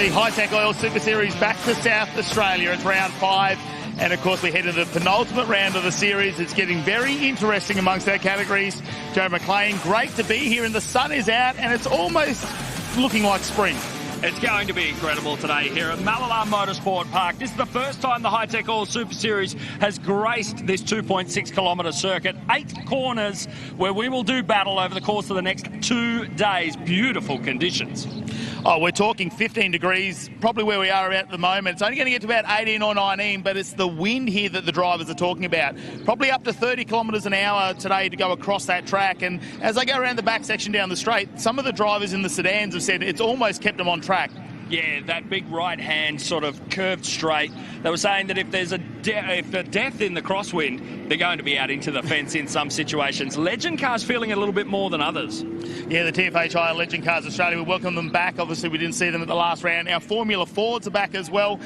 the Hi-Tec Oil Super Series back to South Australia. It's round 5. And, of course, we head to the penultimate round of the series. It's getting very interesting amongst our categories. Joe McLean, great to be here, and the sun is out, and it's almost looking like spring. It's going to be incredible today here at Mallala Motorsport Park. This is the first time the Hi-Tec Oil Super Series has graced this 2.6 kilometre circuit. 8 corners where we will do battle over the course of the next 2 days. Beautiful conditions. Oh, we're talking 15 degrees, probably where we are at the moment. It's only going to get to about 18 or 19, but it's the wind here that the drivers are talking about. Probably up to 30 kilometres an hour today to go across that track. And as they go around the back section down the straight, some of the drivers in the sedans have said it's almost kept them on track. Yeah, that big right hand sort of curved straight. They were saying that if there's a death in the crosswind, they're going to be out into the fence in some situations. Legend Cars feeling a little bit more than others. Yeah, the TFHI Legend Cars Australia, we welcome them back. Obviously, we didn't see them at the last round. Our Formula Fords are back as well.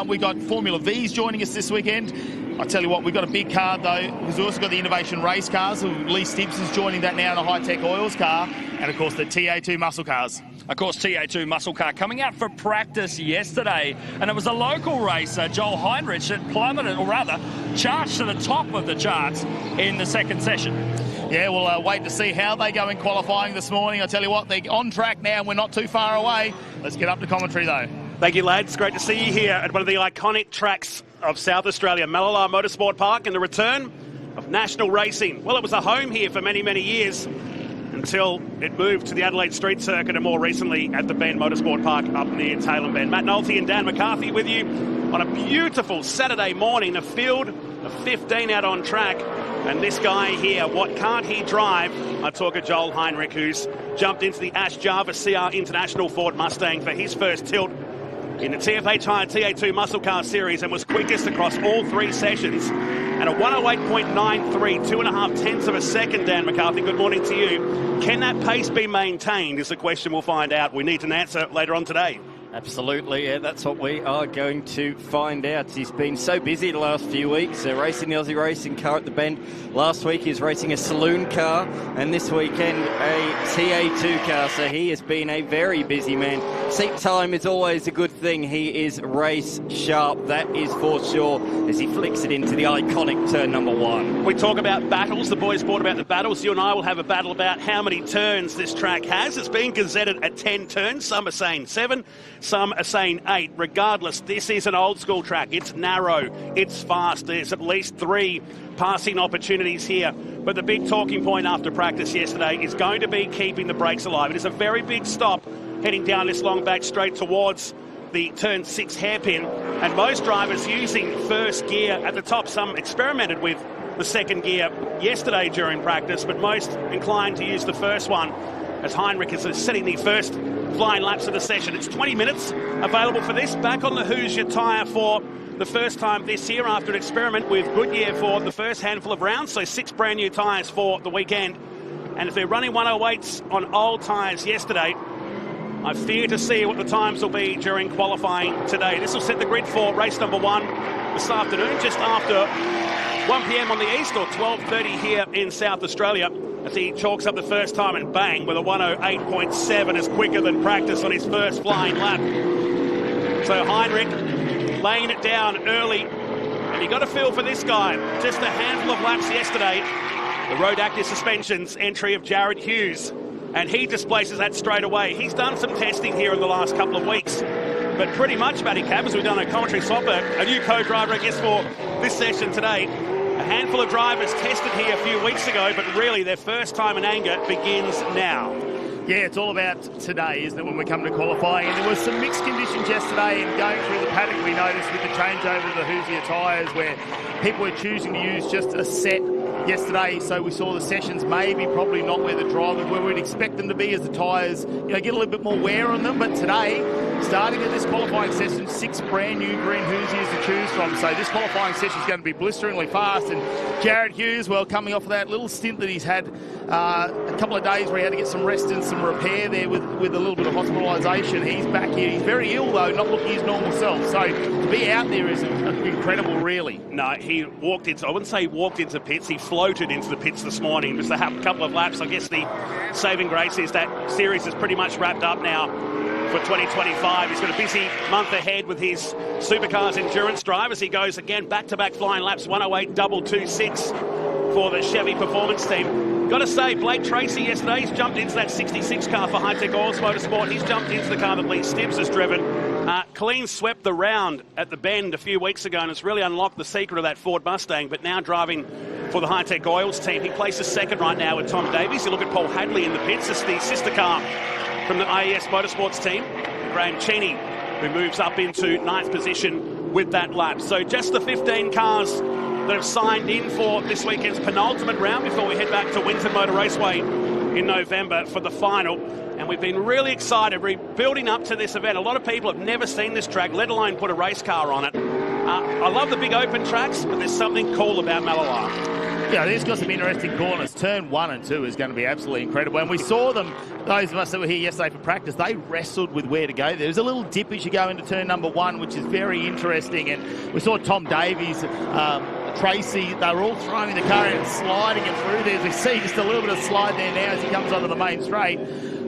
We got Formula Vs joining us this weekend. I tell you what, we've got a big card though, because we've also got the Innovation Race Cars. Lee Stibbs is joining that now in the Hi-Tec Oils car. And, of course, the TA2 Muscle Cars. Of course, TA2 Muscle Car coming out for practice yesterday, and it was a local racer, Joel Heinrich, that plummeted, or rather, charged to the top of the charts in the second session. Yeah, we'll wait to see how they go in qualifying this morning. I tell you what, they're on track now, and we're not too far away. Let's get up to commentary, though. Thank you, lads. Great to see you here at one of the iconic tracks of South Australia, Mallala Motorsport Park, and the return of national racing. Well, it was a home here for many, many years, until it moved to the Adelaide Street Circuit and more recently at the Bend Motorsport Park up near Tailem Bend. Matt Nolte and Dan McCarthy with you on a beautiful Saturday morning. A field of 15 out on track. And this guy here, what can't he drive? I talk of Joel Heinrich, who's jumped into the Ash Jarvis CR International Ford Mustang for his first tilt in the TFHI TA2 Muscle Car Series and was quickest across all 3 sessions. And a 108.93, 2.5 tenths of a second, Dan McCarthy. Good morning to you. Can that pace be maintained is the question we'll find out. We need an answer later on today. Absolutely, yeah, that's what we are going to find out. He's been so busy the last few weeks, racing the Aussie racing car at the Bend. Last week he was racing a saloon car, and this weekend a TA2 car, so he has been a very busy man. Seat time is always a good thing. He is race sharp, that is for sure, as he flicks it into the iconic turn number 1. We talk about battles, the boys brought about the battles. You and I will have a battle about how many turns this track has. It's been gazetted at 10 turns, some are saying 7. Some are saying 8. Regardless, this is an old school track. It's narrow, it's fast. There's at least 3 passing opportunities here. But the big talking point after practice yesterday is going to be keeping the brakes alive. It is a very big stop heading down this long back straight towards the turn 6 hairpin. And most drivers using first gear at the top. Some experimented with the second gear yesterday during practice, but most inclined to use the first one, as Heinrich is setting the first flying laps of the session. It's 20 minutes available for this. Back on the Hoosier tyre for the first time this year after an experiment with Goodyear for the first handful of rounds, so 6 brand new tyres for the weekend. And if they're running 108s on old tyres yesterday, I fear to see what the times will be during qualifying today. This will set the grid for race number 1 this afternoon, just after 1 p.m. on the east, or 12:30 here in South Australia, as he chalks up the first time and bang, with a 108.7 is quicker than practice on his first flying lap. So Heinrich laying it down early, and you got a feel for this guy. Just a handful of laps yesterday, the Road Active Suspensions entry of Jared Hughes, and he displaces that straight away. He's done some testing here in the last couple of weeks, but pretty much, Matty Cab, as we've done a commentary swap, a new co-driver, I guess, for this session today. A handful of drivers tested here a few weeks ago, but really their first time in anger begins now. Yeah, it's all about today, isn't it, when we come to qualifying? And there was some mixed conditions yesterday, and going through the paddock we noticed with the changeover of the Hoosier tyres where people were choosing to use just a set yesterday, so we saw the sessions maybe probably not where the drivers where we'd expect them to be as the tyres get a little bit more wear on them. But today, starting at this qualifying session, 6 brand new green Hoosiers to choose from, so this qualifying session is going to be blisteringly fast. And Jared Hughes, well, coming off of that little stint that he's had a couple of days where he had to get some rest and some repair there with a little bit of hospitalisation, he's back here. He's very ill though, not looking his normal self, so to be out there is incredible, really. No, he walked into, I wouldn't say he walked into pits, he floated into the pits this morning. Just a couple of laps. I guess the saving grace is that series is pretty much wrapped up now for 2025. He's got a busy month ahead with his Supercars endurance drive as he goes again back-to-back flying laps, 108.226 for the Chevy Performance team. Got to say, Blake Tracy yesterday, he's jumped into that 66 car for Hi-Tec Motorsport. He's jumped into the car that Lee Stibbs has driven. Clean swept the round at the bend a few weeks ago, and it's really unlocked the secret of that Ford Mustang, but now driving for the Hi-Tec Oils team. He places second right now with Tom Davies. You look at Paul Hadley in the pits. It's the sister car from the IES Motorsports team, Graham Cheney, who moves up into ninth position with that lap. So just the 15 cars that have signed in for this weekend's penultimate round before we head back to Winton Motor Raceway in November for the final. And we've been really excited building up to this event. A lot of people have never seen this track, let alone put a race car on it. I love the big open tracks, but there's something cool about Mallala. Yeah, it's got some interesting corners. Turn 1 and 2 is going to be absolutely incredible. And we saw them, those of us that were here yesterday for practice, they wrestled with where to go. There's a little dip as you go into turn number 1, which is very interesting. And we saw Tom Davies, Tracy, they were all throwing the car and sliding it through there. As we see just a little bit of slide there now as he comes onto the main straight.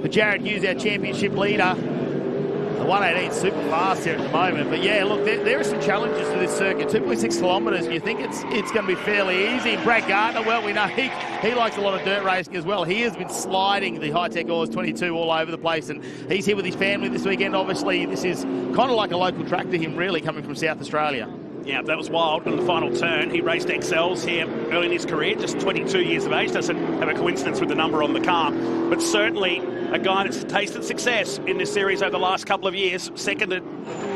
But Jared Hughes, our championship leader, the 118 super fast here at the moment. But yeah, look, there are some challenges to this circuit. 2.6 kilometres, you think it's going to be fairly easy. Brad Gartner, well, we know he likes a lot of dirt racing as well. He has been sliding the Hi-Tec Oils 22 all over the place, and he's here with his family this weekend. Obviously, this is kind of like a local track to him, really, coming from South Australia. Yeah, that was wild on the final turn. He raced XLs here early in his career, just 22 years of age. Doesn't have a coincidence with the number on the car, but certainly a guy that's tasted success in this series over the last couple of years. Second to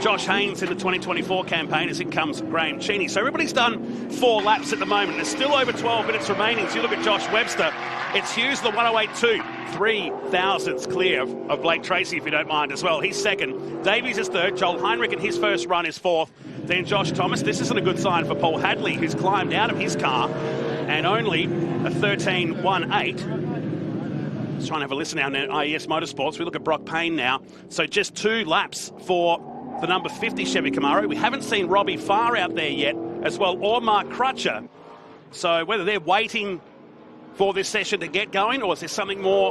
Josh Haynes in the 2024 campaign, as in comes Graham Cheney. So everybody's done 4 laps at the moment. There's still over 12 minutes remaining. So you look at Josh Webster. It's Hughes, the 108.2. 3 thousandths clear of Blake Tracy, if you don't mind, as well. He's second. Davies is third. Joel Heinrich in his first run is fourth. Then Josh Thomas. This isn't a good sign for Paul Hadley, who's climbed out of his car and only a 13.18. Let's try and have a listen now in IES Motorsports. We look at Brock Payne now. So just 2 laps for the number 50 Chevy Camaro. We haven't seen Robbie Farr out there yet as well, or Mark Crutcher. So whether they're waiting for this session to get going, or is there something more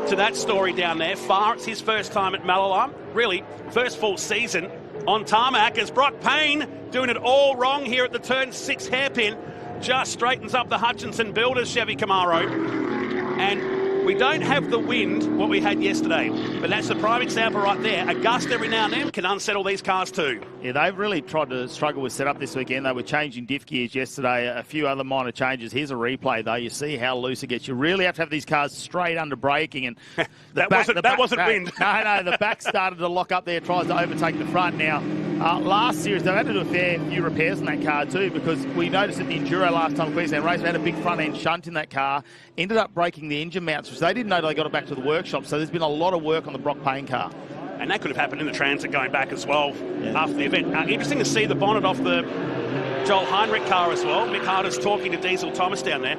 to that story down there? Farr, it's his first time at Mallala, really first full season on tarmac, as Brock Payne doing it all wrong here at the turn 6 hairpin, just straightens up the Hutchinson Builders Chevy Camaro. And we don't have the wind what we had yesterday, but that's the prime example right there. A gust every now and then can unsettle these cars too. Yeah, they've really tried to struggle with setup this weekend. They were changing diff gears yesterday, a few other minor changes. Here's a replay though. You see how loose it gets. You really have to have these cars straight under braking, and that wasn't wind. No, the back started to lock up there, tries to overtake the front. Now, last series they had to do a fair few repairs on that car too, because we noticed at the Enduro last time Queensland race, they had a big front end shunt in that car, ended up breaking the engine mounts, which they didn't know till they got it back to the workshop. So there's been a lot of work on the Brock Payne car. And that could have happened in the transit going back as well after the event. Interesting to see the bonnet off the Joel Heinrich car as well. Mick Harder's talking to Diesel Thomas down there.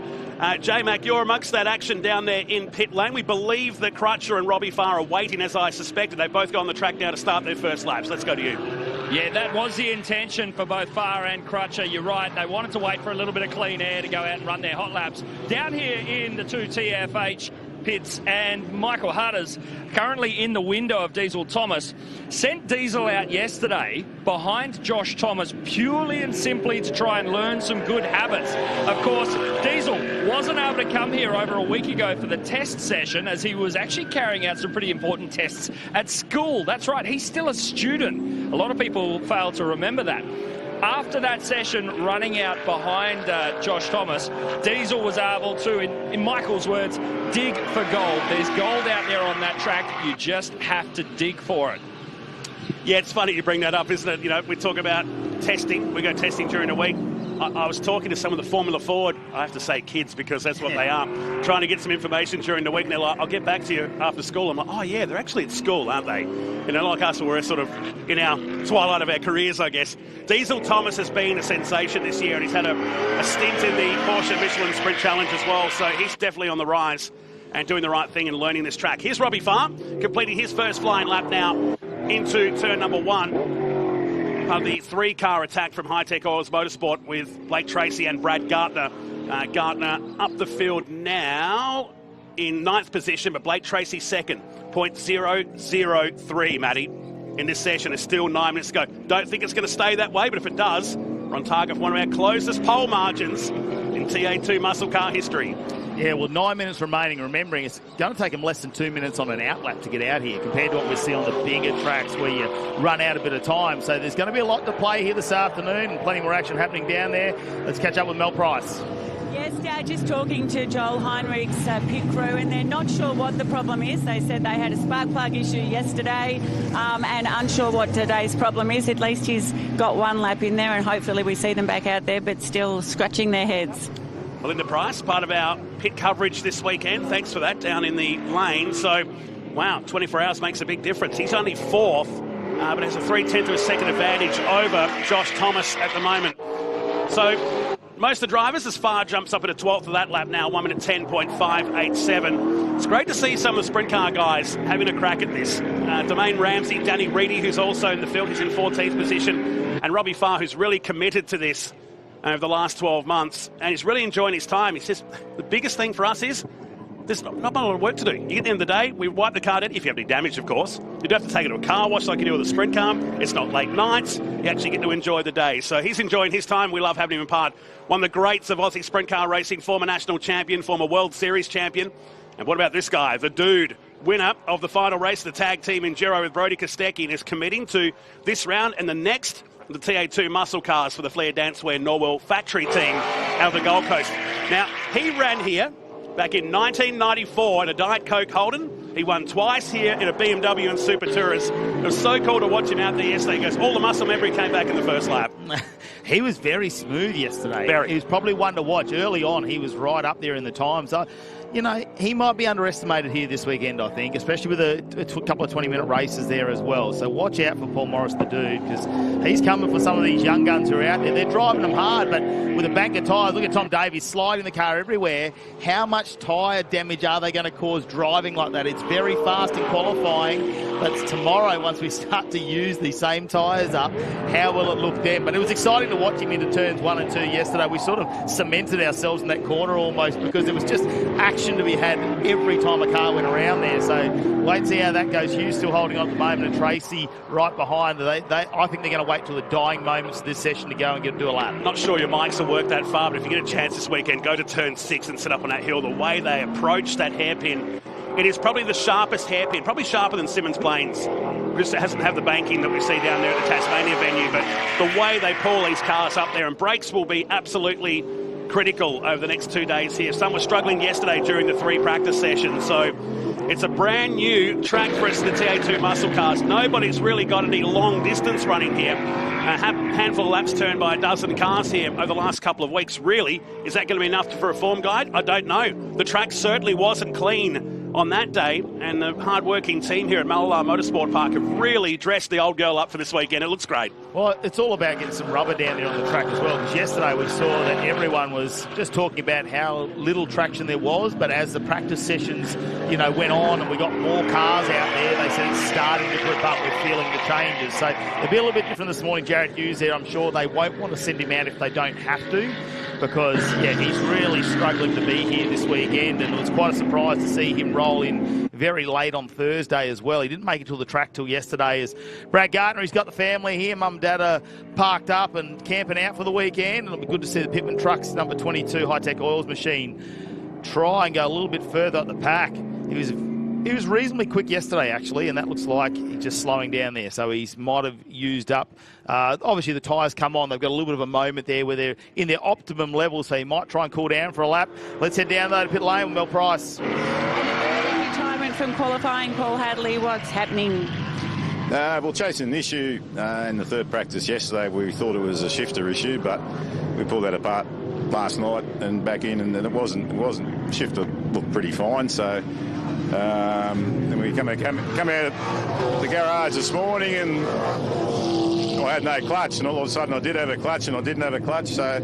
J-Mac, you're amongst that action down there in pit lane. We believe that Crutcher and Robbie Farr are waiting, as I suspected. They've both got on the track now to start their first laps. Let's go to you. Yeah, that was the intention for both Farr and Crutcher. You're right. They wanted to wait for a little bit of clean air to go out and run their hot laps. Down here in the 2 TFH pits, and Michael Hutters, currently in the window of Diesel Thomas, sent Diesel out yesterday behind Josh Thomas purely and simply to try and learn some good habits. Of course, Diesel wasn't able to come here over a week ago for the test session, as he was actually carrying out some pretty important tests at school. That's right, he's still a student. A lot of people fail to remember that. After that session, running out behind Josh Thomas, Diesel was able to, in Michael's words, dig for gold. There's gold out there on that track. You just have to dig for it. Yeah, it's funny you bring that up, isn't it? You know, we talk about testing. We go testing during the week. I was talking to some of the Formula Ford, I have to say kids because that's what they are, trying to get some information during the week, and they're like, I'll get back to you after school. I'm like, oh yeah, they're actually at school, aren't they? You know, like us, we're sort of in our twilight of our careers, I guess. Diesel Thomas has been a sensation this year, and he's had a stint in the Porsche Michelin Sprint Challenge as well, so he's definitely on the rise and doing the right thing and learning this track. Here's Robbie Farr, completing his first flying lap now into turn number 1. Of the 3-car attack from Hi-Tec Oils Motorsport with Blake Tracy and Brad Gartner. Gartner up the field now. in 9th position, but Blake Tracy second. 0.003, Matty, in this session. Is still 9 minutes to go. Don't think it's going to stay that way, but if it does, we're on target for one of our closest pole margins in TA2 muscle car history. Yeah, well, 9 minutes remaining. Remembering it's going to take them less than 2 minutes on an outlap to get out here compared to what we see on the bigger tracks where you run out a bit of time. So there's going to be a lot to play here this afternoon and plenty more action happening down there. Let's catch up with Mel Price. Yes, Dad, just talking to Joel Heinrich's pit crew, and they're not sure what the problem is. They said they had a spark plug issue yesterday and unsure what today's problem is. At least he's got one lap in there, and hopefully we see them back out there, but still scratching their heads. Melinda Price, part of our pit coverage this weekend. Thanks for that, down in the lane. So, wow, 24 hours makes a big difference. He's only 4th, but has a 0.3 of a second advantage over Josh Thomas at the moment. So, most of the drivers, as far jumps up at a 12th of that lap now, 1 minute 10.587. It's great to see some of the sprint car guys having a crack at this. Domain Ramsey, Danny Reedy, who's also in the field, he's in 14th position, and Robbie Farr, who's really committed to this over the last 12 months, and he's really enjoying his time. He says the biggest thing for us is there's not a lot of work to do. You get to the end of the day, we wipe the car down, if you have any damage, of course. You don't have to take it to a car wash like you do with a sprint car. It's not late nights. You actually get to enjoy the day. So he's enjoying his time. We love having him part. One of the greats of Aussie sprint car racing, former national champion, former World Series champion. And what about this guy, the dude, winner of the final race of the tag team Enduro with Brodie Kostecki, and is committing to this round and the next, the TA2 muscle cars for the Flair Dancewear Norwell factory team out of the Gold Coast. Now, he ran here back in 1994 in a Diet Coke Holden. He won twice here in a BMW and Super Tourist. It was so cool to watch him out there yesterday. He goes, all the muscle memory came back in the first lap. He was very smooth yesterday. Very. He was probably one to watch. Early on, he was right up there in the times. You know, he might be underestimated here this weekend, I think, especially with a couple of 20-minute races there as well. So watch out for Paul Morris, the dude, because he's coming for some of these young guns who are out there. They're driving them hard, but with a bank of tyres, look at Tom Davies sliding the car everywhere. How much tyre damage are they going to cause driving like that? It's very fast in qualifying, but tomorrow, once we start to use these same tyres up, how will it look then? But it was exciting to watch him into turns 1 and 2 yesterday. We sort of cemented ourselves in that corner almost because there was just action to be had every time a car went around there. So wait and see how that goes. Hughes still holding on at the moment, and Tracy right behind. I think they're going to wait till the dying moments of this session to go and do a lap. Not sure your mics will work that far, but if you get a chance this weekend, go to turn 6 and sit up on that hill. The way they approach that hairpin, it is probably the sharpest hairpin, probably sharper than Simmons Plains. Just it hasn't had the banking that we see down there at the Tasmania venue, but the way they pull these cars up there, and brakes will be absolutely critical over the next 2 days here. Some were struggling yesterday during the 3 practice sessions, so it's a brand new track for us, the TA2 muscle cars. Nobody's really got any long distance running here. A handful of laps turned by a dozen cars here over the last couple of weeks. Really, is that going to be enough for a form guide? I don't know. The track certainly wasn't clean on that day, and the hard-working team here at Mallala Motorsport Park have really dressed the old girl up for this weekend. It looks great. Well, it's all about getting some rubber down there on the track as well, because yesterday we saw that everyone was just talking about how little traction there was, but as the practice sessions, you know, went on and we got more cars out there, they said it's starting to grip up. We're feeling the changes. So it'll be a little bit different this morning. Jared Hughes there, I'm sure they won't want to send him out if they don't have to, because, yeah, he's really struggling to be here this weekend, and it was quite a surprise to see him roll in very late on Thursday as well. He didn't make it to the track till yesterday. As Brad Gartner, he's got the family here. Mum and Dad are parked up and camping out for the weekend, and it'll be good to see the Pitman Trucks number 22 Hi-Tec Oils machine try and go a little bit further up the pack. He was reasonably quick yesterday, actually, and that looks like he's just slowing down there. So he might have used up. Obviously, the tyres come on. They've got a little bit of a moment there where they're in their optimum level, so he might try and cool down for a lap. Let's head down though to pit lane with Mel Price. And an early retirement from qualifying, Paul Hadley. What's happening? Well, chasing an issue in the 3rd practice yesterday, we thought it was a shifter issue, but we pulled that apart last night and back in, and it wasn't. Shifter looked pretty fine, so. And we come out of the garage this morning, and I had no clutch, and all of a sudden I did have a clutch, and I didn't have a clutch, so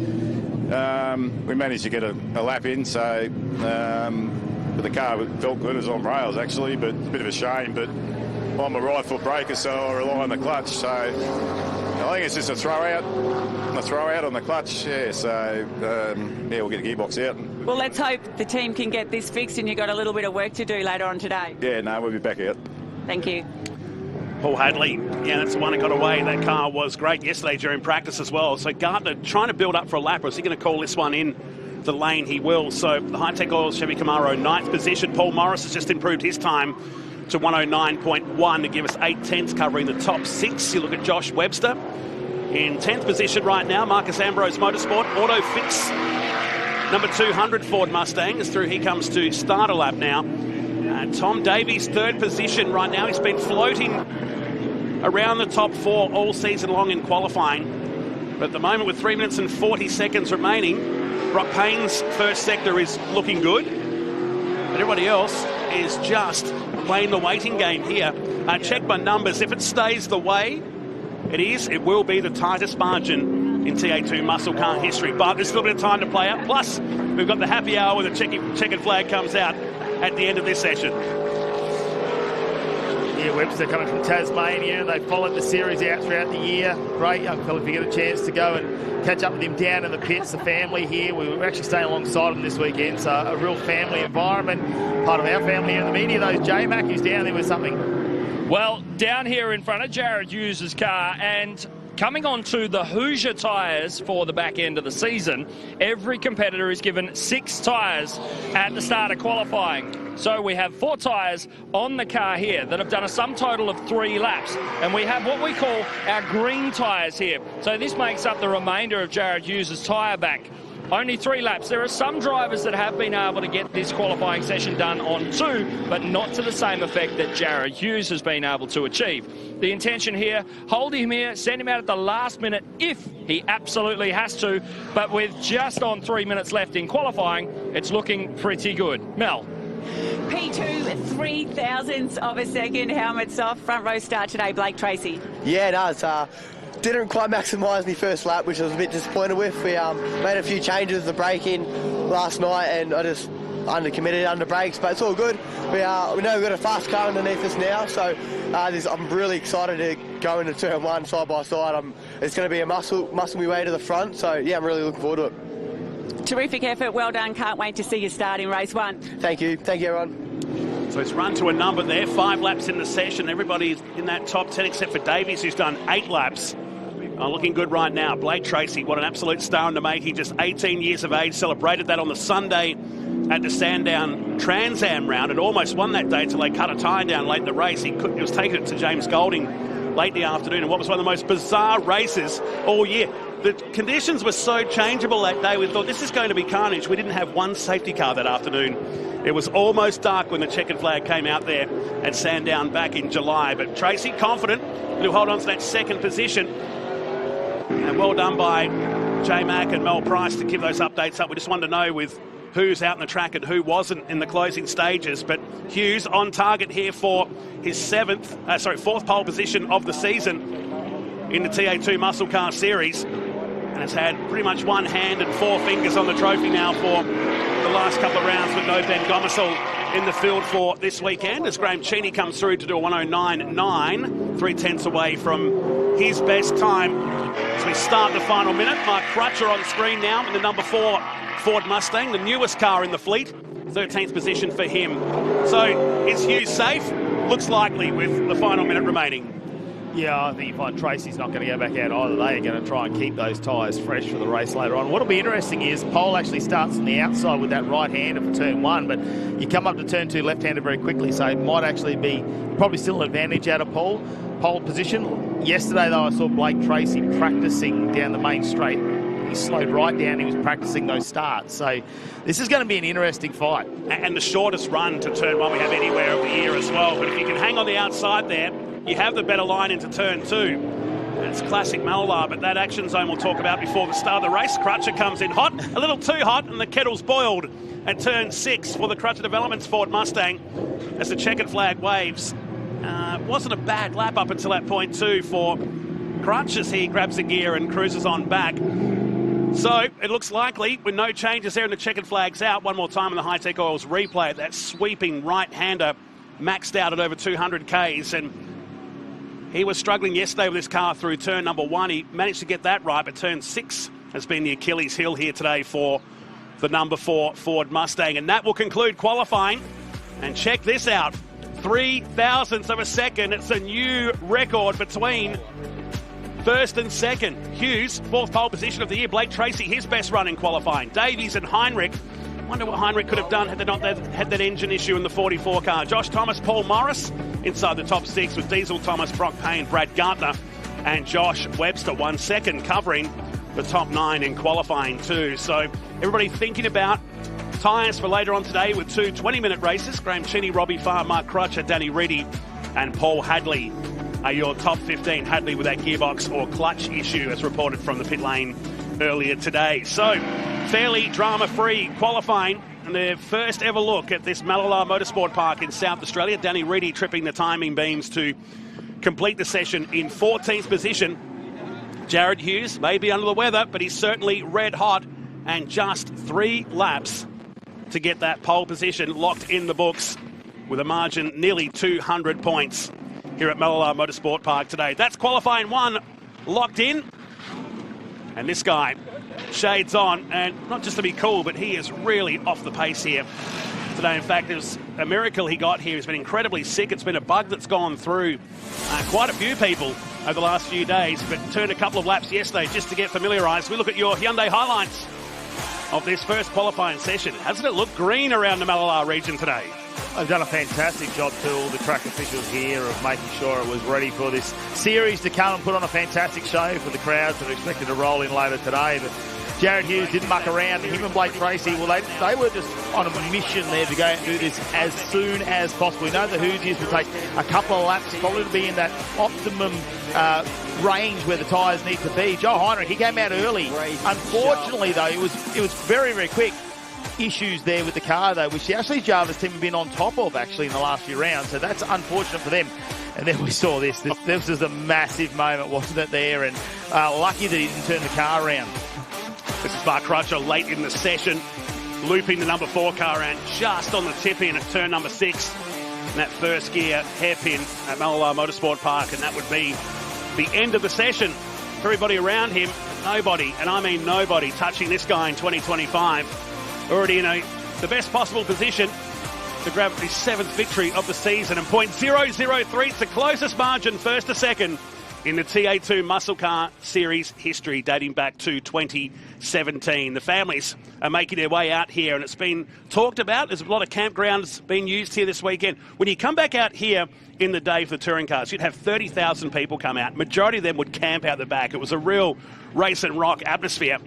we managed to get a lap in. So, but the car felt good. It was on rails actually, but it's a bit of a shame. But I'm a right foot braker, so I rely on the clutch. So I think it's just a throw out on the clutch. Yeah, so yeah, we'll get the gearbox out. Well, let's hope the team can get this fixed, and you've got a little bit of work to do later on today. Yeah, no, we'll be back out. Thank you. Paul Hadley, yeah, that's the one that got away. That car was great yesterday during practice as well. So Gartner trying to build up for a lap. Or is he going to call this one in the lane? He will. So the Hi-Tec Oil Chevy Camaro, 9th position. Paul Morris has just improved his time to 109.1 to give us 8/10 covering the top 6. You look at Josh Webster in 10th position right now. Marcus Ambrose Motorsport, Auto Fix, number 200 Ford Mustang is through. He comes to start a lap now. Tom Davies, 3rd position right now. He's been floating around the top 4 all season long in qualifying. But at the moment, with 3 minutes and 40 seconds remaining, Brock Payne's first sector is looking good. But everybody else is just playing the waiting game here. Check my numbers. If it stays the way it will be the tightest margin in TA2 muscle car history. But there's still a bit of time to play out. Plus, we've got the happy hour where the checkered flag comes out at the end of this session. Yeah, Webster coming from Tasmania. They followed the series out throughout the year. Great young fella. If you get a chance to go and catch up with him down in the pits, the family here. We were actually staying alongside him this weekend, so a real family environment. Part of our family here in the media. Those J-Mac who's down there with something. Well, down here in front of Jared Hughes' car, and coming on to the Hoosier tyres for the back end of the season, every competitor is given 6 tyres at the start of qualifying. So we have 4 tyres on the car here that have done a sum total of 3 laps. And we have what we call our green tyres here. So this makes up the remainder of Jared Hughes' tyre bank. Only 3 laps. There are some drivers that have been able to get this qualifying session done on 2, but not to the same effect that Jared Hughes has been able to achieve. The intention here, hold him here, send him out at the last minute if he absolutely has to, but with just on 3 minutes left in qualifying, it's looking pretty good. Mel. P2, 3,000ths of a second, helmets off, front row start today, Blake Tracy. Yeah, no, it's didn't quite maximise my first lap, which I was a bit disappointed with. We made a few changes, the braking last night, and I just under-committed under brakes, but it's all good. We know we've got a fast car underneath us now, so I'm really excited to go into turn 1 side by side. It's going to be a muscle my way to the front, so yeah, I'm really looking forward to it. Terrific effort, well done. Can't wait to see you start in race 1. Thank you everyone. So it's run to a number there, 5 laps in the session. Everybody's in that top 10 except for Davies, who's done 8 laps. Looking good right now. Blake Tracy, what an absolute star in the making. Just 18 years of age, celebrated that on the Sunday at the Sandown Trans Am round and almost won that day until they cut a tyre down late in the race. He was taking it to James Golding late in the afternoon in what was one of the most bizarre races all year. The conditions were so changeable that day, we thought this is going to be carnage. We didn't have one safety car that afternoon. It was almost dark when the checkered flag came out there at Sandown back in July. But Tracy, confident, to hold on to that 2nd position. And well done by J-Mac and Mel Price to give those updates up. We just wanted to know with who's out in the track and who wasn't in the closing stages. But Hughes on target here for his 4th pole position of the season in the TA2 Muscle Car Series. And has had pretty much one hand and 4 fingers on the trophy now for the last couple of rounds, with no Ben Gomersall in the field for this weekend as Graham Cheney comes through to do a 109.9, 3/10 away from his best time. As we start the final minute, Mark Crutcher on screen now in the number 4 Ford Mustang, the newest car in the fleet, 13th position for him. So is Hughes safe? Looks likely with the final minute remaining. Yeah, I think you find Tracy's not going to go back out either. They are going to try and keep those tyres fresh for the race later on. What'll be interesting is Pole actually starts on the outside with that right-hander for turn 1, but you come up to turn 2 left-hander very quickly, so it might actually be probably still an advantage out of pole position. Yesterday, though, I saw Blake Tracy practicing down the main straight. He slowed right down. He was practicing those starts. So this is going to be an interesting fight. And the shortest run to turn 1 we have anywhere of the year as well. But if you can hang on the outside there, you have the better line into turn 2. And it's classic Mallala, but that action zone we'll talk about before the start of the race. Crutcher comes in hot, a little too hot, and the kettle's boiled at turn 6 for the Crutcher Developments Ford Mustang as the checkered flag waves. Wasn't a bad lap up until that point too for Crutch as he grabs the gear and cruises on back. So it looks likely, with no changes there and the checkered flags out, one more time in the Hi-Tec Oils replay, that sweeping right-hander maxed out at over 200 Ks, and He was struggling yesterday with his car through turn number 1. He managed to get that right, but turn 6 has been the Achilles heel here today for the number 4 Ford Mustang. And that will conclude qualifying. And check this out, 3 thousandths of a second. It's a new record between first and second. Hughes, 4th pole position of the year. Blake Tracy, his best run in qualifying. Davies and Heinrich. Wonder what Heinrich could have done had they not had that engine issue in the 44 car. Josh Thomas, Paul Morris inside the top 6 with Diesel Thomas, Brock Payne, Brad Gartner and Josh Webster. 1 second covering the top 9 in qualifying too. So everybody thinking about tyres for later on today with 2 20-minute races. Graham Cheney, Robbie Farr, Mark Crutcher, Danny Reedy and Paul Hadley are your top 15. Hadley with that gearbox or clutch issue as reported from the pit lane earlier today. So fairly drama-free qualifying and their first ever look at this Mallala Motorsport Park in South Australia. Danny Reedy tripping the timing beams to complete the session in 14th position. Jared Hughes may be under the weather, but he's certainly red hot, and just 3 laps to get that pole position locked in the books with a margin nearly 200 points here at Mallala Motorsport Park today. That's qualifying 1 locked in. And this guy, shades on, and not just to be cool, but he is really off the pace here today. In fact, it was a miracle he got here. He's been incredibly sick. It's been a bug that's gone through quite a few people over the last few days, but turned a couple of laps yesterday just to get familiarised. We look at your Hyundai highlights of this first qualifying session. Hasn't it looked green around the Mallala region today? They've done a fantastic job too, all the track officials here, of making sure it was ready for this series to come and put on a fantastic show for the crowds that are expected to roll in later today. But Jared Hughes didn't muck around. Him and Blake Tracy, well, they were just on a mission there to go and do this as soon as possible. We know the Hoosiers will take a couple of laps probably to be in that optimum range where the tyres need to be. Joel Heinrich, he came out early. Unfortunately, though, it was very, very quick. Issues there with the car, though, which actually Jarvis team have been on top of, actually, in the last few rounds. So that's unfortunate for them. And then we saw this. This was a massive moment, wasn't it, there? And lucky that he didn't turn the car around. This is Mark Crutcher late in the session, looping the number 4 car and just on the tip-in at turn number 6. And that first gear hairpin at Mallala Motorsport Park, and that would be the end of the session. Everybody around him, nobody, and I mean nobody, touching this guy in 2025. Already in the best possible position to grab his 7th victory of the season, and .003 is the closest margin first to second in the TA2 Muscle Car Series history, dating back to 2017. The families are making their way out here, and it's been talked about. There's a lot of campgrounds being used here this weekend. When you come back out here in the day for the touring cars, you'd have 30,000 people come out. Majority of them would camp out the back. It was a real race and rock atmosphere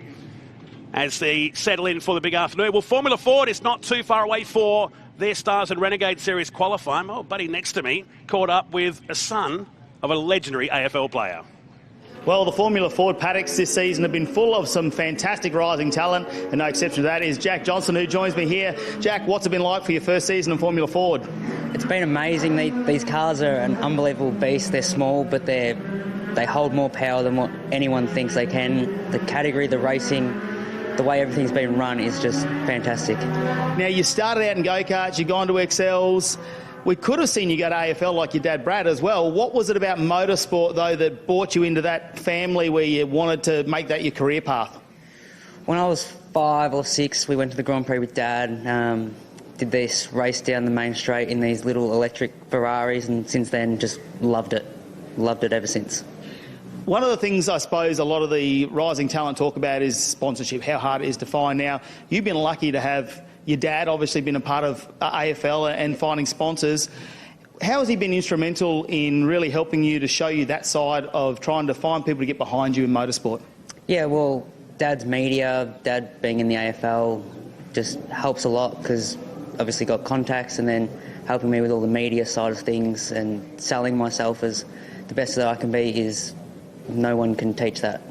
as they settle in for the big afternoon. Well, Formula Ford is not too far away for their Stars and Renegade Series qualifying. My old buddy next to me caught up with a son of a legendary AFL player. Well, the Formula Ford paddocks this season have been full of some fantastic rising talent, and no exception to that is Jack Johnson, who joins me here. Jack, what's it been like for your first season in Formula Ford? It's been amazing. These cars are an unbelievable beast. They're small, but they hold more power than what anyone thinks they can. The category, the racing, the way everything's been run is just fantastic. Now, you started out in go-karts, you've gone to XLs. We could have seen you go to AFL like your dad, Brad, as well. What was it about motorsport, though, that brought you into that family where you wanted to make that your career path? When I was 5 or 6, we went to the Grand Prix with Dad, did this race down the main straight in these little electric Ferraris, and since then just loved it. Loved it ever since. One of the things I suppose a lot of the rising talent talk about is sponsorship, how hard it is to find. Now, you've been lucky to have your dad obviously been a part of AFL and finding sponsors. How has he been instrumental in really helping you to show you that side of trying to find people to get behind you in motorsport? Yeah, well, Dad's media, Dad being in the AFL just helps a lot because obviously got contacts, and then helping me with all the media side of things and selling myself as the best that I can be is no one can teach that.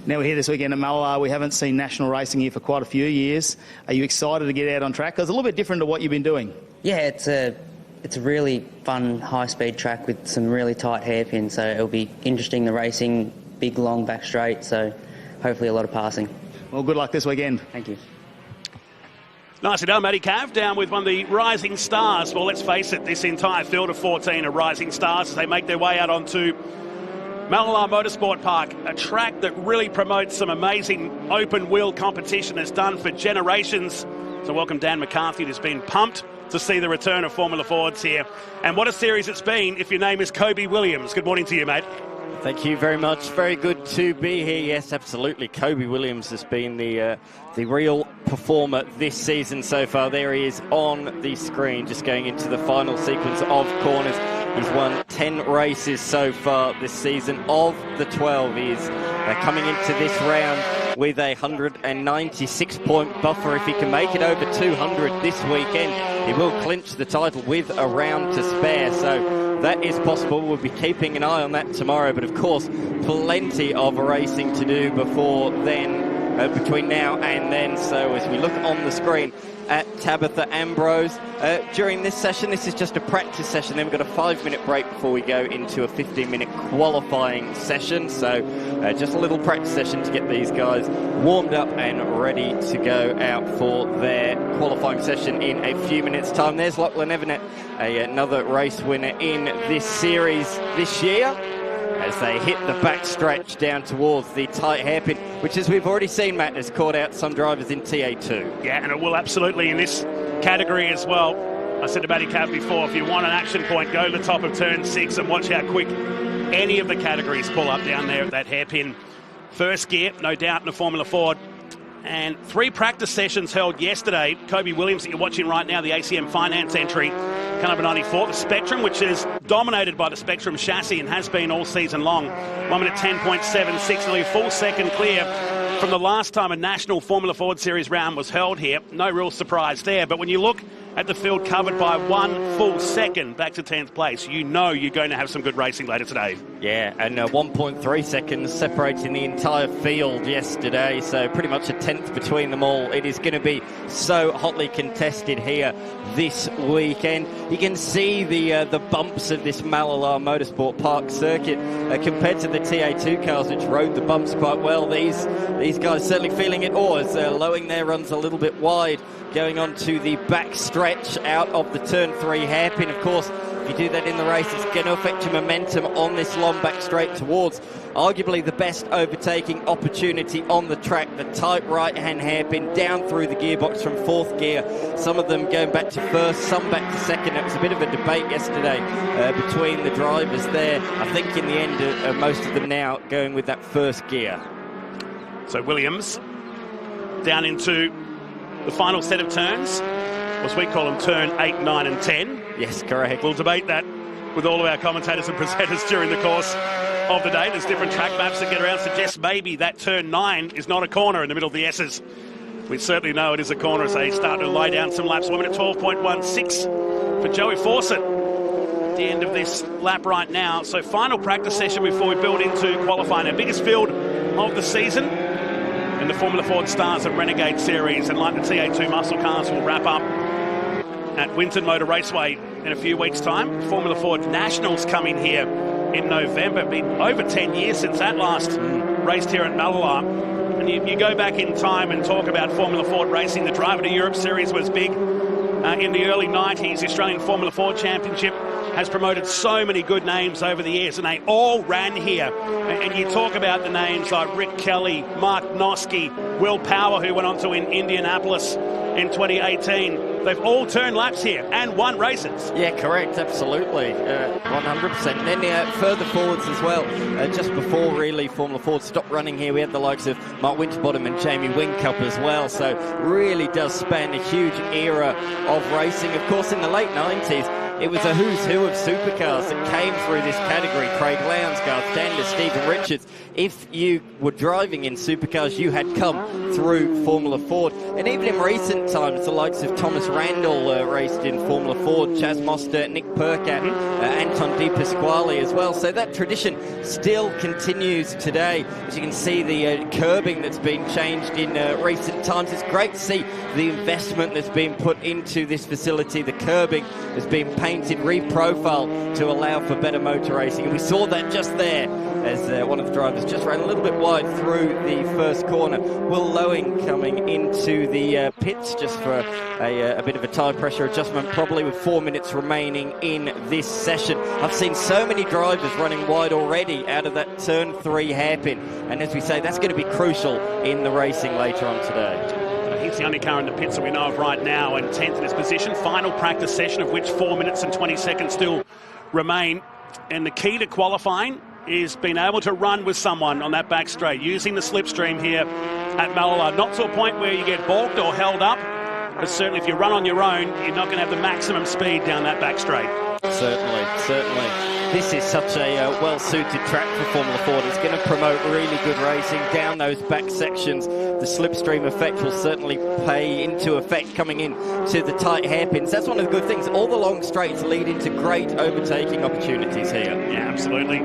Now we're here this weekend at Mallala. We haven't seen national racing here for quite a few years. Are you excited to get out on track? Because it's a little bit different to what you've been doing. Yeah, it's a really fun high-speed track with some really tight hairpins, so it'll be interesting, the racing, big long back straight, so hopefully a lot of passing. Well, good luck this weekend. Thank you. Nicely done, Matty Cav, down with one of the rising stars. Well, let's face it, this entire field of 14 are rising stars as they make their way out onto Mallala Motorsport Park, a track that really promotes some amazing open-wheel competition, has done for generations. So welcome Dan McCarthy, who's been pumped to see the return of Formula Fords here. And what a series it's been if your name is Kobe Williams. Good morning to you, mate. Thank you very much. Very good to be here. Yes, absolutely. Kobe Williams has been the real performer this season so far. There he is on the screen, just going into the final sequence of corners. He's won 10 races so far this season. Of the 12, he is coming into this round with a 196-point buffer. If he can make it over 200 this weekend, he will clinch the title with a round to spare. So that is possible. We'll be keeping an eye on that tomorrow. But of course, plenty of racing to do before then, between now and then. So as we look on the screen at Tabitha Ambrose, during this session, this is just a practice session. Then we've got a 5-minute break before we go into a 15-minute qualifying session. So just a little practice session to get these guys warmed up and ready to go out for their qualifying session in a few minutes' time. There's Lachlan Everett, another race winner in this series this year, as they hit the backstretch down towards the tight hairpin, which, as we've already seen, Matt, has caught out some drivers in TA2. Yeah, and it will absolutely in this category as well. I said to Matty Cav before, if you want an action point, go to the top of turn 6 and watch how quick any of the categories pull up down there at that hairpin. First gear, no doubt, in a Formula Ford. And 3 practice sessions held yesterday. Kobe Williams, that you're watching right now, the ACM Finance entry, car number 94, the Spectrum, which is dominated by the Spectrum chassis and has been all season long. 1 minute 10.76, nearly a full second clear from the last time a national Formula Ford Series round was held here. No real surprise there. But when you look at the field covered by 1 full second back to 10th place, you know you're going to have some good racing later today. Yeah, and 1.3 seconds separating the entire field yesterday, so pretty much a 10th between them all. It is going to be so hotly contested here this weekend. You can see the bumps of this Mallala Motorsport Park circuit compared to the TA2 cars, which rode the bumps quite well. These guys certainly feeling it, or as they're lowering their runs a little bit wide, going on to the back stretch out of the turn 3 hairpin. Of course, if you do that in the race, it's going to affect your momentum on this long back straight towards arguably the best overtaking opportunity on the track. The tight right-hand hairpin down through the gearbox from 4th gear. Some of them going back to 1st, some back to 2nd. It was a bit of a debate yesterday between the drivers there. I think in the end, most of them now going with that 1st gear. So Williams down into the final set of turns, as we call them, turn 8, 9 and 10. Yes, correct. We'll debate that with all of our commentators and presenters during the course of the day. There's different track maps that get around, suggest maybe that turn 9 is not a corner in the middle of the S's. We certainly know it is a corner as they start to lay down some laps. 1 minute 12.16 for Joey Fawcett at the end of this lap right now. So final practice session before we build into qualifying. Our biggest field of the season in the Formula Ford Stars and Renegade Series, and like the TA2 muscle cars will wrap up at Winton Motor Raceway in a few weeks' time. Formula Ford Nationals coming here in November. It's been over 10 years since that last raced here at Mallala. And you go back in time and talk about Formula Ford racing. The Driver to Europe Series was big in the early 90s. The Australian Formula Ford Championship has promoted so many good names over the years, and they all ran here. And you talk about the names like Rick Kelly, Mark Noske, Will Power, who went on to win Indianapolis in 2018. They've all turned laps here and won races. Yeah, correct, absolutely, 100%. And then further forwards as well, just before really Formula Ford stopped running here, we had the likes of Mark Winterbottom and Jamie Whincup as well, so really does span a huge era of racing. Of course, in the late 90s, it was a who's who of supercars that came through this category. Craig Lowndes, Garth Tander, Stephen Richards. If you were driving in supercars, you had come through Formula Ford. And even in recent times, the likes of Thomas Randall raced in Formula Ford, Chaz Mostert, Nick Percat, Anton Di Pasquale as well. So that tradition still continues today. As you can see, the curbing that's been changed in recent times. It's great to see the investment that's been put into this facility. The curbing has been painted repainted, reprofiled to allow for better motor racing. And we saw that just there as one of the drivers just ran a little bit wide through the first corner. Will Lowing coming into the pits just for a bit of a tire pressure adjustment, probably with 4 minutes remaining in this session. I've seen so many drivers running wide already out of that turn 3 hairpin, and as we say, that's going to be crucial in the racing later on today. He's the only car in the pits that we know of right now, and 10th in his position. Final practice session, of which 4 minutes and 20 seconds still remain. And the key to qualifying is being able to run with someone on that back straight, using the slipstream here at Mallala. Not to a point where you get balked or held up, but certainly if you run on your own, you're not going to have the maximum speed down that back straight. Certainly. This is such a well-suited track for Formula Ford. It's going to promote really good racing down those back sections. The slipstream effect will certainly play into effect coming in to the tight hairpins. That's one of the good things. All the long straights lead into great overtaking opportunities here. Yeah, absolutely.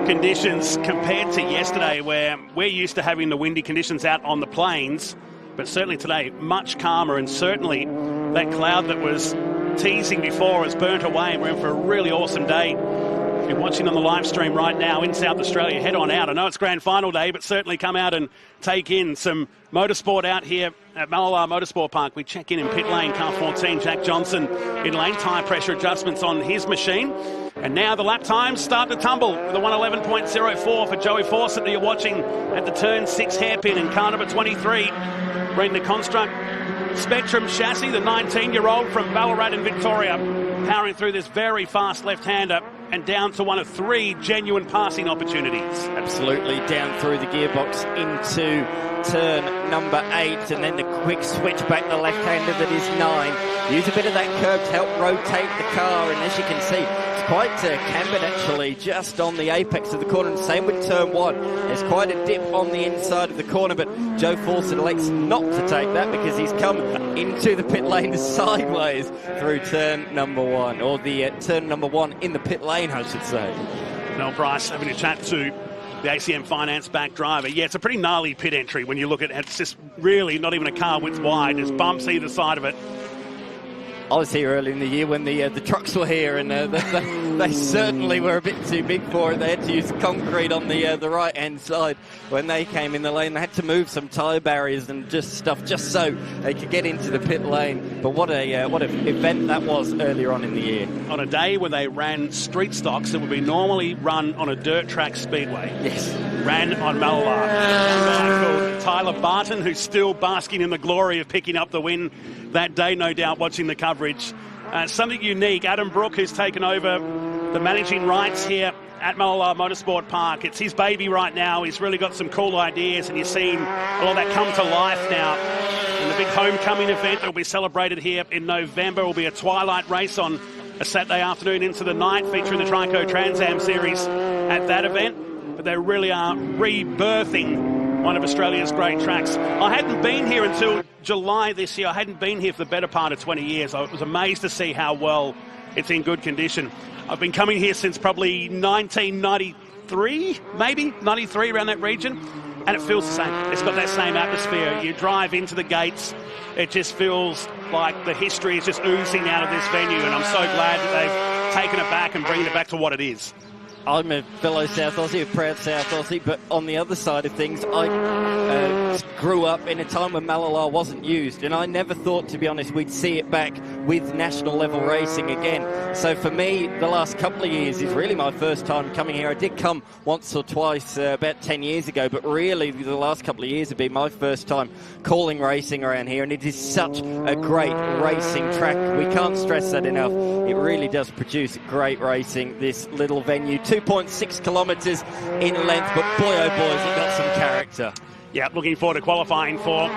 Conditions compared to yesterday, where we're used to having the windy conditions out on the plains, but certainly today, much calmer, and certainly that cloud that was teasing before has burnt away, and we're in for a really awesome day. If you're watching on the live stream right now in South Australia, head on out. I know it's grand final day, but certainly come out and take in some motorsport out here at Mallala Motorsport Park. We check in pit lane, car 14, Jack Johnson in lane, tyre pressure adjustments on his machine. And now the lap times start to tumble with a 111.04 for Joey Fawcett that you're watching at the turn 6 hairpin in car number 23. Bring the Construct Spectrum chassis, the 19-year-old from Ballarat in Victoria, powering through this very fast left-hander and down to one of 3 genuine passing opportunities. Absolutely, down through the gearbox into turn number 8, and then the quick switch back the left-hander that is 9. Use a bit of that curve to help rotate the car, and as you can see, it's quite cambered actually, just on the apex of the corner, and same with turn 1. There's quite a dip on the inside of the corner, but Joe Fawcett elects not to take that because he's come into the pit lane sideways through turn number 1, or the turn number 1 in the pit lane, I should say. Mel Price having a chat to the ACM Finance back driver. Yeah, it's a pretty gnarly pit entry when you look at it. It's just really not even a car width wide. There's bumps either side of it. I was here early in the year when the trucks were here, and they certainly were a bit too big for it. They had to use concrete on the right-hand side when they came in the lane. They had to move some tyre barriers and just so they could get into the pit lane. But what an event that was earlier on in the year. On a day where they ran street stocks that would be normally run on a dirt track speedway. Yes. Ran on Mallala. A guy called Tyler Barton, who's still basking in the glory of picking up the win that day, no doubt, watching the coverage. Something unique. Adam Brook, who's taken over the managing rights here at Mallala Motorsport Park. It's his baby right now. He's really got some cool ideas, and you're seeing all of that come to life now. And the big homecoming event that will be celebrated here in November will be a twilight race on a Saturday afternoon into the night, featuring the Trico Trans Am Series at that event. But they really are rebirthing one of Australia's great tracks. I hadn't been here until July this year. I hadn't been here for the better part of 20 years. I was amazed to see how well it's in good condition. I've been coming here since probably 1993, maybe 93, around that region, and it feels the same. It's got that same atmosphere. You drive into the gates, it just feels like the history is just oozing out of this venue, and I'm so glad that they've taken it back and bringing it back to what it is. I'm a fellow South Aussie, a proud South Aussie, but on the other side of things, I grew up in a time when Mallala wasn't used, and I never thought, to be honest, we'd see it back with national level racing again. So for me, the last couple of years is really my first time coming here. I did come once or twice about 10 years ago, but really the last couple of years have been my first time calling racing around here, and it is such a great racing track. We can't stress that enough. It really does produce great racing, this little venue. 2.6 kilometres in length, but boy oh boy has it got some character. Yeah, looking forward to qualifying for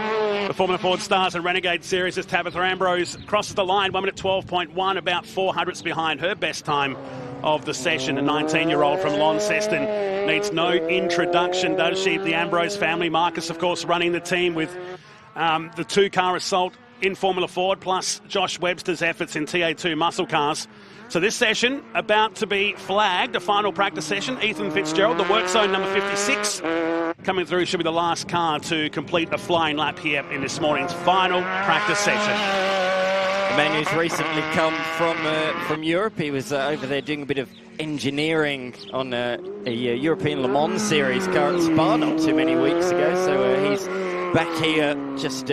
the Formula Ford Stars and Renegade Series as Tabitha Ambrose crosses the line, 1 minute 12.1, about 400ths behind her best time of the session. A 19-year-old from Launceston needs no introduction, does she? The Ambrose family. Marcus, of course, running the team with the 2-car assault in Formula Ford, plus Josh Webster's efforts in TA2 muscle cars. So this session about to be flagged, a final practice session. Ethan Fitzgerald, the work zone number 56, coming through, should be the last car to complete a flying lap here in this morning's final practice session. A man who's recently come from Europe. He was over there doing a bit of engineering on a European Le Mans Series car at Spa not too many weeks ago. So he's back here, just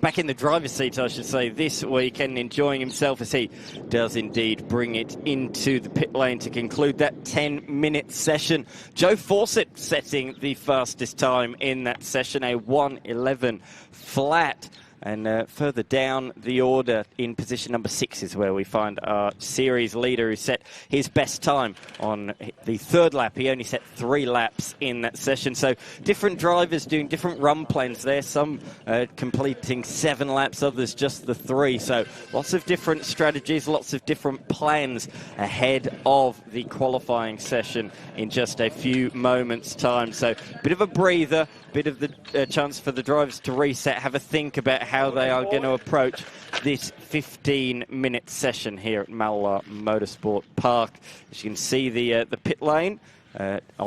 back in the driver's seat, I should say, this weekend, enjoying himself as he does indeed bring it into the pit lane to conclude that 10-minute session. Joe Fawcett setting the fastest time in that session, a 1:11 flat. And further down the order, in position number 6, is where we find our series leader, who set his best time on the 3rd lap. He only set 3 laps in that session. So different drivers doing different run plans there. Some completing 7 laps, others just the 3. So lots of different strategies, lots of different plans ahead of the qualifying session in just a few moments' time. So a bit of a breather, bit of the chance for the drivers to reset, have a think about how they are going to approach this 15-minute session here at Mallala Motorsport Park. As you can see, the pit lane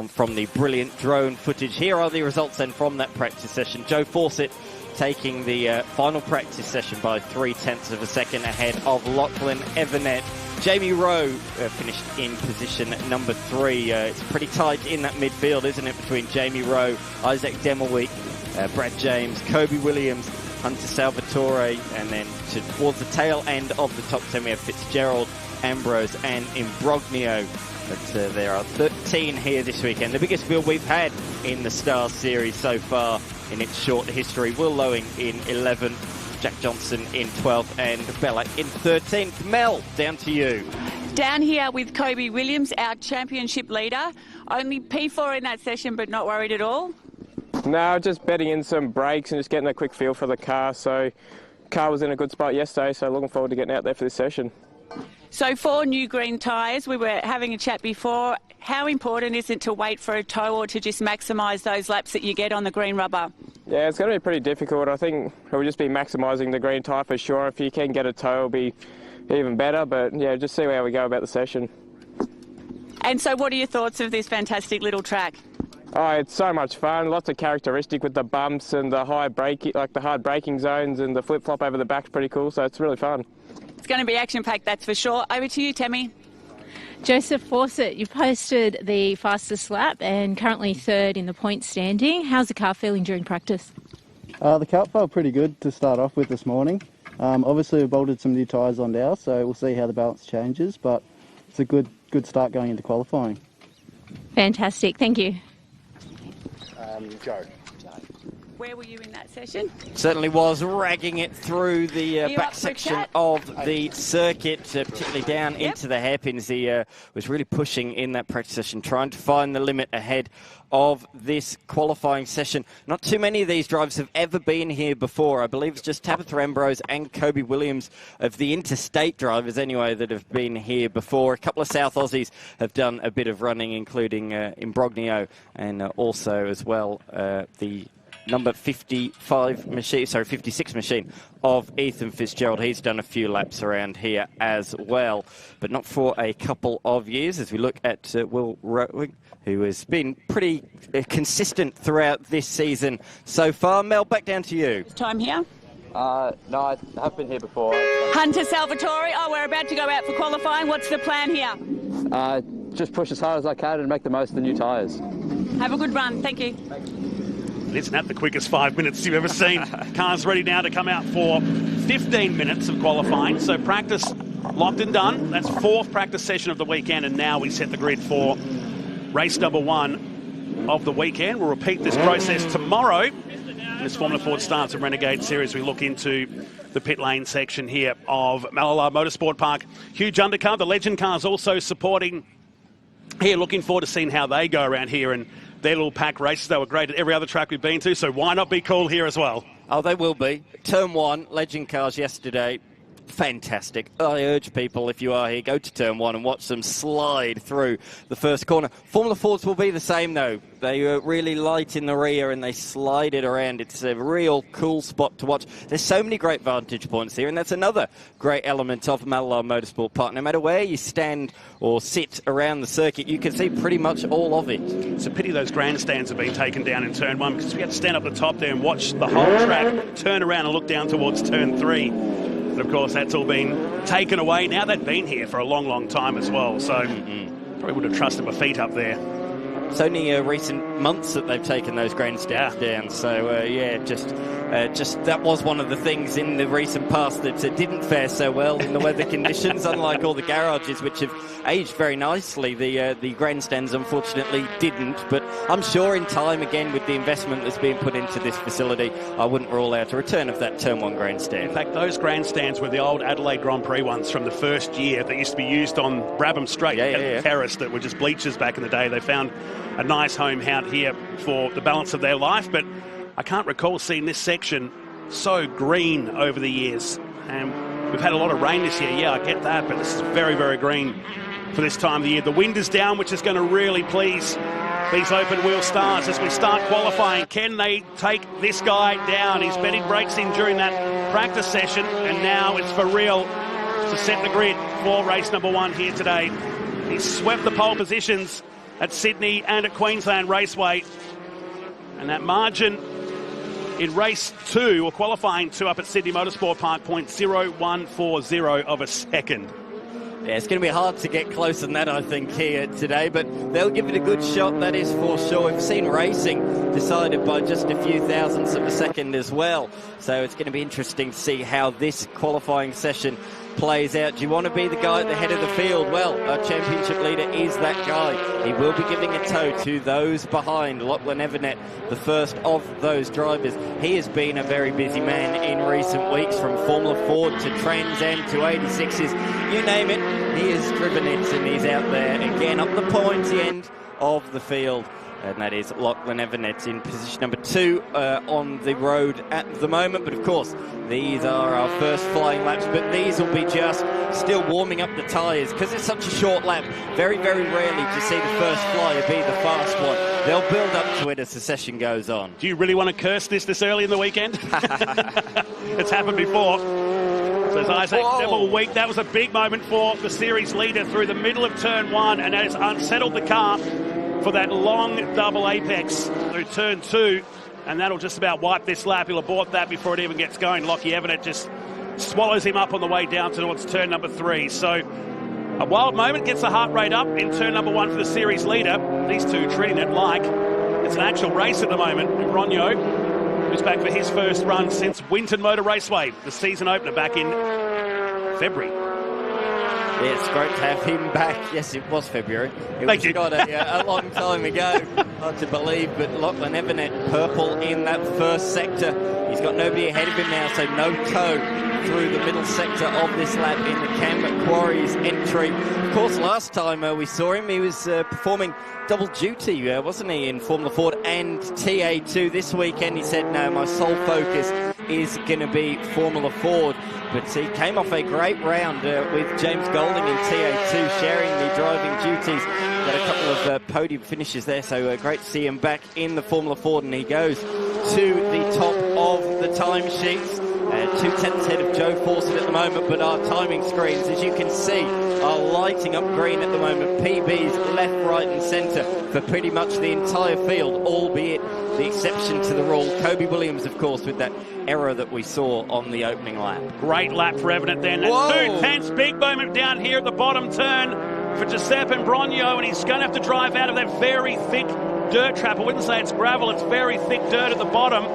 from the brilliant drone footage. Here are the results then from that practice session. Joe Fawcett taking the final practice session by 0.3 of a second ahead of Lachlan Evernet. Jamie Rowe finished in position number 3. It's pretty tight in that midfield, isn't it, between Jamie Rowe, Isaac Demelweek, Brad James, Kobe Williams, Hunter Salvatore, and then towards the tail end of the top 10 we have Fitzgerald, Ambrose and Imbrogno. But there are 13 here this weekend, the biggest field we've had in the Star Series so far in its short history. Will Lowing in 11th, Jack Johnson in 12th and Bella in 13th. Mel, down to you. Down here with Kobe Williams, our championship leader. Only P4 in that session, but not worried at all? No, just betting in some brakes and just getting a quick feel for the car. So car was in a good spot yesterday, so looking forward to getting out there for this session. So 4 new green tyres. We were having a chat before. How important is it to wait for a tow or to just maximise those laps that you get on the green rubber? Yeah, it's going to be pretty difficult. I think it will just be maximising the green tyre for sure. If you can get a tow, it'll be even better. But yeah, just see how we go about the session. And so what are your thoughts of this fantastic little track? Oh, it's so much fun. Lots of characteristic with the bumps and the high braking, like the hard braking zones, and the flip-flop over the back's pretty cool. So it's really fun. It's going to be action-packed, that's for sure. Over to you, Tammy. Joseph Fawcett, you posted the fastest lap and currently 3rd in the point standing. How's the car feeling during practice? The car felt pretty good to start off with this morning. Obviously, we bolted some new tyres on now, so we'll see how the balance changes, but it's a good start going into qualifying. Fantastic, thank you. Joe. Where were you in that session? Certainly was ragging it through the back section of the circuit, particularly down into the hairpins. He was really pushing in that practice session, trying to find the limit ahead of this qualifying session. Not too many of these drivers have ever been here before. I believe it's just Tabitha Ambrose and Kobe Williams of the interstate drivers anyway that have been here before. A couple of South Aussies have done a bit of running, including Imbrogno and also as well the number 56 machine of Ethan Fitzgerald. He's done a few laps around here as well, but not for a couple of years. As we look at Will Rowing, who has been pretty consistent throughout this season so far. Mel, back down to you. Time here? No, I have been here before. Hunter Salvatore, we're about to go out for qualifying. What's the plan here? Just push as hard as I can and make the most of the new tyres. Have a good run. Thank you. Isn't that the quickest 5 minutes you've ever seen? Cars ready now to come out for 15 minutes of qualifying. So practice locked and done. That's 4th practice session of the weekend, and now we set the grid for race number 1 of the weekend. We'll repeat this process tomorrow. As Formula Ford starts a Renegade Series, we look into the pit lane section here of Mallala Motorsport Park. Huge undercar. The Legend cars also supporting here. Looking forward to seeing how they go around here and their little pack races. They were great at every other track we've been to, so why not be cool here as well? Oh, they will be. Turn 1, Legend cars yesterday. Fantastic. I urge people, if you are here, go to turn 1 and watch them slide through the first corner. Formula Fords will be the same, though. They are really light in the rear and they slide it around. It's a real cool spot to watch. There's so many great vantage points here, and that's another great element of Mallala Motorsport Park. No matter where you stand or sit around the circuit, you can see pretty much all of it. It's a pity those grandstands have been taken down in turn 1, because we had to stand up the top there and watch the whole track turn around and look down towards turn 3. But of course, that's all been taken away. Now they've been here for a long, long time as well. So probably would have trusted my feet up there. It's only recent months that they've taken those grandstands down. So, just that was one of the things in the recent past that didn't fare so well in the weather conditions, unlike all the garages, which have aged very nicely. The grandstands, unfortunately, didn't. But I'm sure in time, again, with the investment that's being put into this facility, I wouldn't rule out a return of that Turn 1 grandstand. In fact, those grandstands were the old Adelaide Grand Prix ones from the first year that used to be used on Brabham Straight Terrace that were just bleachers back in the day. They found a nice home out here for the balance of their life, but I can't recall seeing this section so green over the years. And we've had a lot of rain this year. Yeah, I get that, but this is very, very green for this time of the year. The wind is down, which is going to really please these open wheel stars as we start qualifying. Can they take this guy down? He's bedding brakes in during that practice session, and now it's for real to set the grid for race number 1 here today. He's swept the pole positions at Sydney and at Queensland Raceway. And that margin in race 2, or qualifying 2 up at Sydney Motorsport Park, 0.0140 of a second. Yeah, it's going to be hard to get closer than that, I think, here today, but they'll give it a good shot, that is for sure. We've seen racing decided by just a few thousandths of a second as well, so it's going to be interesting to see how this qualifying session plays out. Do you want to be the guy at the head of the field? Well, our championship leader is that guy. He will be giving a tow to those behind. Lachlan Evernet, the first of those drivers. He has been a very busy man in recent weeks, from Formula Ford to Trans Am to 86s. You name it, he has driven it, and he's out there again up the pointy end of the field. And that is Lachlan Evernet in position number 2 on the road at the moment. But of course, these are our first flying laps, but these will be just still warming up the tyres because it's such a short lap. Very, very rarely do you see the first flyer be the fast one. They'll build up to it as the session goes on. Do you really want to curse this early in the weekend? It's happened before. Says Isaac Devil Week. That was a big moment for the series leader through the middle of turn 1, and that has unsettled the car for that long double apex through turn 2, and that'll just about wipe this lap. He'll abort that before it even gets going. Lockie Everett just swallows him up on the way down towards turn number 3. So a wild moment, gets the heart rate up in turn number 1 for the series leader. These two treating it like it's an actual race at the moment. Ronyo, who's back for his first run since Winton Motor Raceway, the season opener back in February. Yeah, it's great to have him back. Yes, it was February. Thank you. Got a long time ago. Hard to believe, but Lachlan Evernet, purple in that first sector. He's got nobody ahead of him now, so no tow through the middle sector of this lap in the Cam Quarry's entry. Of course, last time we saw him, he was performing double duty, wasn't he, in Formula Ford and TA2. This weekend he said, no, my sole focus is going to be Formula Ford. But he came off a great round with James Golding in TA2, sharing the driving duties. Got a couple of podium finishes there, so great to see him back in the Formula Ford, and he goes to the top of the timesheets. 2/10 ahead of Joe Fawcett at the moment, but our timing screens, as you can see, are lighting up green at the moment. PBs left, right and centre for pretty much the entire field, albeit the exception to the rule. Kobe Williams, of course, with that error that we saw on the opening lap. Great lap for Everett then. That's 2/10, big moment down here at the bottom turn for Giuseppe Brogno, and he's going to have to drive out of that very thick dirt trap. I wouldn't say it's gravel, it's very thick dirt at the bottom.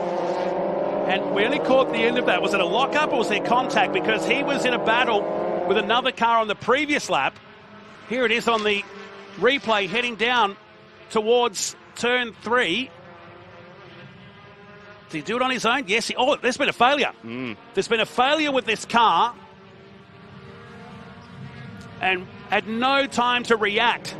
And we only caught the end of that. Was it a lock-up or was there contact? Because he was in a battle with another car on the previous lap. Here it is on the replay heading down towards turn 3. Did he do it on his own? Yes. There's been a failure. There's been a failure with this car. And had no time to react.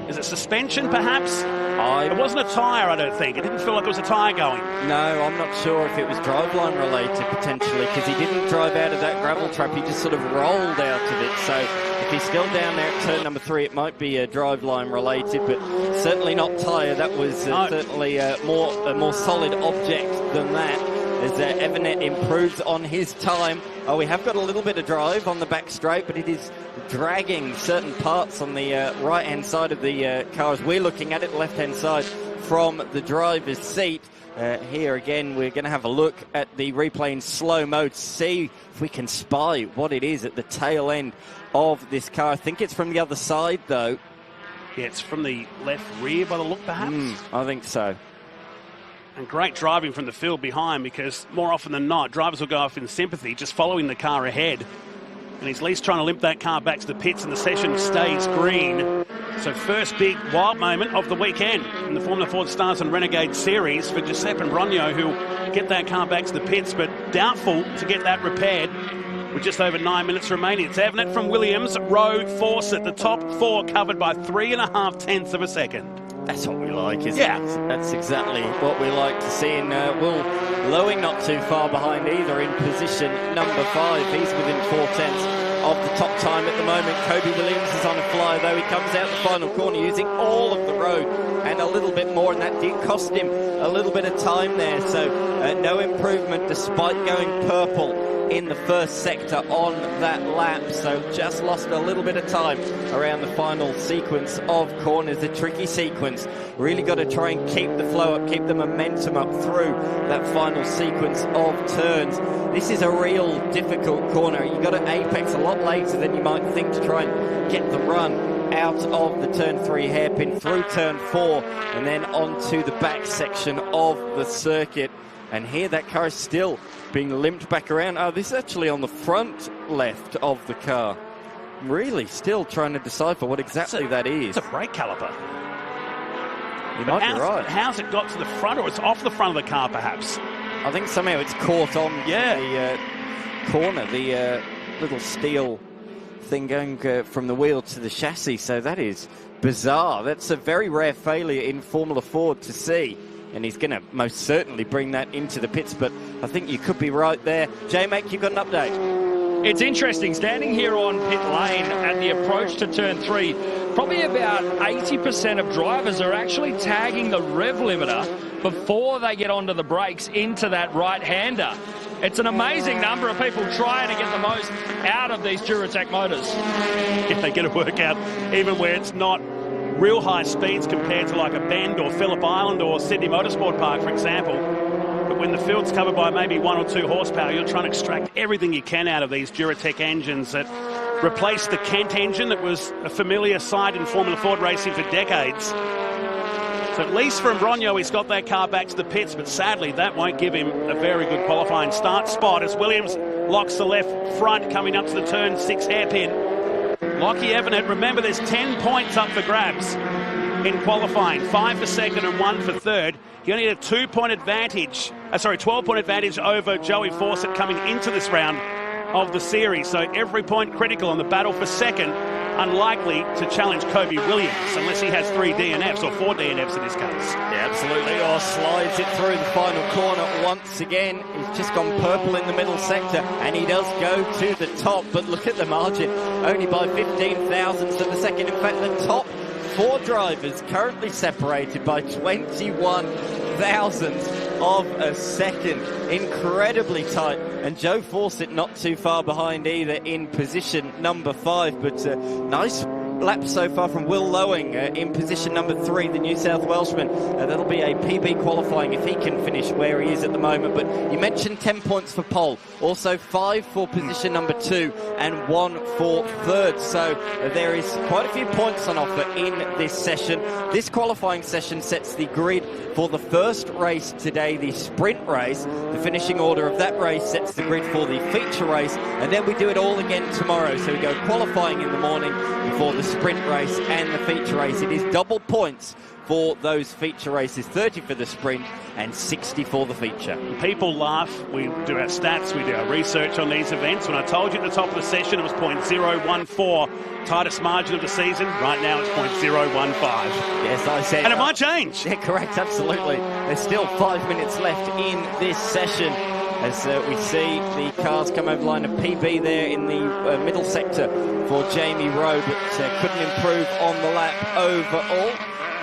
Is it suspension, perhaps? It wasn't a tyre, I don't think. It didn't feel like it was a tyre going. No, I'm not sure if it was driveline related, potentially, because he didn't drive out of that gravel trap. He just sort of rolled out of it. So if he's still down there at turn number 3, it might be driveline related, but certainly not tyre. That was certainly a more solid object than that. As Evernet improves on his time. We have got a little bit of drive on the back straight, but it is dragging certain parts on the right-hand side of the car as we're looking at it, left-hand side from the driver's seat. Here again, we're going to have a look at the replay in slow mode, see if we can spy what it is at the tail end of this car. I think it's from the other side, though. Yeah, it's from the left rear by the look, perhaps. I think so. And great driving from the field behind, because more often than not, drivers will go off in sympathy, just following the car ahead. And he's at least trying to limp that car back to the pits, and the session stays green. So first big wild moment of the weekend in the Formula Ford Stars and Renegade Series for Giuseppe Brogno, who'll get that car back to the pits, but doubtful to get that repaired with just over 9 minutes remaining. It's Evanet from Williams, Rowe, Fawcett, the top four covered by 3.5 tenths of a second. That's what we like, isn't it? That's exactly what we like to see. And Will Lowing not too far behind either in position number 5. He's within 4 tenths of the top time at the moment. Kobe Williams is on a fly, though. He comes out the final corner using all of the road and a little bit more, and that did cost him a little bit of time there. So no improvement despite going purple in the first sector on that lap. So just lost a little bit of time around the final sequence of corners, the tricky sequence. Really got to try and keep the flow up, keep the momentum up through that final sequence of turns. This is a real difficult corner. You got to apex a lot later than you might think to try and get the run out of the turn 3 hairpin through turn 4 and then onto the back section of the circuit. And here that car is still being limped back around. Oh, this is actually on the front left of the car. Really still trying to decipher what exactly that is. It's a brake caliper. You might be right. How's it got to the front, or it's off the front of the car, perhaps? I think somehow it's caught on the corner, the little steel thing going from the wheel to the chassis. So that is bizarre. That's a very rare failure in Formula Ford to see. And he's going to most certainly bring that into the pits, but I think you could be right there. J-Mac, you've got an update. It's interesting, standing here on pit lane at the approach to turn 3, probably about 80% of drivers are actually tagging the rev limiter before they get onto the brakes into that right-hander. It's an amazing number of people trying to get the most out of these Duratec motors. If they get a workout, even where it's not real high speeds compared to like a Bend or Phillip Island or Sydney Motorsport Park, for example. But when the field's covered by maybe 1 or 2 horsepower, you're trying to extract everything you can out of these Duratec engines that replaced the Kent engine that was a familiar sight in Formula Ford racing for decades. So at least from Brogno, he's got that car back to the pits, but sadly that won't give him a very good qualifying start spot as Williams locks the left front coming up to the turn 6 hairpin. Lockie Evanet, remember there's 10 points up for grabs in qualifying, 5 for second and 1 for third. He only had a 12-point advantage over Joey Fawcett coming into this round of the series. So every point critical on the battle for second, unlikely to challenge Kobe Williams unless he has 3 DNFs or 4 DNFs in this case. Yeah, absolutely. Or slides it through the final corner once again. He's just gone purple in the middle sector, and he does go to the top. But look at the margin, only by 15 thousandths of a second. In fact, the top 4 drivers currently separated by 21 thousandths of a second. Incredibly tight. And Joe Fawcett not too far behind either in position number 5. But nice lap so far from Will Lowing in position number 3, the New South Welshman. That'll be a PB qualifying if he can finish where he is at the moment. But you mentioned 10 points for pole, also 5 for position number 2 and 1 for third. So there is quite a few points on offer in this session. This qualifying session sets the grid for the first race today, the sprint race. The finishing order of that race sets the grid for the feature race, and then we do it all again tomorrow. So we go qualifying in the morning before the sprint race and the feature race. It is double points for those feature races, 30 for the sprint and 60 for the feature. People laugh. We do our stats, we do our research on these events. When I told you at the top of the session it was 0.014, tightest margin of the season, right now it's 0.015. Yes, I said. And it might change. Yeah, correct, absolutely. There's still 5 minutes left in this session as we see the cars come over the line. A PB there in the middle sector for Jamie Rowe, but couldn't improve on the lap overall.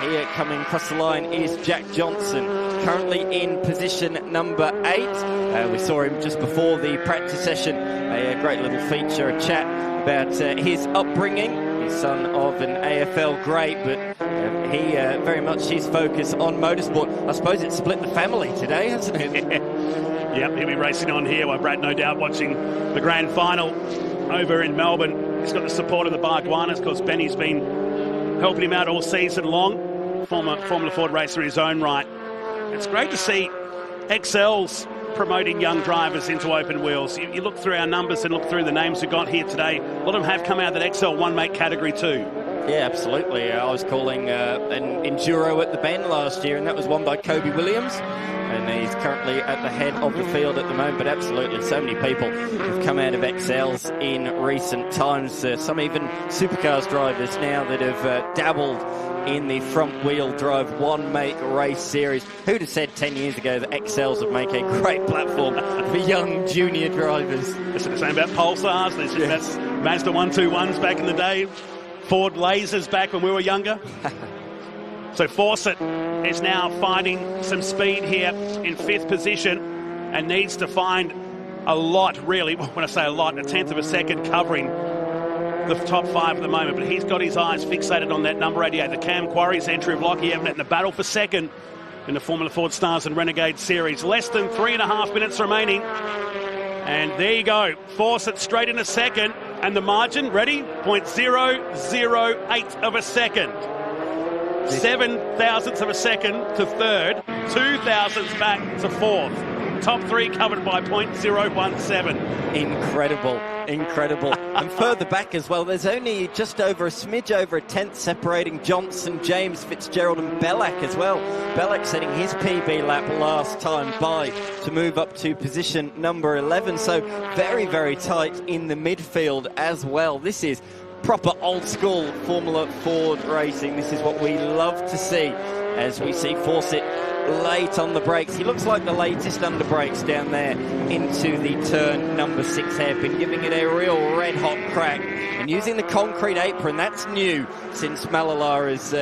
Here coming across the line is Jack Johnson, currently in position number 8. We saw him just before the practice session. A great little feature, a chat about his upbringing. son of an AFL great, but he very much his focus on motorsport. I suppose it split the family today, hasn't it? Yep, he'll be racing on here while Brad, no doubt, watching the grand final over in Melbourne. He's got the support of the Barguanas because Benny's been helping him out all season long. Former Formula Ford racer in his own right. It's great to see XL's promoting young drivers into open wheels. You look through our numbers and look through the names we've got here today. A lot of them have come out of that XL one-mate category too. Yeah, absolutely. I was calling an Enduro at the Bend last year, and that was won by Kobe Williams. And he's currently at the head of the field at the moment. But absolutely, so many people have come out of XLs in recent times. Some even supercars drivers now that have dabbled in the front-wheel drive one-make race series. Who'd have said 10 years ago that XLs would make a great platform for young junior drivers? That's the same about Pulsars. That's Mazda 121s back in the day. Ford Lasers back when we were younger. So Fawcett is now finding some speed here in 5th position and needs to find a lot, really. When I say a lot, 1/10 of a second covering the top 5 at the moment. But he's got his eyes fixated on that number 88, the Cam Quarry's entry of Lockie Evanet in the battle for second in the Formula Ford Stars and Renegade Series. Less than 3.5 minutes remaining. And there you go. Fawcett straight into second. And the margin, ready? 0.008 of a second. 7 thousandths of a second to third, 2 thousandths back to fourth. Top 3 covered by 0.017. Incredible, incredible. And further back as well, there's only just over a smidge over 1/10 separating Johnson, James, Fitzgerald and Bellac as well. Bellac setting his PB lap last time by to move up to position number 11. So very, very tight in the midfield as well. This is proper old school Formula Ford racing. This is what we love to see as we see Fawcett late on the brakes. He looks like the latest under brakes down there into the turn number 6 hairpin, giving it a real red hot crack and using the concrete apron. That's new since Mallala has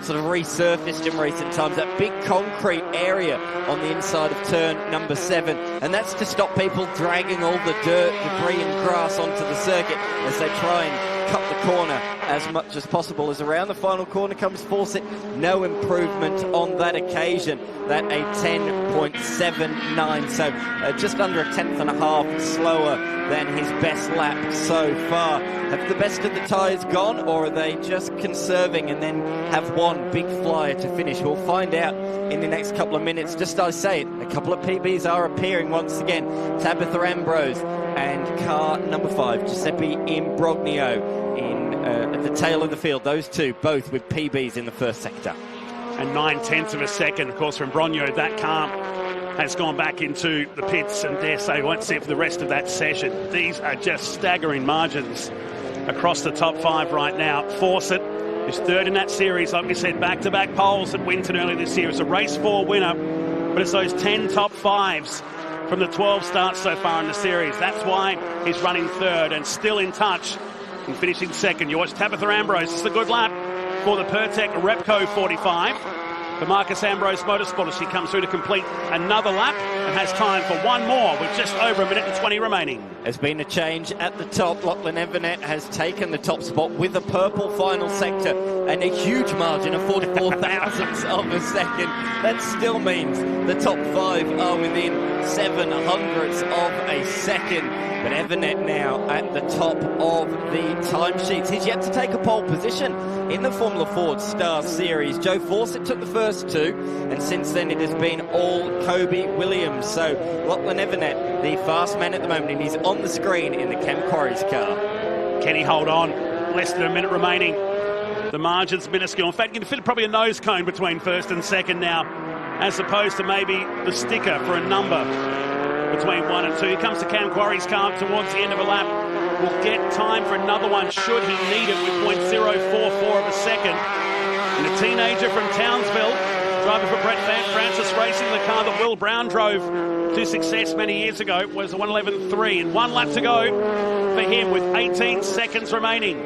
sort of resurfaced in recent times. That big concrete area on the inside of turn number 7, and that's to stop people dragging all the dirt, debris and grass onto the circuit as they try and cut the corner as much as possible. As around the final corner comes Fawcett, no improvement on that occasion. That a 10.79, so just under 1/10.5 slower than his best lap so far. Have the best of the tyres gone, or are they just conserving and then have one big flyer to finish? We'll find out in the next couple of minutes. Just I say it, a couple of PBs are appearing once again. Tabitha Ambrose and car number 5, Giuseppe Imbrogno, at the tail of the field. Those two both with PBs in the first sector. And 9/10 of a second, of course, from Brogno. That car has gone back into the pits and dare say won't see it for the rest of that session. These are just staggering margins across the top 5 right now. Fawcett is 3rd in that series, like we said, back-to-back poles at Winton earlier this year. It's a race 4 winner, but it's those 10 top 5s from the 12 starts so far in the series. That's why he's running 3rd and still in touch and finishing 2nd. You watch Tabitha Ambrose. It's a good lap for the Pertec Repco 45. The Marcus Ambrose Motorsport as she comes through to complete another lap and has time for one more with just over 1 minute and 20 remaining. There's been a change at the top. Lachlan Evanet has taken the top spot with a purple final sector and a huge margin of 44 thousandths of a second. That still means the top 5 are within 700ths of a second. But Evanet now at the top of the timesheets. He's yet to take a pole position in the Formula Ford Star Series. Joe Fawcett took the first 2, and since then it has been all Kobe Williams. So Lachlan Evanet, the fast man at the moment, and he's on the screen in the Cam Quarry's car. Can he hold on? Less than a minute remaining. The margin's minuscule. In fact, you can fit probably a nose cone between 1st and 2nd now, as opposed to maybe the sticker for a number between 1 and 2. Here comes the Cam Quarry's car towards the end of a lap. Will get time for another one should he need it with 0.044 of a second. And a teenager from Townsville, driving for Brett Francis Racing, the car that Will Brown drove to success many years ago, was a 1:11.3. And 1 lap to go for him with 18 seconds remaining.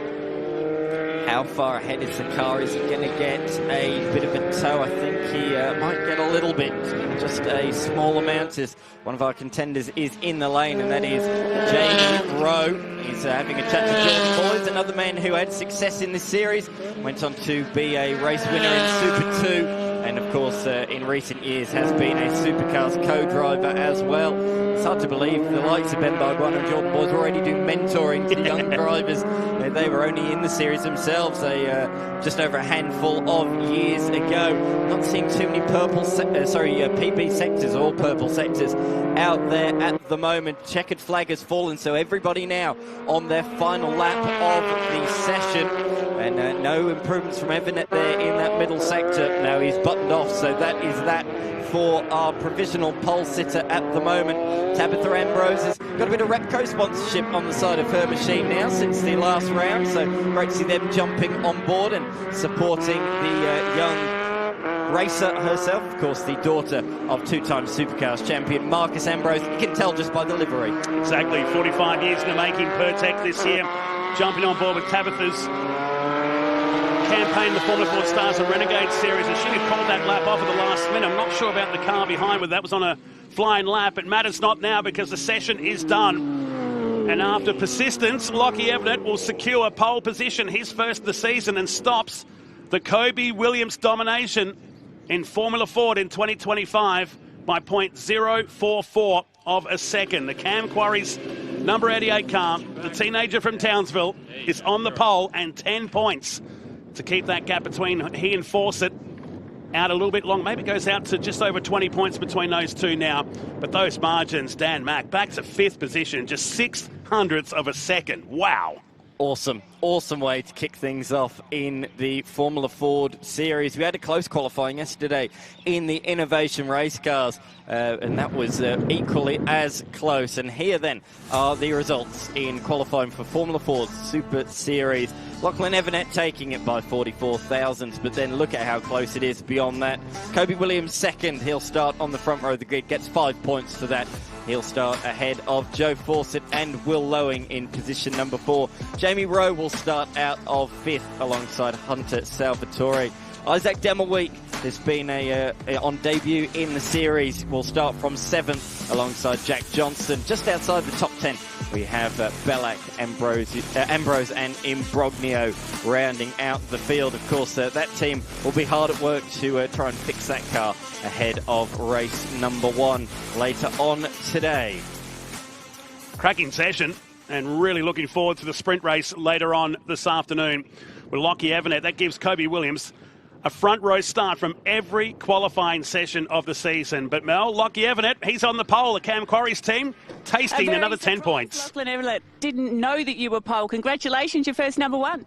How far ahead is the car? Is he going to get a bit of a tow? I think he might get a little bit, just a small amount, as one of our contenders is in the lane, and that is Jamie Rowe. He's having a chat to George Boys another man who had success in this series, went on to be a race winner in Super 2, and of course in recent years has been a Supercars co-driver as well. It's hard to believe the likes of Ben Gartner and Jordan Boys already do mentoring to young drivers. They were only in the series themselves just over a handful of years ago. Not seeing too many PB sectors or purple sectors out there at the moment. Checkered flag has fallen, so everybody now on their final lap of the session. And no improvements from Everett there in that middle sector. Now he's buttoned off, so that is that for our provisional pole sitter at the moment. Tabitha Ambrose has got a bit of Repco sponsorship on the side of her machine now since the last round, so great to see them jumping on board and supporting the young racer herself, of course the daughter of two-time Supercars champion Marcus Ambrose. You can tell just by the livery. Exactly, 45 years in the making. Pertec this year jumping on board with Tabitha's campaign, the Formula Ford Stars and Renegade Series, and she had called that lap off at the last minute. I'm not sure about the car behind, whether that was on a flying lap. It matters not now because the session is done. And after persistence, Lockie Everett will secure pole position, his first of the season, and stops the Kobe Williams domination in Formula Ford in 2025 by 0.044 of a second. The Cam Quarry's number 88 car, the teenager from Townsville, is on the pole and 10 points to keep that gap between he and Fawcett out a little bit long. Maybe it goes out to just over 20 points between those two now. But those margins, Dan Mack, back to 5th position, just 0.06 of a second. Wow. Awesome way to kick things off in the Formula Ford Series. We had a close qualifying yesterday in the Innovation Race Cars, and that was equally as close. And here then are the results in qualifying for Formula Ford Super Series. Lachlan Everett taking it by 44 thousandths, but then look at how close it is beyond that. Kobe Williams second, he'll start on the front row of the grid, gets 5 points for that. He'll start ahead of Joe Fawcett and Will Lowing in position number 4. Jamie Rowe will start out of 5th alongside Hunter Salvatore. Isaac Demelweek has been on debut in the series. Will start from 7th alongside Jack Johnson. Just outside the top 10, we have Bellac, Ambrose and Imbrogno rounding out the field. Of course, that team will be hard at work to try and fix that car ahead of race number 1 later on today. Cracking session, and really looking forward to the sprint race later on this afternoon with Lockie Everett. That gives Kobe Williams a front row start from every qualifying session of the season. But Mel, Lockie Everett, he's on the pole. The Cam Quarry's team tasting another 10 points. Lachlan Everett didn't know that you were pole. Congratulations, your first number 1.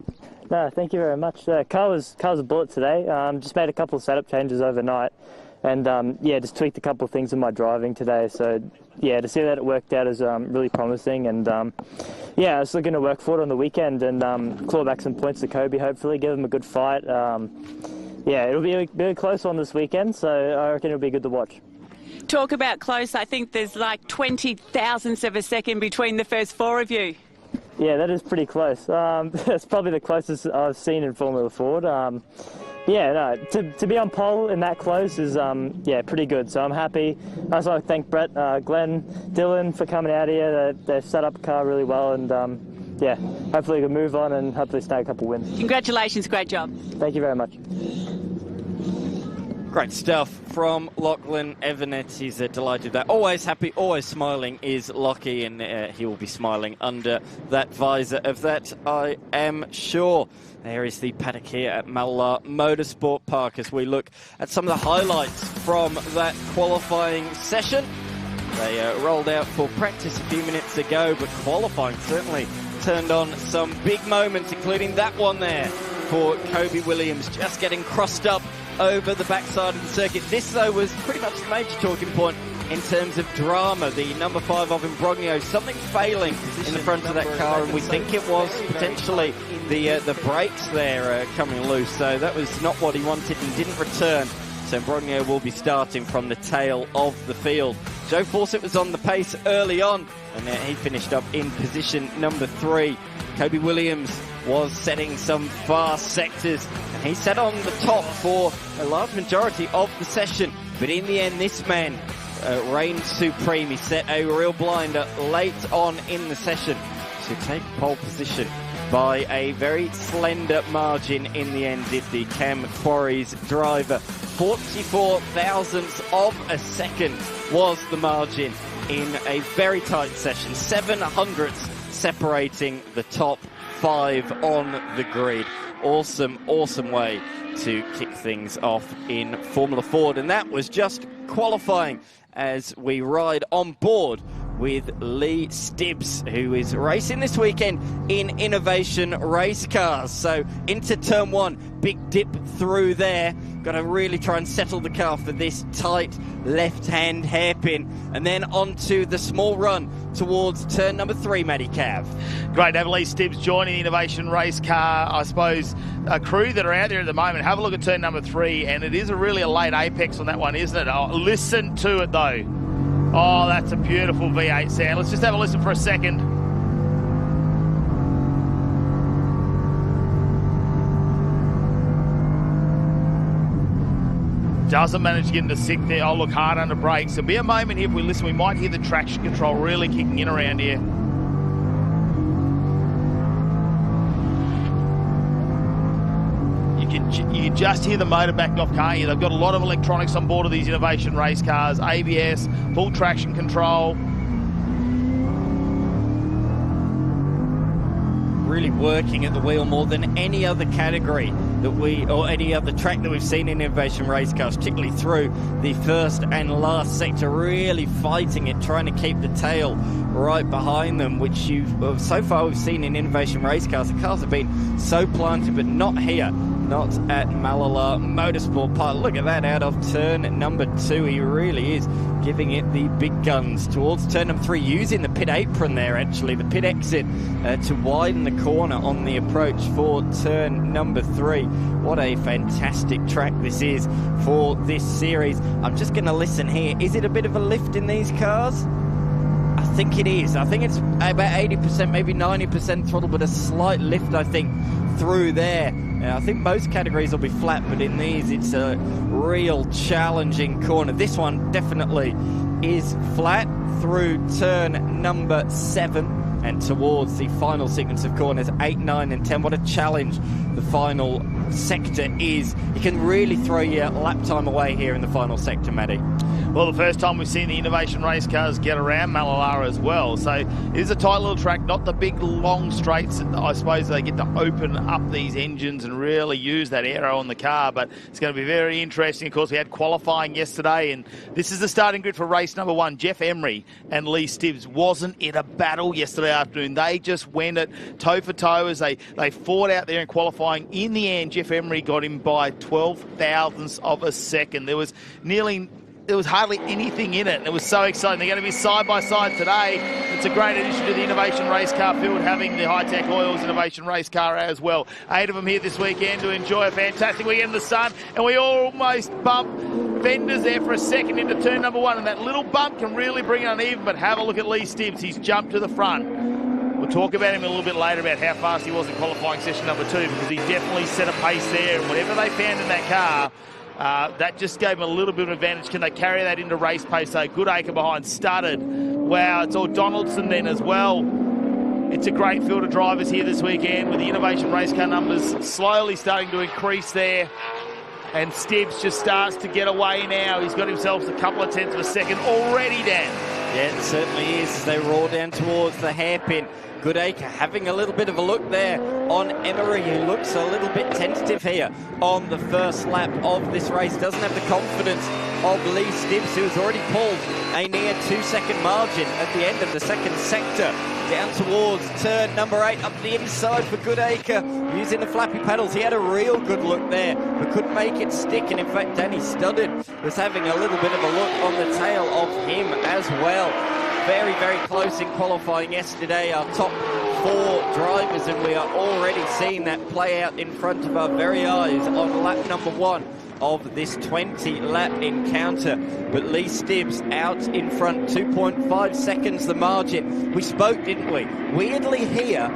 No, thank you very much. Car was a bullet today. Just made a couple of setup changes overnight. And just tweaked a couple of things in my driving today. So to see that it worked out is really promising. And I was looking to work for it on the weekend and claw back some points to Kobe, hopefully, give him a good fight. It'll be a close one this weekend, so I reckon it'll be good to watch. Talk about close. I think there's like 20 thousandths of a second between the first 4 of you. Yeah, that is pretty close. That's probably the closest I've seen in Formula Ford. To be on pole in that close is pretty good. So I'm happy. I also like to thank Brett, Glenn, Dylan for coming out here. They've set up a car really well, and hopefully we can move on and hopefully snag a couple wins. Congratulations, great job. Thank you very much. Great stuff from Lachlan Everett. He's delighted that. Always happy, always smiling is Lockie, and he will be smiling under that visor of that, I am sure. There is the paddock here at Mallala Motorsport Park as we look at some of the highlights from that qualifying session. They rolled out for practice a few minutes ago, but qualifying certainly turned on some big moments, including that one there for Kobe Williams, just getting crossed up over the backside of the circuit. This, though, was pretty much the major talking point in terms of drama. The number 5 of Imbrogno, something failing in the front of that car, and we think it was potentially the brakes there coming loose. So that was not what he wanted and didn't return. So Imbrogno will be starting from the tail of the field. Joe Fawcett was on the pace early on, and he finished up in position number 3. Kobe Williams was setting some fast sectors, and he sat on the top for a large majority of the session. But in the end, this man reigned supreme. He set a real blinder late on in the session to take pole position by a very slender margin in the end, did the Cam Quarry's driver. 44 thousandths of a second was the margin in a very tight session. 7 hundredths separating the top 5 on the grid. Awesome, awesome way to kick things off in Formula Ford. And that was just qualifying as we ride on board with Lee Stibbs, who is racing this weekend in Innovation Race Cars. So into turn 1, big dip through there. Got to really try and settle the car for this tight left-hand hairpin. And then onto the small run towards turn number 3, Matty Cav. Great to have Lee Stibbs joining the Innovation Race Car, I suppose, a crew that are out there at the moment. Have a look at turn number 3, and it is really a late apex on that one, isn't it? Oh, listen to it, though. Oh, that's a beautiful V8 sound. Let's just have a listen for a second. Doesn't manage to get into 6th there. Oh, look, hard under brakes. There'll be a moment here if we listen. We might hear the traction control really kicking in around here. You can just hear the motor backed off, can't you? They've got a lot of electronics on board of these Innovation Race Cars. ABS, full traction control. Really working at the wheel more than any other category that or any other track that we've seen in Innovation Race Cars, particularly through the first and last sector, really fighting it, trying to keep the tail right behind them, which so far we've seen in Innovation Race Cars. The cars have been so planted, but not here. Not at Mallala Motorsport Park. Look at that out of turn number 2. He really is giving it the big guns towards turn number 3, using the pit apron there, actually, the pit exit to widen the corner on the approach for turn number 3. What a fantastic track this is for this series. I'm just going to listen here. Is it a bit of a lift in these cars? I think it is. I think it's about 80%, maybe 90% throttle, but a slight lift, I think, through there. I think most categories will be flat, but in these it's a real challenging corner. This one definitely is flat through turn number 7 and towards the final sequence of corners 8, 9 and 10. What a challenge the final sector is. You can really throw your lap time away here in the final sector, Matty. Well, the first time we've seen the Innovation Race Cars get around Mallala as well. So it is a tight little track, not the big long straights. I suppose they get to open up these engines and really use that aero on the car, but it's going to be very interesting. Of course, we had qualifying yesterday, and this is the starting grid for race number 1. Jeff Emery and Lee Stibbs. Wasn't it a battle yesterday afternoon? They just went it toe for toe as they fought out there in qualifying. In the end, Jeff Emery got him by 12 thousandths of a second. There was hardly anything in it. It was so exciting. They're going to be side by side today. It's a great addition to the Innovation Race Car field, having the Hi-Tec Oils Innovation Race Car as well. 8 of them here this weekend to enjoy a fantastic weekend in the sun. And we almost bumped fenders there for a second into turn number 1. And that little bump can really bring it uneven. But have a look at Lee Stibbs. He's jumped to the front. We'll talk about him a little bit later about how fast he was in qualifying session number 2, because he definitely set a pace there. And whatever they found in that car, that just gave them a little bit of advantage. Can they carry that into race pace? So good acre behind, started. Wow, it's all Donaldson then as well. It's a great field of drivers here this weekend with the Innovation Race Car numbers slowly starting to increase there. And Stibbs just starts to get away now. He's got himself a couple of tenths of a second already, Dan. Yeah, it certainly is. They roll down towards the hairpin. Goodacre having a little bit of a look there on Emery, who looks a little bit tentative here on the first lap of this race. Doesn't have the confidence of Lee Stibbs, who has already pulled a near 2-second margin at the end of the second sector. Down towards turn number 8, up the inside for Goodacre, using the flappy pedals. He had a real good look there, but couldn't make it stick. And in fact, Danny Studdard was having a little bit of a look on the tail of him as well. Very, very close in qualifying yesterday, our top 4 drivers, and we are already seeing that play out in front of our very eyes on lap number 1 of this 20-lap encounter. But Lee Stibbs out in front, 2.5 seconds the margin. We spoke, didn't we? Weirdly here,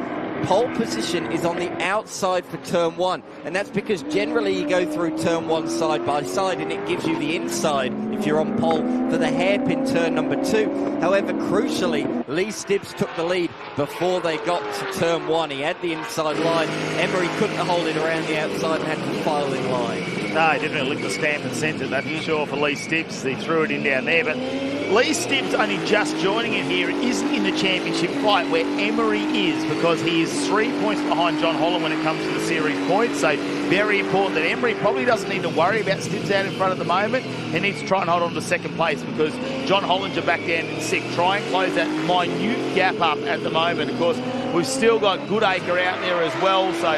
pole position is on the outside for turn 1, and that's because generally you go through turn 1 side by side and it gives you the inside if you're on pole for the hairpin turn number 2. However, crucially, Lee Stibbs took the lead before they got to turn 1. He had the inside line. Emery couldn't hold it around the outside and had to file in line. No, he didn't lick the stamp and sent it, that's for sure, for Lee Stibbs. He threw it in down there, but Lee Stibbs only just joining it here. It isn't in the championship fight where Emery is, because he is 3 points behind John Holland when it comes to the series points. So very important that Emery probably doesn't need to worry about Stibbs out in front at the moment. He needs to try and hold on to second place, because John Hollinger back down in 6th. Try and close that minute gap up at the moment. Of course, we've still got Goodacre out there as well, so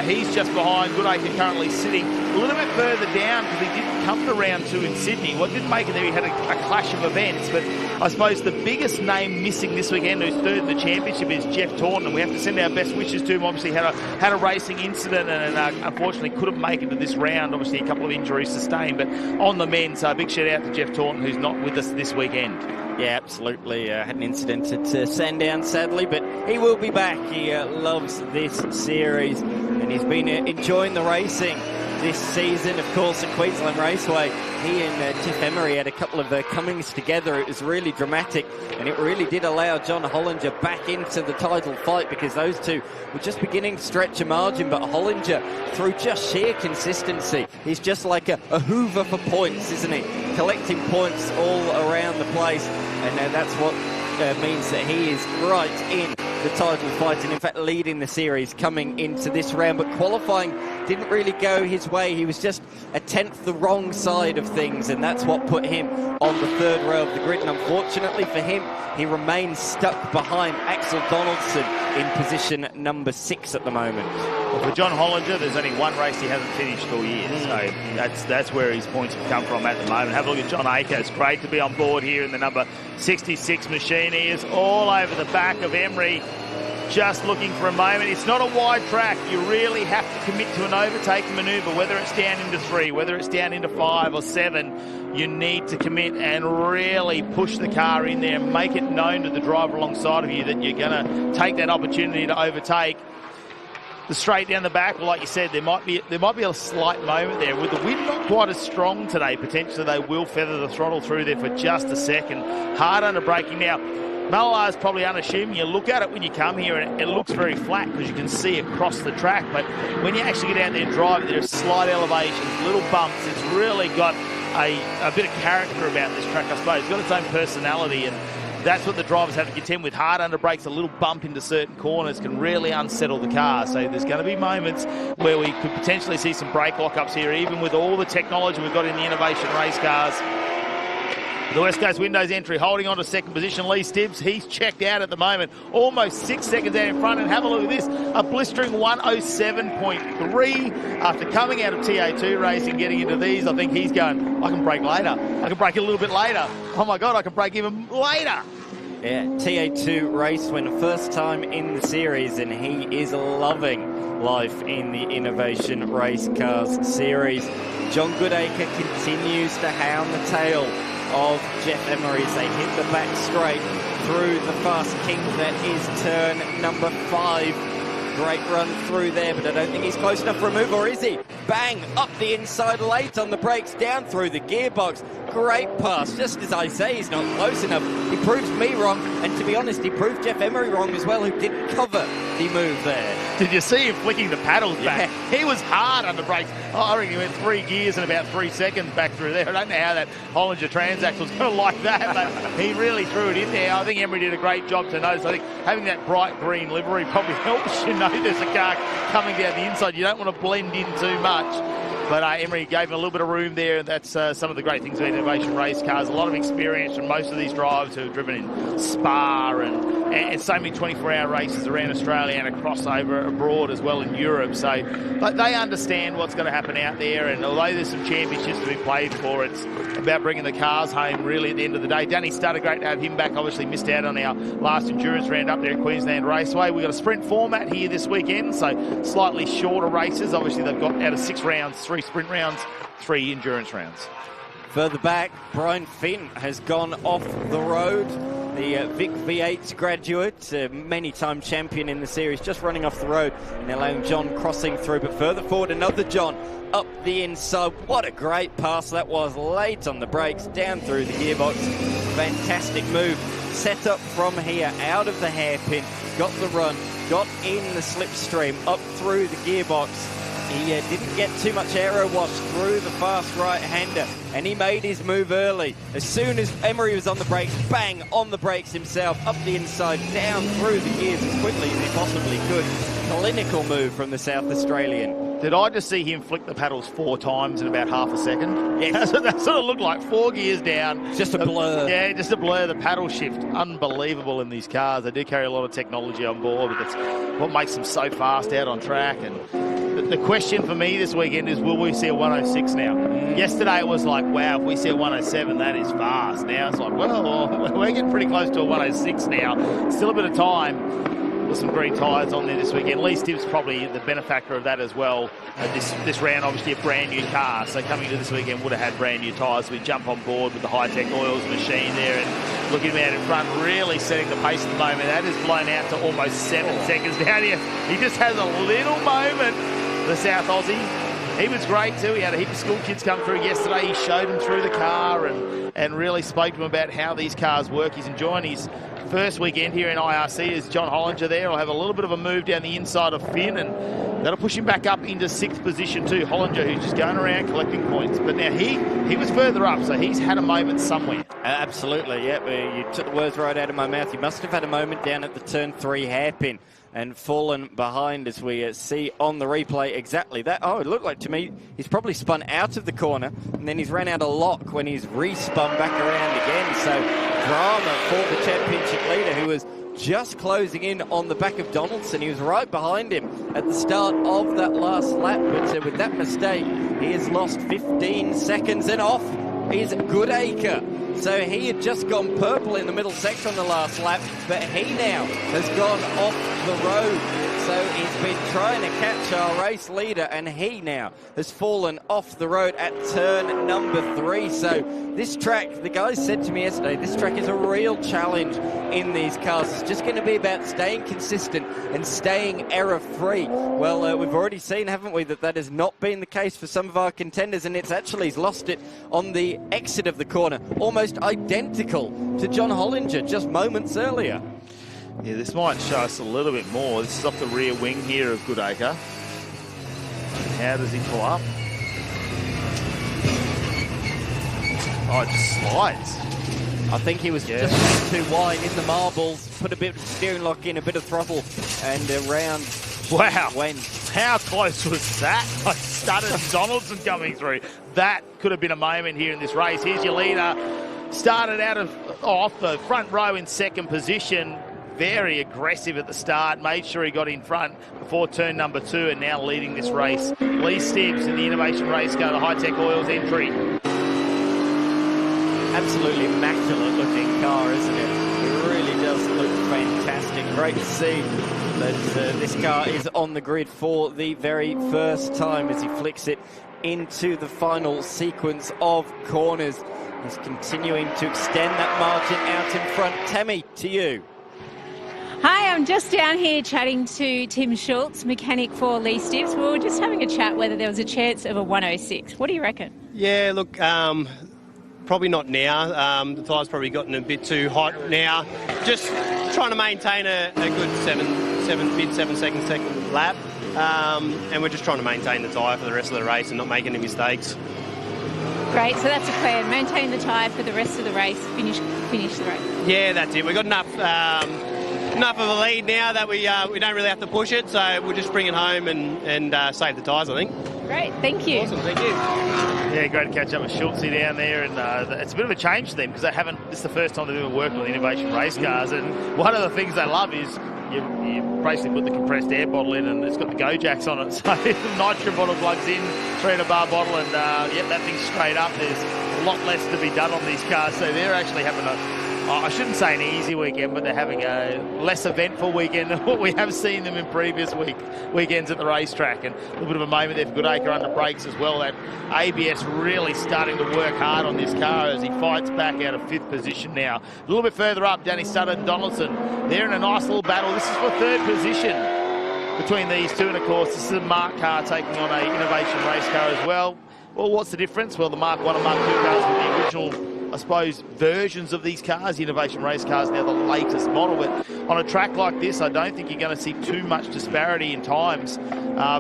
he's just behind. Goodacre currently sitting a little bit further down because he didn't come to round 2 in Sydney. What didn't make it there, he had a clash of events, but I suppose the biggest name missing this weekend, who's 3rd in the championship, is Jeff Taunton, and we have to send our best wishes to him. Obviously had a racing incident and unfortunately couldn't make it to this round. Obviously a couple of injuries sustained, but on the men, so a big shout out to Jeff Taunton, who's not with us this weekend. Yeah, absolutely. Had an incident at Sandown, sadly, but he will be back. He loves this series, and he's been enjoying the racing this season. Of course, at Queensland Raceway, he and Tiff Emery had a couple of comings together. It was really dramatic, and it really did allow John Hollinger back into the title fight, because those two were just beginning to stretch a margin. But Hollinger, through just sheer consistency, he's just like a hoover for points, isn't he? Collecting points all around the place, and that's what means that he is right in the title fight, and in fact leading the series coming into this round. But qualifying didn't really go his way. He was just a tenth the wrong side of things, and that's what put him on the 3rd row of the grid. And unfortunately for him, he remains stuck behind Axel Donaldson in position number 6 at the moment. Well, for John Hollinger, there's only one race he hasn't finished all year, so that's where his points have come from at the moment. Have a look at John Aker. It's great to be on board here in the number 66 machine. He is all over the back of Emery, just looking for a moment. It's not a wide track. You really have to commit to an overtaking manoeuvre, whether it's down into 3, whether it's down into 5 or 7. You need to commit and really push the car in there and make it known to the driver alongside of you that you're going to take that opportunity to overtake. The straight down the back, well, like you said, there might be a slight moment there. With the wind not quite as strong today, potentially they will feather the throttle through there for just a second. Hard under braking now. Mallala is probably unassuming. You look at it when you come here and it looks very flat because you can see across the track, but when you actually get out there and drive it, there are slight elevations, little bumps. It's really got a bit of character about this track, I suppose. It's got its own personality, and that's what the drivers have to contend with. Hard under brakes, a little bump into certain corners can really unsettle the car. So there's going to be moments where we could potentially see some brake lockups here, even with all the technology we've got in the innovation race cars. The West Coast Windows entry holding on to 2nd position, Lee Stibbs. He's checked out at the moment, almost 6 seconds out in front. And have a look at this, a blistering 107.3 after coming out of TA2 racing, getting into these. I think he's going, I can brake later. I can brake a little bit later. Oh my God, I can brake even later. Yeah, TA2 race win, first time in the series, and he is loving life in the Innovation Race Cars series. John Goodacre continues to hound the tail of Jeff Emery as they hit the back straight through the fast kink that is turn number 5. Great run through there, but I don't think he's close enough for a move, or is he? Bang, up the inside late on the brakes, down through the gearbox. Great pass, just as I say, he's not close enough. He proves me wrong, and to be honest, he proved Jeff Emery wrong as well, who didn't cover the move there. Did you see him flicking the paddles back? Yeah. He was hard on the brakes. I reckon he went 3 gears in about 3 seconds back through there. I don't know how that Hollinger transaxle was going to like that, but he really threw it in there. I think Emery did a great job to notice. I think having that bright green livery probably helps you know there's a car coming down the inside. You don't want to blend in too much. But Emery gave him a little bit of room there. That's some of the great things about Innovation Race Cars. A lot of experience from most of these drivers who have driven in Spa and so many 24-hour races around Australia and across over abroad as well in Europe. So but they understand what's going to happen out there. And although there's some championships to be played for, it's about bringing the cars home really at the end of the day. Danny Stutter, great to have him back. Obviously missed out on our last endurance round up there at Queensland Raceway. We've got a sprint format here this weekend, so slightly shorter races. Obviously they've got out of 6 rounds, 3 sprint rounds, 3 endurance rounds. Further back, Brian Finn has gone off the road. the Vic V8 graduate, many-time champion in the series, just running off the road and allowing John crossing through. But further forward, another John up the inside. What a great pass that was, late on the brakes, down through the gearbox. Fantastic move. Set up from here, out of the hairpin, got the run, got in the slipstream, up through the gearbox. He didn't get too much aero wash through the fast right-hander, and he made his move early. As soon as Emery was on the brakes, bang, on the brakes himself, up the inside, down through the gears as quickly as he possibly could. Clinical move from the South Australian. Did I just see him flick the paddles 4 times in about half a second? Yeah, that's what that sort of looked like. 4 gears down. Just a blur. Yeah, just a blur. The paddle shift, unbelievable in these cars. They do carry a lot of technology on board, but that's what makes them so fast out on track. And the question for me this weekend is, will we see a 106 now? Yesterday it was like, wow, if we see a 107, that is fast. Now it's like, well, we're getting pretty close to a 106 now. Still a bit of time. With some green tyres on there this weekend. Lee Stibbs probably the benefactor of that as well. This round, obviously a brand new car, so coming to this weekend would have had brand new tyres. We jump on board with the Hi-Tec oils machine there, and looking out in front, really setting the pace at the moment. That is blown out to almost 7 seconds down here. He just has a little moment, the South Aussie. He was great too. He had a heap of school kids come through yesterday. He showed them through the car and really spoke to them about how these cars work. He's enjoying his first weekend here in IRC. As John Hollinger there will have a little bit of a move down the inside of Finn, and that'll push him back up into 6th position too. Hollinger, who's just going around collecting points, but now he was further up, so he's had a moment somewhere. Absolutely, yeah. You took the words right out of my mouth. He must have had a moment down at the turn 3 hairpin and fallen behind, as we see on the replay exactly that. Oh, it looked like to me he's probably spun out of the corner, and then he's ran out of lock when he's re-spun back around again. So drama for the championship leader, who was just closing in on the back of Donaldson. He was right behind him at the start of that last lap, but with that mistake, he has lost 15 seconds, and off is Goodacre. So he had just gone purple in the middle sector on the last lap, but he now has gone off the road. So he's been trying to catch our race leader, and he now has fallen off the road at turn number 3. So this track, the guys said to me yesterday, this track is a real challenge in these cars. It's just going to be about staying consistent and staying error-free. Well, we've already seen, haven't we, that has not been the case for some of our contenders, and it's actually he's lost it on the exit of the corner, almost identical to John Hollinger just moments earlier. Yeah, this might show us a little bit more. This is off the rear wing here of Goodacre. How does he pull up? Oh, it just slides. I think he was just too wide in the marbles, put a bit of steering lock in, a bit of throttle, and around. Wow. When? How close was that? Like Studdard Donaldson coming through. That could have been a moment here in this race. Here's your leader. Started out off the front row in 2nd position. Very aggressive at the start, made sure he got in front before turn number 2, and now leading this race. Lee Stibbs in the Innovation Race Car, the Hi-Tec Oils entry. Absolutely immaculate looking car, isn't it? It really does look fantastic. Great to see that this car is on the grid for the very first time as he flicks it into the final sequence of corners. He's continuing to extend that margin out in front. Tammy, to you. Hi, I'm just down here chatting to Tim Schultz, mechanic for Lee Stibbs. We were just having a chat whether there was a chance of a 106. What do you reckon? Yeah, look, probably not now. The tyre's probably gotten a bit too hot now. Just trying to maintain a good mid-7 second lap. And we're just trying to maintain the tyre for the rest of the race and not make any mistakes. Great, so that's a plan. Maintain the tyre for the rest of the race, finish the race. Yeah, that's it. We've got enough of a lead now that we don't really have to push it, so we'll just bring it home and save the tyres, I think. Great, thank you. Awesome, thank you. Yeah, great to catch up with Schultz down there, and it's a bit of a change for them because they haven't. This is the first time they've ever worked on Innovation Race Cars, and one of the things they love is you basically put the compressed air bottle in, and it's got the Go Jacks on it. So the nitrogen bottle plugs in, 300 bar bottle, and yep, that thing's straight up. There's a lot less to be done on these cars, so they're actually having a I shouldn't say an easy weekend, but they're having a less eventful weekend than what we have seen them in previous weekends at the racetrack. And a little bit of a moment there for Goodacre under brakes as well. That ABS really starting to work hard on this car as he fights back out of 5th position now. A little bit further up, Danny Sutter and Donaldson. They're in a nice little battle. This is for 3rd position between these two. And, of course, this is a Mark car taking on a Innovation race car as well. Well, what's the difference? Well, the Mark 1 and Mark 2 cars were the original, I suppose, versions of these cars. The Innovation race cars now the latest model. But on a track like this, I don't think you're going to see too much disparity in times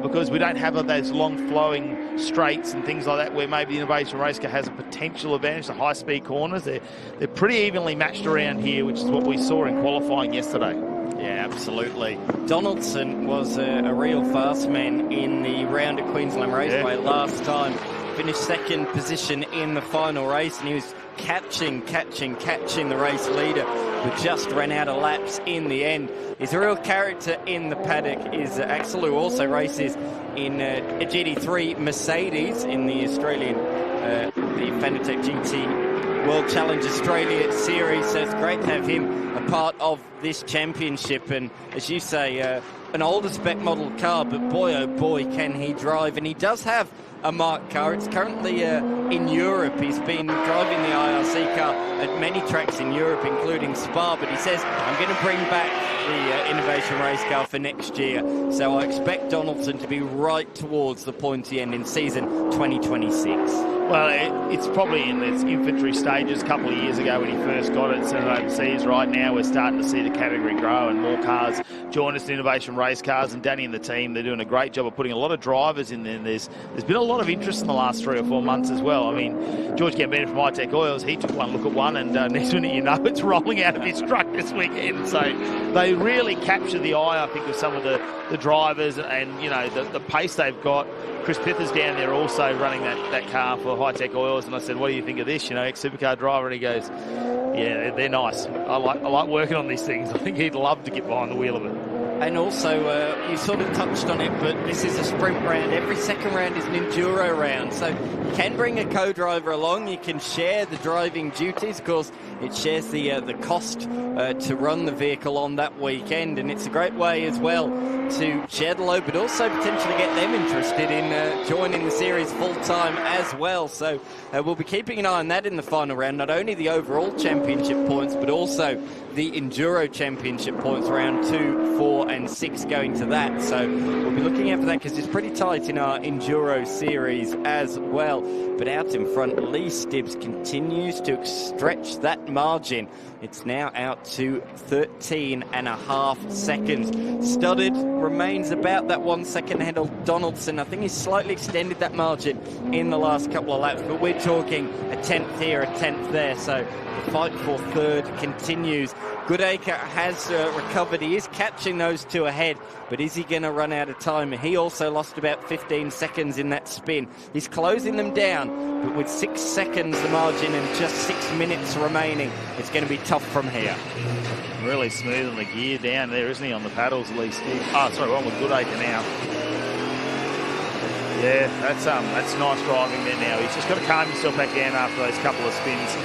because we don't have those long flowing straights and things like that where maybe the Innovation race car has a potential advantage. The high-speed corners, they're pretty evenly matched around here, which is what we saw in qualifying yesterday. Yeah, absolutely. Donaldson was a real fast man in the round at Queensland Raceway last time. Finished 2nd position in the final race, and he was catching the race leader, but just ran out of laps in the end. He's a real character in the paddock. Is Axel, who also races in a GT3 Mercedes in the Australian, the Hi-Tec GT World Challenge Australia Series. So it's great to have him a part of this championship. And as you say, an older spec model car, but boy oh boy can he drive. And he does have a Mark car. It's currently in Europe. He's been driving the IRC car at many tracks in Europe, including Spa, but he says, I'm going to bring back the Innovation race car for next year. So I expect Donaldson to be right towards the pointy end in season 2026. Well, it's probably in its infantry stages. A couple of years ago when he first got it, sent it overseas. Right now we're starting to see the category grow and more cars join us in Innovation race cars. And Danny and the team, they're doing a great job of putting a lot of drivers in there. And there's been a lot of interest in the last 3 or 4 months as well. I mean, George Gambino from Hi-Tec Oils, he took one look at one, and next minute you know it's rolling out of his truck this weekend. So they really capture the eye, I think, of some of the drivers and, you know, the pace they've got. Chris Pither's down there also running that car for Hi-Tec Oils, and I said, what do you think of this? You know, ex-supercar driver, and he goes, yeah, they're nice. I like working on these things. I think he'd love to get behind the wheel of it. And also, you sort of touched on it, but this is a sprint round. Every second round is an enduro round. So you can bring a co-driver along. You can share the driving duties. Of course, it shares the cost to run the vehicle on that weekend. And it's a great way as well to share the load, but also potentially get them interested in joining the series full-time as well. So we'll be keeping an eye on that in the final round. Not only the overall championship points, but also the Enduro Championship points, round 2, 4 and 6 going to that. So we'll be looking out for that because it's pretty tight in our Enduro series as well. But out in front, Lee Stibbs continues to stretch that margin. It's now out to 13.5 seconds. Studdard remains about that 1 second ahead of Donaldson. I think he's slightly extended that margin in the last couple of laps, but we're talking a 10th here, a 10th there. So the fight for 3rd continues. Goodacre has recovered. He is catching those 2 ahead, but is he going to run out of time? He also lost about 15 seconds in that spin. He's closing them down, but with 6 seconds the margin and just 6 minutes remaining, it's going to be tough from here. Really smoothing the gear down there, isn't he, on the paddles, Lee Stibbs? Oh, sorry, on with Goodacre now. Yeah, that's nice driving there now. He's just got to calm himself back down after those couple of spins.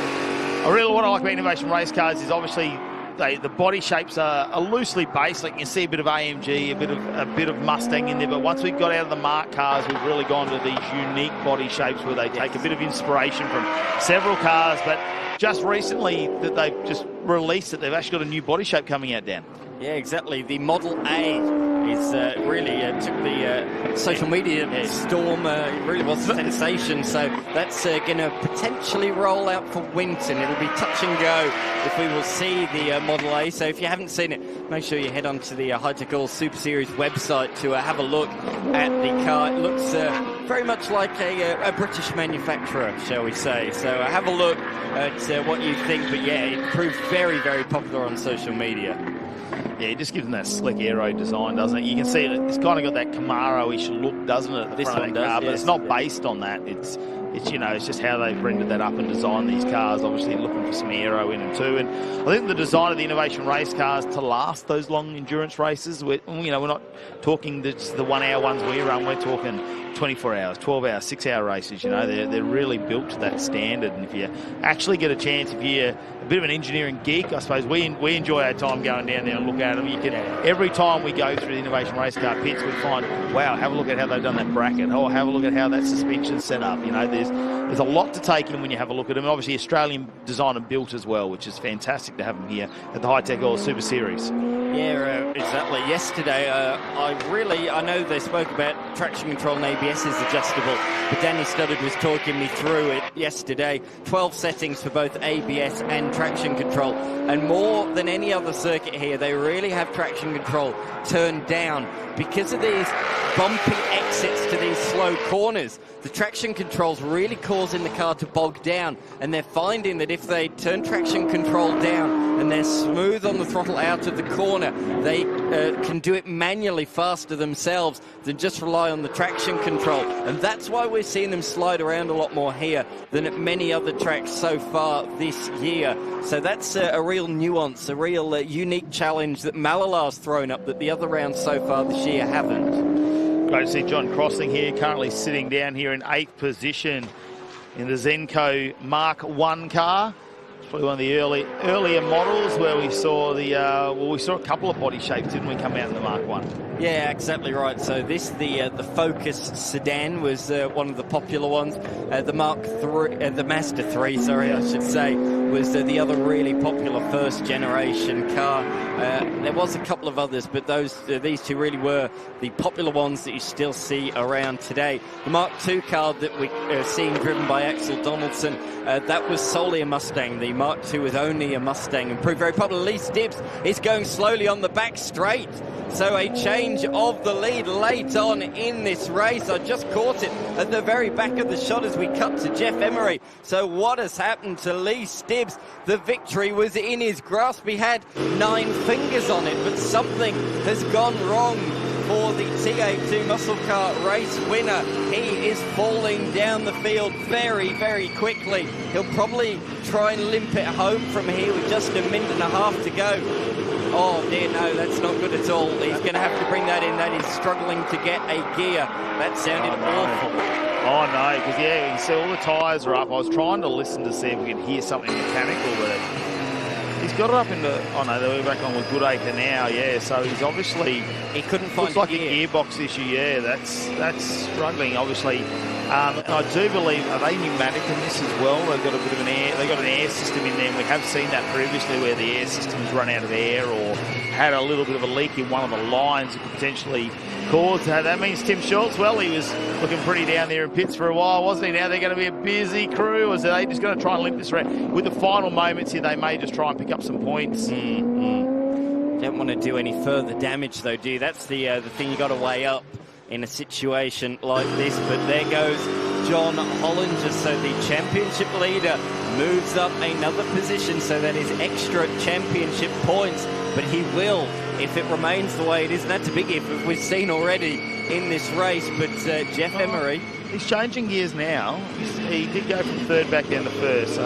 What I like about Innovation race cars is obviously the body shapes are loosely based. Like you can see a bit of AMG, a bit of Mustang in there. But once we got out of the Mark cars, we've really gone to these unique body shapes where they take a bit of inspiration from several cars. But just recently that they've just released it, they've actually got a new body shape coming out, Dan. Yeah, exactly. The Model A is really took the social media storm. It really was a sensation. So that's going to potentially roll out for Winton. It'll be touch and go if we will see the Model A. So if you haven't seen it, make sure you head on to the Hi-Tec Super Series website to have a look at the car. It looks very much like a British manufacturer, shall we say. So have a look at what you think. But yeah, it proved very, very popular on social media. Yeah, it just gives them that slick aero design, doesn't it? You can see it's kind of got that Camaro-ish look, doesn't it, at the front of that car? But it's not based on that. It's you know, it's just how they've rendered that up and designed these cars. Obviously looking for some aero in them too. And I think the design of the Innovation race cars to last those long endurance races. We're not talking just the 1 hour ones we run. We're talking 24 hours, 12 hours, 6-hour races. You know, they're really built to that standard. And if you actually get a chance, if you're a bit of an engineering geek, I suppose we enjoy our time going down there and look at them. You can every time we go through the Innovation Race Car pits, we find, wow, have a look at how they've done that bracket. Oh, have a look at how that suspension's set up. You know, there's a lot to take in when you have a look at them. And obviously, Australian design and built as well, which is fantastic to have them here at the Hi-Tec All Super Series. Yeah, exactly. Yesterday, I know they spoke about traction control and ABS is adjustable, but Danny Studdard was talking me through it yesterday. 12 settings for both ABS and traction control, and more than any other circuit here, they really have traction control turned down because of these bumpy exits to these slow corners. The traction control's really causing the car to bog down, and they're finding that if they turn traction control down and they're smooth on the throttle out of the corner, they can do it manually faster themselves than just rely on the traction control. And that's why we're seeing them slide around a lot more here than at many other tracks so far this year. So that's a real nuance, a real unique challenge that Mallala's thrown up that the other rounds so far this year haven't. Great to see John Crossing here, currently sitting down here in 8th position in the Zenko Mark 1 car. It's probably one of the earlier models where we saw we saw a couple of body shapes, didn't we, come out in the Mark 1? Yeah, exactly right. So this, the Focus sedan was one of the popular ones. The Mark 3, the Mazda 3, sorry, I should say, was the other really popular first generation car. There was a couple of others, but these two really were the popular ones that you still see around today. The Mark 2 car that we are seeing driven by Axel Donaldson, that was solely a Mustang. The Mark 2 was only a Mustang and proved very popular. Lee Stibbs is going slowly on the back straight. So a change of the lead late on in this race. I just caught it at the very back of the shot as we cut to Jeff Emery. So what has happened to Lee Stibbs? The victory was in his grasp. He had 9 fingers on it, but something has gone wrong for the TA2 muscle car race winner. He is falling down the field very, very quickly. He'll probably try and limp it home from here with just a minute and a half to go. Oh dear, no, that's not good at all. He's going to have to bring that in. That is struggling to get a gear. That sounded awful. Oh no, because yeah, you see all the tyres are up. I was trying to listen to see if we could hear something mechanical, but he's got it up into, oh no, we're back on with Goodacre now, yeah, so he's obviously, he couldn't find looks like a gearbox issue, yeah, that's struggling, obviously. And I do believe, are they pneumatic in this as well? They've got a bit of an air system in there, and we have seen that previously where the air system's run out of air or had a little bit of a leak in one of the lines that could potentially cause that. That means Tim Schultz, well, he was looking pretty down there in pits for a while, wasn't he? Now they're going to be a busy crew, or are they just going to try and limp this around? With the final moments here, they may just try and pick up some points. Don't want to do any further damage though, do you? That's the thing you got to weigh up in a situation like this. But there goes John Hollinger, so the championship leader moves up another position, so that is extra championship points. But he will, if it remains the way it is, and that's a big if we've seen already in this race. But Jeff Emery, he's changing gears now. He did go from third back down to first, so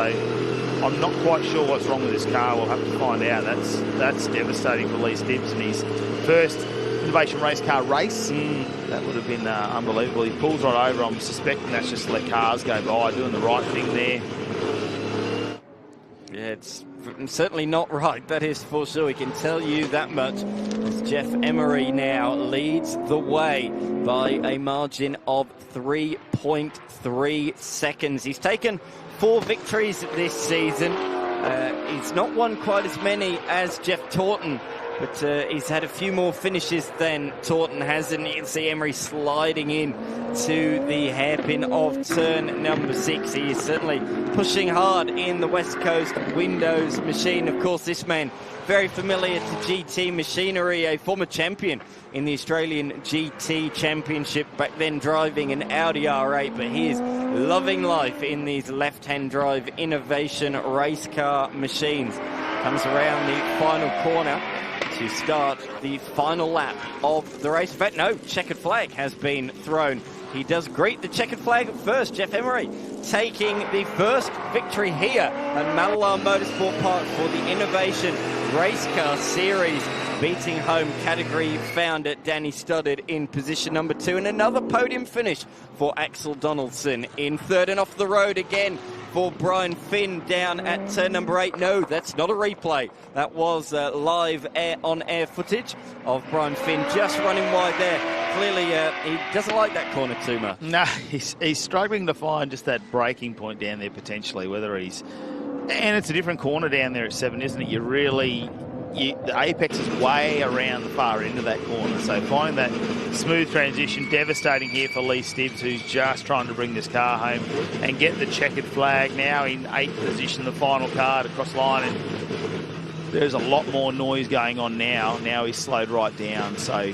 I'm not quite sure what's wrong with this car. We'll have to find out. That's devastating for Lee Stibbs and his first Innovation Race Car race. That would have been unbelievable. He pulls right over. I'm suspecting that's just to let cars go by, doing the right thing there. Yeah, it's certainly not right, that is for sure. We can tell you that much. As Jeff Emery now leads the way by a margin of 3.3 seconds. He's taken 4 victories this season. He's not won quite as many as Jeff Taunton, but he's had a few more finishes than Taunton has, and you can see Emery sliding in to the hairpin of turn number 6. He is certainly pushing hard in the West Coast Windows machine. Of course, this man very familiar to GT machinery, a former champion in the Australian GT Championship, back then driving an Audi R8, but he is loving life in these left-hand drive innovation race car machines. Comes around the final corner to start the final lap of the race. In fact, no, checkered flag has been thrown. He does greet the checkered flag at first. Jeff Emery taking the first victory here at Mallala Motorsport Park for the Innovation Race Car Series. beating home category founder Danny Stoddard in position number 2, and another podium finish for Axel Donaldson in 3rd. And off the road again for Brian Finn down at turn number 8. No, that's not a replay. That was live on-air footage of Brian Finn just running wide there. Clearly, he doesn't like that corner too much. No, he's struggling to find just that breaking point down there potentially, whether he's... And it's a different corner down there at 7, isn't it? The apex is way around the far end of that corner, so finding that smooth transition, devastating here for Lee Stibbs, who's just trying to bring this car home and get the checkered flag. Now in 8th position, the final car to cross line, and there's a lot more noise going on now. Now he's slowed right down, so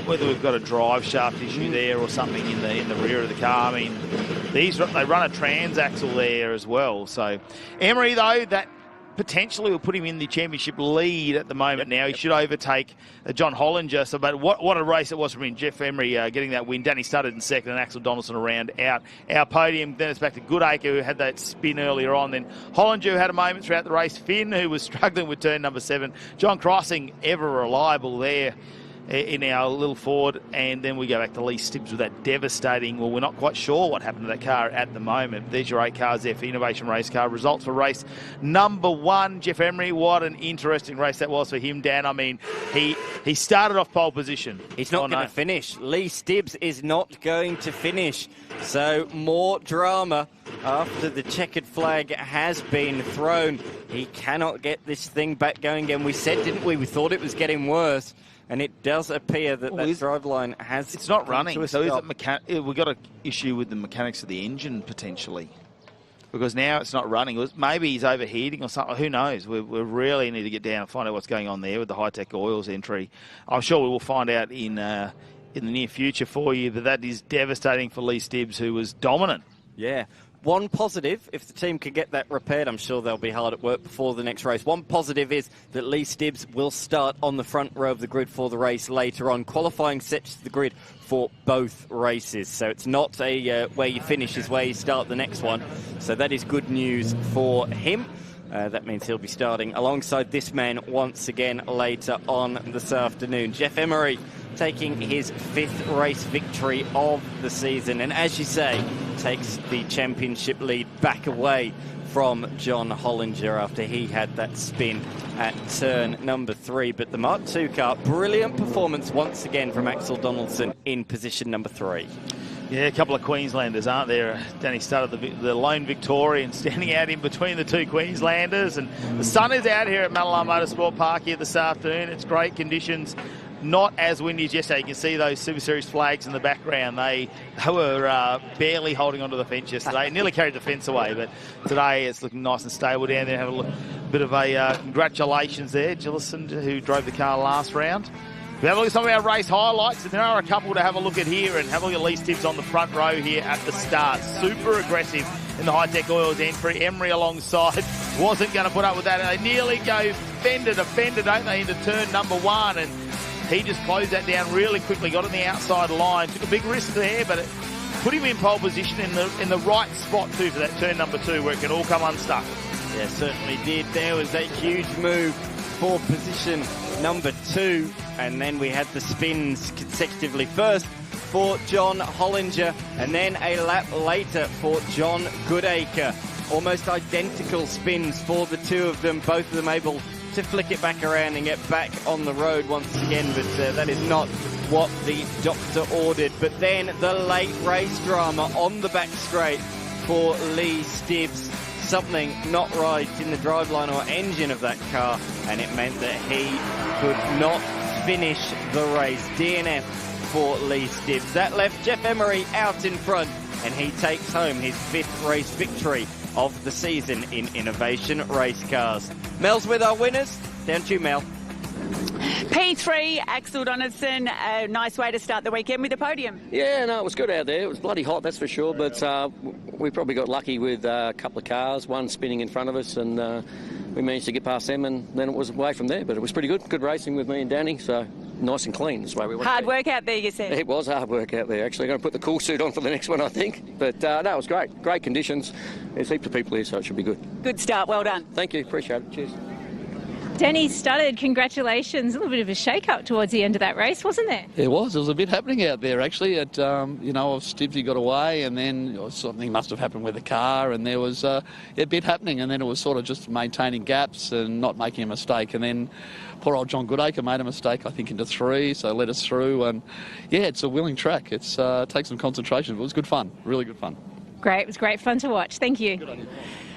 whether we've got a drive shaft issue there or something in the rear of the car. I mean, they run a transaxle there as well. So Emery, though, that potentially will put him in the championship lead at the moment now. He should overtake John Hollinger. So, but what a race it was from him. Jeff Emery getting that win. Danny Stoddard in 2nd and Axel Donaldson around out. Our podium, then it's back to Goodacre, who had that spin earlier on. Then Hollinger, who had a moment throughout the race. Finn, who was struggling with turn number 7. John Crossing, ever reliable there in our little Ford, and then we go back to Lee Stibbs with that devastating, well, we're not quite sure what happened to that car at the moment. There's your 8 cars there for Innovation Race Car. Results for race number 1. Jeff Emery, what an interesting race that was for him, Dan. I mean, he started off pole position. He's not going to finish. Lee Stibbs is not going to finish. So more drama after the checkered flag has been thrown. He cannot get this thing back going again. We said, didn't we? We thought it was getting worse. And it does appear that that driveline has... It's not running, so is it we've got an issue with the mechanics of the engine, potentially. Because now it's not running. Maybe he's overheating or something. Who knows? We really need to get down and find out what's going on there with the Hi-Tec oils entry. I'm sure we will find out in the near future for you, but that is devastating for Lee Stibbs, who was dominant. Yeah. One positive, if the team can get that repaired, I'm sure they'll be hard at work before the next race. One positive is that Lee Stibbs will start on the front row of the grid for the race later on. Qualifying sets the grid for both races. So it's not a where you finish is where you start the next one. So that is good news for him. That means he'll be starting alongside this man once again later on this afternoon. Jeff Emery taking his 5th race victory of the season, and as you say, takes the championship lead back away from John Hollinger after he had that spin at turn number 3. But the Mark II car, brilliant performance once again from Axel Donaldson in position number 3. Yeah, a couple of Queenslanders, aren't there? Danny Stoddard, the lone Victorian, standing out in between the 2 Queenslanders. And the sun is out here at Mallala Motorsport Park here this afternoon. It's great conditions. Not as windy as yesterday. You can see those Super Series flags in the background. They were barely holding onto the fence yesterday. Nearly carried the fence away, but today it's looking nice and stable down there. Have a bit of a congratulations there, Gillison, who drove the car last round. We have a look at some of our race highlights, and there are a couple to have a look at here, and have a look at Lee Stibbs on the front row here at the start. Super aggressive in the Hi-Tec oils entry. Emery alongside wasn't going to put up with that, and they nearly go fender to fender, don't they, into turn number 1, and he just closed that down really quickly, got on the outside line, took a big risk there, but it put him in pole position in the right spot too for that turn number 2 where it can all come unstuck. Yeah, certainly did. There was a huge move for position number 2, and then we had the spins consecutively. First for John Hollinger, and then a lap later for John Goodacre. Almost identical spins for the 2 of them, both of them able to flick it back around and get back on the road once again, but that is not what the doctor ordered. But then the late race drama on the back straight for Lee Stibbs. Something not right in the driveline or engine of that car, and it meant that he could not finish the race. DNF for Lee Stibbs. That left Jeff Emery out in front, and he takes home his 5th race victory of the season in Innovation Race Cars. Mel's with our winners. Down to you, Mel. P3, Axel Donaldson, a nice way to start the weekend with the podium. Yeah, no, it was good out there. It was bloody hot, that's for sure, but we probably got lucky with a couple of cars, one spinning in front of us, and we managed to get past them, and then it was away from there. But it was pretty good. Good racing with me and Danny, so nice and clean. That's the way we want. Hard work out there, you said. It was hard work out there. Actually, I'm going to put the cool suit on for the next one, I think. But no, it was great. Great conditions. There's heaps of people here, so it should be good. Good start. Well done. Thank you. Appreciate it. Cheers. Denny Studdard, congratulations. A little bit of a shake-up towards the end of that race, wasn't there? It was. There was a bit happening out there, actually. Stibbsy got away, and then something must have happened with the car, and there was a bit happening, and then it was sort of just maintaining gaps and not making a mistake. And then poor old John Goodacre made a mistake, I think, into 3, so led us through. And, yeah, it's a willing track. It takes some concentration, but it was good fun, really good fun. Great. It was great fun to watch. Thank you. Good on you.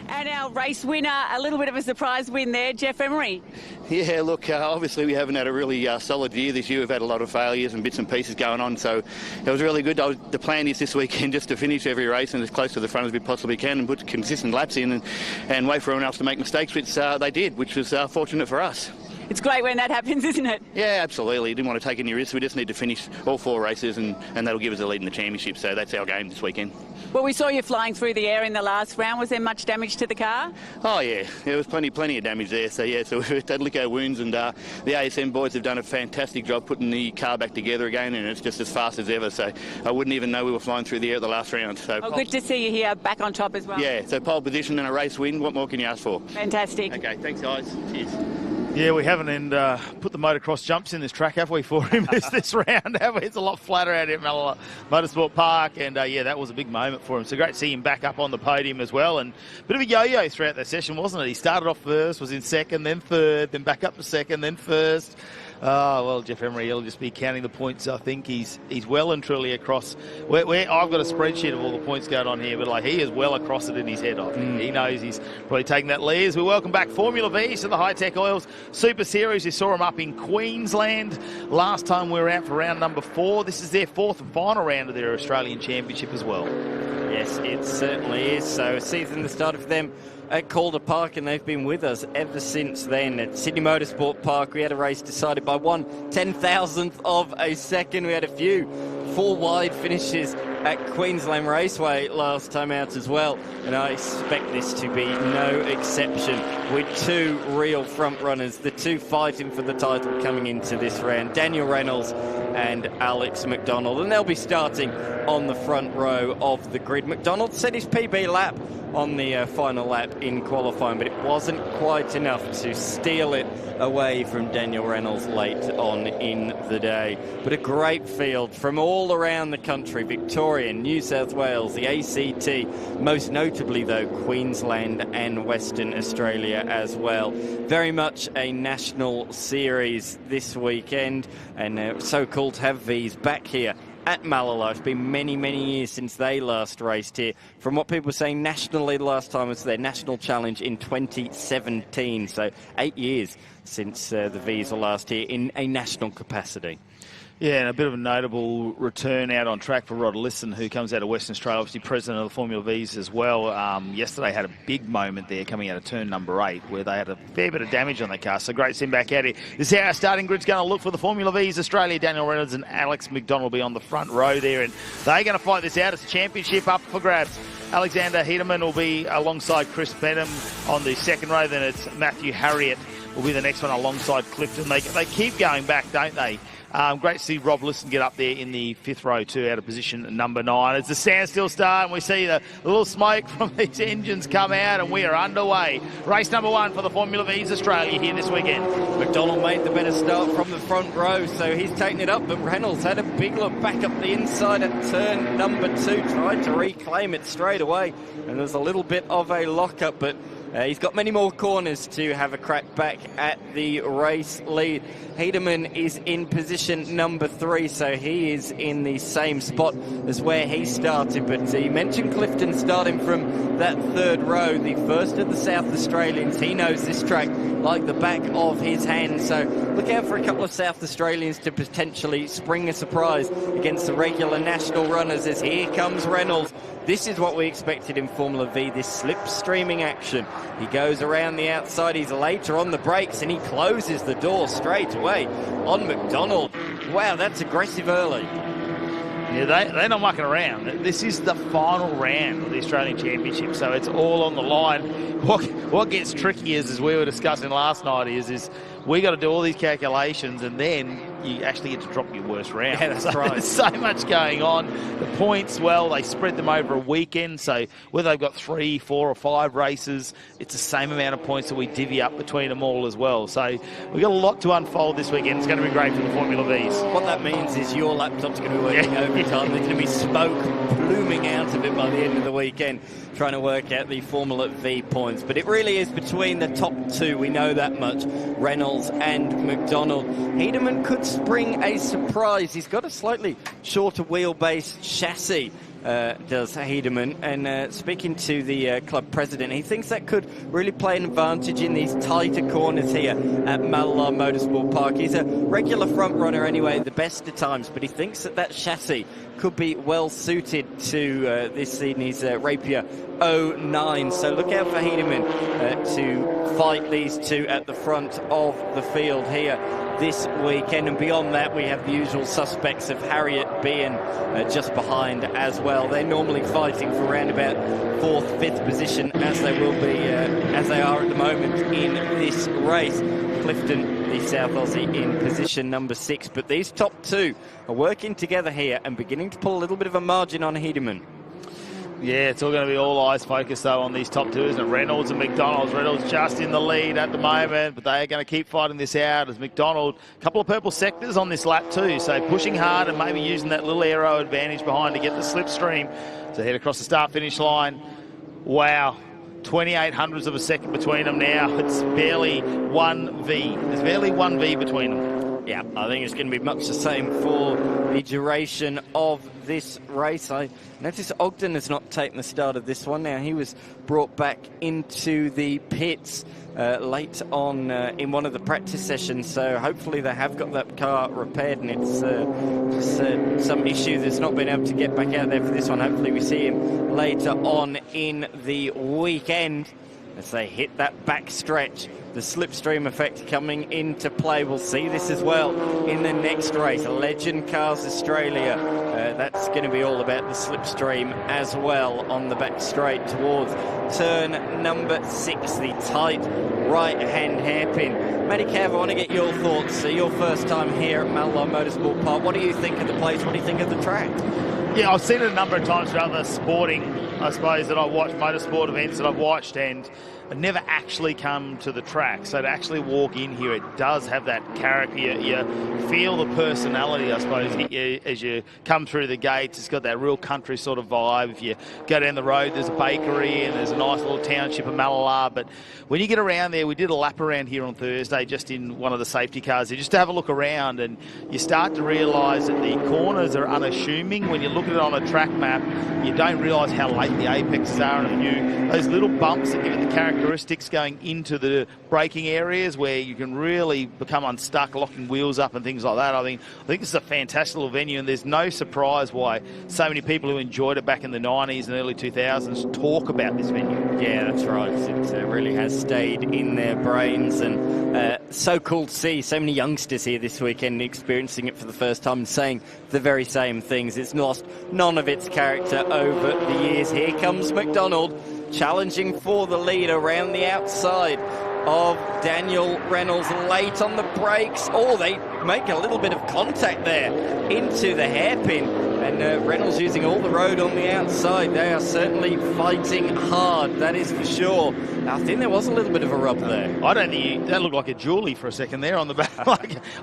And our race winner, a little bit of a surprise win there, Jeff Emery. Yeah, look, obviously we haven't had a really solid year this year. We've had a lot of failures and bits and pieces going on, so it was really good. The plan is this weekend just to finish every race and as close to the front as we possibly can and put consistent laps in and wait for everyone else to make mistakes, which they did, which was fortunate for us. It's great when that happens, isn't it? Yeah, absolutely. Didn't want to take any risks. We just need to finish all 4 races and that'll give us a lead in the championship, so that's our game this weekend. Well, we saw you flying through the air in the last round. Was there much damage to the car? Oh, yeah. There was plenty of damage there. So, yeah, so we've had lico wounds and the ASM boys have done a fantastic job putting the car back together again, and it's just as fast as ever. So I wouldn't even know we were flying through the air at the last round. So good to see you here back on top as well. Yeah, so pole position and a race win. What more can you ask for? Fantastic. Okay, thanks, guys. Cheers. Yeah, we haven't put the motocross jumps in this track, have we, for him this round, have we? It's a lot flatter out here at Mallala Motorsport Park, and yeah, that was a big moment for him. So great to see him back up on the podium as well, and a bit of a yo-yo throughout that session, wasn't it? He started off first, was in second, then third, then back up to second, then first. Oh, well, Jeff Emery, he'll just be counting the points. I think he's well and truly across. I've got a spreadsheet of all the points going on here, but he is well across it in his head. I think he knows he's probably taking that lead. As we welcome back Formula V to the Hi-Tec Oils Super Series. You saw him up in Queensland last time we were out for round number 4. This is their 4th and final round of their Australian Championship as well. Yes, it certainly is. So a season that started for them at Calder Park, and they've been with us ever since then. At Sydney Motorsport Park, we had a race decided by 1/10,000th of a second. We had a few 4 wide finishes at Queensland Raceway last time out as well, and I expect this to be no exception with 2 real front runners, the 2 fighting for the title coming into this round, Daniel Reynolds and Alex McDonald, and they'll be starting on the front row of the grid. McDonald set his PB lap on the final lap in qualifying, but it wasn't quite enough to steal it away from Daniel Reynolds late on in the day. But a great field from all around the country, Victoria, New South Wales, the ACT, most notably though Queensland and Western Australia as well. Very much a national series this weekend, and so cool to have these back here at Mallala. It's been many, many years since they last raced here. From what people were saying, nationally the last time was their national challenge in 2017. So 8 years since the V's were last here in a national capacity. Yeah, and a bit of a notable return out on track for Rod Lisson, who comes out of Western Australia, obviously president of the Formula V's as well. Yesterday had a big moment there coming out of turn number 8, where they had a fair bit of damage on their car. So great to see him back out here. This is how our starting grid's going to look for the Formula V's Australia. Daniel Reynolds and Alex McDonald will be on the front row there, and they're going to fight this out. It's a championship up for grabs. Alexander Hedeman will be alongside Chris Benham on the second row. Then it's Matthew Harriott will be the next one alongside Clifton. They keep going back, don't they? Great to see Rob Lisson get up there in the 5th row too, out of position number 9. It's a standstill start, and we see the little smoke from these engines come out, and we are underway. Race number 1 for the Formula V's Australia here this weekend. McDonald made the better start from the front row, so he's taken it up, but Reynolds had a big look back up the inside at turn number 2, tried to reclaim it straight away, and there's a little bit of a lock-up, but he's got many more corners to have a crack back at the race lead. Hedeman is in position number 3, so he is in the same spot as where he started. But he mentioned Clifton starting from that 3rd row, the first of the South Australians. He knows this track like the back of his hand, so look out for a couple of South Australians to potentially spring a surprise against the regular national runners, as here comes Reynolds. This is what we expected in Formula V, this slipstreaming action. He goes around the outside, he's later on the brakes, and he closes the door straight away on McDonald. Wow, that's aggressive early. Yeah, they're not mucking around. This is the final round of the Australian Championship, so it's all on the line. What gets tricky is, as we were discussing last night, is we got to do all these calculations, and then you actually get to drop your worst round. Yeah, that's right. There's so much going on. The points, well, they spread them over a weekend, so whether they've got 3, 4 or 5 races, it's the same amount of points that we divvy up between them all as well. So we've got a lot to unfold this weekend. It's going to be great for the Formula Vs. What that means is your laptop's going to be working overtime. There's going to be smoke blooming out of it by the end of the weekend, trying to work out the Formula V points. But it really is between the top 2, we know that much, Reynolds and McDonald. Hedeman could spring a surprise. He's got a slightly shorter wheelbase chassis, does Hedeman, and speaking to the club president, he thinks that could really play an advantage in these tighter corners here at Mallala Motorsport Park. He's a regular front runner anyway, the best of times, but he thinks that chassis could be well suited to this Sydney's Rapier 09. So look out for Hedeman to fight these two at the front of the field here this weekend. And beyond that, we have the usual suspects of Harriet being just behind as well. They're normally fighting for around about 4th, 5th position, as they will be, as they are at the moment in this race. Clifton, the South Aussie, in position number 6. But these top 2 are working together here and beginning to pull a little bit of a margin on Hedeman. Yeah, it's all going to be all eyes focused, though, on these top 2, isn't it? Reynolds and McDonald's. Reynolds just in the lead at the moment, but they are going to keep fighting this out as McDonald, a couple of purple sectors on this lap too, so pushing hard and maybe using that little aero advantage behind to get the slipstream to head across the start-finish line. Wow. 28 hundredths of a second between them now. It's barely 1 V. There's barely 1 V between them. Yeah, I think it's going to be much the same for the duration of this race. I notice Ogden has not taken the start of this one. Now, he was brought back into the pits late on in one of the practice sessions, so hopefully they have got that car repaired, and it's just some issue that's not been able to get back out there for this one. Hopefully we see him later on in the weekend as they hit that back stretch. The slipstream effect coming into play. We'll see this as well in the next race. Legend Cars Australia. That's going to be all about the slipstream as well on the back straight towards turn number 6, the tight right-hand hairpin. Matty Cav, I want to get your thoughts. Your first time here at Mallala Motorsport Park. What do you think of the place? What do you think of the track? Yeah, I've seen it a number of times for other sporting, I suppose, that I've watched, motorsport events that I've watched, and I've never actually come to the track. So to actually walk in here, it does have that character. You feel the personality, I suppose, as you come through the gates. It's got that real country sort of vibe. If you go down the road, there's a bakery and there's a nice little township of Mallala. But when you get around there, we did a lap around here on Thursday, just in one of the safety cars, just to have a look around, and you start to realise that the corners are unassuming. When you look at it on a track map, you don't realise how late the apexes are in a view. Those little bumps that give it the characteristics going into the braking areas where you can really become unstuck, locking wheels up and things like that. I think this is a fantastic little venue, and there's no surprise why so many people who enjoyed it back in the 90s and early 2000s talk about this venue. Yeah, that's right. It really has stayed in their brains, and so cool to see so many youngsters here this weekend experiencing it for the first time and saying the very same things. It's lost none of its character over the years. Here comes McDonald challenging for the lead around the outside of Daniel Reynolds, late on the brakes. Oh, they make a little bit of contact there into the hairpin, and Reynolds using all the road on the outside. They are certainly fighting hard, that is for sure. I think there was a little bit of a rub there. I don't think that looked like a Julie for a second there on the back.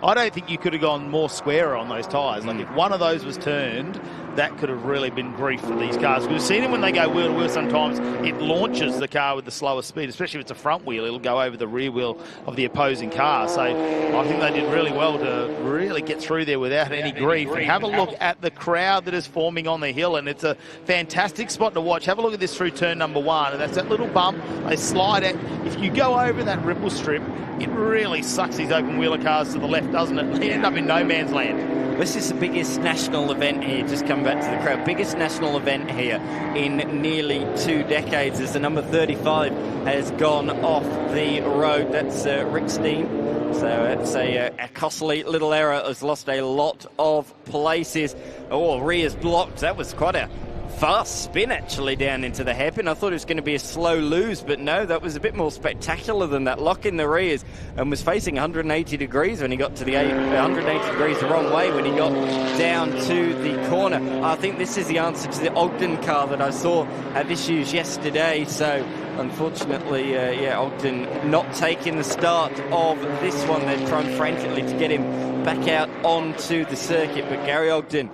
I don't think you could have gone more squarer on those tyres. Like if one of those was turned, that could have really been grief for these cars. We've seen them when they go wheel to wheel, sometimes it launches the car with the slower speed, especially if it's a front wheel, it'll go over the rear wheel of the opposing car. So I think they did really well to really get through there without any grief. And have a look at the crowd that is forming on the hill, and it's a fantastic spot to watch. Have a look at this through turn number 1, and that's that little bump. They slide it. If you go over that ripple strip, it really sucks these open wheeler cars to the left, doesn't it? They end up in no man's land. This is the biggest national event here, just come back to the crowd, biggest national event here in nearly 2 decades as the number 35 has gone off the road. That's Rick Steen. So it's a costly little error, has lost a lot of places. Oh, rear's blocked. That was quite a fast spin actually down into the hairpin. I thought it was going to be a slow lose, but no, that was a bit more spectacular than that. Lock in the rears, and was facing 180 degrees when he got to the 180 degrees the wrong way when he got down to the corner. I think this is the answer to the Ogden car that I saw have issues yesterday. So unfortunately, Ogden not taking the start of this one. They're trying frantically to get him back out onto the circuit, but Gary Ogden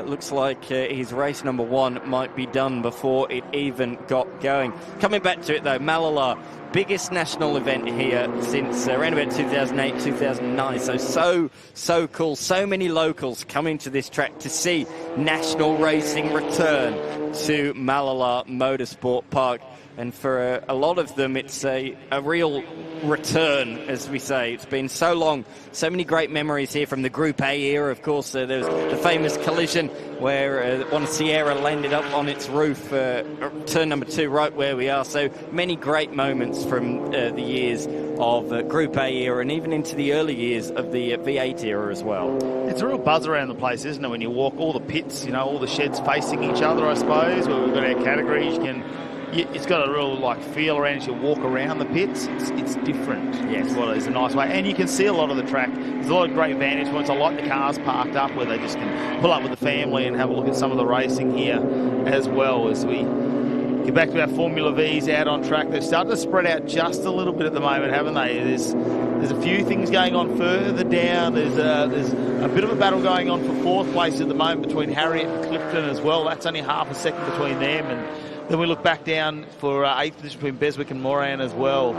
looks like his race number 1 might be done before it even got going. Coming back to it though, Mallala, biggest national event here since around about 2008, 2009. So cool. So many locals coming to this track to see national racing return to Mallala Motorsport Park. And for a lot of them, it's a real return, as we say. It's been so long, so many great memories here from the Group A era. Of course, there was the famous collision where one Sierra landed up on its roof, turn number 2, right where we are. So many great moments from the years of Group A era and even into the early years of the V8 era as well. It's a real buzz around the place, isn't it? When you walk all the pits, you know, all the sheds facing each other, I suppose, where we've got our categories. It's got a real feel around as you walk around the pits. It's different. Yes, well, it's a nice way, and you can see a lot of the track. There's a lot of great vantage points. I like the cars parked up where they just can pull up with the family and have a look at some of the racing here as well. As we get back to our Formula Vs out on track, they've started to spread out just a little bit at the moment, haven't they? There's a few things going on further down. There's a bit of a battle going on for 4th place at the moment between Harriet and Clifton as well. That's only half a second between them, and then we look back down for 8th position between Beswick and Moran as well.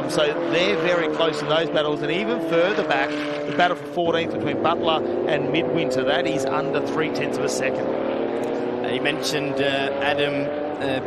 So they're very close to those battles. And even further back, the battle for 14th between Butler and Midwinter, that is under 0.3 of a second. You mentioned Adam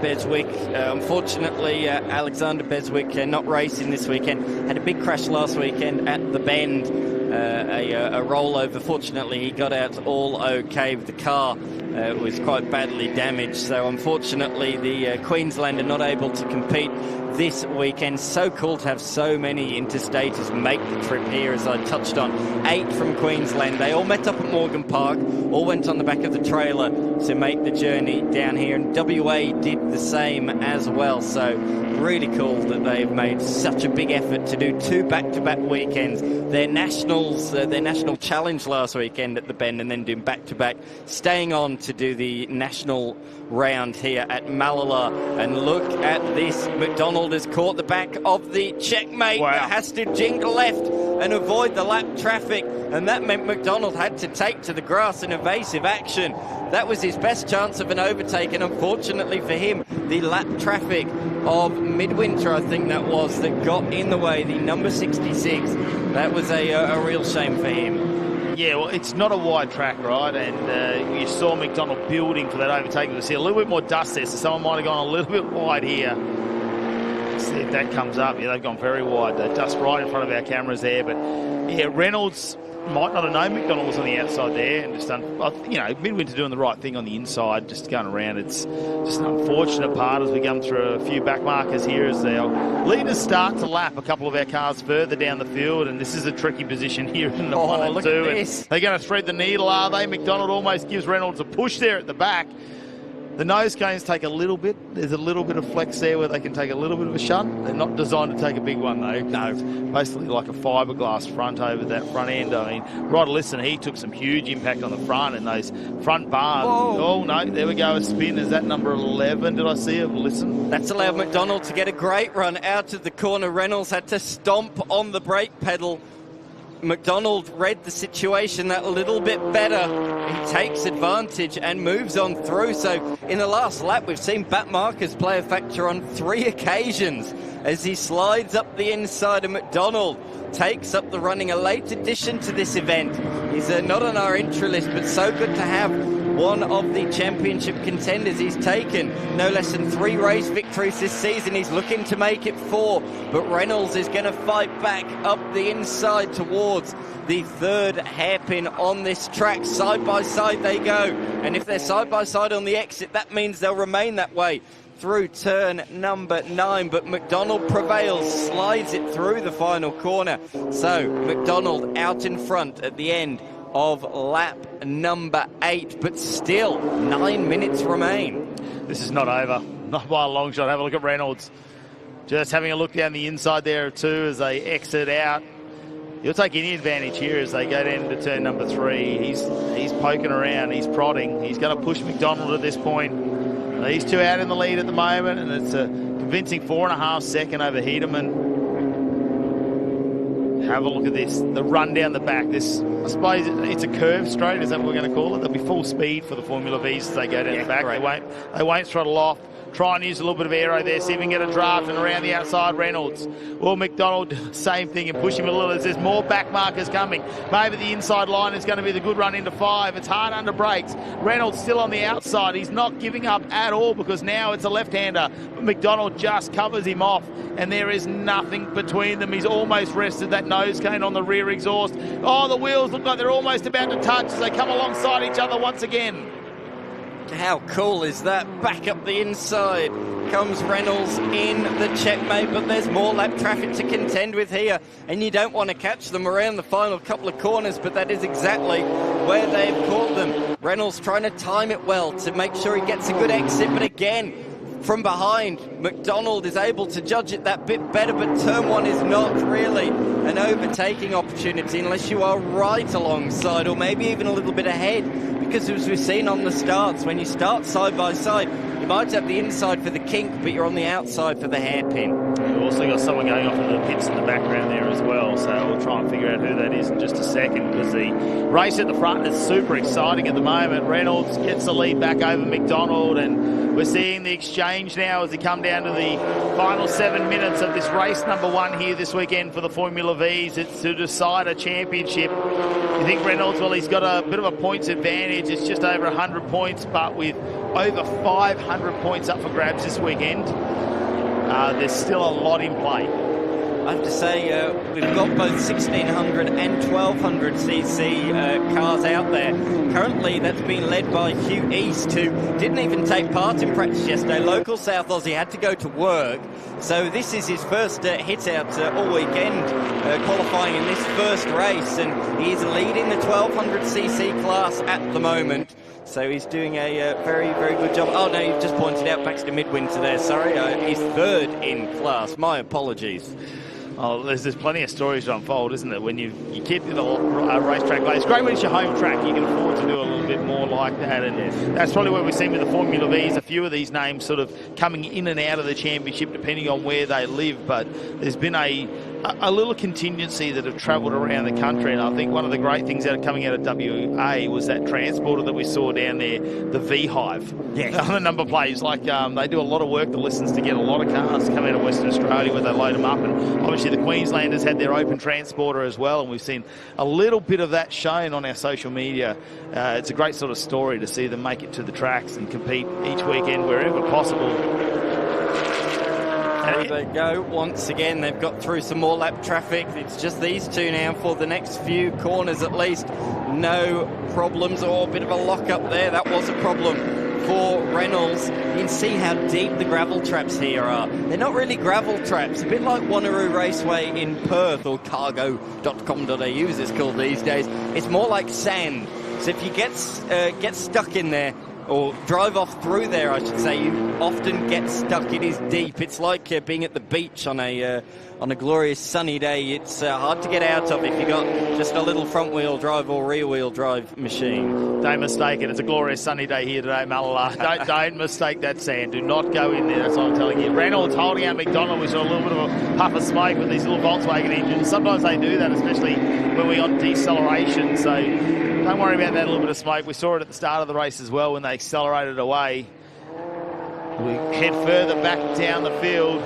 Beswick. Unfortunately, Alexander Beswick not racing this weekend. Had a big crash last weekend at the Bend. A rollover. Fortunately, he got out all okay with the car. Was quite badly damaged, so unfortunately the Queenslander not able to compete this weekend. So cool to have so many interstaters make the trip here, as I touched on. 8 from Queensland. They all met up at Morgan Park, all went on the back of the trailer to make the journey down here, and WA did the same as well. So really cool that they've made such a big effort to do 2 back-to-back weekends. Their nationals, their national challenge last weekend at the Bend, and then doing back-to-back, staying on to do the national round here at Mallala. And look at this. McDonald has caught the back of the checkmate. Wow. That has to jingle left and avoid the lap traffic, and that meant McDonald had to take to the grass in evasive action. That was his best chance of an overtake, and unfortunately for him, the lap traffic of Midwinter, I think that was, that got in the way, the number 66. That was a real shame for him. Yeah, well, it's not a wide track, right? And you saw McDonald building for that overtake. You see a little bit more dust there, so someone might have gone a little bit wide here. Let's see if that comes up. Yeah, they've gone very wide. The dust right in front of our cameras there. But, yeah, Reynolds might not have known McDonald was on the outside there and just done, you know, Midwinter doing the right thing on the inside, just going around. It's just an unfortunate part as we come through a few back markers here as our leaders start to lap a couple of our cars further down the field, and this is a tricky position here in the 1 and 2. They're going to thread the needle, are they? McDonald almost gives Reynolds a push there at the back. The nose cones take a little bit. There's a little bit of flex there where they can take a little bit of a shunt. They're not designed to take a big one, though. No. It's basically like a fiberglass front over that front end. I mean, Rod Lisson, he took some huge impact on the front and those front bars. Whoa. Oh, no, there we go. A spin. Is that number 11? Did I see it? Lisson? That's allowed McDonald to get a great run out of the corner. Reynolds had to stomp on the brake pedal. McDonald read the situation that little bit better. He takes advantage and moves on through. So in the last lap, we've seen back markers play a factor on 3 occasions as he slides up the inside of McDonald. Takes up the running, a late addition to this event. He's not on our intro list, but so good to have one of the championship contenders. He's taken no less than 3 race victories this season. He's looking to make it 4, but Reynolds is going to fight back up the inside towards the 3rd hairpin on this track. Side by side they go, and if they're side by side on the exit, that means they'll remain that way through turn number 9, but McDonald prevails, slides it through the final corner. So McDonald out in front at the end of lap number 8, but still 9 minutes remain. This is not over, not by a long shot. Have a look at Reynolds. Just having a look down the inside there too as they exit out. He'll take any advantage here as they go down to turn number 3. He's poking around, he's prodding. He's going to push McDonald at this point. These two out in the lead at the moment, and it's a convincing 4.5 second over Hedeman. Have a look at this, the run down the back. This, I suppose it's a curve straight, is that what we're going to call it? There'll be full speed for the Formula Vs as they go down the back. Right. They won't throttle off. Try and use a little bit of aero there, see if we can get a draft and around the outside Reynolds. Well, McDonald, same thing, and push him a little as there's more back markers coming. Maybe the inside line is going to be the good run into 5. It's hard under brakes. Reynolds still on the outside. He's not giving up at all because now it's a left-hander. McDonald just covers him off, and there is nothing between them. He's almost rested that nose cone on the rear exhaust. Oh, the wheels look like they're almost about to touch as they come alongside each other once again. How cool is that? Back up the inside comes Reynolds in the checkmate, but there's more lap traffic to contend with here, and you don't want to catch them around the final couple of corners, but that is exactly where they've caught them. Reynolds trying to time it well to make sure he gets a good exit, but again, from behind, McDonald is able to judge it that bit better, but turn 1 is not really an overtaking opportunity unless you are right alongside or maybe even a little bit ahead, because as we've seen on the starts, when you start side by side, you might have the inside for the kink, but you're on the outside for the hairpin. We've also got someone going off in the pits in the background there as well, so we'll try and figure out who that is in just a second, because the race at the front is super exciting at the moment. Reynolds gets the lead back over McDonald, and we're seeing the exchange now as they come down to the final 7 minutes of this race number 1 here this weekend for the Formula Vs. It's to decide a championship. You think Reynolds, well, he's got a bit of a points advantage. It's just over 100 points, but with over 500 points up for grabs this weekend, there's still a lot in play. I have to say, we've got both 1600 and 1200cc cars out there. Currently, that's been led by Hugh East, who didn't even take part in practice yesterday. Local South Aussie had to go to work. So this is his first hit out all weekend, qualifying in this first race. And he's leading the 1200cc class at the moment. So he's doing a very, very good job. Oh, no, you've just pointed out Baxter Midwinter there. Sorry, he's 3rd in class. My apologies. Oh, there's plenty of stories to unfold, isn't there? When you keep in a racetrack race, it's great when it's your home track. You can afford to do a little bit more like that, and that's probably what we've seen with the Formula Vs. A few of these names sort of coming in and out of the championship depending on where they live, but there's been a little contingency that have travelled around the country, and I think one of the great things coming out of WA was that transporter that we saw down there, the V-Hive. Yes. On the number plates, like they do a lot of work, the listens, to get a lot of cars to come out of Western Australia where they load them up, and obviously the Queenslanders had their open transporter as well, and we've seen a little bit of that shown on our social media. It's a great sort of story to see them make it to the tracks and compete each weekend wherever possible. There they go once again. They've got through some more lap traffic. It's just these two now for the next few corners at least. No problems, or a bit of a lock up there. That was a problem for Reynolds. You can see how deep the gravel traps here are. They're not really gravel traps, a bit like Wanneroo Raceway in Perth, or cargo.com.au as it's called these days. It's more like sand. So if you get stuck in there, or drive off through there, I should say, you often get stuck. It is deep. It's like being at the beach on a glorious sunny day. It's hard to get out of if you've got just a little front-wheel drive or rear-wheel drive machine. Don't mistake it. It's a glorious sunny day here today, Mallala. Don't mistake that sand. Do not go in there. That's what I'm telling you. Reynolds holding out McDonald. We saw a little bit of a puff of smoke with these little Volkswagen engines. Sometimes they do that, especially when we're on deceleration. So don't worry about that little bit of smoke. We saw it at the start of the race as well when they accelerated away. We head further back down the field.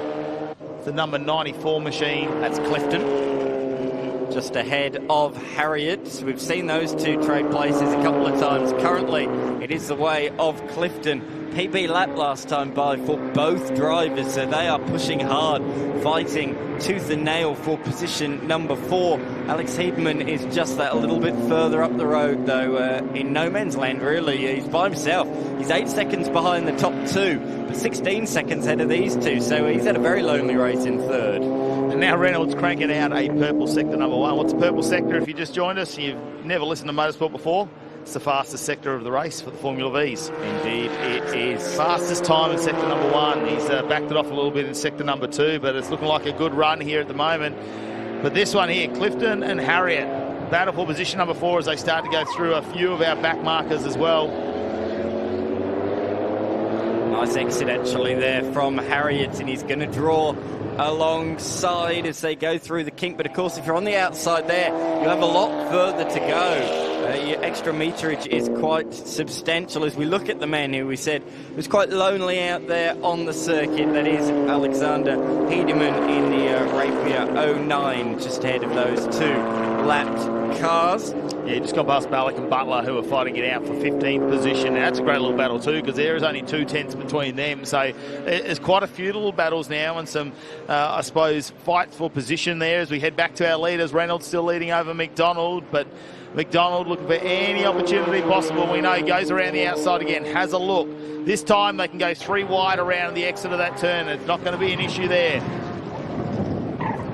The number 94 machine. That's Clifton. Just ahead of Harriet. We've seen those two trade places a couple of times. Currently, it is the way of Clifton. PB lap last time by for both drivers, so they are pushing hard, fighting tooth and nail for position number 4. Alex Hedeman is just that a little bit further up the road, though, in no man's land, really. He's by himself. He's 8 seconds behind the top 2, but 16 seconds ahead of these two, so he's had a very lonely race in 3rd. And now Reynolds cranking out a purple sector number 1. What's a purple sector? If you just joined us, you've never listened to Motorsport before, It's the fastest sector of the race for the Formula Vs. Indeed, it is. Fastest time in sector number 1. He's backed it off a little bit in sector number 2, but it's looking like a good run here at the moment. But this one here, Clifton and Harriet, battle for position number 4 as they start to go through a few of our back markers as well. Nice exit actually there from Harriet, and he's going to draw alongside as they go through the kink. But of course, if you're on the outside there, you have a lot further to go. Your extra meterage is quite substantial as we look at the man who we said was quite lonely out there on the circuit. That is Alexander Hedeman in the Rapier 09, just ahead of those 2 lapped cars. Yeah, just got past Ballack and Butler, who are fighting it out for 15th position. Now, that's a great little battle too, because there is only 2 tenths between them. So there's quite a few little battles now, and some, I suppose, fight for position there as we head back to our leaders. Reynolds still leading over McDonald, but McDonald looking for any opportunity possible. We know he goes around the outside again, has a look. This time they can go 3 wide around the exit of that turn. It's not going to be an issue there.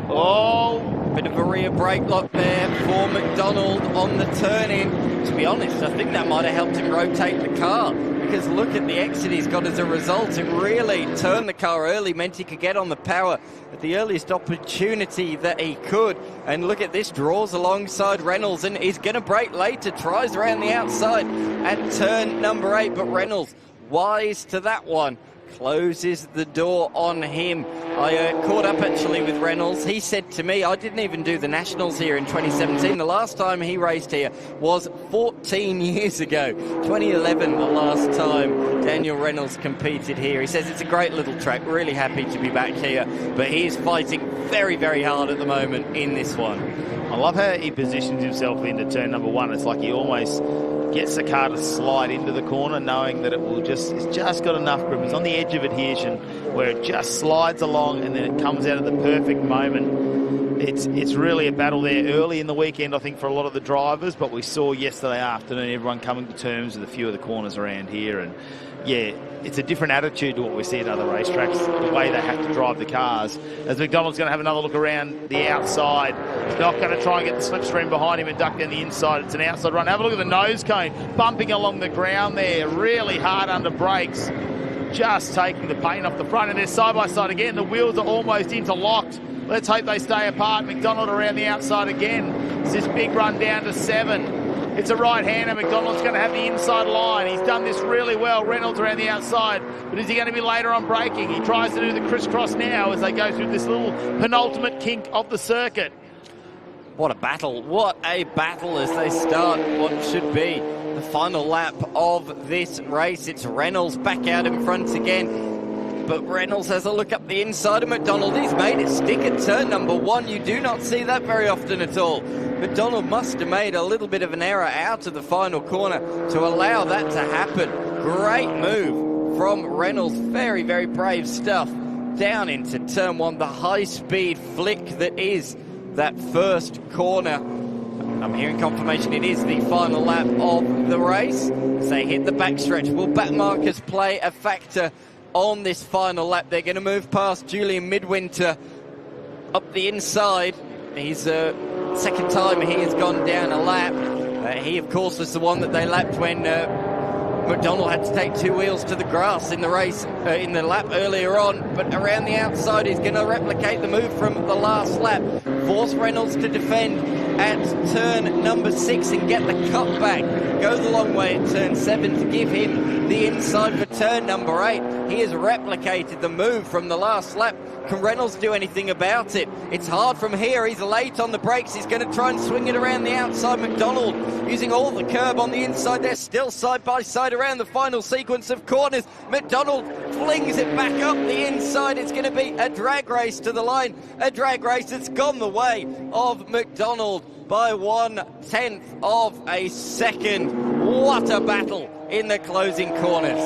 Oh, bit of a rear brake lock there for McDonald on the turn-in. To be honest, I think that might have helped him rotate the car, because look at the exit he's got as a result. It really turned the car early, meant he could get on the power at the earliest opportunity that he could. And look at this, draws alongside Reynolds, and he's going to brake later, tries around the outside at turn number 8, but Reynolds wise to that one. Closes the door on him. I caught up actually with Reynolds. He said to me, I didn't even do the Nationals here in 2017. The last time he raced here was 14 years ago. 2011, the last time Daniel Reynolds competed here. He says it's a great little track. Really happy to be back here. But he's fighting very, very hard at the moment in this one. I love how he positions himself into turn number 1. It's like he almost gets the car to slide into the corner, knowing that it's just got enough grip. It's on the edge of adhesion where it just slides along, and then it comes out at the perfect moment. It's really a battle there early in the weekend, I think, for a lot of the drivers, but we saw yesterday afternoon everyone coming to terms with a few of the corners around here. And yeah, it's a different attitude to what we see at other racetracks, the way they have to drive the cars. As McDonald's going to have another look around the outside. He's not going to try and get the slipstream behind him and duck down the inside. It's an outside run. Have a look at the nose cone, bumping along the ground there, really hard under brakes, just taking the paint off the front. And they're side by side again. The wheels are almost interlocked. Let's hope they stay apart. McDonald around the outside again. It's this big run down to 7. It's a right-hander. McDonald's going to have the inside line. He's done this really well. Reynolds around the outside. But is he going to be later on braking? He tries to do the crisscross now as they go through this little penultimate kink of the circuit. What a battle. What a battle as they start what should be the final lap of this race. It's Reynolds back out in front again. But Reynolds has a look up the inside of McDonald. He's made it stick at turn number 1. You do not see that very often at all. McDonald must have made a little bit of an error out of the final corner to allow that to happen. Great move from Reynolds. Very, very brave stuff. Down into turn 1, the high-speed flick that is that first corner. I'm hearing confirmation it is the final lap of the race. As they hit the backstretch, will back markers play a factor on this final lap? They're going to move past Julian Midwinter up the inside. He's second time he has gone down a lap. He, of course, was the one that they lapped when McDonald had to take 2 wheels to the grass in the race, in the lap earlier on. But around the outside, he's going to replicate the move from the last lap. Force Reynolds to defend at turn number 6 and get the cut back. Go the long way at turn 7 to give him the inside for turn number 8. He has replicated the move from the last lap. Can Reynolds do anything about it? It's hard from here. He's late on the brakes. He's going to try and swing it around the outside. McDonald using all the curb on the inside. They're still side by side around the final sequence of corners. McDonald flings it back up the inside. It's going to be a drag race to the line. A drag race that's gone the way of McDonald by 1/10 of a second. What a battle in the closing corners.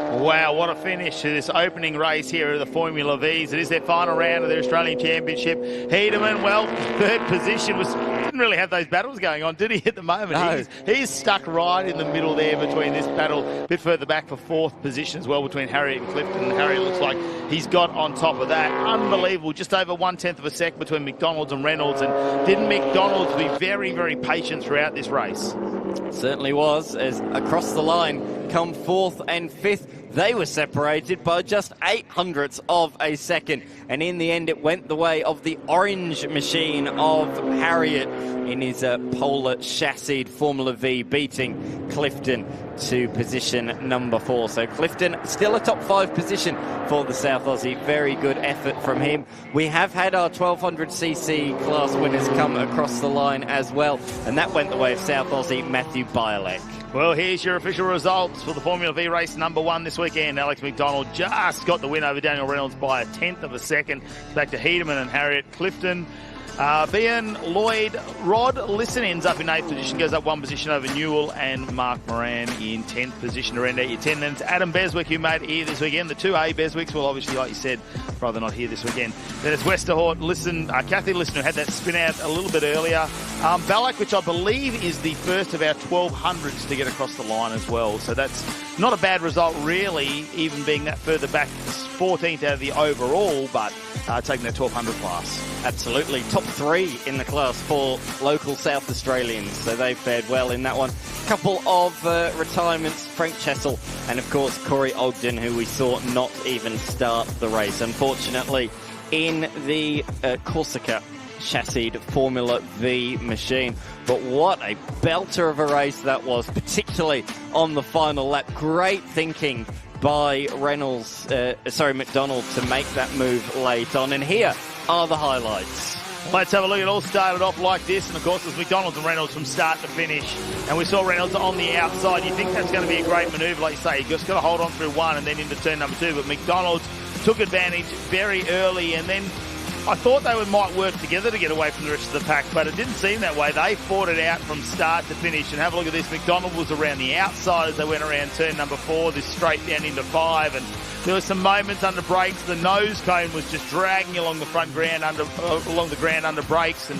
Wow, what a finish to this opening race here of the Formula Vs. It is their final round of their Australian Championship. Hedeman, well, third position, didn't really have those battles going on, did he, at the moment? No. He's stuck right in the middle there between this battle, a bit further back for 4th position as well between Harriet and Clifton. Harriet looks like he's got on top of that. Unbelievable, just over 1/10 of a sec between McDonald's and Reynolds. And didn't McDonald's be very, very patient throughout this race? Certainly was, as across the line, come 4th and 5th, they were separated by just 0.08 of a second. And in the end, it went the way of the orange machine of Harriet in his polar chassied Formula V, beating Clifton to position number 4. So Clifton still a top 5 position for the South Aussie. Very good effort from him. We have had our 1200cc class winners come across the line as well, and that went the way of South Aussie Matthew Bialek. Well, here's your official results for the Formula V race number 1 this weekend. Alex McDonald just got the win over Daniel Reynolds by 1/10 of a second. Back to Hedeman and Harriet Clifton. Behan, Lloyd, Rod Lisson ends up in 8th position, goes up 1 position over Newell, and Mark Moran in 10th position to round out your 10. Then it's Adam Beswick who made it here this weekend. The 2A Beswicks will obviously, like you said, rather not here this weekend. Then it's Westerhort, Kathy Lisson, who had that spin out a little bit earlier. Ballack, which I believe is the first of our 1200s to get across the line as well. So that's not a bad result, really, even being that further back. 14th out of the overall, but taking that 1200 class. Absolutely. Top 3 in the class for local South Australians, so they fared well in that one. Couple of retirements, Frank Chessel and, of course, Corey Ogden, who we saw not even start the race. Unfortunately, in the Corsica chassied Formula V machine. But what a belter of a race that was, particularly on the final lap. Great thinking by McDonald to make that move late on. And here are the highlights. Let's have a look. It all started off like this, and of course it was McDonald and Reynolds from start to finish. And we saw Reynolds on the outside. You think that's going to be a great manoeuvre, like you say. You just got to hold on through 1 and then into turn number 2. But McDonald took advantage very early, and then I thought they might work together to get away from the rest of the pack, but it didn't seem that way. They fought it out from start to finish. And have a look at this. McDonald was around the outside as they went around turn number 4, this straight down into 5. And there were some moments under brakes. The nose cone was just dragging along the front ground along the ground under brakes. And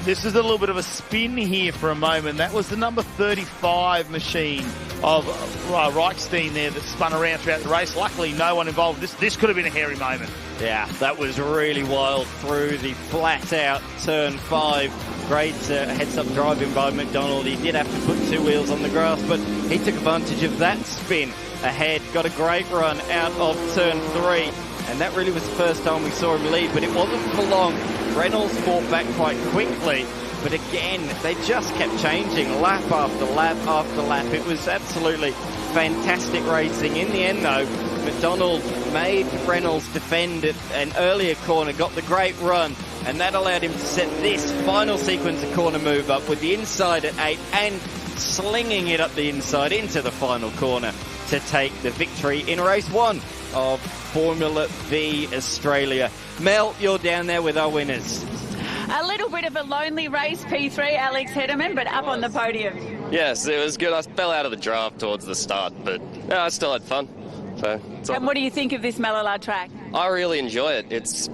this is a little bit of a spin here for a moment. That was the number 35 machine of Reichstein there that spun around throughout the race. Luckily, no one involved. This could have been a hairy moment. Yeah, that was really wild through the flat-out turn 5. Great heads-up driving by McDonald. He did have to put 2 wheels on the grass, but he took advantage of that spin ahead. Got a great run out of turn 3, and that really was the first time we saw him lead, but it wasn't for long. Reynolds fought back quite quickly, but again, they just kept changing lap after lap after lap. It was absolutely fantastic racing. In the end, though, McDonald made Reynolds defend an earlier corner, got the great run, and that allowed him to set this final sequence of corner move up with the inside at 8 and slinging it up the inside into the final corner to take the victory in race 1 of Formula V Australia. Mel, you're down there with our winners. A little bit of a lonely race, P3, Alex Hedeman, but up on the podium. Yes, it was good. I fell out of the draft towards the start, but I still had fun. So, and what do you think of this Mallala track? I really enjoy it. It's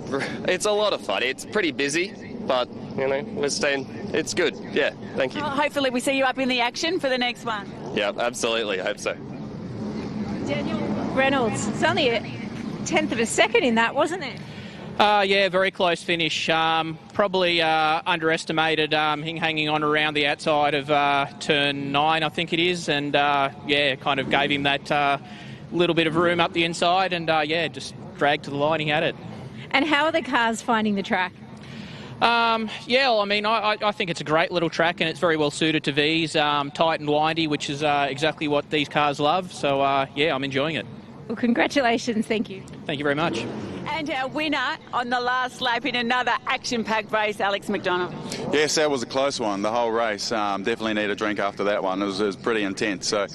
a lot of fun. It's pretty busy, but, we're staying. It's good. Yeah, thank you. Well, hopefully we see you up in the action for the next one. Yeah, absolutely. I hope so. Daniel Reynolds, it's only a 1/10 of a second in that, wasn't it? Yeah, very close finish. Probably underestimated him hanging on around the outside of turn 9, I think it is, and kind of gave him that little bit of room up the inside, and just dragged to the line. He had it. And how are the cars finding the track? I think it's a great little track, and it's very well suited to V's. Tight and windy, which is exactly what these cars love. So, I'm enjoying it. Well, congratulations. Thank you. Thank you very much. And our winner on the last lap in another action-packed race, Alex McDonald. Yes, that was a close one, the whole race. Definitely need a drink after that one. It was pretty intense. So,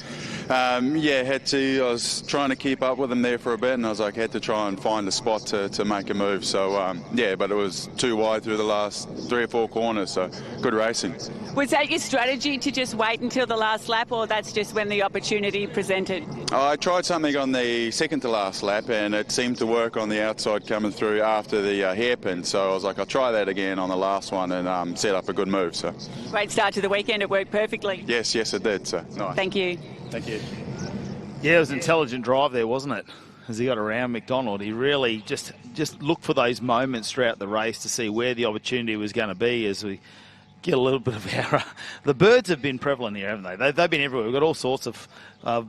I was trying to keep up with them there for a bit, and I had to try and find a spot to make a move. So, but it was too wide through the last 3 or 4 corners, so good racing. Was that your strategy, to just wait until the last lap, or that's just when the opportunity presented? I tried something on the second to last lap, and it seemed to work on the outside coming through after the hairpin. So I was like, I'll try that again on the last one and set up a good move. So great start to the weekend. It worked perfectly. Yes, it did. So nice. Thank you. Thank you. Yeah, it was an intelligent drive there, wasn't it? As he got around McDonald, he really just looked for those moments throughout the race to see where the opportunity was going to be as we get a little bit of our... the birds have been prevalent here, haven't they? They've been everywhere. We've got all sorts of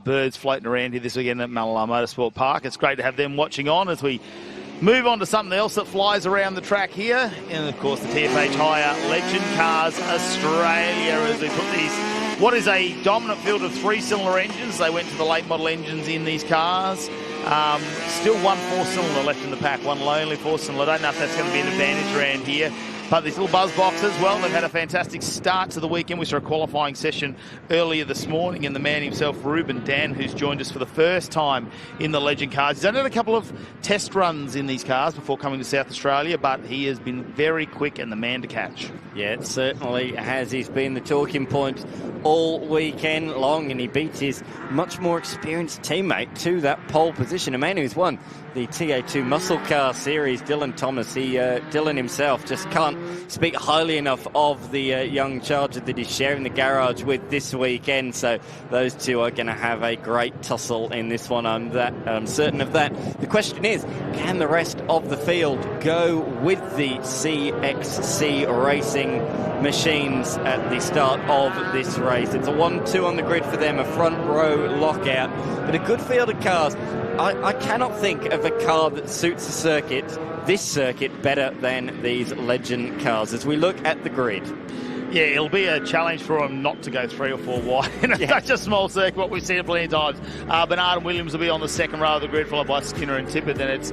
birds floating around here this weekend at Mallala Motorsport Park. It's great to have them watching on as we move on to something else that flies around the track here. And, of course, the TFH Hire Legend Cars Australia as we put these... what is a dominant field of 3-cylinder engines. They went to the late model engines in these cars. Still one 4-cylinder left in the pack, one lonely 4-cylinder. I don't know if that's going to be an advantage around here. But these little buzz boxes, well, they've had a fantastic start to the weekend. We saw a qualifying session earlier this morning, and the man himself, Ruben Dan, who's joined us for the first time in the Legend cars. He's only had a couple of test runs in these cars before coming to South Australia, but he has been very quick and the man to catch. Yeah, it certainly has. He's been the talking point all weekend long, and he beats his much more experienced teammate to that pole position. A man who's won the TA2 Muscle Car Series, Dylan Thomas. Dylan himself just can't speak highly enough of the young charger that he's sharing the garage with this weekend. So those two are going to have a great tussle in this one. I'm certain of that. The question is, can the rest of the field go with the CXC Racing machines at the start of this race? It's a 1-2 on the grid for them, a front row lockout, but a good field of cars. I cannot think of a car that suits the circuit, this circuit, better than these Legend cars as we look at the grid. Yeah, it'll be a challenge for them not to go 3 or 4 wide in such a small circuit, what we've seen plenty of times. Bernard and Williams will be on the second row of the grid, followed by Skinner and Tippett. Then it's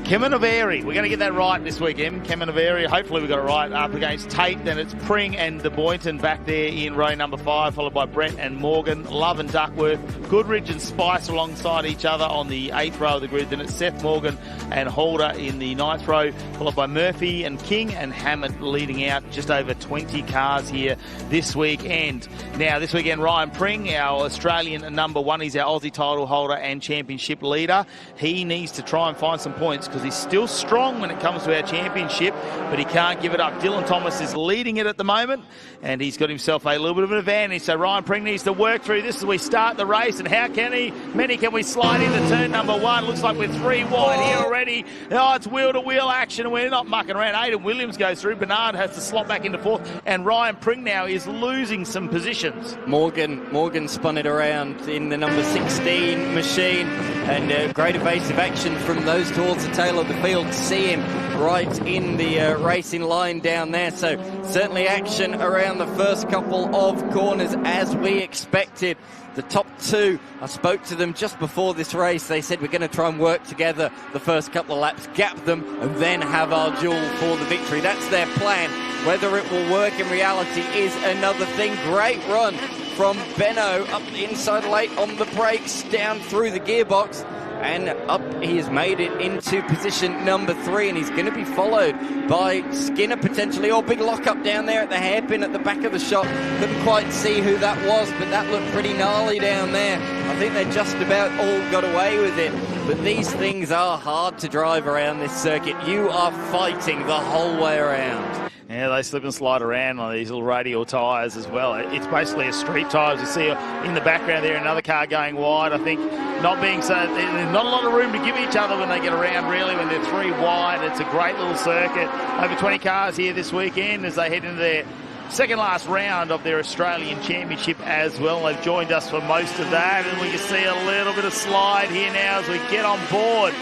Kemenaveri. We're going to get that right this weekend. Kemenaveri, hopefully we got it right, up against Tate. Then it's Pring and De Boynton back there in row number 5, followed by Brett and Morgan, Love and Duckworth, Goodridge and Spice alongside each other on the 8th row of the grid. Then it's Seth Morgan and Holder in the 9th row, followed by Murphy and King and Hammond leading out. Just over 20 cars here this weekend. Now, this weekend, Ryan Pring, our Australian number 1, he's our Aussie title holder and championship leader. He needs to try and find some points because he's still strong when it comes to our championship, but he can't give it up. Dylan Thomas is leading it at the moment, and he's got himself a little bit of an advantage. So Ryan Pring needs to work through this as we start the race, and how many can we slide into turn number 1? Looks like we're 3 wide here already. Oh, it's wheel-to-wheel action, and we're not mucking around. Aidan Williams goes through. Bernard has to slot back into 4th, and Ryan Pring now is losing some positions. Morgan spun it around in the number 16 machine, and great evasive action from those towards the tail of the field. See him right in the racing line down there. So certainly action around the first couple of corners as we expected. The top 2, I spoke to them just before this race. They said we're going to try and work together the first couple of laps, gap them, and then have our duel for the victory. That's their plan. Whether it will work in reality is another thing. Great run from Benno, up the inside late on the brakes, down through the gearbox, and up he has made it into position number 3, and he's going to be followed by Skinner potentially, or big lockup down there at the hairpin at the back of the shot. Couldn't quite see who that was, but that looked pretty gnarly down there. I think they just about all got away with it, but these things are hard to drive around this circuit. You are fighting the whole way around. Yeah, they slip and slide around on these little radial tyres as well. It's basically a street tyre. As you see in the background there, another car going wide. I think not being so, there's not a lot of room to give each other when they get around, really, when they're 3 wide. It's a great little circuit. Over 20 cars here this weekend as they head into their second last round of their Australian Championship as well. They've joined us for most of that, and we can see a little bit of slide here now as we get on board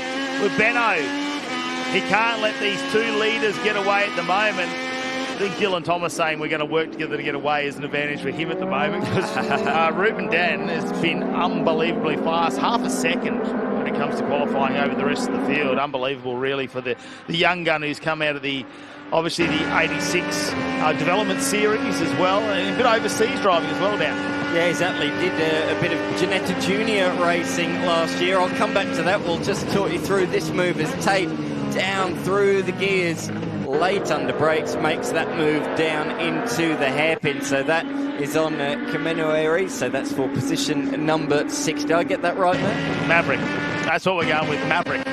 with Benno. He can't let these 2 leaders get away at the moment. I think Dylan Thomas saying we're going to work together to get away is an advantage for him at the moment, because Ruben Dan has been unbelievably fast, half a second when it comes to qualifying over the rest of the field. Unbelievable, really, for the young gun who's come out of obviously the 86 Development Series as well, and a bit of overseas driving as well down. Yeah, exactly. Did a bit of Janetta Junior racing last year. I'll come back to that. We'll just talk you through this move as Tate down through the gears, late under brakes, makes that move down into the hairpin. So that is on Kemenueri. So that's for position number 6. Did I get that right there? Maverick. That's what we're going with, Maverick.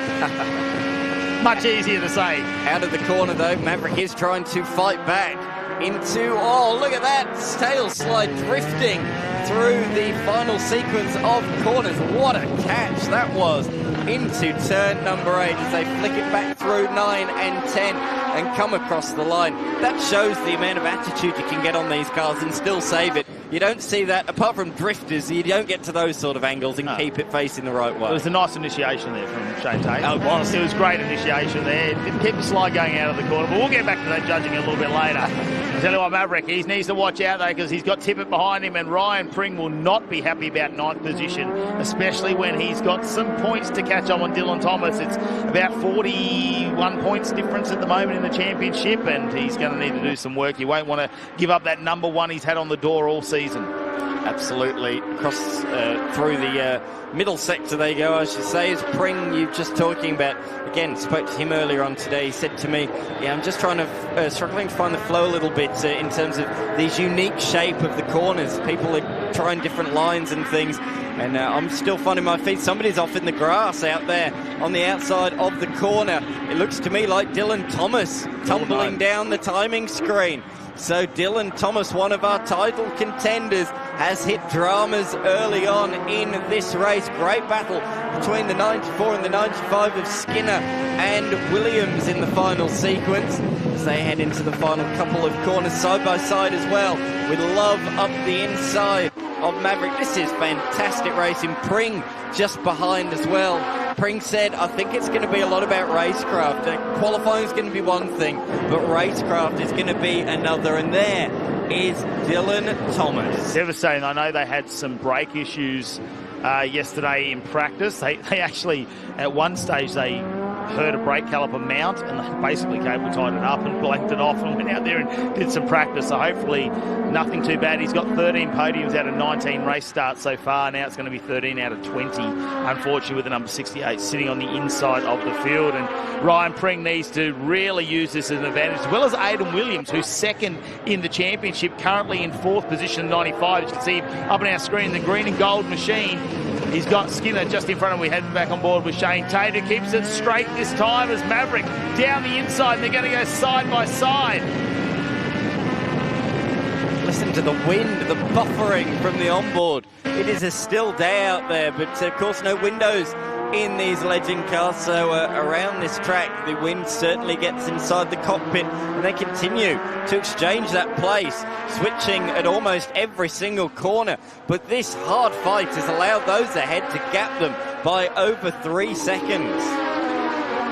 Much easier to say. Out of the corner, though, Maverick is trying to fight back into, oh, look at that, tail slide drifting through the final sequence of corners. What a catch that was. into turn number 8 as they flick it back through 9 and 10 and come across the line. That shows the amount of attitude you can get on these cars and still save it. You don't see that, apart from drifters, you don't get to those sort of angles and keep it facing the right way. It was a nice initiation there from Shane Tate. Oh, it was. It was great initiation there. Didn't keep the slide going out of the corner, but we'll get back to that judging a little bit later. I tell you what, Maverick, he needs to watch out, though, because he's got Tippett behind him, and Ryan Pring will not be happy about 9th position, especially when he's got some points to catch up on Dylan Thomas. It's about 41 points difference at the moment in the championship, and he's going to need to do some work. He won't want to give up that number 1 he's had on the door all season. Absolutely. Across through the middle sector they go, I should say, is Pring, you just talking about. Again, spoke to him earlier on today. He said to me, yeah, I'm just trying to struggling to find the flow a little bit in terms of these unique shape of the corners. People are trying different lines and things, and I'm still finding my feet. Somebody's off in the grass out there on the outside of the corner. It looks to me like Dylan Thomas tumbling down the timing screen. So Dylan Thomas, one of our title contenders, has hit dramas early on in this race. Great battle between the 94 and the 95 of Skinner and Williams in the final sequence as they head into the final couple of corners side by side as well, with Love up the inside of Maverick. This is fantastic racing. Pring just behind as well. Pring said, I think it's going to be a lot about racecraft. Qualifying is going to be one thing, but racecraft is going to be another. And there is Dylan Thomas. Devastating. I know they had some brake issues yesterday in practice. They actually, at one stage, they heard a brake caliper mount and they basically cable tied it up and blanked it off and went out there and did some practice. So hopefully nothing too bad. He's got 13 podiums out of 19 race starts so far. Now it's going to be 13 out of 20, unfortunately, with the number 68 sitting on the inside of the field. And Ryan Pring needs to really use this as an advantage, as well as Aidan Williams, who's second in the championship, currently in 4th position, 95. As you can see up on our screen, the green and gold machine. He's got Skinner just in front of him. We head back on board with Shane Tate, who keeps it straight this time as Maverick down the inside. And they're going to go side by side. Listen to the wind, the buffering from the onboard. It is a still day out there, but of course no windows in these legend cars, so around this track the wind certainly gets inside the cockpit, and they continue to exchange that place, switching at almost every single corner. But this hard fight has allowed those ahead to gap them by over 3 seconds.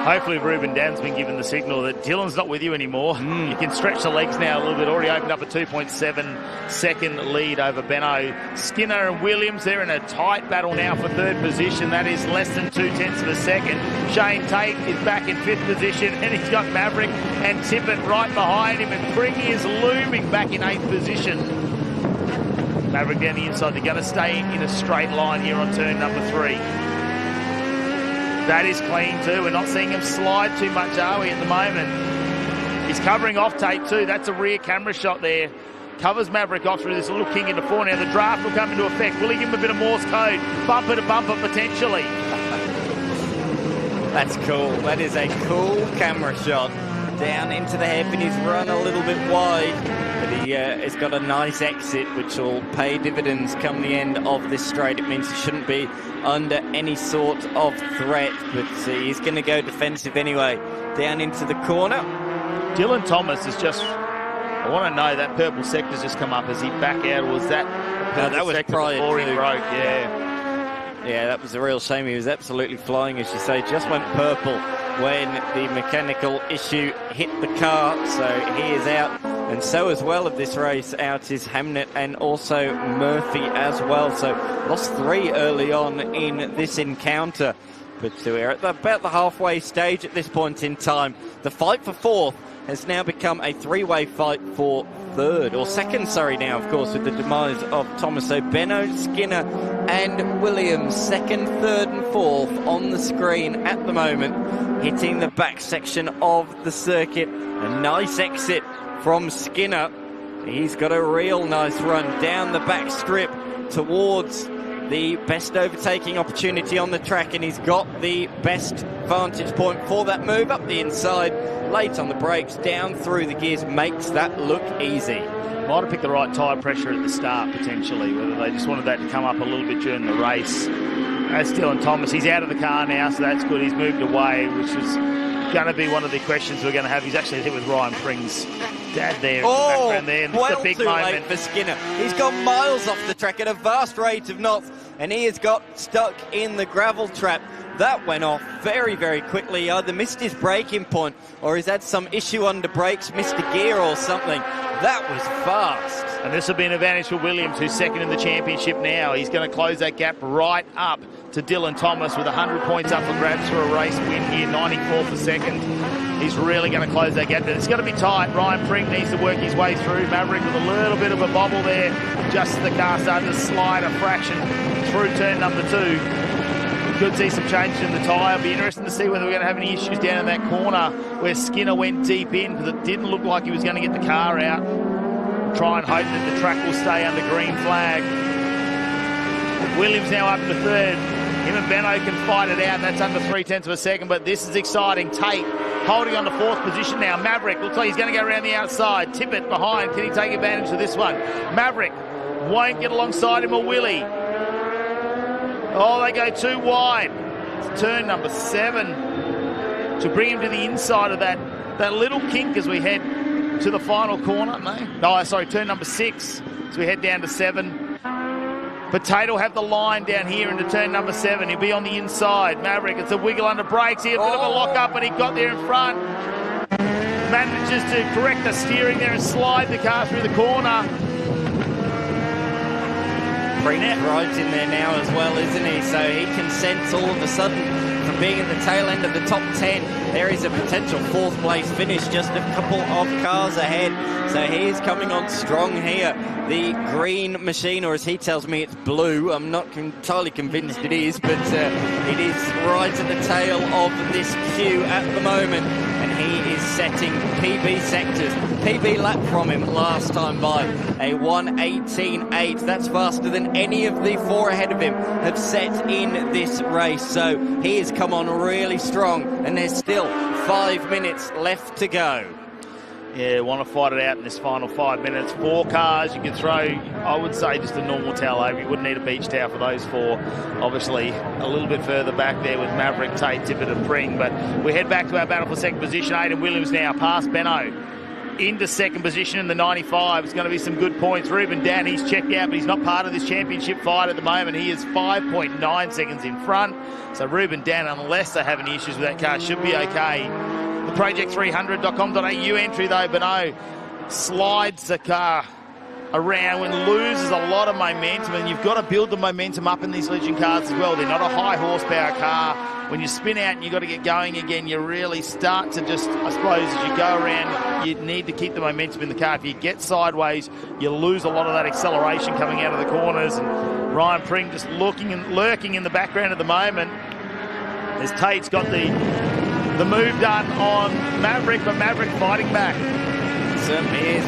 Hopefully Ruben Dan's been given the signal that Dylan's not with you anymore. You can stretch the legs now a little bit. Already opened up a 2.7 second lead over Benno. Skinner and Williams, they're in a tight battle now for 3rd position. That is less than 0.2 of a second. Shane Tate is back in 5th position, and he's got Maverick and Tippett right behind him, and Pringy is looming back in 8th position. Maverick down the inside. They're going to stay in a straight line here on turn number 3. That is clean too. We're not seeing him slide too much, are we, at the moment? He's covering off Tate too. That's a rear camera shot there. Covers Maverick off through this little king into 4. Now the draft will come into effect. Will he give him a bit of Morse code? Bumper to bumper potentially. That's cool. That is a cool camera shot. Down into the hairpin. He's run a little bit wide, but he has got a nice exit, which will pay dividends come the end of this straight. It means he shouldn't be under any sort of threat, but he's going to go defensive anyway. Down into the corner. Dylan Thomas is just, I want to know, that purple sector's just come up. Is he back out, or was that that was prior before he to, broke? Yeah, that was a real shame. He was absolutely flying, as you say. Just went purple when the mechanical issue hit the car, so he is out. And so as well of this race out is Hamnet and also Murphy as well. So lost 3 early on in this encounter. But we're at about the halfway stage at this point in time. The fight for 4th has now become a 3-way fight for 3rd, or 2nd, sorry, now, of course, with the demise of Thomas. So Benno, Skinner and Williams, 2nd, 3rd and 4th on the screen at the moment, hitting the back section of the circuit. A nice exit from Skinner. He's got a real nice run down the back strip towards the best overtaking opportunity on the track, and he's got the best vantage point for that move up the inside, late on the brakes, down through the gears, makes that look easy. Might have picked the right tyre pressure at the start, potentially, whether they just wanted that to come up a little bit during the race. That's Dylan Thomas. He's out of the car now, so that's good. He's moved away, which is going to be one of the questions we're going to have. He's actually hit with Ryan Pring's dad there. Oh, in the background there. well the big too moment. late for Skinner. He's gone miles off the track at a vast rate of knots, and he has got stuck in the gravel trap. That went off very, very quickly. He either missed his braking point or he's had some issue under brakes, missed a gear or something. That was fast. And this will be an advantage for Williams, who's second in the championship now. He's going to close that gap right up to Dylan Thomas with 100 points up for grabs for a race win here, 94 for second. He's really going to close that gap. But it's going to be tight. Ryan Pring needs to work his way through. Maverick with a little bit of a bobble there, just as the car started to slide a fraction through turn number 2. Could see some changes in the tyre. Be interesting to see whether we're going to have any issues down in that corner where Skinner went deep in, because it didn't look like he was going to get the car out. Try and hope that the track will stay under green flag. Williams now up to third. Him and Benno can fight it out. That's under 0.3 of a second, but this is exciting. Tate holding on to fourth position now. Maverick looks like he's going to go around the outside. Tippett behind. Can he take advantage of this one? Maverick won't get alongside him or Willie. Oh, they go too wide. It's turn number 7 to bring him to the inside of that little kink as we head to the final corner. Turn number 6 as we head down to 7. But Tate will have the line down here into turn number 7. He'll be on the inside. Maverick, it's a wiggle under brakes here, a bit of a lock up, and he got there in front. Manages to correct the steering there and slide the car through the corner. Pring's rides in there now as well, isn't he? So he can sense all of a sudden from being at the tail end of the top 10, there is a potential 4th place finish, just a couple of cars ahead. So he is coming on strong here. The green machine, or as he tells me, it's blue. I'm not entirely convinced it is, but it is right at the tail of this queue at the moment. And he is setting PB sectors. PB lap from him last time by a 1:18.8. That's faster than any of the 4 ahead of him have set in this race. So he has come on really strong, and there's still 5 minutes left to go. Yeah, want to fight it out in this final 5 minutes. 4 cars you can throw, I would say, just a normal towel over. You wouldn't need a beach towel for those 4. Obviously, a little bit further back there with Maverick, Tate, Tippett and Pring. But we head back to our battle for second position. Aidan Williams now past Benno. Into second position in the 95. It's going to be some good points. Ruben Dan, he's checked out, but he's not part of this championship fight at the moment. He is 5.9 seconds in front. So Ruben Dan, unless they have any issues with that car, should be okay. The project300.com.au entry though, Benno slides the car around and loses a lot of momentum, and you've got to build the momentum up in these Legend cars as well. They're not a high horsepower car. When you spin out and you've got to get going again, you really start to just, I suppose, as you go around, you need to keep the momentum in the car. If you get sideways, you lose a lot of that acceleration coming out of the corners. And Ryan Pring just looking and lurking in the background at the moment as Tate's got the move done on Maverick, but Maverick fighting back. Certainly is.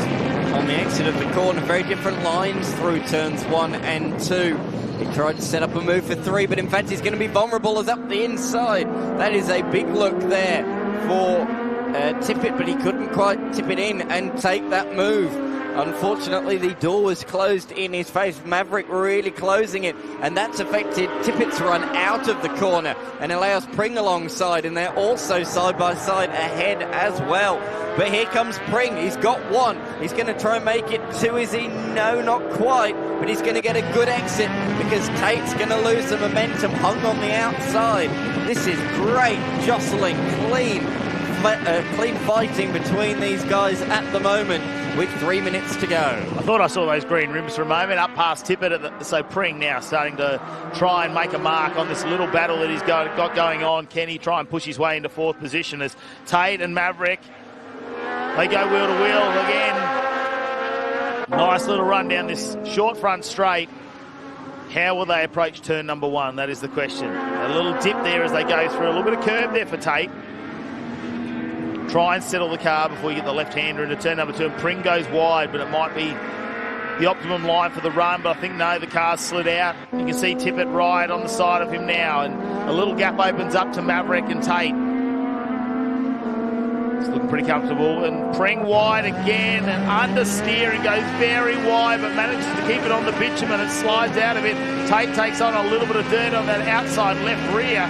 On the exit of the corner, very different lines through turns 1 and 2. He tried to set up a move for 3, but in fact he's going to be vulnerable as up the inside. That is a big look there for Tippett, but he couldn't quite tip it in and take that move. Unfortunately, the door was closed in his face. Maverick really closing it, and that's affected Tippett's run out of the corner and allows Pring alongside, and they're also side by side ahead as well. But here comes Pring. He's got 1. He's going to try and make it 2, is he? No, not quite. But he's going to get a good exit because Tate's going to lose the momentum, hung on the outside. This is great jostling, clean fighting between these guys at the moment with 3 minutes to go. I thought I saw those green rims for a moment up past Tippett. So Pring now starting to try and make a mark on this little battle that he's got going on. Can he try and push his way into 4th position as Tate and Maverick, they go wheel to wheel again. Nice little run down this short front straight. How will they approach turn number 1? That is the question. A little dip there as they go through. A little bit of curb there for Tate. Try and settle the car before you get the left-hander into turn number 2. And Pring goes wide, but it might be the optimum line for the run. But I think, no, the car's slid out. You can see Tippett right on the side of him now. And a little gap opens up to Maverick and Tate. It's looking pretty comfortable. And Pring wide again and understeer and goes very wide, but manages to keep it on the bitumen. It slides out of it. Tate takes on a little bit of dirt on that outside left rear.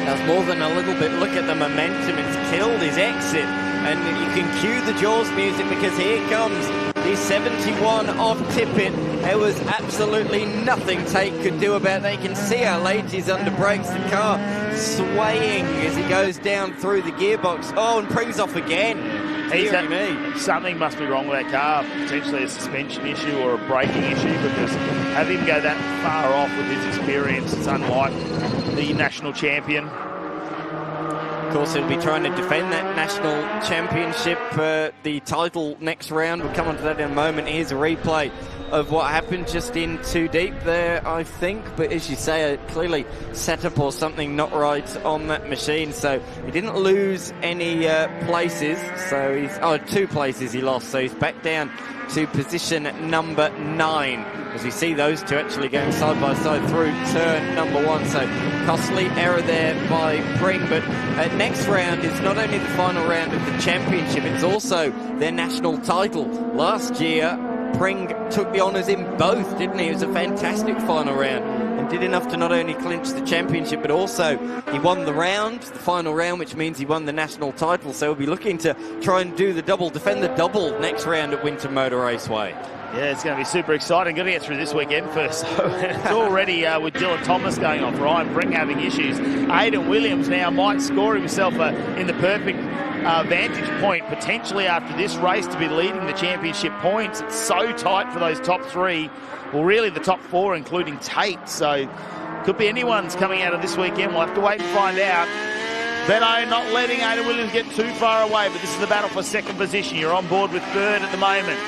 That's more than a little bit. Look at the momentum. It's killed his exit. And you can cue the Jaws music because here comes the 71 of Tippett. There was absolutely nothing Tate could do about that. You can see how late he's under brakes. The car swaying as he goes down through the gearbox. Oh, and Pring's off again. Something must be wrong with that car. Potentially a suspension issue or a braking issue, because have him go that far off with his experience, it's unlike the national champion. Of course, he'll be trying to defend that national championship, the title next round. We'll come on to that in a moment. Here's a replay of what happened just in too deep there, I think. But as you say, clearly setup or something not right on that machine. So he didn't lose any places. So he's 2 places he lost. So he's back down to position number 9. As we see those two actually going side by side through turn number 1. So costly error there by Pring. But next round is not only the final round of the championship, it's also their national title. Last year, Pring took the honours in both, didn't he? It was a fantastic final round and did enough to not only clinch the championship, but also he won the round, the final round, which means he won the national title. So he'll be looking to try and do the double, defend the double next round at Winter Motor Raceway. Yeah, it's going to be super exciting. Got to get through this weekend first. So it's already with Dylan Thomas going off. Ryan Pring having issues. Aidan Williams now might score himself in the perfect vantage point potentially after this race to be leading the championship points. It's so tight for those top 3. Well, really the top 4, including Tate. So could be anyone's coming out of this weekend. We'll have to wait and find out. Benno not letting Aidan Williams get too far away, but this is the battle for second position. You're on board with third at the moment.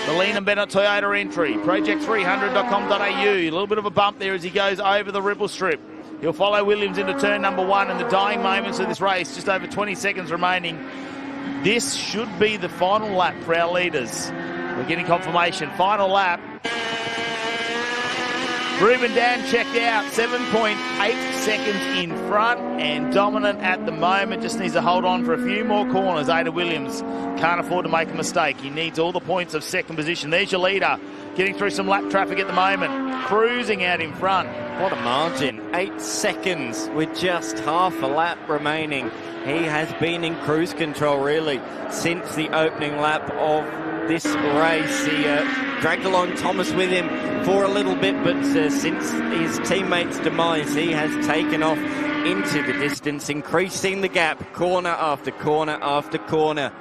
The Lean and Bennett Toyota entry, project300.com.au. A little bit of a bump there as he goes over the ripple strip. He'll follow Williams into turn number 1 in the dying moments of this race, just over 20 seconds remaining. This should be the final lap for our leaders. We're getting confirmation. Final lap. Ruben Dan checked out, 7.8 seconds in front and dominant at the moment. Just needs to hold on for a few more corners. Ada Williams can't afford to make a mistake. He needs all the points of second position. There's your leader, getting through some lap traffic at the moment. Cruising out in front. What a margin. 8 seconds with just half a lap remaining. He has been in cruise control, really, since the opening lap of this race. He dragged along Thomas with him for a little bit, but since his teammate's demise, he has taken off into the distance, increasing the gap, corner after corner after corner.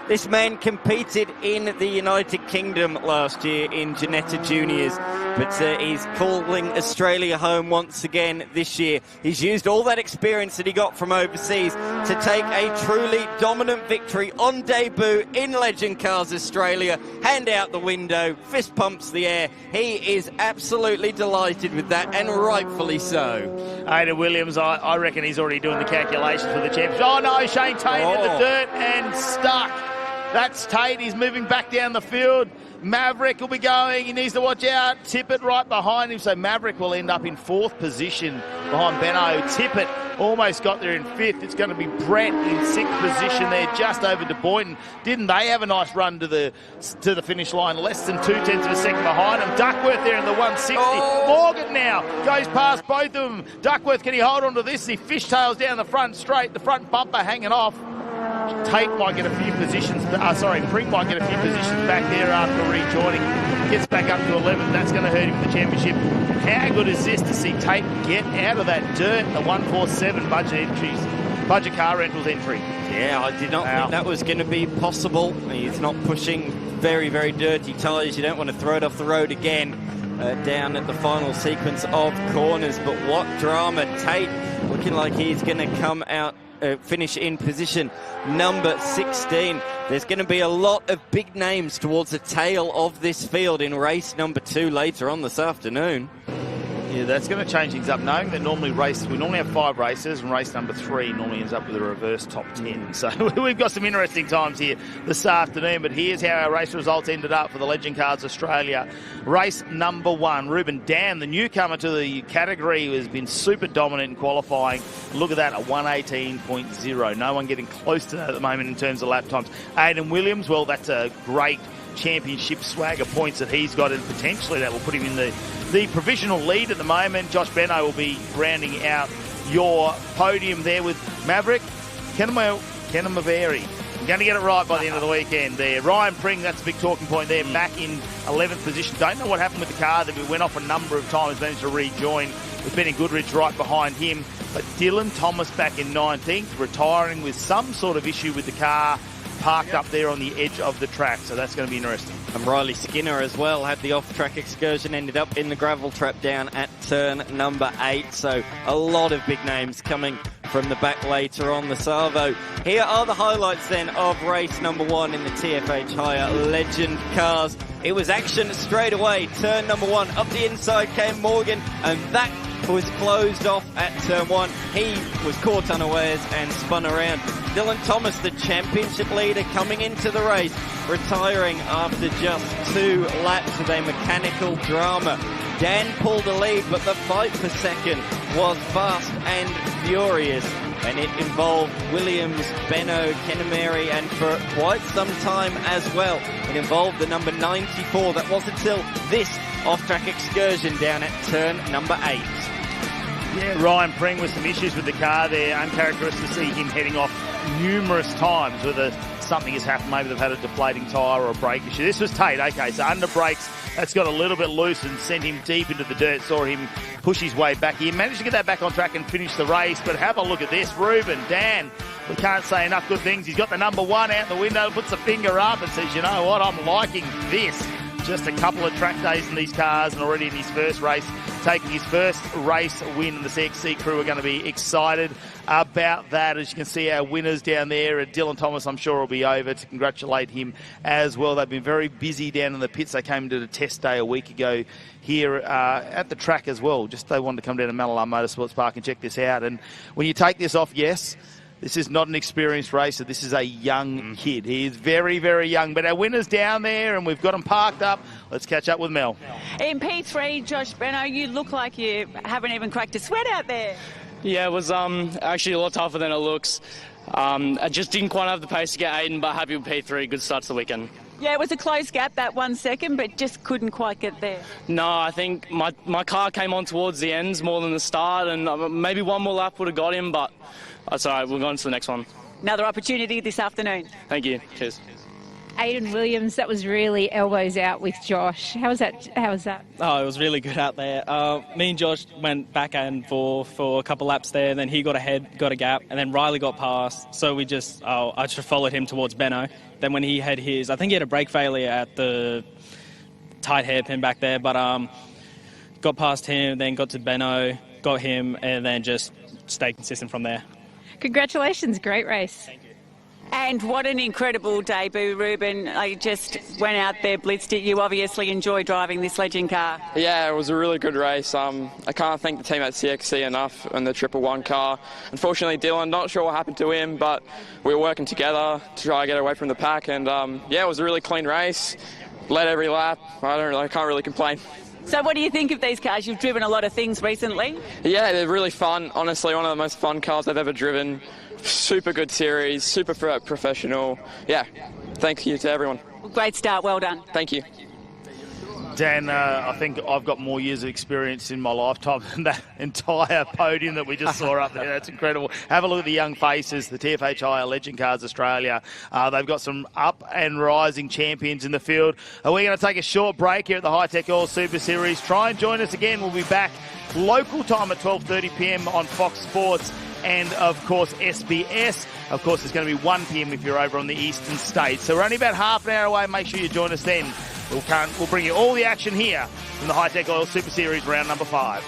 This man competed in the United Kingdom last year in Ginetta Juniors, but he's calling Australia home once again this year. He's used all that experience that he got from overseas to take a truly dominant victory on debut in Legend Cars Australia. Hand out the window, fist pumps the air. He is absolutely delighted with that, and rightfully so. Ada Williams, I reckon he's already doing the calculations for the championship. Oh no, Shane Tate in the dirt and stuck. That's Tate. He's moving back down the field. Maverick will be going. He needs to watch out. Tippett right behind him. So Maverick will end up in 4th position behind Benno. Tippett almost got there in 5th. It's going to be Brett in 6th position there, just over De Boynton. Didn't they have a nice run to the finish line? Less than 0.2 of a second behind him. Duckworth there in the 160. Morgan now goes past both of them. Duckworth, can he hold on to this? He fishtails down the front straight. The front bumper hanging off. Tate might get a few positions, Pring might get a few positions back there after rejoining. Gets back up to 11th. That's going to hurt him in the championship. How good is this to see Tate get out of that dirt? The 147 budget car rentals entry. Yeah, I did not think that was going to be possible. He's not pushing very, very dirty tyres. You don't want to throw it off the road again down at the final sequence of corners. But what drama. Tate looking like he's going to come out finish in position number 16. There's going to be a lot of big names towards the tail of this field in race number 2 later on this afternoon. Yeah, that's going to change things up, knowing that we normally have 5 races, and race number 3 normally ends up with a reverse top 10. So we've got some interesting times here this afternoon, but here's how our race results ended up for the Legend Cars Australia. Race number 1, Ruben Dan, the newcomer to the category, has been super dominant in qualifying. Look at that, a 118.0. No one getting close to that at the moment in terms of lap times. Aidan Williams, well, that's a great championship swagger points that he's got, and potentially that will put him in the provisional lead at the moment. Josh Benno will be rounding out your podium there with Maverick Kenamaveri. I'm going to get it right by the end of the weekend there. Ryan Pring, that's a big talking point there, back in 11th position. Don't know what happened with the car, that we went off a number of times, managed to rejoin with Benny Goodrich right behind him. But Dylan Thomas back in 19th, retiring with some sort of issue with the car, parked up there on the edge of the track, so that's going to be interesting. And Riley Skinner as well had the off-track excursion, ended up in the gravel trap down at turn number 8, so a lot of big names coming from the back later on the Savo. Here are the highlights then of race number 1 in the TFH Hire Legend Cars. It was action straight away. Turn number 1, up the inside came Morgan, and that was closed off at turn 1. He was caught unawares and spun around. Dylan Thomas, the championship leader, coming into the race, retiring after just 2 laps with a mechanical drama. Dan pulled the lead, but the fight for second was fast and furious, and it involved Williams, Benno, Kenamari, and for quite some time as well, it involved the number 94. That was until this off-track excursion down at turn number 8. Yeah, Ryan Pring with some issues with the car there. Uncharacteristic to see him heading off numerous times, whether something has happened. Maybe they've had a deflating tyre or a brake issue. This was Tate. Okay, so under brakes, that's got a little bit loose and sent him deep into the dirt. Saw him push his way back. He managed to get that back on track and finish the race. But have a look at this. Ruben Dan, we can't say enough good things. He's got the number 1 out the window, puts a finger up and says, you know what, I'm liking this. Just a couple of track days in these cars, and already in his first race, taking his first race win. The CXC crew are going to be excited about that. As you can see, our winners down there, Dylan Thomas, I'm sure, will be over to congratulate him as well. They've been very busy down in the pits. They came to the test day a week ago here at the track as well. Just they wanted to come down to Mallala Motorsports Park and check this out. And when you take this off, yes, this is not an experienced racer. This is a young kid. He is very, very young. But our winner's down there, and we've got him parked up. Let's catch up with Mel. In P3, Josh Benno, you look like you haven't even cracked a sweat out there. Yeah, it was actually a lot tougher than it looks. I just didn't quite have the pace to get Aiden, but happy with P3. Good start to the weekend. Yeah, it was a close gap, that 1 second, but just couldn't quite get there. No, I think my car came on towards the ends more than the start, and maybe one more lap would have got him, but that's all right. We'll go on to the next one. Another opportunity this afternoon. Thank you. Cheers. Aidan Williams, that was really elbows out with Josh. How was that? Oh, it was really good out there. Me and Josh went back and forth for a couple laps there, and then he got ahead, got a gap, and then Riley got past. So I just followed him towards Benno. Then when he had his, I think he had a brake failure at the tight hairpin back there, but got past him, then got to Benno, got him, and then just stayed consistent from there. Congratulations, great race. Thank you. And what an incredible debut, Ruben. I just went out there, blitzed it. You obviously enjoy driving this Legend car. Yeah, it was a really good race. I can't thank the team at CXC enough in the 111 car. Unfortunately, Dylan, not sure what happened to him, but we were working together to try to get away from the pack. And yeah, it was a really clean race. Led every lap. I can't really complain. So what do you think of these cars? You've driven a lot of things recently. Yeah, they're really fun. Honestly, one of the most fun cars I've ever driven. Super good series, super professional. Yeah, thank you to everyone. Well, great start, well done. Thank you. Dan, I think I've got more years of experience in my lifetime than that entire podium that we just saw up there. That's incredible. Have a look at the young faces, the TFH Hire Legend Cars Australia. They've got some up and rising champions in the field. We're going to take a short break here at the Hi-Tec All Super Series. Try and join us again. We'll be back local time at 12:30 p.m. on Fox Sports and, of course, SBS. Of course, it's going to be 1 p.m. if you're over on the eastern states. So we're only about half an hour away. Make sure you join us then. We'll bring you all the action here from the Hi-Tec Oil Super Series round number 5.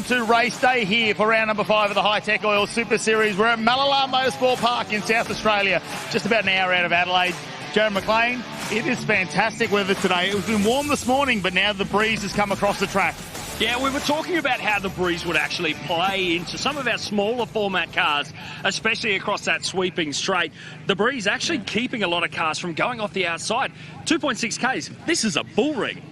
to race day here for round number 5 of the Hi-Tec Oil Super Series. We're at Mallala Motorsport Park in South Australia, just about an hour out of Adelaide. Jared McLean, it is fantastic weather today. It's been warm this morning, but now the breeze has come across the track. Yeah, we were talking about how the breeze would actually play into some of our smaller format cars, especially across that sweeping straight. The breeze actually keeping a lot of cars from going off the outside. 2.6 Ks, this is a bull rig.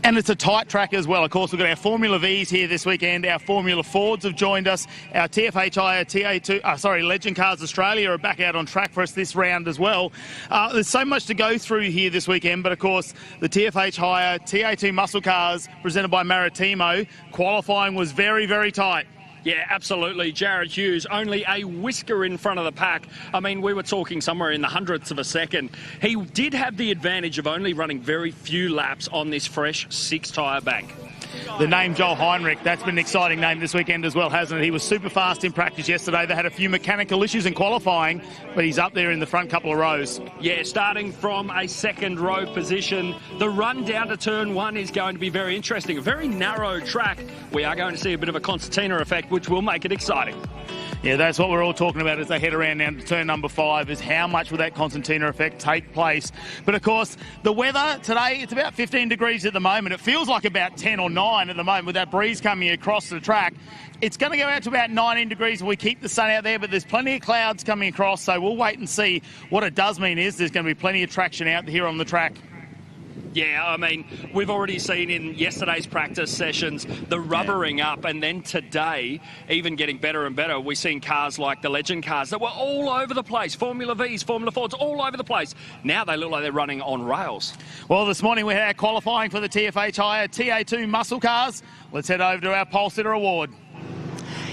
And it's a tight track as well. Of course, we've got our Formula Vs here this weekend. Our Formula Fords have joined us. Our TFHI, TA2, Legend Cars Australia are back out on track for us this round as well. There's so much to go through here this weekend, but of course, the TFHI, TA2 muscle cars presented by Maritimo, qualifying was very, very tight. Yeah, absolutely. Jared Hughes, only a whisker in front of the pack. I mean, we were talking somewhere in the hundredths of a second. He did have the advantage of only running very few laps on this fresh 6-tyre bank. The name Joel Heinrich, that's been an exciting name this weekend as well, hasn't it? He was super fast in practice yesterday. They had a few mechanical issues in qualifying, but he's up there in the front couple of rows. Yeah, starting from a second row position. The run down to turn 1 is going to be very interesting. A very narrow track. We are going to see a bit of a concertina effect, which will make it exciting. Yeah, that's what we're all talking about as they head around now to turn number 5, is how much will that concertina effect take place. But of course, the weather today, it's about 15 degrees at the moment. It feels like about 10 or 9 at the moment with that breeze coming across the track. It's going to go out to about 19 degrees if we keep the sun out there, but there's plenty of clouds coming across, so we'll wait and see. What it does mean is there's going to be plenty of traction out here on the track. Yeah, I mean, we've already seen in yesterday's practice sessions the rubbering up, and then today, even getting better and better. We've seen cars like the Legend cars that were all over the place. Formula Vs, Formula Fords, all over the place. Now they look like they're running on rails. Well, this morning we had our qualifying for the TFHI TA2 muscle cars. Let's head over to our pole sitter award.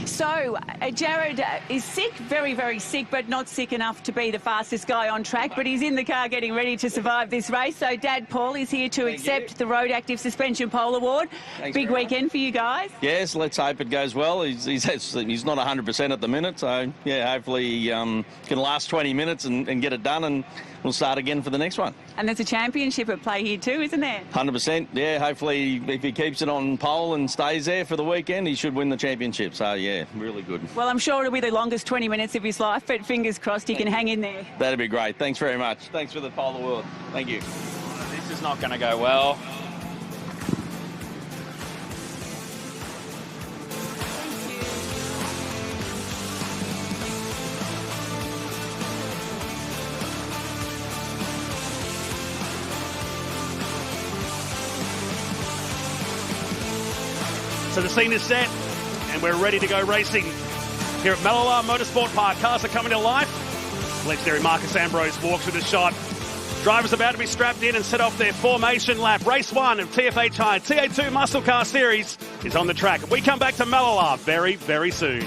So, Jared is sick, very, very sick, but not sick enough to be the fastest guy on track, but he's in the car getting ready to survive this race. So, Dad Paul is here to accept the Road Active Suspension Pole Award. Thanks. Big weekend for you guys. Yes, let's hope it goes well. He's not 100% at the minute, so, yeah, hopefully he can last 20 minutes and get it done, and we'll start again for the next one. And there's a championship at play here too, isn't there? 100%, yeah. Hopefully, if he keeps it on pole and stays there for the weekend, he should win the championship. So, yeah, really good. Well, I'm sure it'll be the longest 20 minutes of his life, but fingers crossed he can hang in there. That'd be great. Thanks very much. Thanks for the pole award. Thank you. This is not going to go well. So the scene is set, and we're ready to go racing here at Mallala Motorsport Park. Cars are coming to life. Legendary Marcus Ambrose walks with a shot. Drivers about to be strapped in and set off their formation lap. Race 1 of TFHI TA2 Muscle Car Series is on the track. We come back to Mallala very, very soon.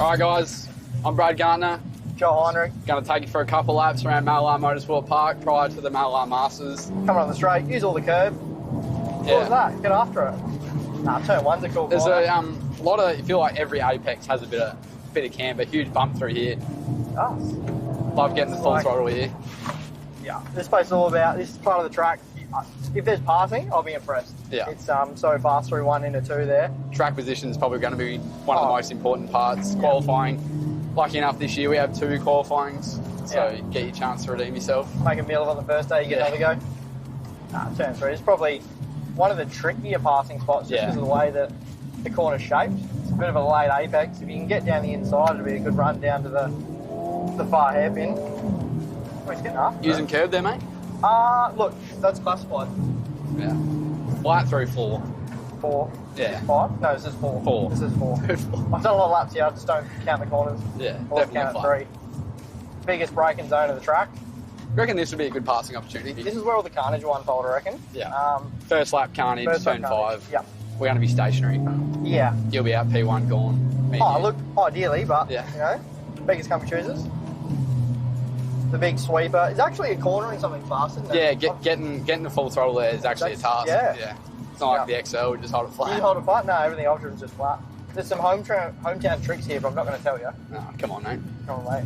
All right, guys, I'm Brad Gartner. Joel Heinrich. Going to take you for a couple laps around Mallala Motorsport Park prior to the Mallala Masters. Coming on the straight, use all the curb. Yeah. What was that? Get after it. Nah, turn one's a cool There's corner. a lot of, you feel like every apex has a bit of camber, huge bump through here. Oh. Love getting the full throttle here. Yeah, this place is all about, this part of the track, if there's passing, I'll be impressed. Yeah. It's so fast through 1 into 2 there. Track position is probably going to be one of the most important parts. Qualifying, lucky enough this year we have 2 qualifyings, so you get your chance to redeem yourself. Make a meal of it on the first day, you get another go. Nah, turn 3. It's probably one of the trickier passing spots just because of the way that the corner's shaped. It's a bit of a late apex. If you can get down the inside, it'll be a good run down to the far hairpin. Oh, he's getting after Using curb there, mate? Look, that's classified. Yeah. Flat through 4. 4. Yeah. 5? No, this is 4. 4. This is 4. I've done a lot of laps here, I just don't count the corners. Yeah, I'll count at 3. Biggest braking zone of the track. I reckon this would be a good passing opportunity. This is where all the carnage will unfold, I reckon. Yeah. First lap carnage, turn 5. Yeah. We're going to be stationary. Yeah. You'll be out P1 gone. Look, ideally, but, you know, beggars come choosers. The big sweeper is actually a corner in something fast, isn't it? Yeah, getting the full throttle there is actually a task. Yeah. It's not like the XL, we just hold it flat. You hold it flat? No, everything else is just flat. There's some hometown tricks here, but I'm not going to tell you. No, come on, mate. Come on, mate.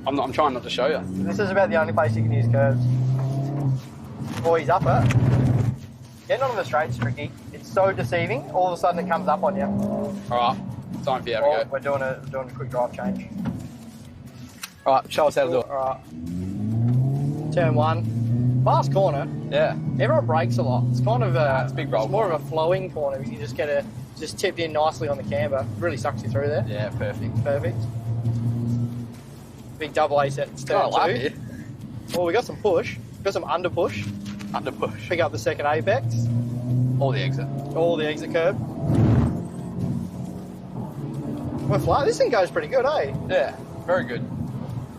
I'm trying not to show you. This is about the only place you can use curves. Boys up it. Getting onto the straight's tricky. It's so deceiving. All of a sudden it comes up on you. All right, time for you to go. We're doing a quick drive change. All right, show us how to do it. All right. Turn 1. Fast corner. Yeah. Everyone brakes a lot. It's kind of it's a big roll. It's more of a flowing corner. You just get just tipped in nicely on the camber. Really sucks you through there. Yeah, perfect. Perfect. Big double A set. Got a lap here. Well, we got some push. Got some under push. Under push. Pick up the second apex. Or the exit. Or the exit curb. We're flat. This thing goes pretty good, eh? Yeah, very good.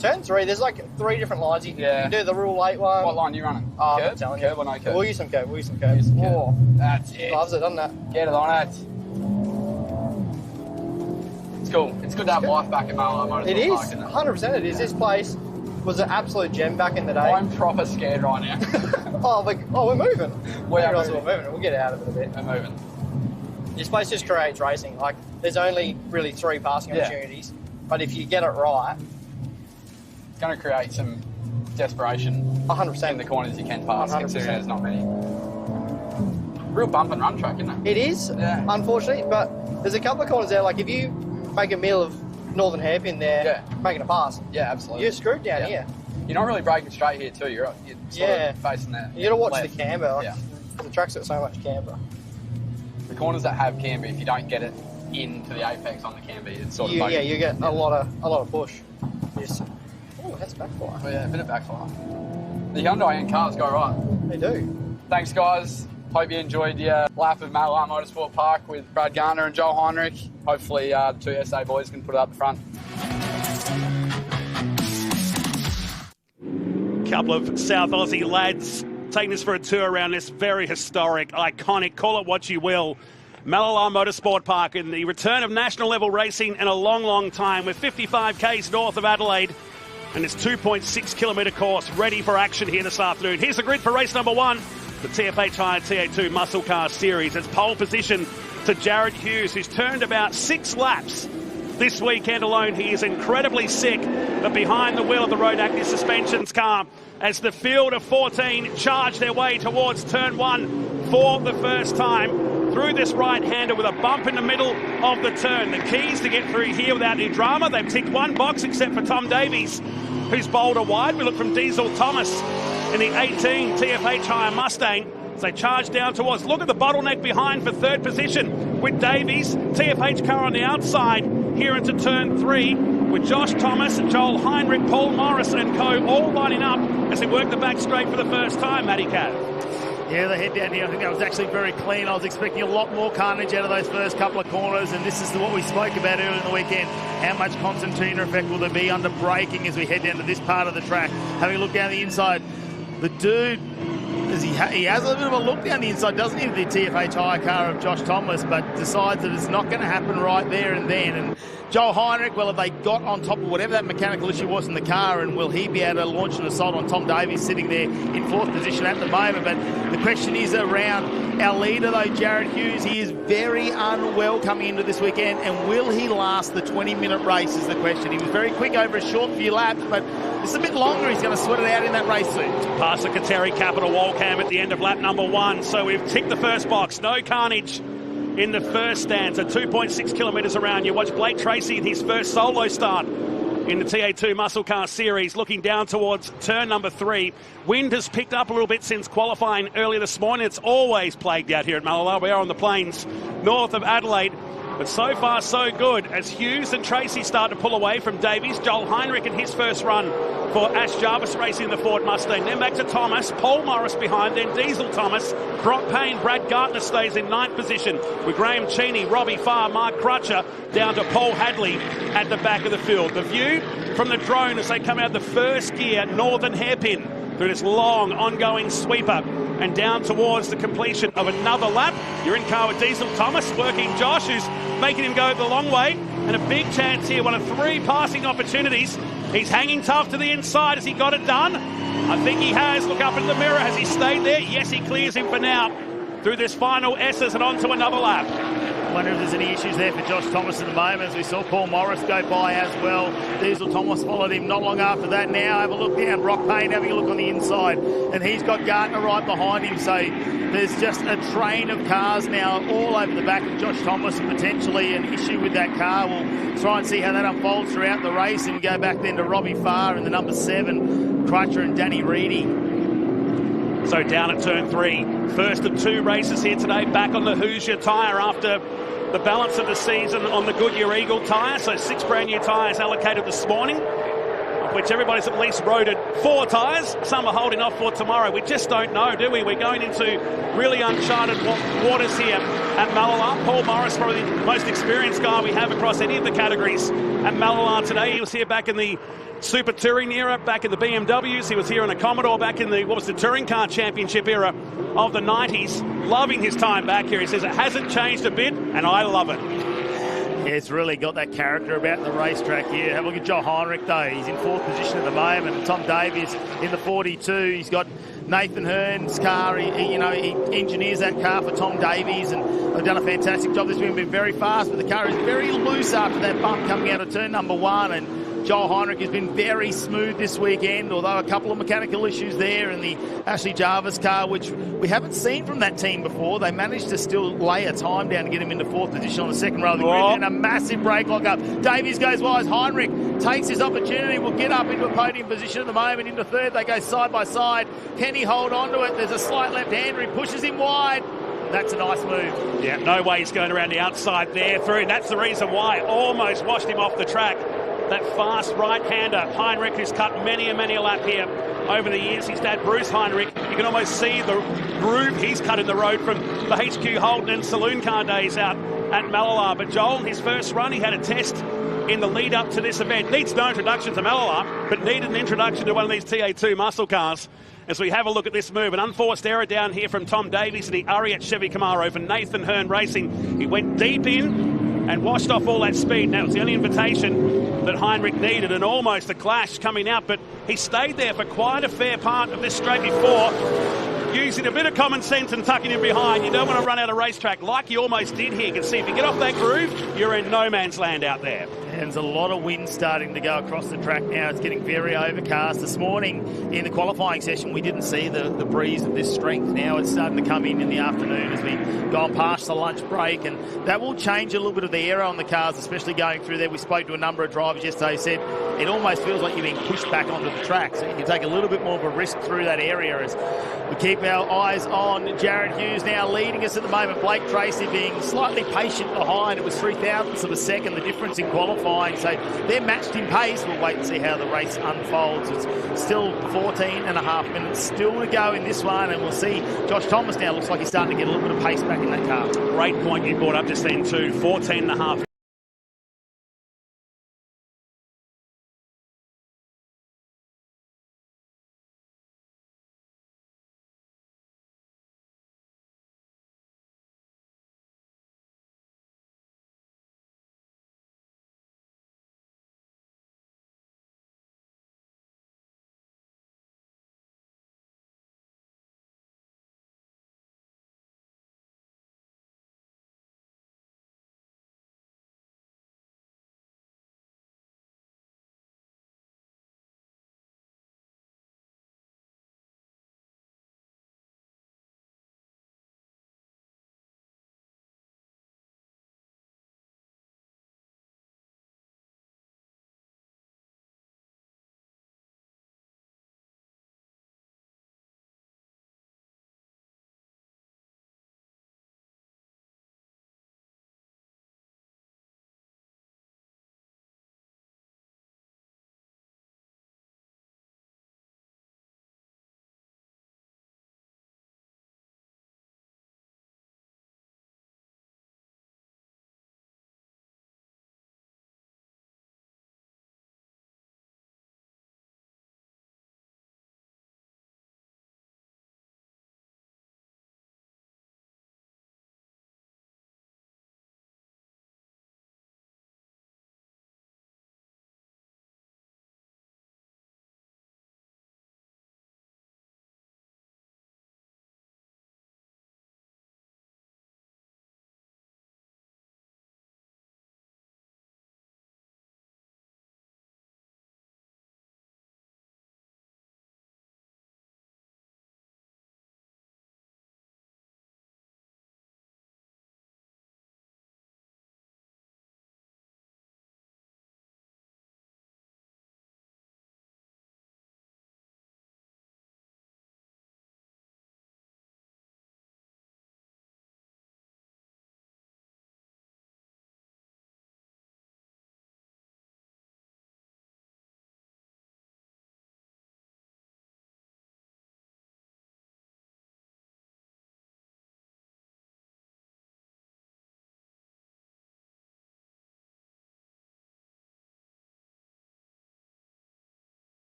Turn 3, there's like 3 different lines. You can do the Rule 8 one. What line are you running? Oh, curb? I'm telling Curb you. or no curb? We'll use some curb. Oh, that's it. Loves it, doesn't it? Get it on it. It's cool. It's good to have life back in Mallala Motorsport It is. Park, isn't it? 100% it is. This place was an absolute gem back in the day. I'm proper scared right now. we're moving. We're moving. We'll get out of it a bit. We're moving. This place just creates racing. Like, there's only really 3 passing opportunities, but if you get it right, it's going to create some desperation 100% in the corners you can pass, 100%. considering there's not many. Real bump and run track, isn't it? It is, unfortunately, but there's a couple of corners there. Like, if you make a meal of Northern Hairpin there, making a pass, absolutely. You're screwed down here. You're not really braking straight here too. You're sort of facing that. You got to watch left. the camber. Like, the track's got so much camber. The corners that have camber, if you don't get it into the apex on the camber, it's sort of you get a lot of push. Yes. Oh, that's backfire. Oh yeah, a bit of backfire. The Hyundai and cars go right. They do. Thanks, guys. Hope you enjoyed your lap of Mallala Motorsport Park with Brad Gartner and Joel Heinrich. Hopefully the 2 SA boys can put it up the front. Couple of South Aussie lads taking us for a tour around this very historic, iconic, call it what you will, Mallala Motorsport Park, and the return of national level racing in a long, long time. We're 55 k's north of Adelaide, and it's 2.6 kilometre course ready for action here this afternoon. Here's the grid for race number 1, the TFH Hire TA2 Muscle Car Series. It's pole position to Jared Hughes, who's turned about 6 laps this weekend alone. He is incredibly sick, but behind the wheel of the Road Active Suspensions car as the field of 14 charge their way towards turn 1 for the first time through this right-hander with a bump in the middle of the turn. The keys to get through here without any drama. They've ticked 1 box except for Tom Davies, who's bowled a wide. We look from Diesel Thomas in the 18 TFH Hire Mustang as they charge down towards. Look at the bottleneck behind for 3rd position with Davies. TFH car on the outside here into turn 3 with Josh Thomas, Joel Heinrich, Paul Morris and co all lining up as they work the back straight for the first time, Matty Cav. Yeah, the head down here, I think that was actually very clean. I was expecting a lot more carnage out of those first couple of corners, and this is what we spoke about earlier in the weekend. How much concertina effect will there be under braking as we head down to this part of the track? Having a look down the inside, the dude, he has a little bit of a look down the inside, doesn't he, the TFH Hire car of Josh Thomas, but decides that it's not going to happen right there and then. And Joel Heinrich, well, have they got on top of whatever that mechanical issue was in the car, and will he be able to launch an assault on Tom Davies sitting there in fourth position at the moment? But the question is around our leader, though, Jared Hughes. He is very unwell coming into this weekend, and will he last the 20-minute race is the question. He was very quick over a short few laps, but it's a bit longer. He's going to sweat it out in that race suit. Past the Kateri Capital wall cam at the end of lap number 1. So we've ticked the first box. No carnage in the first stanza. 2.6 kilometres around. You watch Blake Tracy in his first solo start in the TA2 Muscle Car Series, looking down towards turn number 3. Wind has picked up a little bit since qualifying earlier this morning. It's always plagued out here at Mallala. We are on the plains north of Adelaide. But so far, so good, as Hughes and Tracy start to pull away from Davies. Joel Heinrich in his first run for Ash Jarvis racing the Ford Mustang. Then back to Thomas, Paul Morris behind, then Diesel Thomas, Brock Payne, Brad Gartner stays in 9th position with Graham Cheney, Robbie Farr, Mark Crutcher, down to Paul Hadley at the back of the field. The view from the drone as they come out the first gear, northern hairpin, through this long, ongoing sweeper and down towards the completion of another lap. You're in car with Diesel Thomas, working Josh, who's making him go the long way. And a big chance here, one of 3 passing opportunities. He's hanging tough to the inside. Has he got it done? I think he has. Look up in the mirror. Has he stayed there? Yes, he clears him for now through this final S's and on to another lap. I wonder if there's any issues there for Josh Thomas at the moment, as we saw Paul Morris go by as well. Diesel Thomas followed him not long after that. Now have a look down. Brock Payne having a look on the inside, and he's got Gartner right behind him. So there's just a train of cars now all over the back of Josh Thomas, and potentially an issue with that car. We'll try and see how that unfolds throughout the race, and we go back then to Robbie Farr and the number 7, Crutcher and Danny Reedy. So down at turn 3, first of 2 races here today, back on the Hoosier tyre after the balance of the season on the Goodyear Eagle tyre. So 6 brand new tyres allocated this morning, of which everybody's at least roaded 4 tyres. Some are holding off for tomorrow. We just don't know, do we? We're going into really uncharted waters here at Mallala. Paul Morris, probably the most experienced guy we have across any of the categories at Mallala today. He was here back in the Super Touring era, back in the BMWs. He was here in a Commodore back in the, the Touring Car Championship era of the 90s. Loving his time back here. He says it hasn't changed a bit, and I love it. Yeah, it's really got that character about the racetrack here. Have a look at Joel Heinrich, though. He's in 4th position at the moment. Tom Davies in the 42. He's got Nathan Hearn's car. He engineers that car for Tom Davies, and they've done a fantastic job. This wing been very fast, but the car is very loose after that bump coming out of turn number 1, and Joel Heinrich has been very smooth this weekend, although a couple of mechanical issues there in the Ashley Jarvis car, which we haven't seen from that team before. They managed to still lay a time down to get him into 4th position on the second row of the grid, and a massive brake lock up. Davies goes wise. Heinrich takes his opportunity, will get up into a podium position at the moment. Into 3rd, they go side by side. Can he hold on to it? There's a slight left-hander. He pushes him wide. That's a nice move. Yeah, no way he's going around the outside there through, and that's the reason why. Almost washed him off the track. That fast right-hander, Heinrich, who's cut many a lap here over the years. His dad, Bruce Heinrich, you can almost see the groove he's cut in the road from the HQ Holden and saloon car days out at Mallala. But Joel, his first run, he had a test in the lead up to this event. Needs no introduction to Mallala, but needed an introduction to one of these TA2 muscle cars. As we have a look at this move, an unforced error down here from Tom Davies in the Ariat Chevy Camaro for Nathan Hearn Racing. He went deep in and washed off all that speed. That was the only invitation that Heinrich needed, and almost a clash coming out, but he stayed there for quite a fair part of this straight before, using a bit of common sense and tucking him behind. You don't want to run out of racetrack like he almost did here. You can see if you get off that groove, you're in no man's land out there. And there's a lot of wind starting to go across the track now. It's getting very overcast. This morning in the qualifying session, we didn't see the breeze of this strength. Now it's starting to come in the afternoon as we've gone past the lunch break, and that will change a little bit of the air on the cars, especially going through there. We spoke to a number of drivers yesterday who said it almost feels like you're being pushed back onto the track, so you can take a little bit more of a risk through that area. As we keep our eyes on Jared Hughes now leading us at the moment. Blake Tracy being slightly patient behind. It was 0.003 of a second, the difference in qualifying. So they're matched in pace. We'll wait and see how the race unfolds. It's still 14.5 minutes still to go in this one, and we'll see. Josh Thomas now looks like he's starting to get a little bit of pace back in that car. Great point you brought up just then too. 14.5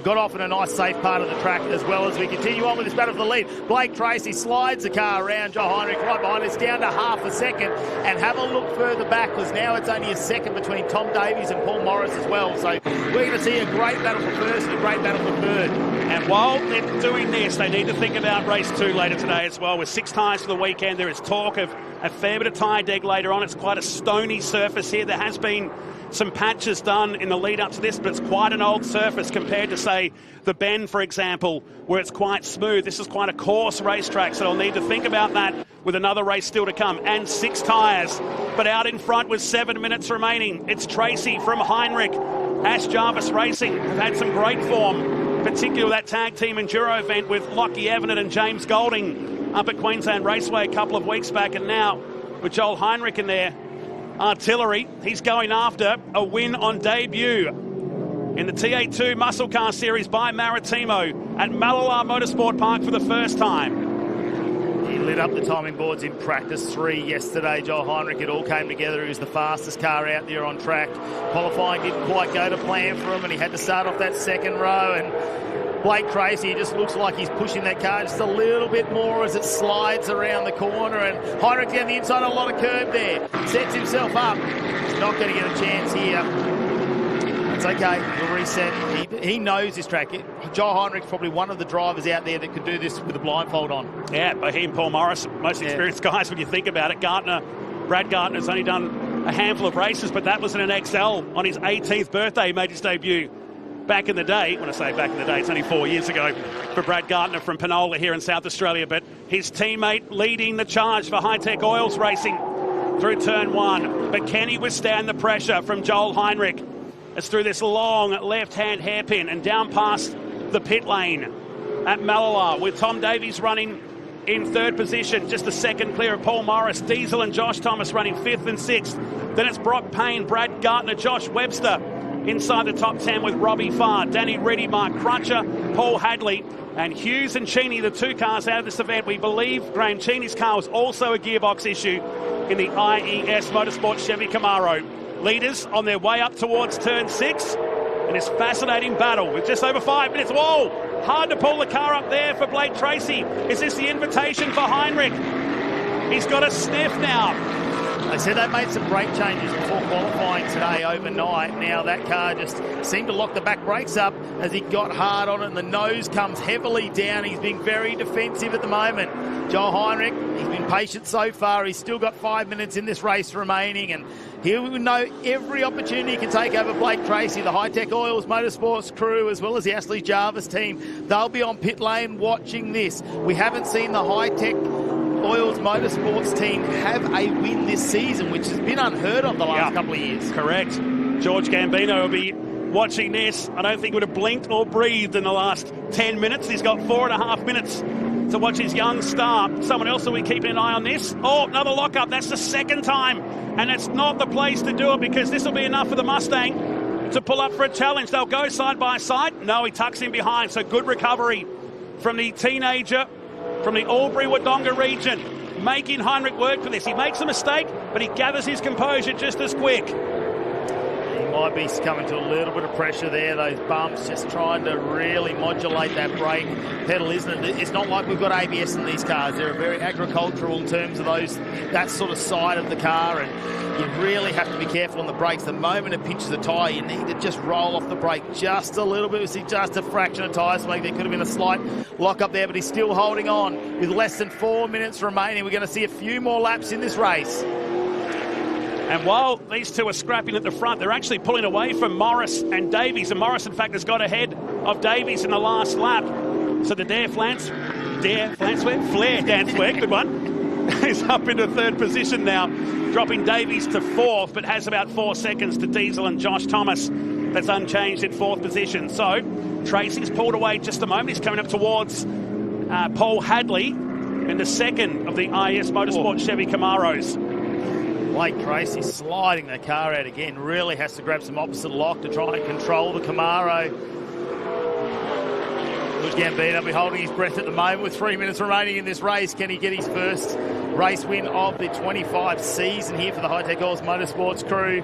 got off in a nice safe part of the track as well as we continue on with this battle for the lead. Blake Tracy slides the car around. Joel Heinrich right behind us, down to half a second. And have a look further back, because now it's only a second between Tom Davies and Paul Morris as well. So we're going to see a great battle for first and a great battle for third. And while they're doing this, they need to think about race 2 later today as well. With 6 tyres for the weekend, there is talk of a fair bit of tyre deg later on. It's quite a stony surface here. There has been some patches done in the lead up to this, but it's quite an old surface compared to, say, the Bend, for example, where it's quite smooth. This is quite a coarse racetrack, so they'll need to think about that with another race still to come. And 6 tyres, but out in front with 7 minutes remaining. It's Tracy from Heinrich. Ash Jarvis Racing have had some great form, particularly that tag team enduro event with Lockie Evanet and James Golding up at Queensland Raceway a couple of weeks back, and now with Joel Heinrich in there. Artillery, he's going after a win on debut in the TA2 Muscle Car Series by Maritimo at Mallala Motorsport Park for the first time. He lit up the timing boards in practice 3 yesterday. Joel Heinrich, it all came together. He was the fastest car out there on track. Qualifying didn't quite go to plan for him, and he had to start off that second row. And Blake Tracy, he just looks like he's pushing that car just a little bit more as it slides around the corner. And Heinrich down the inside, a lot of curb there. Sets himself up. He's not going to get a chance here. It's okay. He'll reset. He knows this track. Joel Heinrich's probably one of the drivers out there that could do this with a blindfold on. Yeah, but he and Paul Morris, most experienced guys when you think about it. Brad Gartner's only done a handful of races, but that was in an XL on his 18th birthday. He made his debut back in the day. When I say back in the day, it's only 4 years ago for Brad Gartner from Penola here in South Australia. But his teammate leading the charge for Hi-Tec Oils Racing through turn 1. But can he withstand the pressure from Joel Heinrich? It's through this long left-hand hairpin and down past the pit lane at Mallala, with Tom Davies running in 3rd position, just a second clear of Paul Morris. Diesel and Josh Thomas running 5th and 6th. Then it's Brock Payne, Brad Gartner, Josh Webster inside the top 10 with Robbie Farr, Danny Reddy, Mark Crutcher, Paul Hadley, and Hughes and Cheney, the 2 cars out of this event. We believe Graham Cheney's car was also a gearbox issue in the IES Motorsport Chevy Camaro. Leaders on their way up towards turn 6 in this fascinating battle with just over 5 minutes. Whoa! Hard to pull the car up there for Blake Tracy. Is this the invitation for Heinrich? He's got a sniff now. They said they made some brake changes before qualifying today overnight. Now that car just seemed to lock the back brakes up as he got hard on it, and the nose comes heavily down. He's being very defensive at the moment. Joel Heinrich, he's been patient so far. He's still got 5 minutes in this race remaining, and he will know every opportunity he can take over Blake Tracy. The Hi-Tec Oils Motorsports crew, as well as the Ashley Jarvis team, they'll be on pit lane watching this. We haven't seen the Hi-Tec Oils Motorsports team have a win this season, which has been unheard of the last couple of years. Correct. George Gambino will be watching this. I don't think he would have blinked or breathed in the last 10 minutes. He's got 4.5 minutes to watch his young star. Someone else will be keeping an eye on this. Oh, another lockup. That's the second time. And it's not the place to do it, because this will be enough for the Mustang to pull up for a challenge. They'll go side by side. No, he tucks in behind. So good recovery from the teenager from the Albury-Wodonga region, making Heinrich work for this. He makes a mistake, but he gathers his composure just as quick. He might be coming to a little bit of pressure there, those bumps, just trying to really modulate that brake pedal, isn't it? It's not like we've got ABS in these cars. They're very agricultural in terms of that sort of side of the car, and you really have to be careful on the brakes. The moment it pinches the tyre, you need to just roll off the brake just a little bit. We see just a fraction of tyre smoke. There could have been a slight lock up there, but he's still holding on with less than 4 minutes remaining. We're going to see a few more laps in this race. And while these two are scrapping at the front, they're actually pulling away from Morris and Davies. And Morris, in fact, has got ahead of Davies in the last lap. So the Flare Danceware, good one, is up into 3rd position now, dropping Davies to 4th, but has about 4 seconds to Diesel and Josh Thomas. That's unchanged in 4th position. So Tracy's pulled away just a moment. He's coming up towards Paul Hadley in the 2nd of the IS Motorsport Chevy Camaros. Blake Tracy sliding the car out again. Really has to grab some opposite lock to try and control the Camaro. George Gambino will be holding his breath at the moment with 3 minutes remaining in this race. Can he get his first race win of the 25 season here for the Hi-Tec Oils Motorsports crew?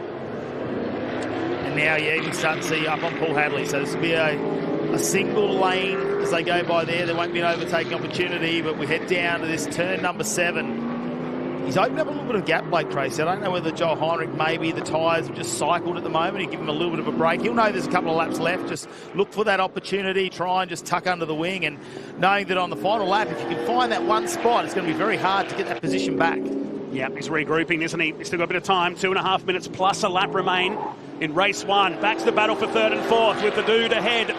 And now, you can start to see up on Paul Hadley. So this will be a a single lane as they go by there. There won't be an overtaking opportunity, but we head down to this turn number 7. He's opened up a little bit of gap, Blake Tracy. I don't know whether Joel Heinrich, maybe the tyres have just cycled at the moment. He give him a little bit of a break. He'll know there's a couple of laps left. Just look for that opportunity, try and just tuck under the wing, and knowing that on the final lap, if you can find that one spot, it's going to be very hard to get that position back. Yeah, he's regrouping, isn't he? He's still got a bit of time. 2.5 minutes plus a lap remain in race 1. Back to the battle for 3rd and 4th with the dude ahead.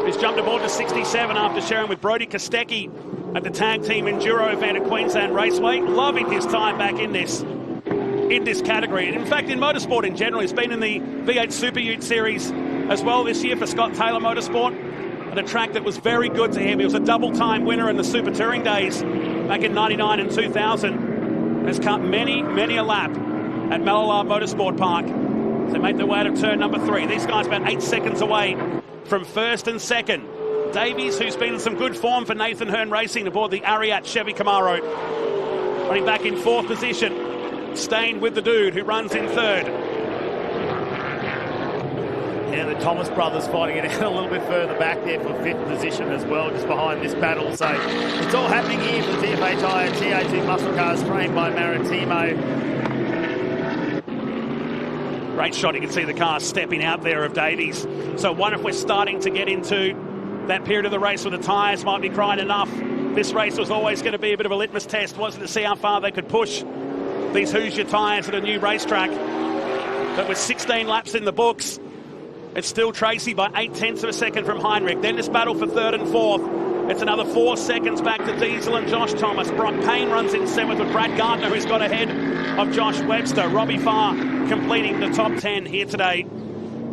He's jumped aboard to 67 after sharing with Brody Kostecki at the tag team enduro event at Queensland Raceway. Loving his time back in this category. And in fact, in motorsport in general, he's been in the V8 Super Ute Series as well this year for Scott Taylor Motorsport, at a track that was very good to him. He was a double-time winner in the Super Touring days back in 99 and 2000. Has cut many a lap at Mallala Motorsport Park. They make their way out of turn number 3. These guys about 8 seconds away from 1st and 2nd. Davies, who's been in some good form for Nathan Hearn Racing aboard the Ariat Chevy Camaro, running back in 4th position, staying with the dude who runs in 3rd. Yeah, the Thomas brothers fighting it out a little bit further back there for 5th position as well, just behind this battle. So it's all happening here for the TFHI and TA2 muscle cars framed by Maritimo. Great shot, you can see the car stepping out there of Davies. So I wonder if we're starting to get into that period of the race where the tyres might be crying enough. This race was always going to be a bit of a litmus test, wasn't it, to see how far they could push these Hoosier tyres at a new racetrack. But with 16 laps in the books, it's still Tracy by 0.8 of a second from Heinrich. Then this battle for 3rd and 4th. It's another 4 seconds back to Diesel and Josh Thomas. Brock Payne runs in 7th with Brad Gartner, who's got ahead of Josh Webster. Robbie Farr completing the top 10 here today,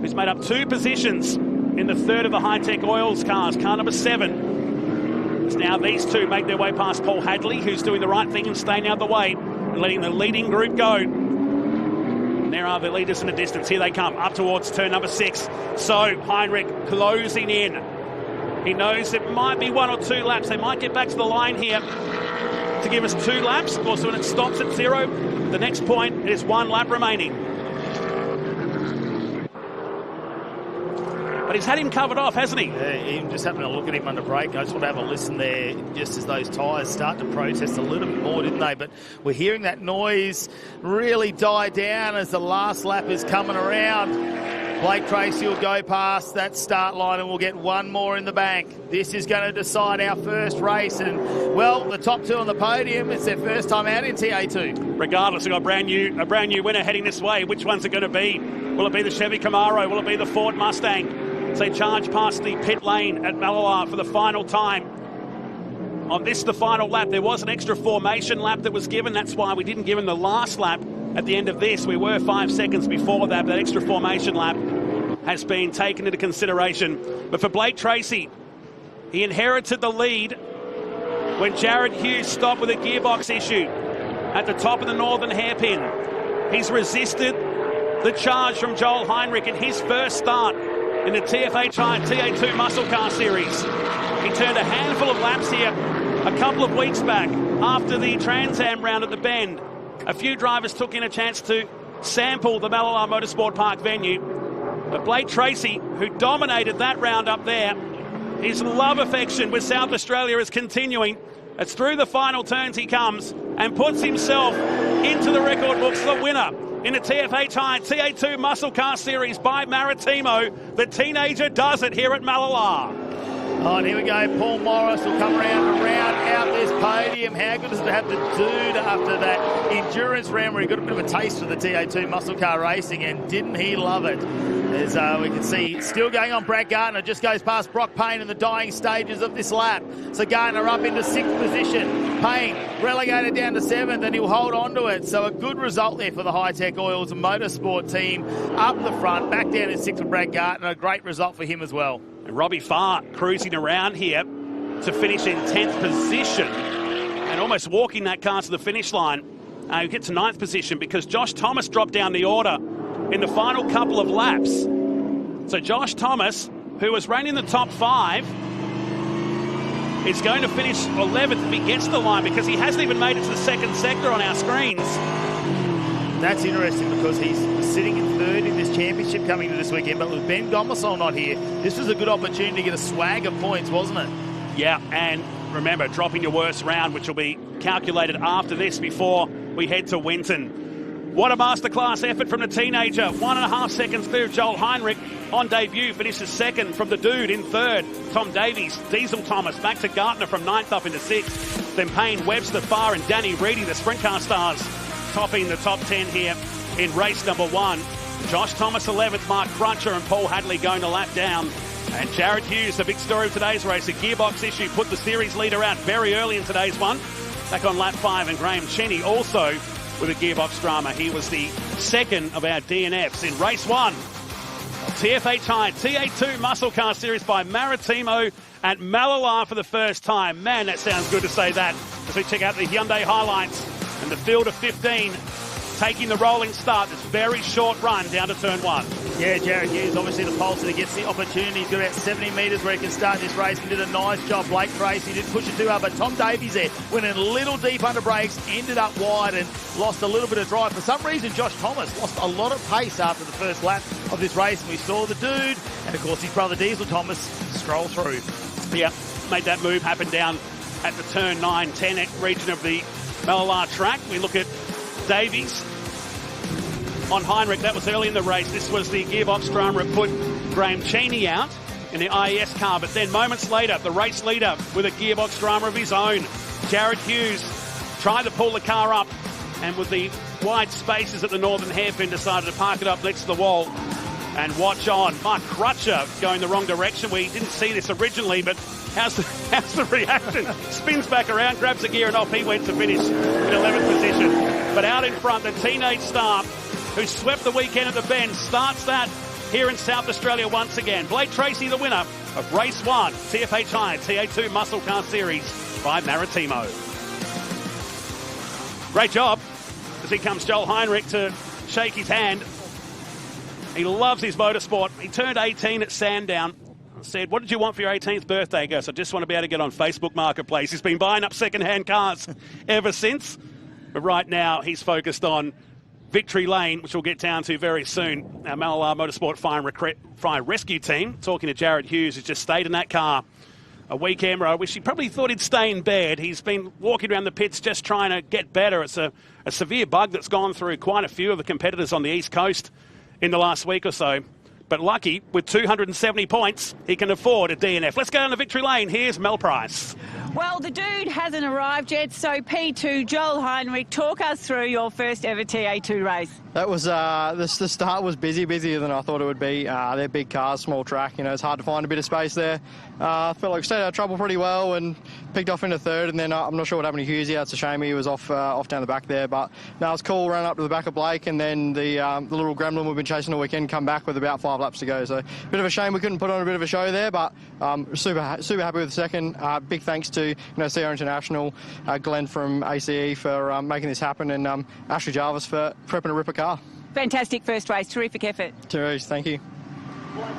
who's made up 2 positions in the 3rd of the Hi-Tec Oils cars. Car number 7. As now these 2 make their way past Paul Hadley, who's doing the right thing and staying out of the way, and letting the leading group go. And there are the leaders in the distance. Here they come, up towards turn number 6. So Heinrich closing in. He knows it might be 1 or 2 laps. They might get back to the line here to give us 2 laps. Of course, when it stops at 0, the next point is 1 lap remaining. But he's had him covered off, hasn't he? Yeah, even just having a look at him under brake. I just want to have a listen there just as those tyres start to protest a little bit more, didn't they? But we're hearing that noise really die down as the last lap is coming around. Blake Tracy will go past that start line and we'll get 1 more in the bank. This is going to decide our first race. And, well, the top 2 on the podium, it's their first time out in TA2. Regardless, we've got a brand new winner heading this way. Which one's it going to be? Will it be the Chevy Camaro? Will it be the Ford Mustang? As they charge past the pit lane at Mallala for the final time. On this, the final lap, there was an extra formation lap that was given. That's why we didn't give him the last lap at the end of this. We were 5 seconds before that. That extra formation lap has been taken into consideration. But for Blake Tracy, he inherited the lead when Jared Hughes stopped with a gearbox issue at the top of the northern hairpin. He's resisted the charge from Joel Heinrich in his first start in the TFHI TA2 Muscle Car Series. He turned a handful of laps here a couple of weeks back after the Trans Am round at the Bend. A few drivers took in a chance to sample the Mallala Motorsport Park venue. But Blake Tracy, who dominated that round up there, his love affection with South Australia is continuing. It's through the final turns he comes and puts himself into the record books, the winner in the TFHI TA2 Muscle Car Series by Maritimo. The teenager does it here at Mallala. Oh, and here we go. Paul Morris will come around to round out this podium. How good is it to have the dude after that endurance round where he got a bit of a taste for the TA2 muscle car racing, and didn't he love it? As we can see, still going on, Brad Gartner just goes past Brock Payne in the dying stages of this lap. So Gartner up into 6th position. Payne relegated down to 7th, and he'll hold on to it. So a good result there for the Hi-Tec Oils and Motorsport team up the front, back down in 6th with Brad Gartner. A great result for him as well. And Robbie Farr cruising around here to finish in 10th position and almost walking that car to the finish line. He'll get to 9th position because Josh Thomas dropped down the order in the final couple of laps. So Josh Thomas, who was running in the top 5, is going to finish 11th if he gets the line, because he hasn't even made it to the 2nd sector on our screens. And that's interesting because he's sitting in third in this championship coming to this weekend, but with Ben Gomersall not here, this was a good opportunity to get a swag of points, wasn't it? Yeah, and remember, dropping your worst round, which will be calculated after this before we head to Winton. What a masterclass effort from the teenager. 1.5 seconds through. Joel Heinrich on debut finishes second from the dude in third. Tom Davies, Diesel Thomas, back to Gartner from 9th up into 6th. Then Payne, Webster, Farr and Danny Reedy, the sprint car stars, topping the top 10 here in race number 1. Josh Thomas 11th, Mark Crutcher and Paul Hadley going to lap down. And Jared Hughes, the big story of today's race, a gearbox issue, put the series leader out very early in today's one. Back on lap 5, and Graham Cheney also with a gearbox drama. He was the second of our DNFs in race 1. TFHI TA2 Muscle Car Series by Maritimo at Mallala for the first time. Man, that sounds good to say that as we check out the Hyundai highlights and the field of 15 taking the rolling start. This very short run down to turn 1. Yeah, Jared Hughes, obviously the pulse that gets the opportunity. He's got about 70 metres where he can start this race. He did a nice job. Blake Tracy didn't push it too hard, but Tom Davies there went in a little deep under brakes, ended up wide and lost a little bit of drive. For some reason, Josh Thomas lost a lot of pace after the first lap of this race, and we saw the dude, and of course his brother Diesel Thomas, stroll through. Yeah, made that move happen down at the turn 9-10 region of the Mallala track. We look at Davies on Heinrich. That was early in the race. This was the gearbox drama that put Graham Cheney out in the IES car. But then moments later, the race leader with a gearbox drama of his own, Jared Hughes, tried to pull the car up, and with the wide spaces at the northern hairpin, decided to park it up next to the wall and watch on. Mark Crutcher going the wrong direction. We didn't see this originally, but how's the reaction? Spins back around, grabs the gear, and off he went to finish in 11th position. But out in front, the teenage star who swept the weekend at the Bend, starts that here in South Australia once again. Blake Tracy, the winner of race 1, TFHI TA2 Muscle Car Series by Maritimo. Great job. As here comes Joel Heinrich to shake his hand. He loves his motorsport. He turned 18 at Sandown. Said, what did you want for your 18th birthday? He goes, I just want to be able to get on Facebook Marketplace. He's been buying up second-hand cars ever since. But right now, he's focused on Victory Lane, which we'll get down to very soon. Our Mallala Motorsport Fire Rescue Team, talking to Jared Hughes, who's just stayed in that car a weekend. I wish he probably thought he'd stay in bed. He's been walking around the pits just trying to get better. It's a severe bug that's gone through quite a few of the competitors on the East Coast in the last week or so. But lucky, with 270 points, he can afford a DNF. Let's go down to Victory Lane. Here's Mel Price. Well, the dude hasn't arrived yet, so P2, Joel Heinrich, talk us through your first ever TA2 race. That was, the start was busier than I thought it would be. They're big cars, small track, you know, it's hard to find a bit of space there. I felt like we stayed out of trouble pretty well and picked off into third, and then I'm not sure what happened to Hughesy. It's a shame he was off down the back there, but no, it was cool. Ran up to the back of Blake, and then the little gremlin we've been chasing all weekend come back with about 5 laps to go. So a bit of a shame we couldn't put on a bit of a show there, but super happy with the second. Big thanks to CR International, Glenn from ACE for making this happen, and Ashley Jarvis for prepping a ripper car. Fantastic first race, terrific effort. Terrific, thank you.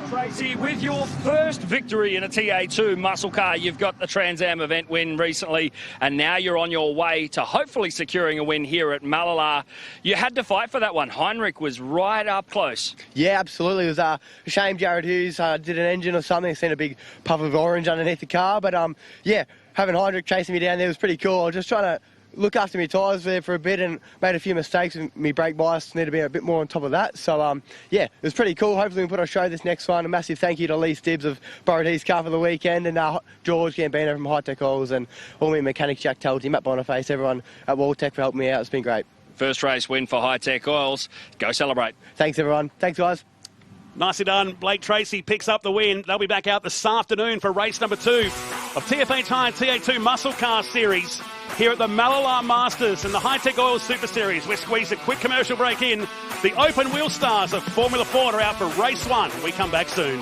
Tracy, with your first victory in a TA2 muscle car, you've got the Trans Am event win recently, and now you're on your way to hopefully securing a win here at Mallala. You had to fight for that one. Heinrich was right up close. Yeah, absolutely. It was a shame Jared Hughes did an engine or something. Seen a big puff of orange underneath the car, but yeah, having Heinrich chasing me down there was pretty cool. I was just trying to look after my tyres there for a bit and made a few mistakes. My brake bias need to be a bit more on top of that. So, yeah, it was pretty cool. Hopefully we can put on show this next one. A massive thank you to Lee Stibbs of borrowed his car for the weekend, and George Gambino from Hi-Tec Oils, and all my mechanics, Jack Talty, Matt Boniface, everyone at Wall-Tec for helping me out. It's been great. First race win for Hi-Tec Oils. Go celebrate. Thanks, everyone. Thanks, guys. Nicely done. Blake Tracy picks up the win. They'll be back out this afternoon for race number 2 of TFHI TA2 Muscle Car Series here at the Mallala Masters and the Hi-Tec Oil Super Series. We're squeezed a quick commercial break in. The open wheel stars of Formula Ford are out for race 1. We come back soon.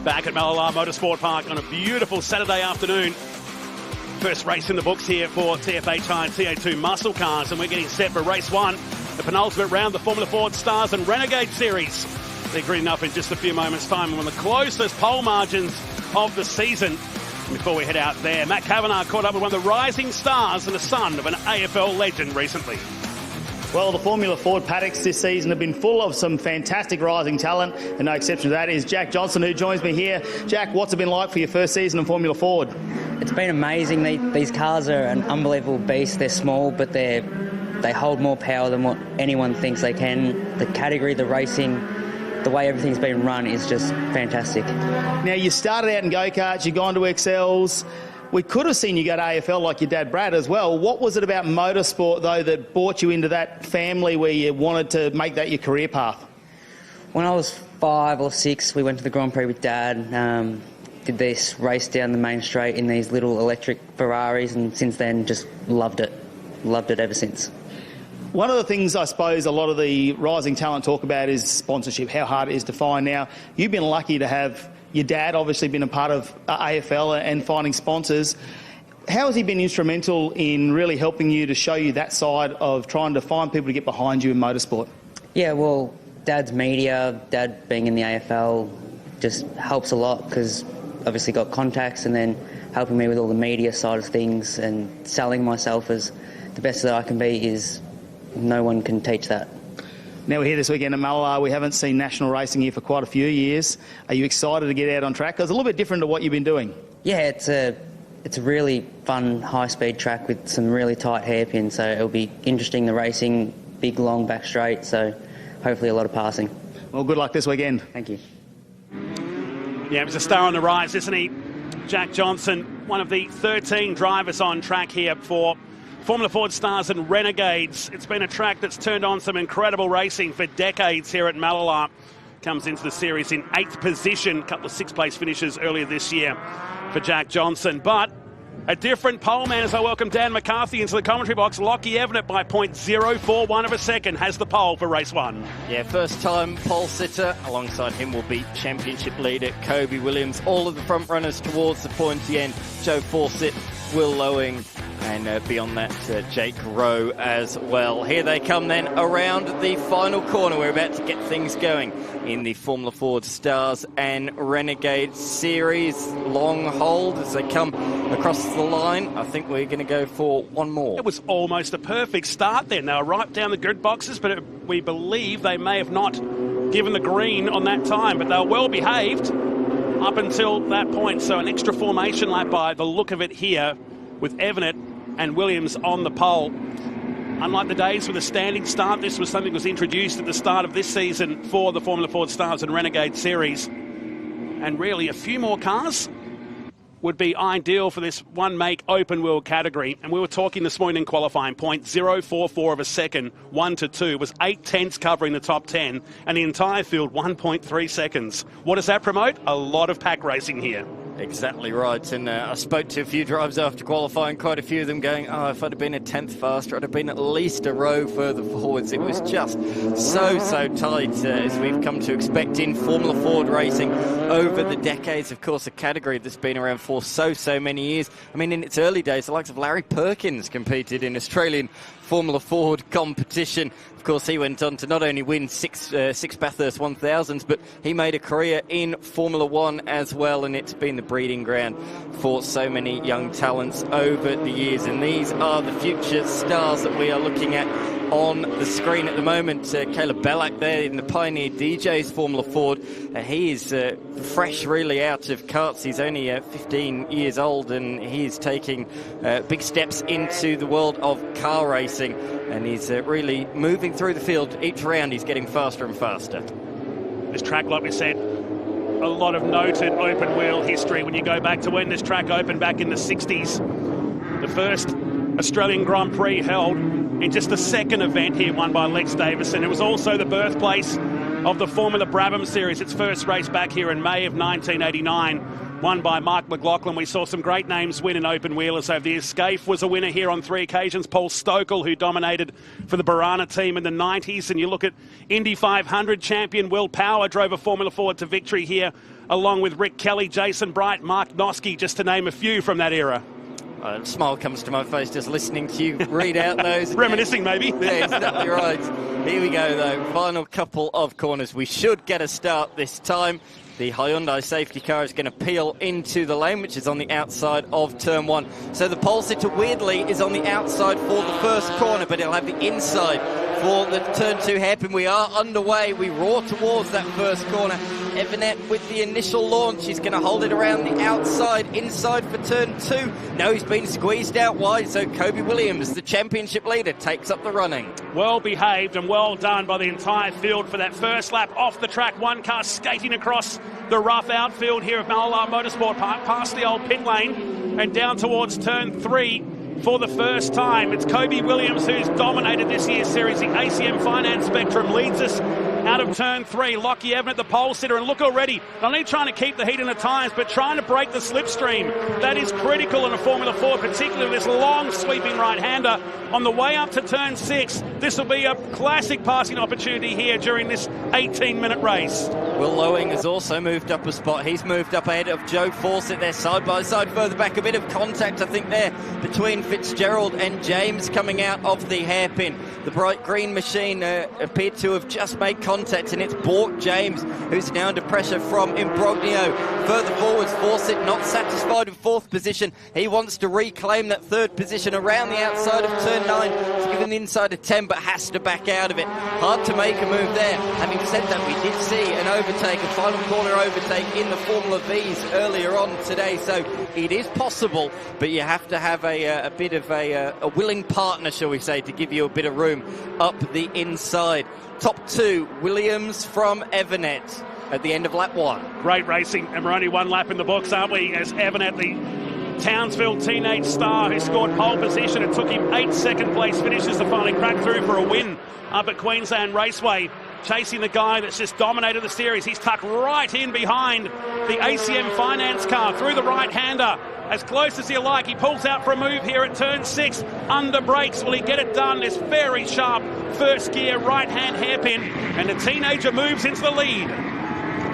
Back at Mallala Motorsport Park on a beautiful Saturday afternoon. First race in the books here for TFHI TA2 muscle cars, and we're getting set for race one, the penultimate round, the Formula Ford Stars and Renegade Series. They're greening up in just a few moments' time, one of the closest pole margins of the season. And before we head out there, Matt Kavanagh caught up with one of the rising stars and the son of an AFL legend recently. Well, the Formula Ford paddocks this season have been full of some fantastic rising talent, and no exception to that is Jack Johnson, who joins me here. Jack, what's it been like for your first season in Formula Ford? It's been amazing. These cars are an unbelievable beast. They're small, but they hold more power than what anyone thinks they can. The category, the racing, the way everything's been run is just fantastic. Now, you started out in go-karts, you've gone to XLs. We could have seen you go to AFL like your dad, Brad, as well. What was it about motorsport, though, that brought you into that family where you wanted to make that your career path? When I was 5 or 6, we went to the Grand Prix with Dad, did this race down the main straight in these little electric Ferraris, and since then just loved it. Loved it ever since. One of the things I suppose a lot of the rising talent talk about is sponsorship, how hard it is to find. Now, you've been lucky to have your dad obviously been a part of AFL and finding sponsors. How has he been instrumental in really helping you to show you that side of trying to find people to get behind you in motorsport? Yeah, well, Dad's media, Dad being in the AFL just helps a lot because obviously got contacts, and then helping me with all the media side of things and selling myself as the best that I can be is no one can teach that. Now, we're here this weekend at Mallala. We haven't seen national racing here for quite a few years. Are you excited to get out on track? Because it's a little bit different to what you've been doing. Yeah, it's a really fun, high-speed track with some really tight hairpins, so it'll be interesting, the racing, big, long back straight, so hopefully a lot of passing. Well, good luck this weekend. Thank you. Yeah, he's a star on the rise, isn't he? Jack Johnson, one of the 13 drivers on track here for Formula Ford Stars and Renegades. It's been a track that's turned on some incredible racing for decades here at Mallala. Comes into the series in 8th position, a couple of 6th-place finishes earlier this year for Jack Johnson. But a different pole man as I welcome Dan McCarthy into the commentary box. Lockie Evanet by 0.041 of a second has the pole for race one. Yeah, first time pole sitter. Alongside him will be championship leader Kobe Williams. All of the front runners towards the pointy end. Joe Fawcett, Will Lowing, and beyond that, Jake Rowe as well. Here they come then around the final corner. We're about to get things going in the Formula Ford Stars and Renegade Series. Long hold as they come across the line. I think we're going to go for one more. It was almost a perfect start then. They were right down the grid boxes, but we believe they may have not given the green on that time, but they were well behaved up until that point. So an extra formation lap by the look of it here with Evanet and Williams on the pole. Unlike the days with a standing start, this was something that was introduced at the start of this season for the Formula Ford Stars and Renegade Series. And really, a few more cars would be ideal for this one-make open-wheel category. And we were talking this morning in qualifying, 0.044 of a second, 1 to 2, was 8/10 covering the top 10, and the entire field, 1.3 seconds. What does that promote? A lot of pack racing here. Exactly right, and I spoke to a few drivers after qualifying, quite a few of them going, oh, if I'd have been a 10th faster, I'd have been at least a row further forwards. It was just so tight, as we've come to expect in Formula Ford racing over the decades. Of course, a category that's been around for so many years. I mean, in its early days, the likes of Larry Perkins competed in Australian Formula Ford competition. Of course, he went on to not only win six Bathurst 1000s, but he made a career in Formula One as well, and it's been the breeding ground for so many young talents over the years. And these are the future stars that we are looking at on the screen at the moment. Caleb Bellack there in the Pioneer DJs Formula Ford. He is fresh really out of karts. He's only 15 years old, and he is taking big steps into the world of car racing, and he's really moving through the field. Each round he's getting faster and faster. This track, like we said, a lot of noted open wheel history when you go back to when this track opened back in the 60s. The first Australian Grand Prix held in just the second event here, won by Lex Davison. It was also the birthplace of the Formula Brabham Series, its first race back here in May of 1989, won by Mark McLaughlin. We saw some great names win in open wheelers over the years. Scaife was a winner here on 3 occasions. Paul Stokel, who dominated for the Barana team in the 90s. And you look at Indy 500 champion Will Power, drove a Formula Ford to victory here along with Rick Kelly, Jason Bright, Mark Noske, just to name a few from that era. A smile comes to my face just listening to you read out those. Reminiscing, maybe. Yeah, exactly right. Here we go, though. Final couple of corners. We should get a start this time. The Hyundai safety car is going to peel into the lane, which is on the outside of turn 1. So the pole sitter, weirdly, is on the outside for the first corner, but it'll have the inside for the turn 2 hairpin. We are underway. We roar towards that first corner. Evanet with the initial launch. He's going to hold it around the outside, inside for turn 2. No, he's been squeezed out wide, so Kobe Williams, the championship leader, takes up the running. Well behaved and well done by the entire field for that first lap off the track. One car skating across the rough outfield here of Mallala Motorsport Park, past the old pit lane and down towards turn 3 for the first time. It's Kobe Williams who's dominated this year's series. The ACM Finance Spectrum leads us out of turn 3. Lockie Evan at the pole sitter, and look already, not only trying to keep the heat in the tyres, but trying to break the slipstream. That is critical in a Formula 4, particularly with this long sweeping right-hander on the way up to turn 6. This will be a classic passing opportunity here during this 18-minute race. Will Lowing has also moved up a spot. He's moved up ahead of Joe Fawcett. They're side by side further back. A bit of contact, I think, there between Fitzgerald and James coming out of the hairpin. The bright green machine appeared to have just made contact, and it's Bork James who's now under pressure from Imbrogno. Further forwards, Fawcett not satisfied with 4th position. He wants to reclaim that 3rd position around the outside of turn 9 to give him the inside of 10, but has to back out of it. Hard to make a move there. Having said that, we did see an overtake, a final corner overtake in the Formula Vs earlier on today, so it is possible, but you have to have a bit of a willing partner, shall we say, to give you a bit of room up the inside. Top 2, Williams from Evanet at the end of lap 1. Great racing, and we're only 1 lap in the books, aren't we? As Evanet, the Townsville teenage star who scored pole position, it took him 8 second place finishes to finally crack through for a win up at Queensland Raceway, chasing the guy that's just dominated the series. He's tucked right in behind the ACM Finance car through the right-hander. As close as you like, he pulls out for a move here at turn 6. Under brakes, will he get it done? This very sharp first gear right-hand hairpin, and the teenager moves into the lead.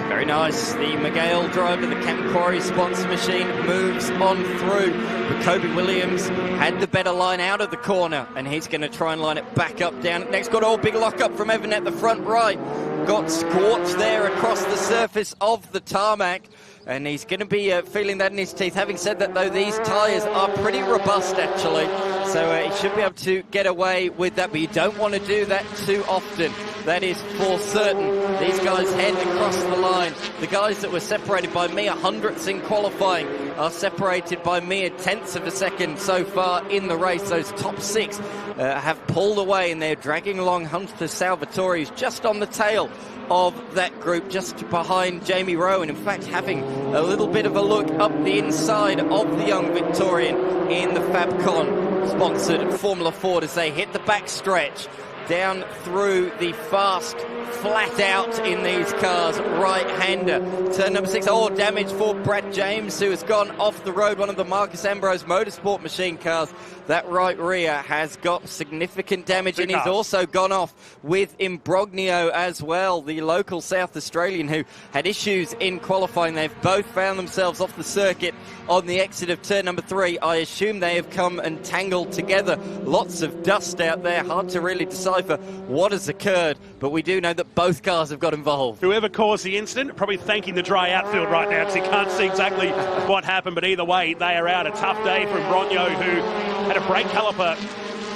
Very nice. The McGale driver, the Camp Quarry sponsor machine, moves on through. But Kobe Williams had the better line out of the corner, and he's going to try and line it back up down. Next, got all big lock-up from Evan at the front right. Got scorched there across the surface of the tarmac, and he's going to be feeling that in his teeth. Having said that, though, these tyres are pretty robust, actually. So he should be able to get away with that, but you don't want to do that too often. That is for certain. These guys head across the line. The guys that were separated by mere hundredths in qualifying are separated by mere tenths of a second so far in the race. Those top 6 have pulled away, and they're dragging along Hunter Salvatore, who's just on the tail of that group, just behind Jamie Rowan. In fact, having a little bit of a look up the inside of the young Victorian in the Fabcon sponsored Formula Ford as they hit the back stretch down through the fast flat out in these cars. Right-hander, turn number 6. Oh, damage for Brad James, who has gone off the road. One of the Marcus Ambrose Motorsport machine cars. That right rear has got significant damage, and he's also gone off with Imbrogno as well, the local South Australian who had issues in qualifying. They've both found themselves off the circuit on the exit of turn number 3. I assume they have come and tangled together. Lots of dust out there. Hard to really decipher what has occurred, but we do know that both cars have got involved. Whoever caused the incident, probably thanking the dry outfield right now because he can't see exactly what happened, but either way, they are out. A tough day for Imbrogno, who had a brake caliper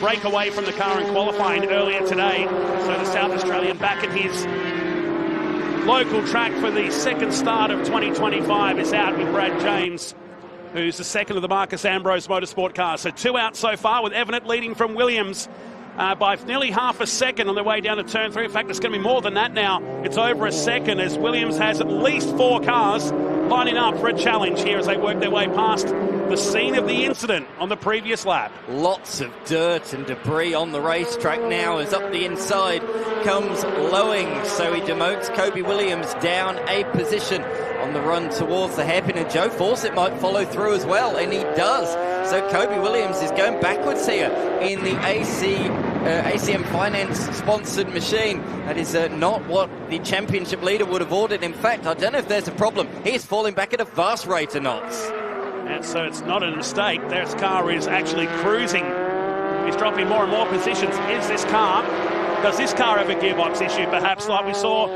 break away from the car in qualifying earlier today. So the South Australian back at his local track for the second start of 2025 is out with Brad James, who's the second of the Marcus Ambrose Motorsport cars. So 2 out so far, with Evanet leading from Williams by nearly half a second on their way down to turn 3. In fact, it's going to be more than that now. It's over a second as Williams has at least 4 cars lining up for a challenge here as they work their way past the scene of the incident on the previous lap. Lots of dirt and debris on the racetrack now as up the inside comes Lowing. So he demotes Kobe Williams down a position on the run towards the hairpin, and Joe Fawcett might follow through as well, and he does. So Kobe Williams is going backwards here in the ACM Finance sponsored machine. That is not what the championship leader would have ordered. In fact, I don't know if there's a problem. He's falling back at a vast rate of knots. And so it's not a mistake. This car is actually cruising. He's dropping more and more positions. Does this car have a gearbox issue, perhaps, like we saw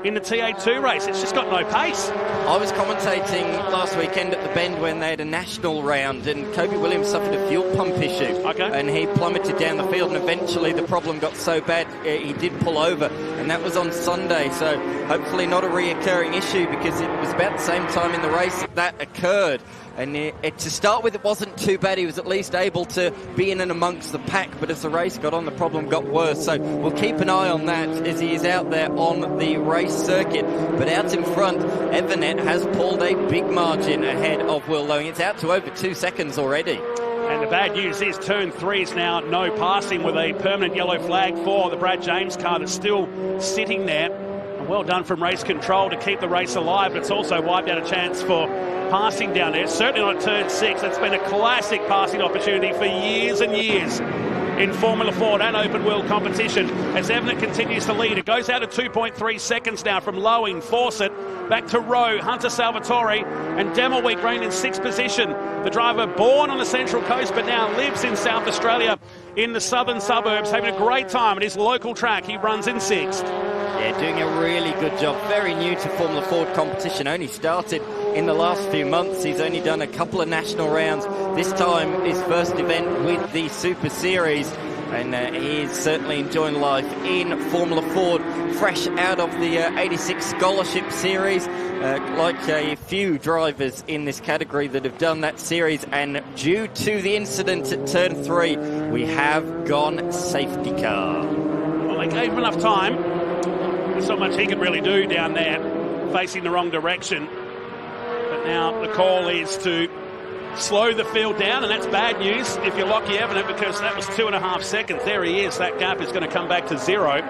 in the TA2 race? It's just got no pace. I was commentating last weekend at the Bend when they had a national round, and Kobe Williams suffered a fuel pump issue. Okay. And he plummeted down the field, and eventually the problem got so bad he did pull over, and that was on Sunday. So hopefully not a reoccurring issue, because it was about the same time in the race that occurred. And to start with, it wasn't too bad. He was at least able to be in and amongst the pack, but as the race got on, the problem got worse. So we'll keep an eye on that as he is out there on the race circuit. But out in front, Evernet has pulled a big margin ahead of Will Lowing. It's out to over 2 seconds already. And the bad news is turn 3 is now no passing, with a permanent yellow flag for the Brad James car that's still sitting there. And well done from race control to keep the race alive, but it's also wiped out a chance for passing down there. Certainly not at turn 6. It's been a classic passing opportunity for years and years in Formula Ford and open wheel competition. As Evernet continues to lead, it goes out at 2.3 seconds now from Lowing, Fawcett, back to Rowe, Hunter Salvatore, and Demelweek running in 6th position. The driver born on the Central Coast but now lives in South Australia in the southern suburbs, having a great time at his local track. He runs in 6th. Yeah, doing a really good job. Very new to Formula Ford competition. Only started in the last few months. He's only done a couple of national rounds. This time, his first event with the Super Series. And he is certainly enjoying life in Formula Ford. Fresh out of the 86 Scholarship Series. Like a few drivers in this category that have done that series. And due to the incident at turn 3, we have gone safety car. Well, they gave him enough time. There's not much he could really do down there, facing the wrong direction. But now the call is to slow the field down, and that's bad news if you're Lockie Evernet, because that was 2.5 seconds. There he is. That gap is going to come back to 0.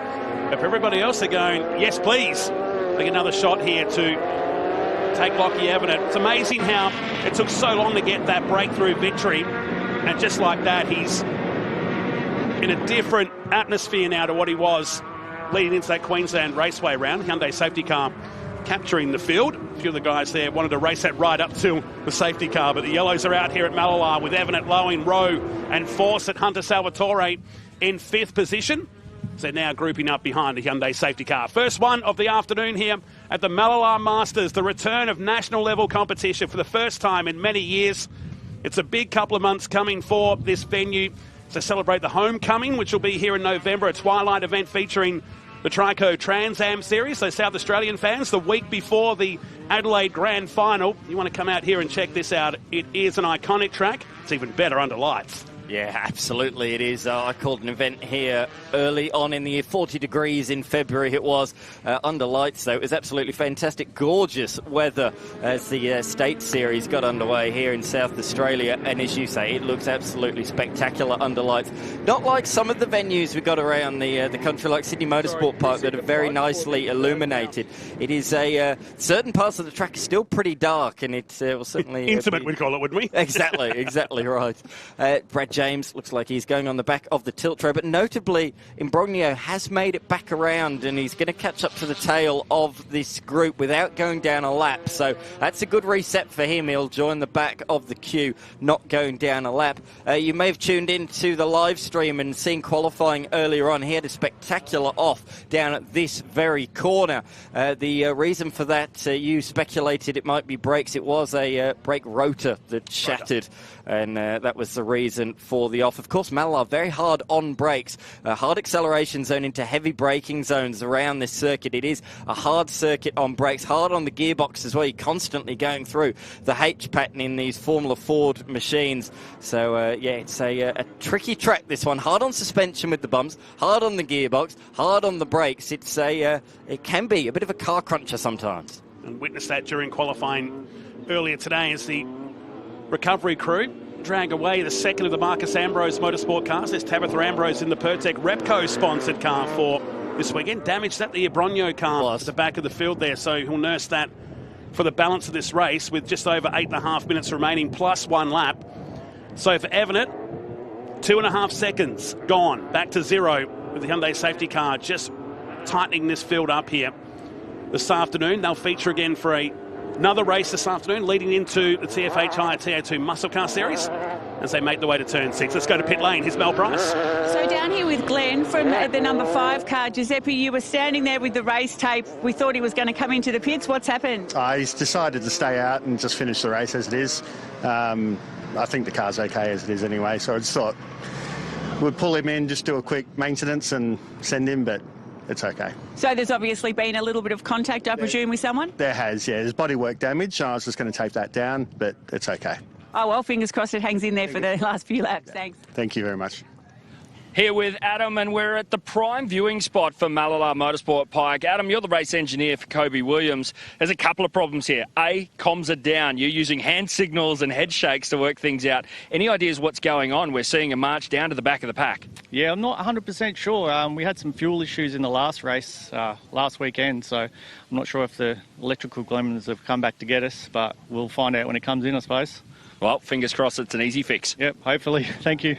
But for everybody else, they're going, yes, please. Make another shot here to take Lockie Evernet. It's amazing how it took so long to get that breakthrough victory. And just like that, he's in a different atmosphere now to what he was leading into that Queensland Raceway round. Hyundai safety car capturing the field. A few of the guys there wanted to race that right up to the safety car, but the yellows are out here at Mallala with Evernet, Lowing, Rowe and Fawcett. Hunter Salvatore in 5th position. So they're now grouping up behind the Hyundai safety car. First one of the afternoon here at the Mallala Masters, the return of national level competition for the first time in many years. It's a big couple of months coming for this venue to celebrate the homecoming, which will be here in November, a twilight event featuring the Trico Trans Am Series. So South Australian fans, the week before the Adelaide Grand Final, you want to come out here and check this out. It is an iconic track. It's even better under lights. Yeah, absolutely it is. I called an event here early on in the year, 40 degrees in February it was, under lights though. It was absolutely fantastic, gorgeous weather as the State Series got underway here in South Australia, and as you say, it looks absolutely spectacular under lights. Not like some of the venues we've got around the country, like Sydney Motorsport Park, that are very nicely illuminated. It is certain parts of the track are still pretty dark, and it will certainly... Intimate, we'd call it, wouldn't we? Exactly right. Brad James looks like he's going on the back of the tilt tray, but notably Imbrogno has made it back around, and he's going to catch up to the tail of this group without going down a lap. So that's a good reset for him. He'll join the back of the queue, not going down a lap. You may have tuned into the live stream and seen qualifying earlier on. He had a spectacular off down at this very corner. The reason for that, you speculated it might be brakes. It was a brake rotor that shattered, and that was the reason for the off. Of course, Mallala very hard on brakes, hard acceleration zone into heavy braking zones around this circuit. It is a hard circuit on brakes, hard on the gearbox as well. You're constantly going through the H pattern in these Formula Ford machines. So yeah, it's a tricky track, this one. Hard on suspension with the bumps, hard on the gearbox, hard on the brakes. It can be a bit of a car cruncher sometimes. And witnessed that during qualifying earlier today as the recovery crew drag away the second of the Marcus Ambrose Motorsport cars. There's Tabitha Ambrose in the Pertec Repco-sponsored car for this weekend. Damaged at the Imbrogno car at the back of the field there, so he'll nurse that for the balance of this race with just over 8.5 minutes remaining plus 1 lap. So for Evernet, 2.5 seconds gone. Back to 0 with the Hyundai safety car just tightening this field up here this afternoon. They'll feature again for another race this afternoon, leading into the TFH Hire TA2 Muscle Car Series as they make their way to turn 6. Let's go to pit lane. Here's Mel Price. So down here with Glenn from the number 5 car, Giuseppe, you were standing there with the race tape. We thought he was going to come into the pits. What's happened? He's decided to stay out and just finish the race as it is. I think the car's okay as it is anyway, so I just thought we'd pull him in, just do a quick maintenance and send him, but it's okay. So there's obviously been a little bit of contact, I presume, with someone? There has, yeah. There's bodywork damage. I was just going to tape that down, but it's okay. Oh, well, fingers crossed it hangs in there for the last few laps. Thanks. Thank you very much. Here with Adam, and we're at the prime viewing spot for Mallala Motorsport Pike. Adam, you're the race engineer for Kobe Williams. There's a couple of problems here. A, comms are down. You're using hand signals and head shakes to work things out. Any ideas what's going on? We're seeing a march down to the back of the pack. Yeah, I'm not 100% sure. We had some fuel issues in the last race last weekend, so I'm not sure if the electrical gremlins have come back to get us, but we'll find out when it comes in, I suppose. Well, fingers crossed it's an easy fix. Yep, hopefully. Thank you.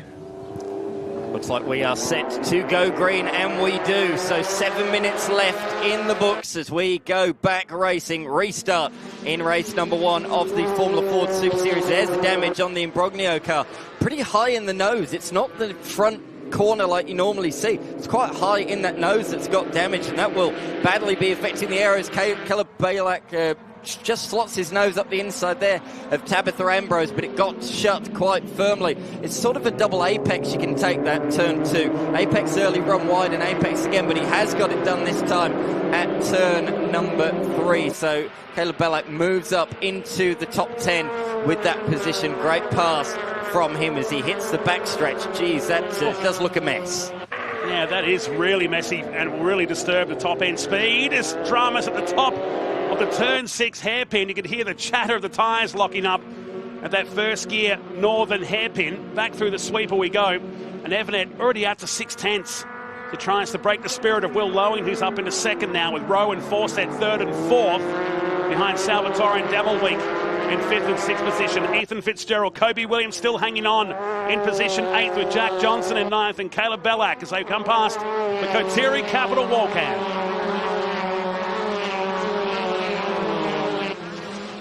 Looks like we are set to go green, and we do. So 7 minutes left in the books as we go back racing. Restart in race number 1 of the Formula Ford Super Series. There's the damage on the Imbrogno car. Pretty high in the nose. It's not the front corner like you normally see. It's quite high in that nose that's got damage, and that will badly be affecting the aero as Caleb Balak just slots his nose up the inside there of Tabitha Ambrose, but it got shut quite firmly. It's sort of a double apex. You can take that turn 2. Apex early, run wide, and apex again, but he has got it done this time at turn number 3. So Caleb Balak moves up into the top 10 with that position. Great pass from him as he hits the backstretch. Geez, that does look a mess. Yeah, that is really messy and will really disturb the top end speed. There's dramas at the top of the turn 6 hairpin. You can hear the chatter of the tyres locking up at that first gear northern hairpin. Back through the sweeper we go. And Evernet already out to 6/10 to try to break the spirit of Will Loewen, who's up into second now with Rowe and Fawcett third and fourth. Behind Salvatore and Demelweek in 5th and 6th position. Ethan Fitzgerald, Kobe Williams still hanging on in position 8th with Jack Johnson in 9th and Caleb Balak as they come past the Kotiri Capital Walkout.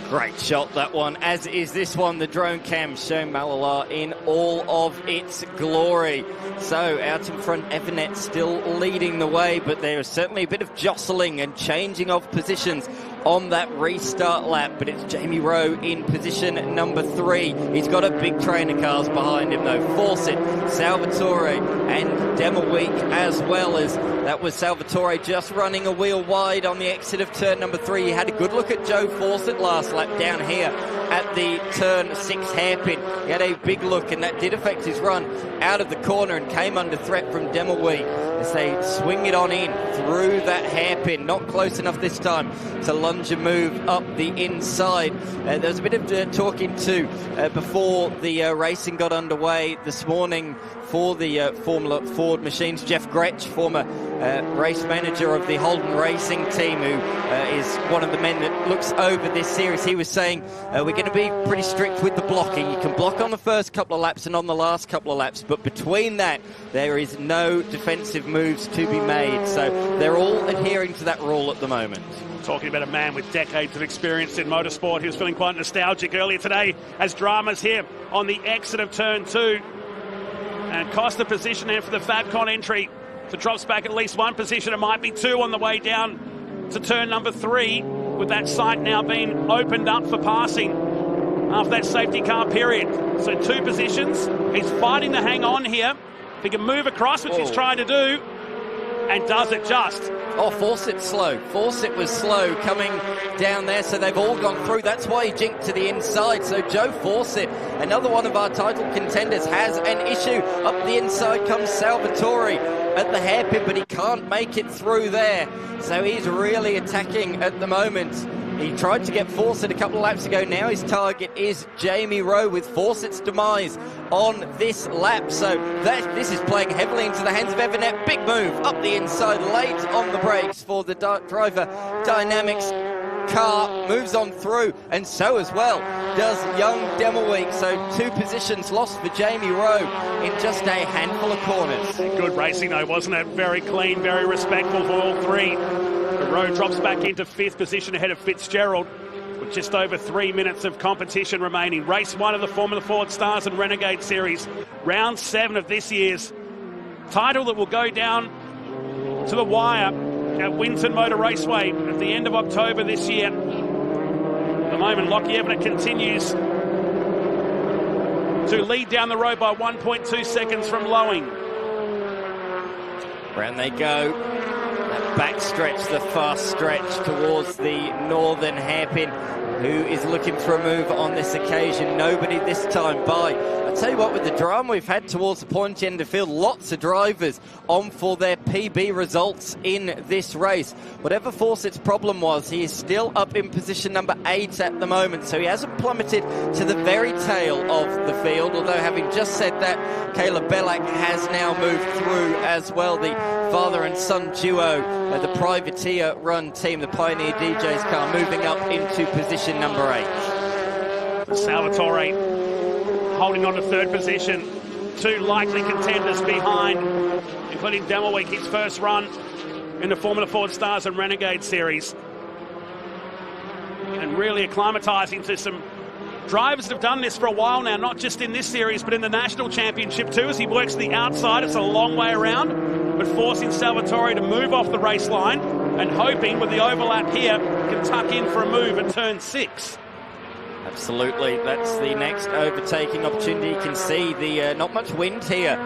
Great shot, that one, as is this one. The drone cam showing Mallala in all of its glory. So out in front, Evernet still leading the way, but there is certainly a bit of jostling and changing of positions on that restart lap, but it's Jamie Rowe in position number 3. He's got a big train of cars behind him though. Fawcett, Salvatore and Demelweek as well. As that was Salvatore just running a wheel wide on the exit of turn number 3. He had a good look at Joe Fawcett last lap down here at the turn 6 hairpin. He had a big look, and that did affect his run out of the corner and came under threat from Demelweek as they swing it on in through that hairpin. Not close enough this time to lunge and move up the inside. There was a bit of talking too before the racing got underway this morning for the Formula Ford machines. Jeff Gretsch, former race manager of the Holden Racing team, who is one of the men that looks over this series, he was saying we're going to be pretty strict with the blocking. You can block on the first couple of laps and on the last couple of laps, but between that there is no defensive moves to be made. So they're all adhering to that rule at the moment. Talking about a man with decades of experience in motorsport. He was feeling quite nostalgic earlier today as dramas here on the exit of turn 2. And cost the position there for the Fabcon entry. So drops back at least 1 position. It might be 2 on the way down to turn number 3, with that site now being opened up for passing after that safety car period. So 2 positions. He's fighting to hang on here. If he can move across, which he's trying to do, and does it just. Oh, Fawcett's slow. Fawcett was slow coming down there, so they've all gone through. That's why he jinked to the inside. So Joe Fawcett, another one of our title contenders, has an issue. Up the inside comes Salvatore at the hairpin, but he can't make it through there. So he's really attacking at the moment. He tried to get Fawcett a couple of laps ago. Now his target is Jamie Rowe, with Fawcett's demise on this lap. So this is playing heavily into the hands of Evernet. Big move up the inside, late on the brakes for the driver dynamics car moves on through, and so as well does young Demelweek. So 2 positions lost for Jamie Rowe in just a handful of corners. Good racing though, wasn't it? Very clean, very respectful for all 3. Rowe drops back into 5th position ahead of Fitzgerald with just over 3 minutes of competition remaining. Race 1 of the Formula Ford Stars and Renegade Series. Round 7 of this year's title that will go down to the wire at Winton Motor Raceway at the end of October this year. At the moment, Lockie Evanet continues to lead down the road by 1.2 seconds from Lowing. Round they go. That back stretch, the fast stretch towards the northern hairpin. Who is looking for a move on this occasion? Nobody this time by. I'll tell you what, with the drama we've had towards the pointy end of the field, lots of drivers on for their PB results in this race. Whatever Fawcett's problem was, he is still up in position number 8 at the moment, so he hasn't plummeted to the very tail of the field, although having just said that, Caleb Bellack has now moved through as well. The father and son duo, the privateer run team, the Pioneer DJ's car, moving up into position number 8. Salvatore holding on to 3rd position. 2 likely contenders behind, including Demelweek, his first run in the Formula Ford Stars and Renegade Series. And really acclimatising to some drivers that have done this for a while now, not just in this series, but in the National Championship too, as he works the outside. It's a long way around, but forcing Salvatore to move off the race line and hoping with the overlap here can tuck in for a move at turn 6. Absolutely, that's the next overtaking opportunity. You can see the not much wind here.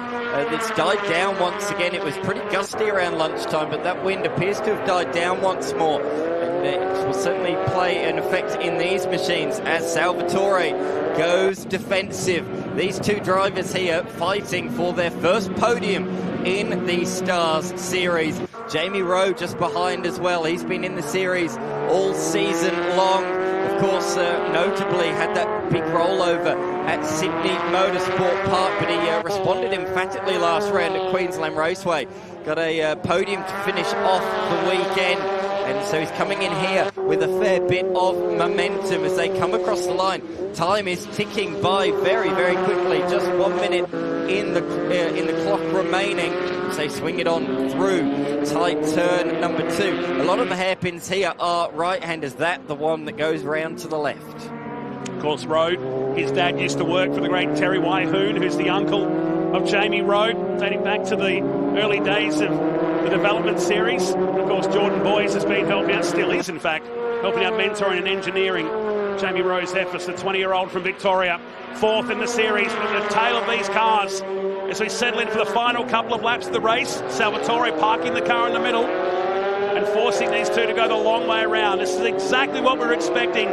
It's died down once again. It was pretty gusty around lunchtime, but that wind appears to have died down once more. And it will certainly play an effect in these machines as Salvatore goes defensive. These 2 drivers here fighting for their first podium in the Stars Series. Jamie Rowe just behind as well. He's been in the series all season long. Of course, notably had that big rollover at Sydney Motorsport Park, but he responded emphatically last round at Queensland Raceway. Got a podium to finish off the weekend, and so he's coming in here with a fair bit of momentum as they come across the line. Time is ticking by very, very quickly. Just 1 minute in the clock remaining. So they swing it on through tight turn number 2. A lot of the hairpins here are right-handers. That the one that goes round to the left. Of course, Rowe, his dad used to work for the great Terry Wyhoon, who's the uncle of Jamie Rowe, dating back to the early days of the development series. Of course, Jordan Boys has been helping out, still is in fact, helping out mentoring and engineering Jamie Rowe's efforts, the 20-year-old from Victoria. 4th in the series, but at the tail of these cars as we settle in for the final couple of laps of the race. Salvatore parking the car in the middle and forcing these 2 to go the long way around. This is exactly what we're expecting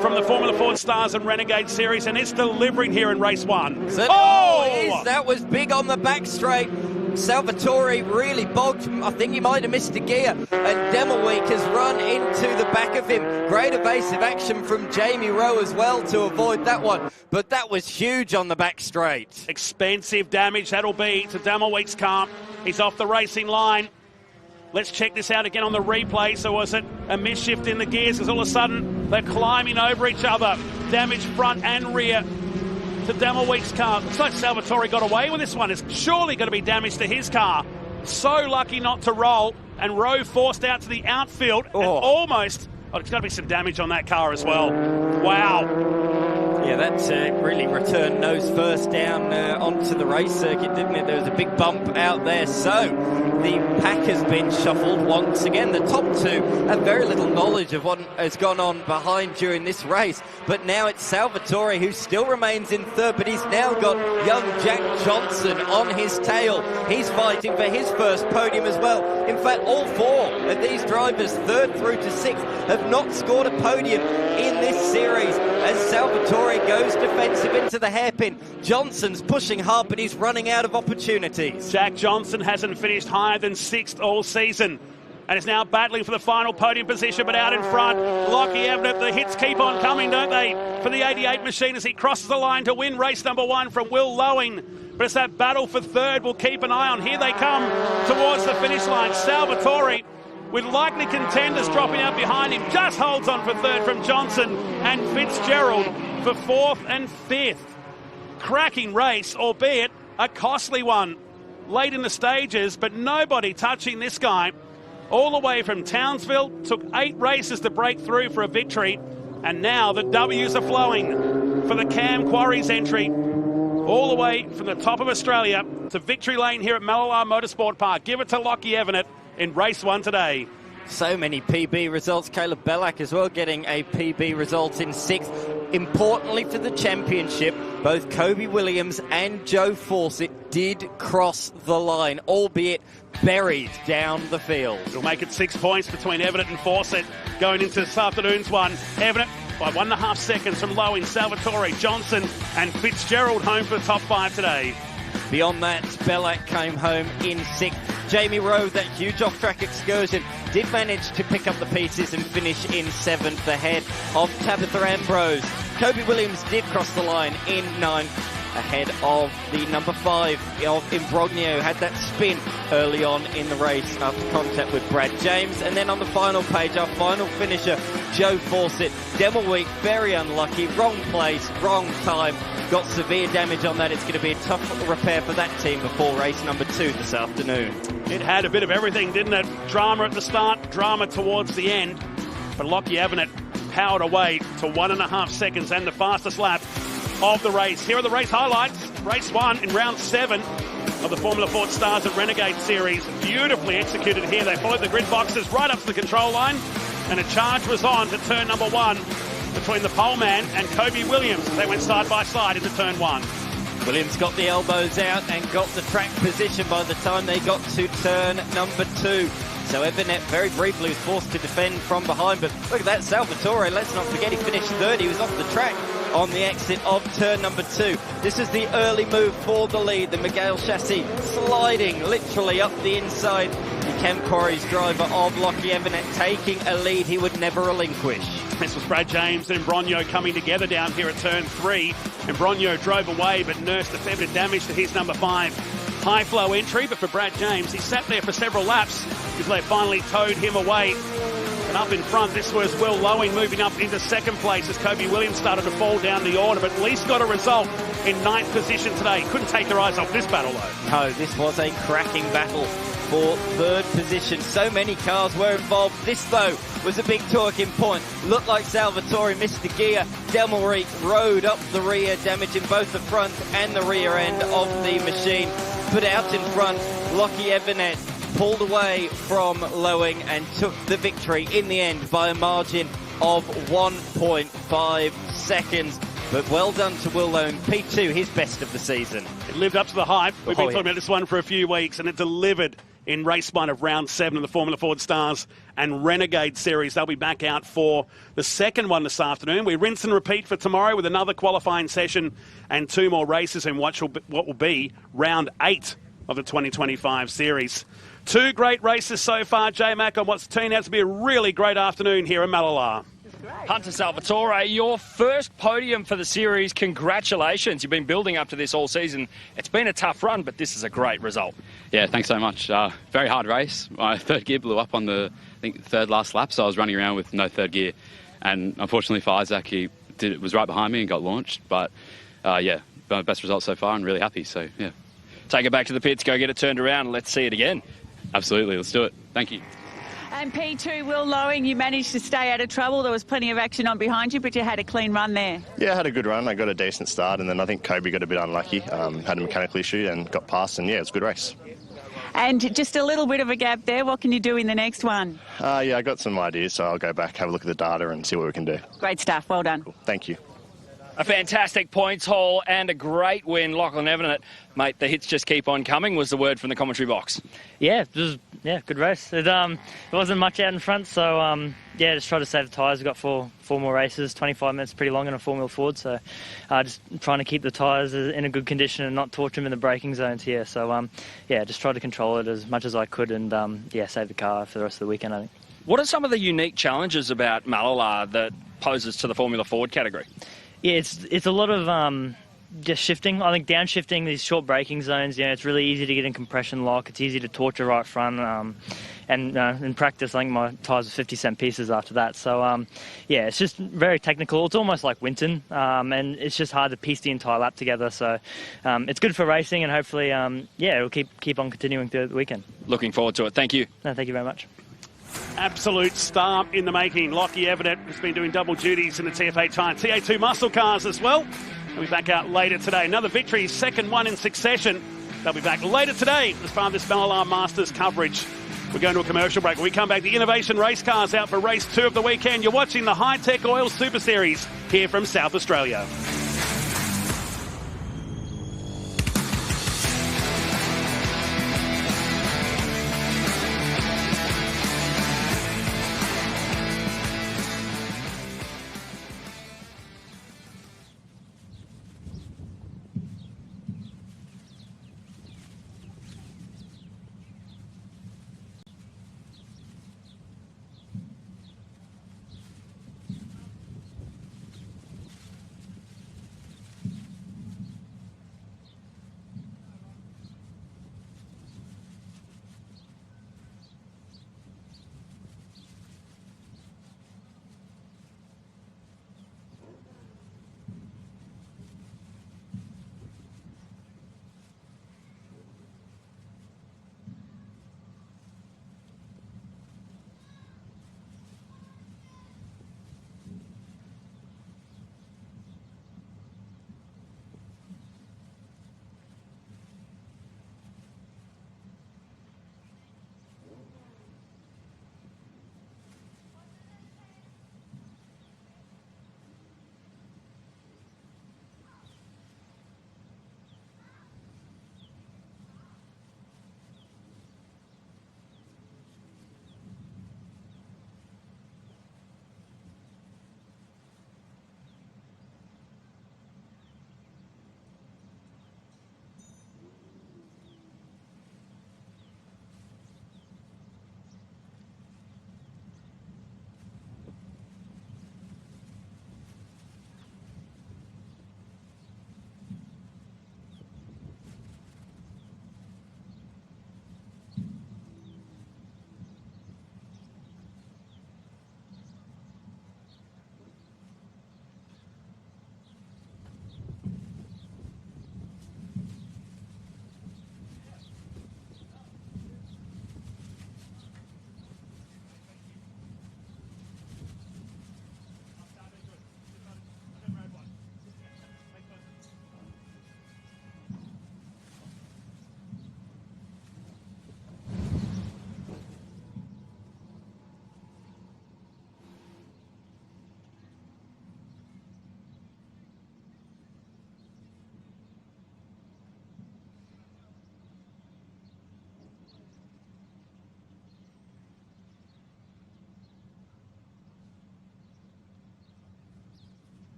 from the Formula Ford Stars and Renegade Series, and it's delivering here in race 1. That was big on the back straight. Salvatore really bogged. I think he might have missed a gear, and Demelweek has run into the back of him. Great evasive action from Jamie Rowe as well to avoid that one, but that was huge on the back straight. Expensive damage that'll be to Demelweek's car. He's off the racing line. Let's check this out again on the replay. So was it a misshift in the gears, because all of a sudden they're climbing over each other. Damage front and rear to Demelweek's car. Looks like Salvatore got away with this one. It's surely going to be damage to his car. So lucky not to roll, and Rowe forced out to the outfield and almost... Oh, there's got to be some damage on that car as well. Wow. Yeah, that really returned nose first down onto the race circuit, didn't it? There was a big bump out there. So the pack has been shuffled once again. The top 2 have very little knowledge of what has gone on behind during this race. But now it's Salvatore who still remains in 3rd, but he's now got young Jack Johnson on his tail. He's fighting for his first podium as well. In fact, all 4 of these drivers, 3rd through to 6th, have not scored a podium in this series as Salvatore goes defensive into the hairpin. Johnson's pushing hard, but he's running out of opportunities. Jack Johnson hasn't finished higher than 6th all season and is now battling for the final podium position, but out in front, Lockie Evanet. The hits keep on coming, don't they, for the 88 machine as he crosses the line to win race number 1 from Will Lowing. But it's that battle for 3rd we'll keep an eye on. Here they come towards the finish line. Salvatore with likely contenders dropping out behind him. Just holds on for third from Johnson and Fitzgerald for fourth and fifth. Cracking race, albeit a costly one. Late in the stages, but nobody touching this guy. All the way from Townsville, took 8 races to break through for a victory, and now the W's are flowing for the Cam Quarries entry. All the way from the top of Australia to victory lane here at Mallala Motorsport Park. Give it to Lockie Evanet in race 1 today. So many PB results. Caleb Bellack as well getting a PB result in 6th. Importantly for the championship, both Kobe Williams and Joe Fawcett did cross the line, albeit buried down the field. It'll make it 6 points between Evanet and Fawcett going into this afternoon's one. Evanet by 1.5 seconds from Lowe in Salvatore, Johnson and Fitzgerald home for the top 5 today. Beyond that, Bellack came home in 6th. Jamie Rowe, that huge off-track excursion, did manage to pick up the pieces and finish in 7th ahead of Tabitha Ambrose. Kobe Williams did cross the line in 9th ahead of the number 5 of Imbrogno. Had that spin early on in the race after contact with Brad James. And then on the final page, our final finisher, Joe Fawcett. Demelweek, very unlucky, wrong place, wrong time. Got severe damage on that. It's going to be a tough repair for that team before race number 2 this afternoon. It had a bit of everything, didn't it? Drama at the start, drama towards the end. But Lockie Evanet powered away to 1.5 seconds and the fastest lap of the race. Here are the race highlights. Race 1 in round 7 of the Formula Ford Stars at Renegade Series. Beautifully executed here. They followed the grid boxes right up to the control line, and a charge was on to turn number 1 between the pole man and Kobe Williams. They went side by side into turn 1. Williams got the elbows out and got the track position by the time they got to turn number 2. So Evanet very briefly was forced to defend from behind, but look at that, Salvatore, let's not forget he finished 3rd. He was off the track on the exit of turn number 2. This is the early move for the lead. The Miguel chassis sliding literally up the inside. The Cam Quarries driver of Lockie Evanet taking a lead he would never relinquish. This was Brad James and Imbrogno coming together down here at turn 3. Imbrogno drove away but nursed a fair bit of damage to his number 5. High flow entry, but for Brad James, he sat there for several laps because they finally towed him away. And up in front, this was Will Lowing moving up into 2nd place as Kobe Williams started to fall down the order, but at least got a result in 9th position today. Couldn't take their eyes off this battle, though. No, this was a cracking battle for 3rd position. So many cars were involved. This, though, was a big talking point. Looked like Salvatore missed the gear. Demelweek rode up the rear, damaging both the front and the rear end of the machine. But out in front, Lockie Evanet pulled away from Lowing and took the victory in the end by a margin of 1.5 seconds. But well done to Will Lowing, P2, his best of the season. It lived up to the hype. We've been talking about this one for a few weeks, and it delivered in race 1 of round 7 of the Formula Ford Stars and Renegade Series. They'll be back out for the 2nd one this afternoon. We rinse and repeat for tomorrow with another qualifying session and 2 more races in what will be round 8 of the 2025 series. 2 great races so far, J-Mac, on what's turned out to be a really great afternoon here in Mallala. Hunter Salvatore, your first podium for the series. Congratulations. You've been building up to this all season. It's been a tough run, but this is a great result. Yeah, thanks so much. Very hard race. My 3rd gear blew up on the, I think, 3rd last lap, so I was running around with no 3rd gear. And unfortunately for Isaac, he was right behind me and got launched. But yeah, best result so far and really happy, so yeah. Take it back to the pits, go get it turned around, and let's see it again. Absolutely, let's do it. Thank you. And P2, Will Lowing, you managed to stay out of trouble. There was plenty of action on behind you, but you had a clean run there. Yeah, I had a good run. I got a decent start, and then I think Kobe got a bit unlucky. Had a mechanical issue and got past, and yeah, it was a good race. And just a little bit of a gap there. What can you do in the next one? Yeah, I got some ideas, so I'll go back, have a look at the data and see what we can do. Great stuff. Well done. Cool. Thank you. A fantastic points haul and a great win. Lachlan Evanet, mate, the hits just keep on coming was the word from the commentary box. Yeah, it was good race. It wasn't much out in front, so yeah, just try to save the tyres. We've got four more races, 25 minutes, pretty long in a Formula Ford, so just trying to keep the tyres in a good condition and not torture them in the braking zones here. So yeah, just try to control it as much as I could and yeah, save the car for the rest of the weekend, I think. What are some of the unique challenges about Mallala that poses to the Formula Ford category? Yeah, it's a lot of just shifting. I think downshifting, these short braking zones, it's really easy to get in compression lock. It's easy to torture right front. and in practice, I think my tyres were 50-cent pieces after that. So, yeah, it's just very technical. It's almost like Winton, and it's just hard to piece the entire lap together. So it's good for racing, and hopefully, yeah, it'll keep on continuing through the weekend. Looking forward to it. Thank you. No, thank you very much. Absolute star in the making. Lockie Evident has been doing double duties in the TFA Giant TA2 muscle cars as well. They'll be back out later today. Another victory, second one in succession. They'll be back later today as part of this Mallala Masters coverage. We're going to a commercial break. When we come back, the Innovation Race Cars out for race 2 of the weekend. You're watching the Hi-Tec Oil Super Series here from South Australia.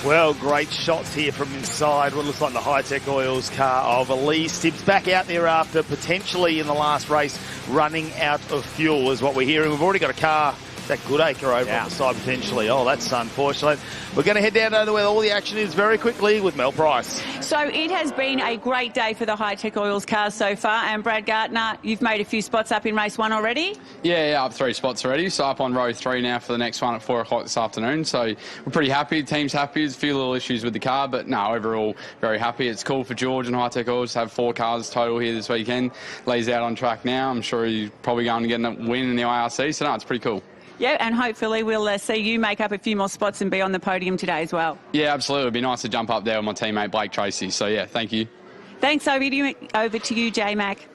Well, great shots here from inside what looks like the Hi-Tec Oils car of Lee Stibbs. Back out there after potentially in the last race running out of fuel is what we're hearing. We've already got a car, that Goodacre over on the side potentially. Oh, that's unfortunate. We're going to head down to where all the action is very quickly with Mel Price. So it has been a great day for the Hi-Tec Oils cars so far. And Brad Gartner, you've made a few spots up in race 1 already? Yeah, up 3 spots already. So up on row 3 now for the next one at 4 o'clock this afternoon. So we're pretty happy. The team's happy. There's a few little issues with the car, but no, overall very happy. It's cool for George and Hi-Tec Oils to have 4 cars total here this weekend. Lee's out on track now. I'm sure he's probably going to get a win in the IRC. So no, it's pretty cool. Yeah, and hopefully we'll see you make up a few more spots and be on the podium today as well. Yeah, absolutely. It'd be nice to jump up there with my teammate Blake Tracy. So, yeah, thank you. Thanks. Over to you, J-Mac.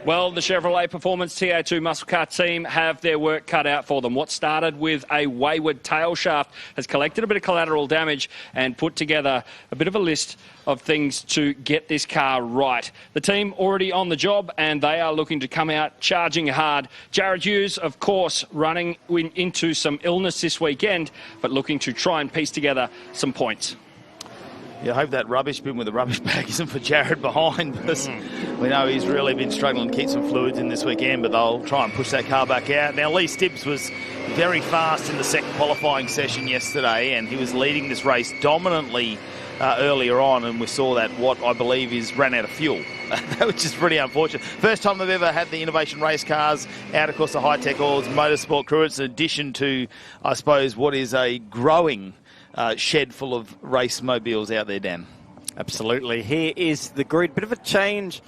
Well, the Chevrolet Performance TA2 muscle car team have their work cut out for them. What started with a wayward tail shaft has collected a bit of collateral damage and put together a bit of a list of things to get this car right. The team already on the job and they are looking to come out charging hard. Jared Hughes, of course, running into some illness this weekend, but looking to try and piece together some points. Yeah, I hope that rubbish bin with the rubbish bag isn't for Jared behind, because we know he's really been struggling to keep some fluids in this weekend, but they'll try and push that car back out. Now, Lee Stibbs was very fast in the second qualifying session yesterday, and he was leading this race dominantly earlier on, and we saw that what I believe is ran out of fuel, which is pretty unfortunate. First time they've ever had the Innovation Race cars out, of course, the Hi-Tec Oils Motorsport crew. It's an addition to, I suppose, what is a growing shed full of race mobiles out there, Dan. Absolutely. Here is the grid. Bit of a change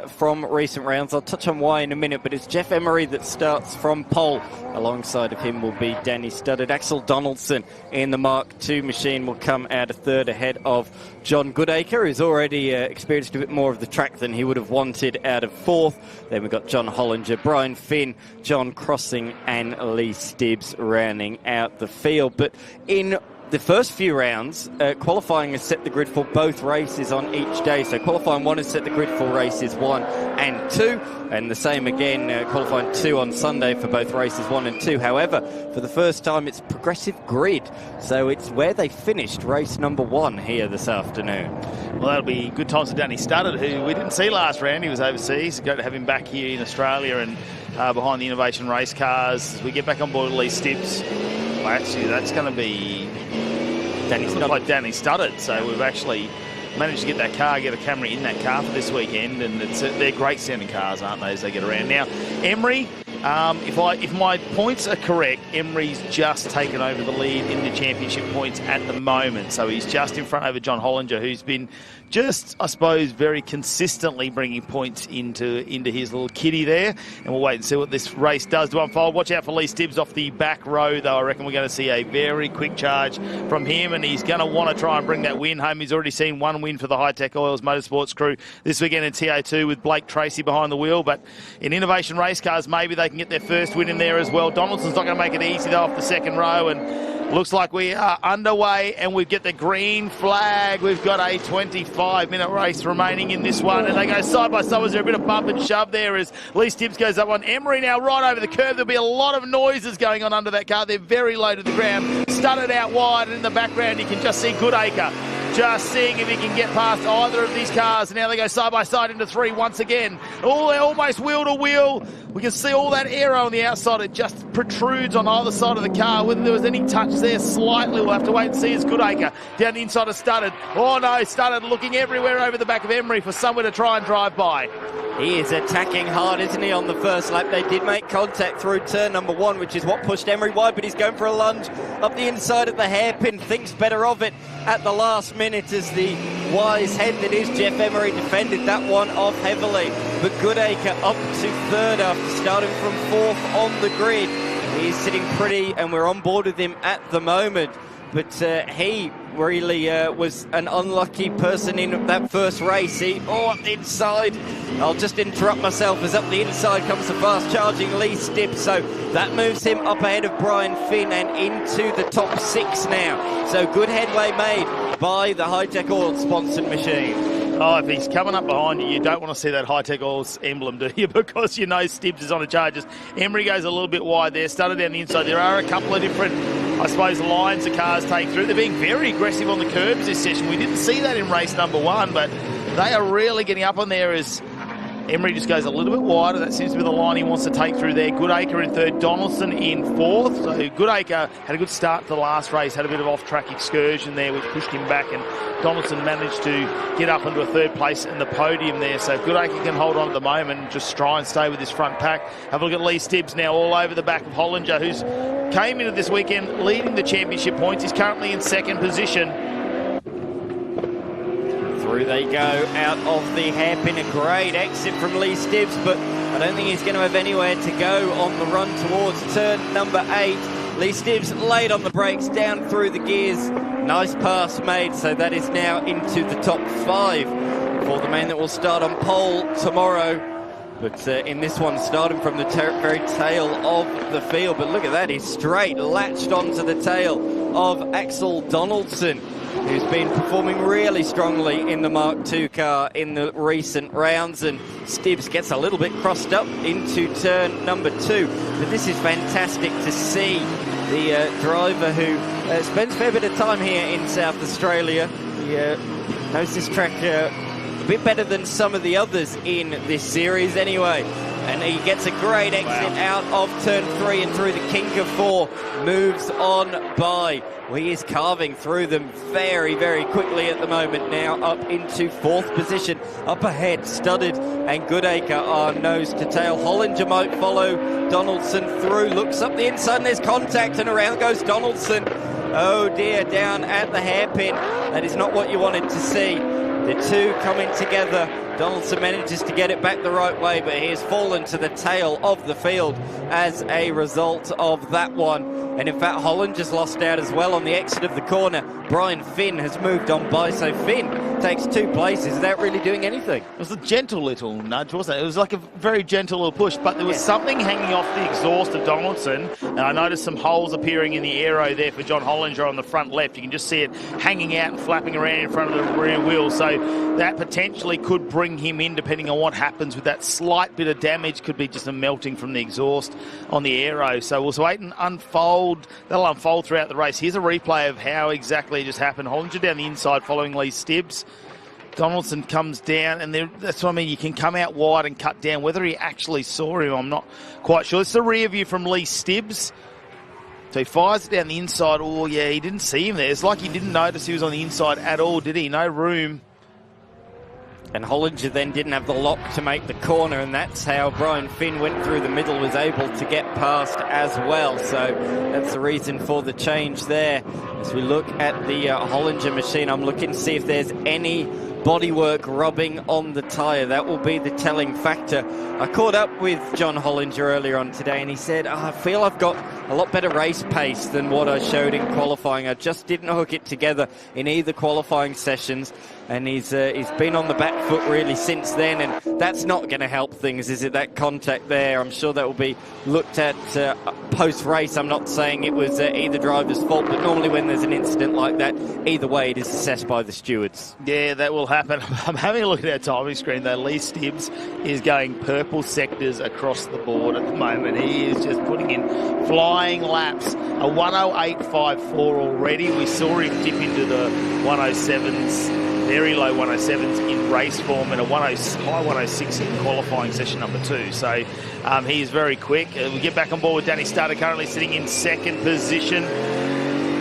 from recent rounds. I'll touch on why in a minute, but it's Jeff Emery that starts from pole. Alongside of him will be Danny Studdard. Axel Donaldson in the Mark II machine will come out a third ahead of John Goodacre, who's already experienced a bit more of the track than he would have wanted, out of fourth. Then we've got John Hollinger, Brian Finn, John Crossing and Lee Stibbs rounding out the field. But in the first few rounds, qualifying has set the grid for both races on each day. So qualifying 1 has set the grid for races 1 and 2, and the same again, qualifying 2 on Sunday for both races 1 and 2. However, for the first time, it's progressive grid. So it's where they finished race number 1 here this afternoon. Well, that'll be good times for Danny Studdard, who we didn't see last round. He was overseas. Great to have him back here in Australia and behind the Innovation Race cars. As we get back on board with Lee Stibbs, well, actually, that's going to be Danny Studdard. So we've actually managed to get that car, get a camera in that car for this weekend, and they're great sounding cars, aren't they, as they get around. Now, Emery, if my points are correct, Emery's just taken over the lead in the championship points at the moment. So he's just in front over John Hollinger, who's been just, I suppose, very consistently bringing points into his little kitty there. And we'll wait and see what this race does to unfold. Watch out for Lee Stibbs off the back row, though. I reckon we're going to see a very quick charge from him, and he's going to want to try and bring that win home. He's already seen one win for the Hi-Tec Oils Motorsports crew this weekend in TA2 with Blake Tracy behind the wheel. But in Innovation Race cars, maybe they can get their first win in there as well. Donaldson's not going to make it easy, though, off the second row, and looks like we are underway, and we get the green flag. We've got a 25-minute race remaining in this one, and they go side by side. Was there a bit of bump and shove there as Lee Stibbs goes up on Emery now right over the curve? There'll be a lot of noises going on under that car. They're very low to the ground, studded out wide, and in the background you can just see Goodacre just seeing if he can get past either of these cars. And now they go side by side into 3 once again. Oh, they're almost wheel to wheel. We can see all that aero on the outside. It just protrudes on either side of the car. Whether there was any touch there slightly, we'll have to wait and see as Goodacre down the inside of Studdard. Oh no, Studdard looking everywhere over the back of Emery for somewhere to try and drive by. He is attacking hard, isn't he, on the first lap? They did make contact through turn number 1, which is what pushed Emery wide, but he's going for a lunge up the inside of the hairpin. Thinks better of it at the last minute as the wise head that is Jeff Emery defended that one off heavily. But Goodacre up to third after starting from 4th on the grid. He's sitting pretty, and we're on board with him at the moment. But he really was an unlucky person in that first race. Up the inside. I'll just interrupt myself as up the inside comes the fast-charging Lee Stibbs. So that moves him up ahead of Brian Finn and into the top 6 now. So good headway made by the Hi-Tec Oil sponsored machine. Oh, if he's coming up behind you, you don't want to see that Hi-Tec Oils emblem, do you? Because you know Stibbs is on a charges. Emery goes a little bit wide there, started down the inside. There are a couple of different, I suppose, lines the cars take through. They're being very aggressive on the curbs this session. We didn't see that in race number 1, but they are really getting up on there as Emery just goes a little bit wider. That seems to be the line he wants to take through there. Goodacre in third, Donaldson in 4th. So Goodacre had a good start to the last race, had a bit of off-track excursion there, which pushed him back, and Donaldson managed to get up into a third place in the podium there. So Goodacre can hold on at the moment and just try and stay with his front pack. Have a look at Lee Stibbs now all over the back of Hollinger, who's came into this weekend leading the championship points. He's currently in 2nd position. Through they go out of the hairpin. A great exit from Lee Stibbs, but I don't think he's going to have anywhere to go on the run towards turn number 8. Lee Stibbs laid on the brakes, down through the gears. Nice pass made, so that is now into the top 5 for the man that will start on pole tomorrow. But in this one, starting from the very tail of the field. But look at that, he's straight latched onto the tail of Axel Donaldson, who's been performing really strongly in the Mark II car in the recent rounds. And Stibbs gets a little bit crossed up into turn number 2. But this is fantastic to see the driver who spends a fair bit of time here in South Australia. He knows this track a bit better than some of the others in this series anyway. And he gets a great exit out of turn 3 and through the kink of 4. Moves on by. Well, he is carving through them very, very quickly at the moment now, up into 4th position. Up ahead, Studdard and Goodacre are nose to tail. Hollinger might follow Donaldson through. Looks up the inside and there's contact, and around goes Donaldson. Oh dear, down at the hairpin. That is not what you wanted to see. The two coming together. Donaldson manages to get it back the right way, but he has fallen to the tail of the field as a result of that one. And in fact, Holland just lost out as well on the exit of the corner. Brian Finn has moved on by, so Finn takes 2 places without really doing anything. It was a gentle little nudge, wasn't it? It was like a very gentle little push, but there was something hanging off the exhaust of Donaldson, and I noticed some holes appearing in the aero there for John Hollinger on the front left. You can just see it hanging out and flapping around in front of the rear wheel, so that potentially could bring him in, depending on what happens with that slight bit of damage. Could be just a melting from the exhaust on the aero. So we'll wait and unfold. That'll unfold throughout the race. Here's a replay of how exactly it just happened. Hollinger down the inside following Lee Stibbs. Donaldson comes down, and that's what I mean. You can come out wide and cut down. Whether he actually saw him, I'm not quite sure. It's the rear view from Lee Stibbs. So he fires it down the inside. Oh, yeah, he didn't see him there. It's like he didn't notice he was on the inside at all, did he? No room. And Hollinger then didn't have the lock to make the corner, and that's how Brian Finn went through the middle, was able to get past as well. So that's the reason for the change there. As we look at the Hollinger machine, I'm looking to see if there's any bodywork rubbing on the tyre. That will be the telling factor. I caught up with John Hollinger earlier on today, and he said, I feel I've got a lot better race pace than what I showed in qualifying. I just didn't hook it together in either qualifying sessions, and he's been on the back foot really since then, and that's not going to help things, is it? That contact there, I'm sure that will be looked at post-race. I'm not saying it was either driver's fault, but normally when there's an incident like that, either way it is assessed by the stewards. Yeah, that will happen. I'm having a look at our timing screen though. Lee Stibbs is going purple sectors across the board at the moment. He is just putting in flying laps. A 108.54 already. We saw him dip into the 107s, very low 107s in race form, and a high 106 in qualifying session number 2. So he is very quick. We get back on board with Danny Studdard, currently sitting in 2nd position.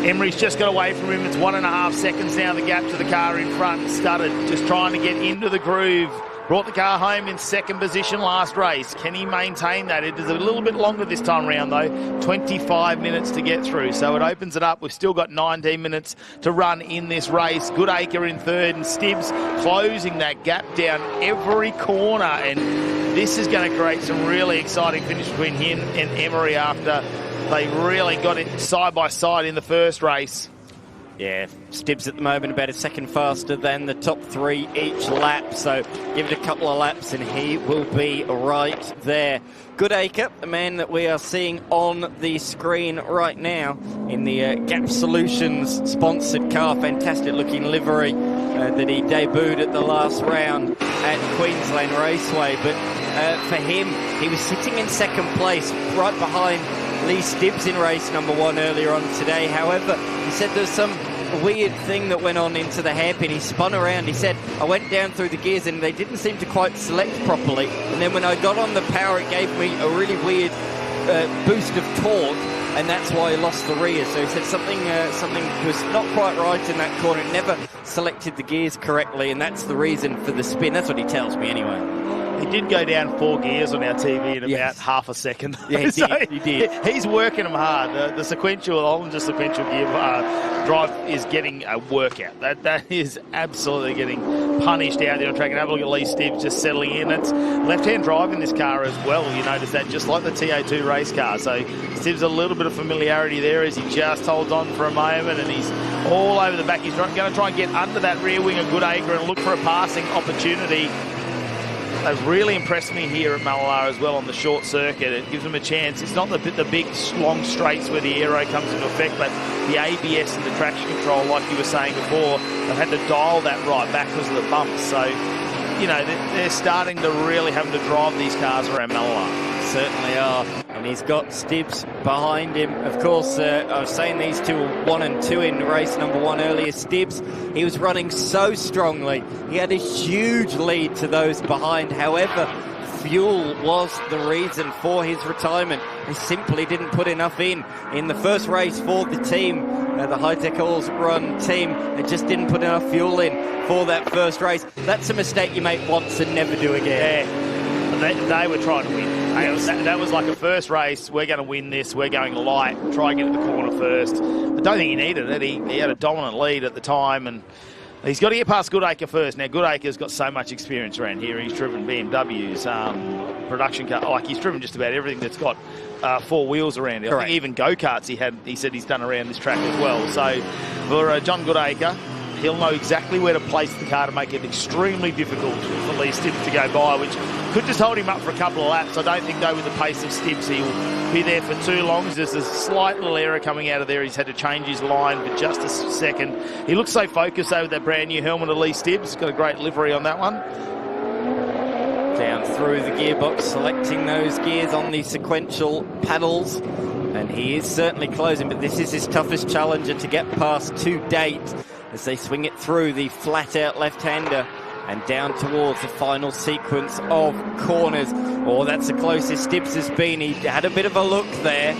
Emery's just got away from him. It's 1.5 seconds now, the gap to the car in front. Studdard just trying to get into the groove. Brought the car home in 2nd position last race. Can he maintain that? It is a little bit longer this time around though. 25 minutes to get through. So it opens it up. We've still got 19 minutes to run in this race. Goodacre in 3rd, and Stibbs closing that gap down every corner. And this is going to create some really exciting finish between him and Emery after they really got it side by side in the first race. Yeah, Stibbs at the moment about a second faster than the top 3 each lap, so give it a couple of laps and he will be right there. Goodacre, the man that we are seeing on the screen right now in the Gap Solutions sponsored car, fantastic looking livery that he debuted at the last round at Queensland Raceway. But for him, he was sitting in 2nd place right behind Lee Stibbs in race number 1 earlier on today. However, he said there's some weird thing that went on into the hairpin. He spun around. He said, I went down through the gears and they didn't seem to quite select properly. And then when I got on the power, it gave me a really weird boost of torque, and that's why I lost the rear. So he said something was not quite right in that corner. It never selected the gears correctly, and that's the reason for the spin. That's what he tells me anyway. He did go down 4 gears on our TV in about half a second. Yeah, he So did. He did. He's working them hard. The Hollinger sequential gear drive is getting a workout. That is absolutely getting punished out there on track. And have a look at Lee Stibbs just settling in. It's left-hand drive in this car as well. You notice that, just like the TA2 race car. So Stibbs a little bit of familiarity there as he just holds on for a moment, and he's all over the back. He's going to try and get under that rear wing of Goodacre and look for a passing opportunity. They've really impressed me here at Mallala as well on the short circuit. It gives them a chance. It's not the big, long straights where the aero comes into effect, but the ABS and the traction control, like you were saying before, they've had to dial that right back because of the bumps. So, you know, they're starting to really having to drive these cars around Mallala. Certainly are. And he's got Stibbs behind him. Of course, I was saying these two were 1 and 2 in race number 1 earlier. Stibbs, he was running so strongly. He had a huge lead to those behind. However, fuel was the reason for his retirement. He simply didn't put enough in the first race for the team. The Hi-Tec All-Run team, they just didn't put enough fuel in for that first race. That's a mistake you make once and never do again. Yeah. They were trying to win. Yes. That was like a first race. We're going to win this. We're going light. Try and get to the corner first. I don't think he needed it. He had a dominant lead at the time, and he's got to get past Goodacre first. Now, Goodacre's got so much experience around here. He's driven BMWs, production car. Like, he's driven just about everything that's got 4 wheels around it. I think even go-karts he said he's done around this track as well. So for John Goodacre, he'll know exactly where to place the car to make it extremely difficult for Lee Stibbs to go by, which could just hold him up for a couple of laps. I don't think, though, with the pace of Stibbs, he'll be there for too long. There's a slight little error coming out of there. He's had to change his line for just a second. He looks so focused over that brand new helmet of Lee Stibbs. He's got a great livery on that one. Down through the gearbox, selecting those gears on the sequential paddles. And he is certainly closing, but this is his toughest challenger to get past to date, as they swing it through the flat-out left-hander and down towards the final sequence of corners. Oh, that's the closest Stibbs has been. He had a bit of a look there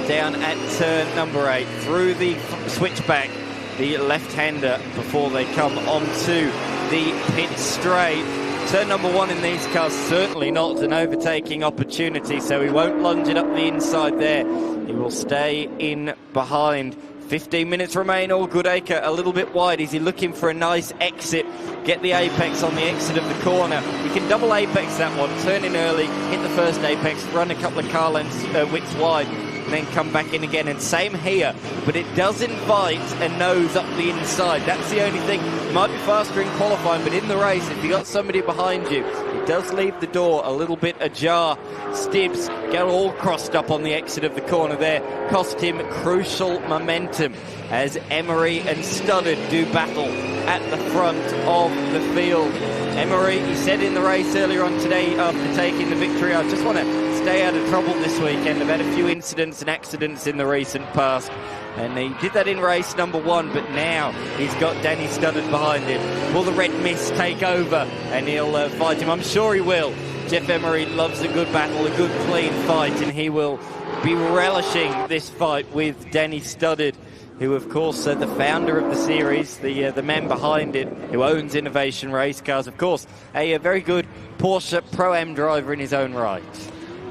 down at turn number 8, through the switchback, the left-hander, before they come onto the pit straight. Turn number 1 in these cars, certainly not an overtaking opportunity, so he won't lunge it up the inside there. He will stay in behind. 15 minutes remain. Oh, Goodacre a little bit wide. Is he looking for a nice exit? Get the apex on the exit of the corner. He can double apex that one, turn in early, hit the first apex, run a couple of car lengths widths wide, and then come back in again. And same here, but it does invite a nose up the inside. That's the only thing. It might be faster in qualifying, but in the race, if you got somebody behind you, it does leave the door a little bit ajar. Stibbs got all crossed up on the exit of the corner there. Cost him crucial momentum as Emery and Studdard do battle at the front of the field. Emery, he said in the race earlier on today after taking the victory, I just want to stay out of trouble this weekend. I've had a few incidents and accidents in the recent past. And he did that in race number 1, but now he's got Danny Studdard behind him. Will the red mist take over? And he'll fight him. I'm sure he will. Jeff Emery loves a good battle, a good clean fight, and he will be relishing this fight with Danny Studdard, who, of course, the founder of the series, the man behind it, who owns Innovation Race Cars. Of course, a very good Porsche Pro-Am driver in his own right.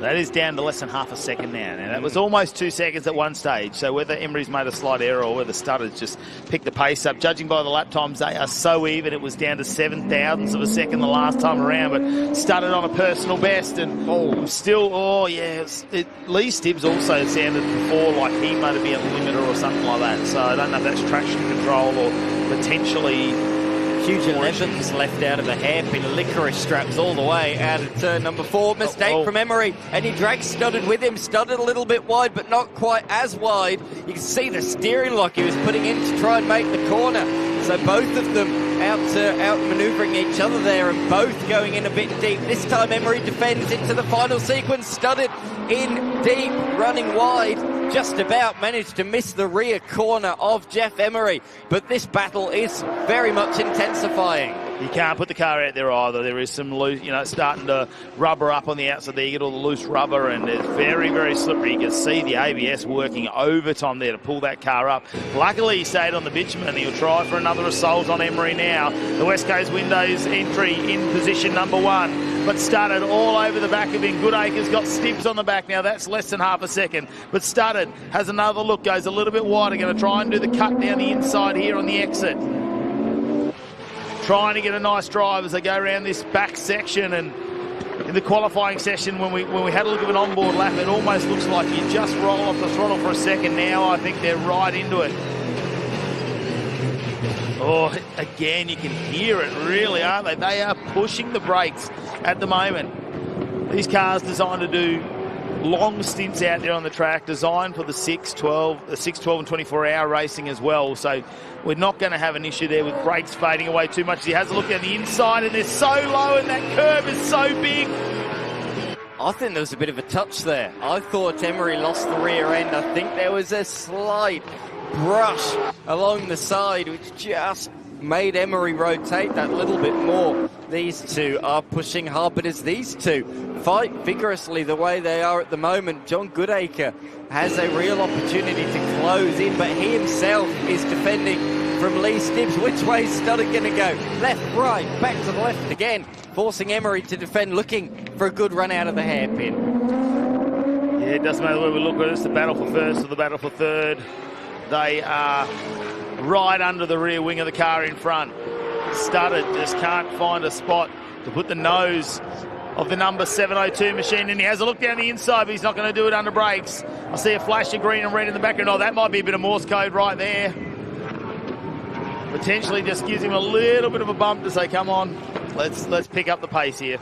That is down to less than half a second now. Now, that was almost 2 seconds at one stage. So whether Emery's made a slight error or whether Studdard's just picked the pace up, judging by the lap times, they are so even. It was down to 7,000ths of a second the last time around, but Studdard on a personal best. And Lee Stibbs also sounded before like he might have been a limiter or something like that. So I don't know if that's traction control or potentially... Huge 11s left out of the hairpin, licorice straps all the way out of turn number 4. Mistake from Emery, and he drags Studdard with him. Studdard a little bit wide, but not quite as wide. You can see the steering lock he was putting in to try and make the corner. So both of them out manoeuvring each other there, and both going in a bit deep. This time Emery defends into the final sequence. Studdard in deep, running wide. Just about managed to miss the rear corner of Jeff Emery, but this battle is very much intensifying. You can't put the car out there either. There is some loose, it's starting to rubber up on the outside there. You get all the loose rubber, and it's very, very slippery. You can see the ABS working overtime there to pull that car up. Luckily, he stayed on the bitumen, and he'll try for another assault on Emery now. The West Coast Windows entry in position number 1. but Studdard all over the back of him. Goodacre's got Stibbs on the back now. That's less than half a second. But Studdard has another look, goes a little bit wider, going to try and do the cut down the inside here on the exit. Trying to get a nice drive as they go around this back section. And in the qualifying session, when we had a look at an onboard lap, it almost looks like you just roll off the throttle for a second. Now I think they're right into it. Oh, again, you can hear it, really, aren't they? They are pushing the brakes at the moment. These cars designed to do long stints out there on the track, designed for the 6, 12, and 24-hour racing as well. So we're not going to have an issue there with brakes fading away too much. He has a look down the inside, and they're so low, and that curve is so big. I think there was a bit of a touch there. I thought Emery lost the rear end. I think there was a slight brush along the side, which just made Emery rotate that little bit more. These two are pushing hard, but as these two fight vigorously the way they are at the moment, John Goodacre has a real opportunity to close in, but he himself is defending from Lee Stibbs. Which way is Studdard going to go? Left, right, back to the left again, forcing Emery to defend, looking for a good run out of the hairpin. Yeah, it doesn't matter where we look at it. It's the battle for first or the battle for third. They are right under the rear wing of the car in front. Studdard just can't find a spot to put the nose of the number 702 machine, and he has a look down the inside, but he's not going to do it under brakes. I see a flash of green and red in the background. Oh, that might be a bit of Morse code right there. Potentially just gives him a little bit of a bump to say, come on, let's pick up the pace here.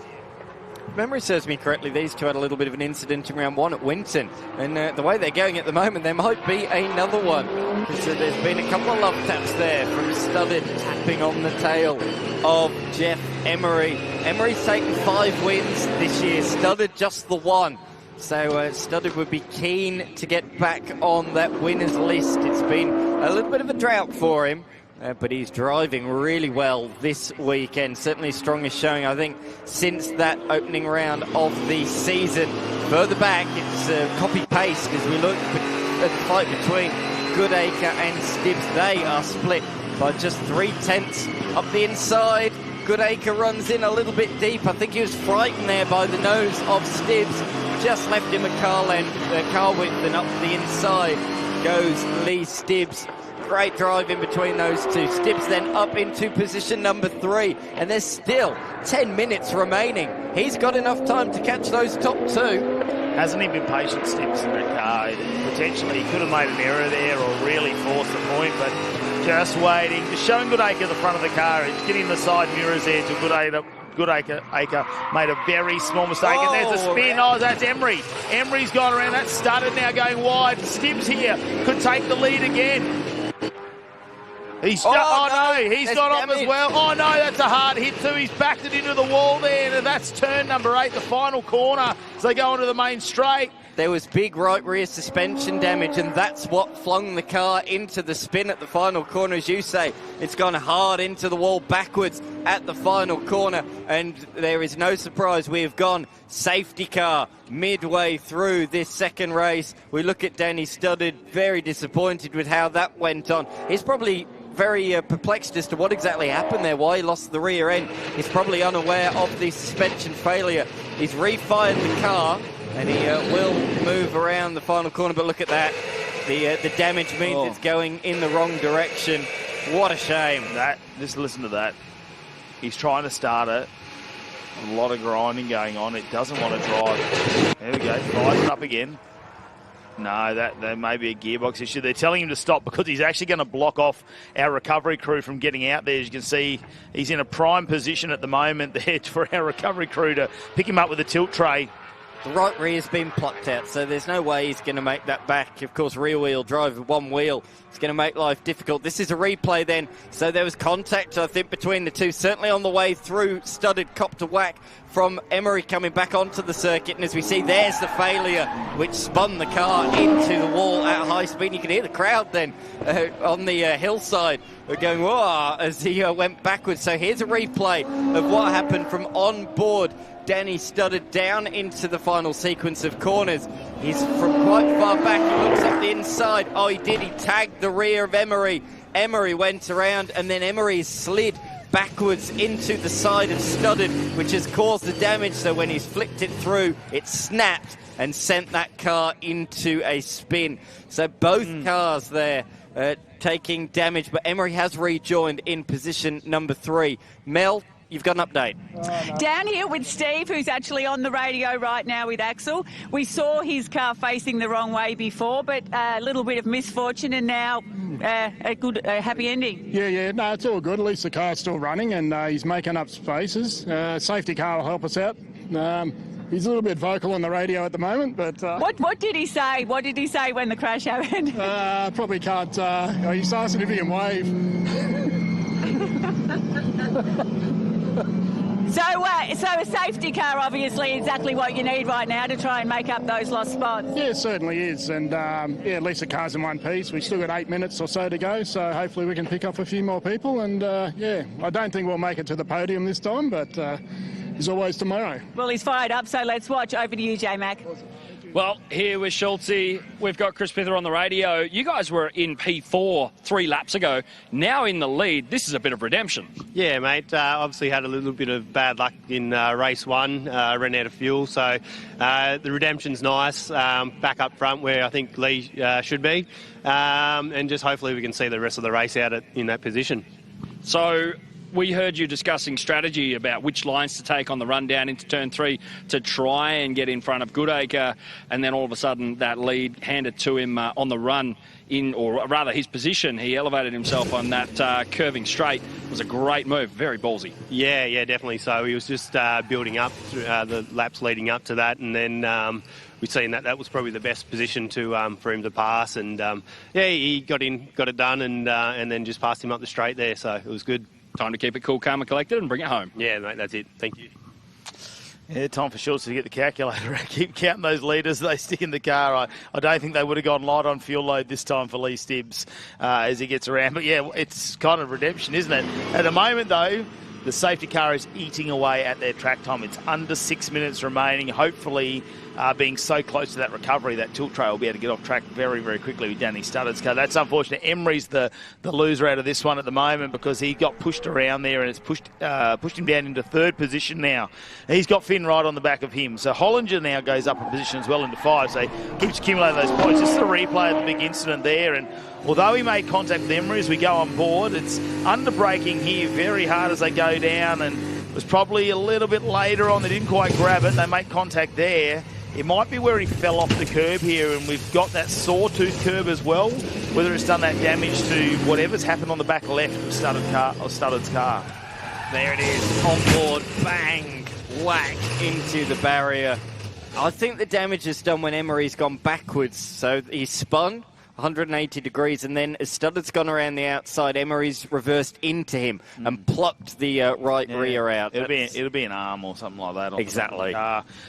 If memory serves me correctly, these two had a little bit of an incident in round one at Winton, and the way they're going at the moment, there might be another one, because there's been a couple of love taps there from Studdard tapping on the tail of Jeff Emery. Emery's taken 5 wins this year, Studdard just the 1. So Studdard would be keen to get back on that winners list. It's been a little bit of a drought for him. But he's driving really well this weekend. Certainly strongest showing, I think, since that opening round of the season. Further back, it's copy-paste as we look at the fight between Goodacre and Stibbs. They are split by just 3/10 up the inside. Goodacre runs in a little bit deep. I think he was frightened there by the nose of Stibbs. Just left him a car width, and up the inside goes Lee Stibbs. Great drive in between those two. Stibbs then up into position number 3, and there's still 10 minutes remaining. He's got enough time to catch those top 2. Hasn't he been patient, Stibbs, in that car? Potentially he could have made an error there or really forced a point, but just waiting. Just showing Goodacre the front of the car. He's getting the side mirrors there to Goodacre made a very small mistake, and there's a spin. Oh, that's Emery. Emery's gone around. That's Studdard now going wide. Stibbs here could take the lead again. He's he's gone off as well. Oh no, that's a hard hit too. He's backed it into the wall there, and that's turn number 8, the final corner, as they go onto the main straight. There was big right rear suspension damage, and that's what flung the car into the spin at the final corner. As you say, it's gone hard into the wall backwards at the final corner, and there is no surprise we have gone safety car midway through this second race. We look at Danny Studdard, very disappointed with how that went on. He's probably very perplexed as to what exactly happened there, why he lost the rear end. He's probably unaware of the suspension failure. He's refired the car, and he will move around the final corner, but look at that. The damage means it's going in the wrong direction. What a shame. Just listen to that. He's trying to start it. A lot of grinding going on. It doesn't want to drive. There we go. Fires it up again. No, that may be a gearbox issue. They're telling him to stop because he's actually going to block off our recovery crew from getting out there. As you can see, he's in a prime position at the moment there for our recovery crew to pick him up with a tilt tray. The right rear's been plucked out, so there's no way he's going to make that back. Of course, rear-wheel drive with one wheel is going to make life difficult. This is a replay then, so there was contact, I think, between the two. Certainly on the way through, Studdard copped a whack from Emery coming back onto the circuit. And as we see, there's the failure, which spun the car into the wall at high speed. You can hear the crowd then on the hillside going, whoa, as he went backwards. So here's a replay of what happened from on board Danny Studdard down into the final sequence of corners. He's from quite far back. He looks up the inside. Oh, he did. He tagged the rear of Emery. Emery went around, and then Emery slid backwards into the side of Studdard, which has caused the damage. So when he's flicked it through, it snapped and sent that car into a spin. So both cars there taking damage, but Emery has rejoined in position number 3. Mel, you've got an update. Down here with Steve, who's actually on the radio right now with Axel. We saw his car facing the wrong way before, but a little bit of misfortune, and now a happy ending. Yeah, no, it's all good. At least the car's still running, and he's making up spaces. Safety car will help us out. He's a little bit vocal on the radio at the moment, but... What did he say? What did he say when the crash happened? Probably can't... he's asking if he can wave. So a safety car, obviously, exactly what you need right now to try and make up those lost spots. Yeah, it certainly is. And, at least the car's in one piece. We've still got 8 minutes or so to go, so hopefully we can pick up a few more people. And, I don't think we'll make it to the podium this time, but there's always tomorrow. Well, he's fired up, so let's watch. Over to you, J-Mac. Well, here with Schultzy, we've got Chris Pither on the radio. You guys were in P4 3 laps ago. Now in the lead, this is a bit of redemption. Yeah, mate. Obviously had a little bit of bad luck in race 1, ran out of fuel. So the redemption's nice, back up front where I think Lee should be. And just hopefully we can see the rest of the race out in that position. So... we heard you discussing strategy about which lines to take on the run down into turn 3 to try and get in front of Goodacre, and then all of a sudden that lead handed to him on the run in, or rather his position. He elevated himself on that curving straight. It was a great move, very ballsy. Yeah, definitely so. He was just building up through, the laps leading up to that, and then we've seen that was probably the best position to for him to pass, and he got it done, and then just passed him up the straight there, so it was good. Time to keep it cool, calm and collected and bring it home. Yeah, mate, that's it. Thank you. Yeah, time for Schultz to get the calculator out. Keep counting those litres they stick in the car. I don't think they would have gone light on fuel load this time for Lee Stibbs as he gets around. But, yeah, it's kind of redemption, isn't it? At the moment, though, the safety car is eating away at their track time. It's under 6 minutes remaining. Hopefully, being so close to that recovery, that tilt tray will be able to get off track very, very quickly with Danny Studdard's car. That's unfortunate. Emery's the loser out of this one at the moment because he got pushed around there and it's pushed him down into 3rd position now. He's got Finn right on the back of him. So Hollinger now goes up a position as well into 5. So he keeps accumulating those points. Just a replay of the big incident there. And although he made contact with Emery as we go on board, it's under braking here very hard as they go down, and it was probably a little bit later on. They didn't quite grab it. They make contact there. It might be where he fell off the curb here, and we've got that sawtooth curb as well, whether it's done that damage to whatever's happened on the back left of Studdard's car. There it is, on board, bang, whack into the barrier. I think the damage is done when Emery's gone backwards, so he spun 180 degrees, and then as Studdard's gone around the outside, Emery's reversed into him and plucked the rear out. It'll be an arm or something like that. Exactly.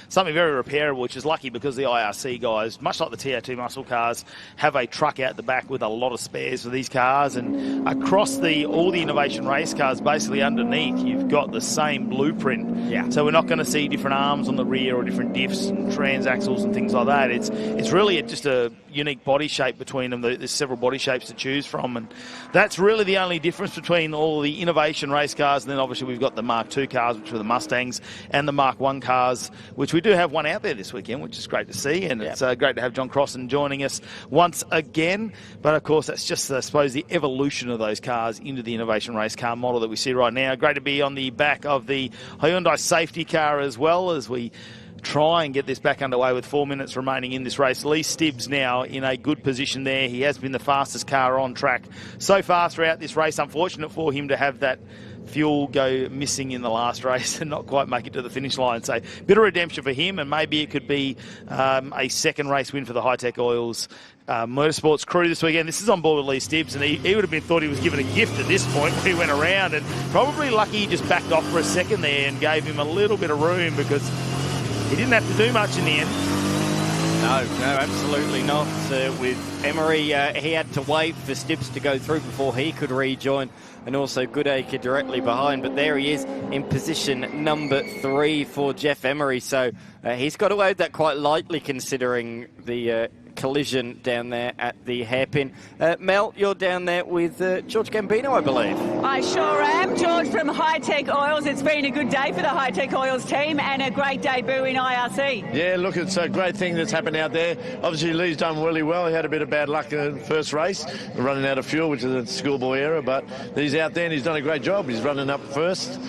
Something very repairable, which is lucky because the IRC guys, much like the TO2 muscle cars, have a truck out the back with a lot of spares for these cars, and across all the innovation race cars, basically underneath, you've got the same blueprint. Yeah. So we're not going to see different arms on the rear or different diffs and transaxles and things like that. It's really just a unique body shape between them. There's several body shapes to choose from, and that's really the only difference between all the innovation race cars. And then obviously we've got the Mark II cars, which are the Mustangs, and the Mark I cars, which we do have one out there this weekend, which is great to see. And it's great to have John Crossan joining us once again. But of course, that's just, I suppose, the evolution of those cars into the innovation race car model that we see right now. Great to be on the back of the Hyundai safety car as well, as we try and get this back underway with 4 minutes remaining in this race. Lee Stibbs now in a good position there. He has been the fastest car on track so far throughout this race. Unfortunate for him to have that fuel go missing in the last race and not quite make it to the finish line. So bit of redemption for him, and maybe it could be a second race win for the Hi-Tec Oils Motorsports crew this weekend. This is on board with Lee Stibbs, and he would have been thought he was given a gift at this point when he went around, and probably lucky he just backed off for a second there and gave him a little bit of room, because he didn't have to do much in the end. No, absolutely not. With Emery, he had to wait for Stibbs to go through before he could rejoin, and also Goodacre directly behind. But there he is in position number 3 for Jeff Emery. So he's got away with that quite lightly, considering the collision down there at the hairpin. Mel, you're down there with George Gambino, I believe. I sure am. George from Hi-Tec Oils. It's been a good day for the Hi-Tec Oils team and a great debut in IRC. Yeah, look, it's a great thing that's happened out there. Obviously, Lee's done really well. He had a bit of bad luck in the first race, running out of fuel, which is a schoolboy error, but he's out there and he's done a great job. He's running up first.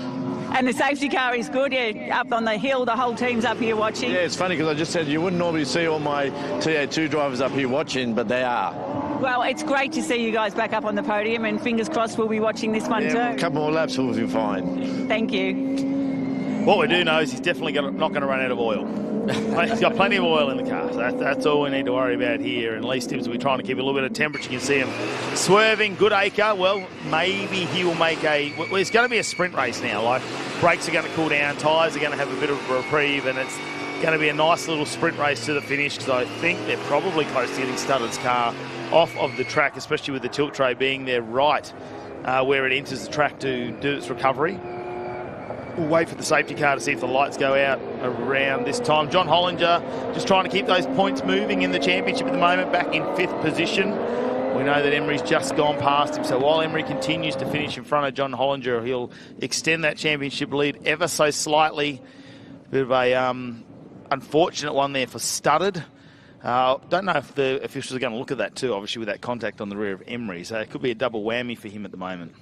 And the safety car is good. Yeah, up on the hill, the whole team's up here watching. Yeah, it's funny because I just said you wouldn't normally see all my TA2 drivers up here watching, but they are. Well, it's great to see you guys back up on the podium, and fingers crossed we'll be watching this one too. A couple more laps, we'll be fine. Thank you. What we do know is he's definitely not going to run out of oil. He's got plenty of oil in the car. So that's all we need to worry about here. And Lee Stibbs will be trying to keep a little bit of temperature. You can see him swerving. Goodacre, well, maybe he will make well, it's going to be a sprint race now. Like, brakes are going to cool down, tyres are going to have a bit of a reprieve, and it's going to be a nice little sprint race to the finish, because I think they're probably close to getting Studdard's car off of the track, especially with the tilt tray being there right where it enters the track to do its recovery. We'll wait for the safety car to see if the lights go out around this time. John Hollinger just trying to keep those points moving in the championship at the moment, back in 5th position. We know that Emery's just gone past him, so while Emery continues to finish in front of John Hollinger, he'll extend that championship lead ever so slightly. Bit of a unfortunate one there for Studdard. Don't know if the officials are going to look at that too, obviously with that contact on the rear of Emery, so it could be a double whammy for him at the moment.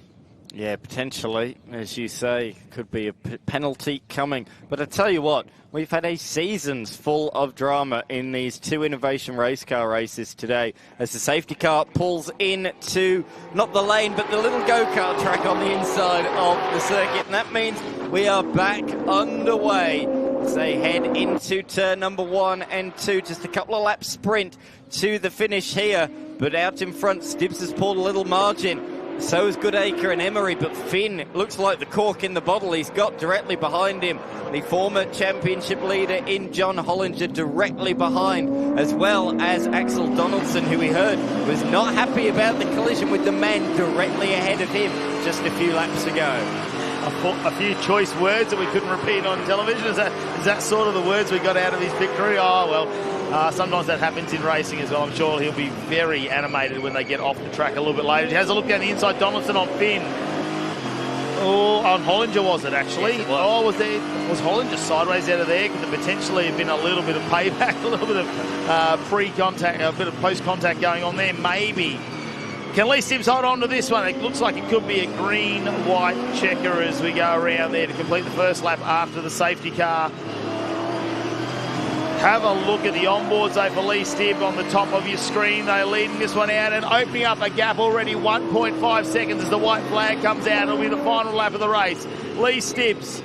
Yeah, potentially, as you say, could be a penalty coming. But I tell you what, we've had a seasons full of drama in these 2 innovation race car races today, as the safety car pulls into, not the lane, but the little go-kart track on the inside of the circuit. And that means we are back underway as they head into turn number 1 and 2. Just a couple of laps sprint to the finish here. But out in front, Stibbs has pulled a little margin. So is Goodacre and Emery, but Finn looks like the cork in the bottle. He's got directly behind him the former championship leader in John Hollinger directly behind, as well as Axel Donaldson, who we heard was not happy about the collision with the man directly ahead of him just a few laps ago. A few choice words that we couldn't repeat on television. Is that sort of the words we got out of his victory? Oh, well, sometimes that happens in racing as well. I'm sure he'll be very animated when they get off the track a little bit later. He has a look down the inside. Donaldson on Finn. Oh, on Hollinger was it actually? Yes, it was. Oh, was Hollinger sideways out of there? Could there potentially have been a little bit of payback, a little bit of pre-contact, a bit of post-contact going on there? Maybe. Can Lee Stibbs hold on to this one? It looks like it could be a green-white checker as we go around there to complete the first lap after the safety car. Have a look at the onboards though for Lee Stibbs on the top of your screen. They're leading this one out and opening up a gap already, 1.5 seconds as the white flag comes out. It'll be the final lap of the race. Lee Stibbs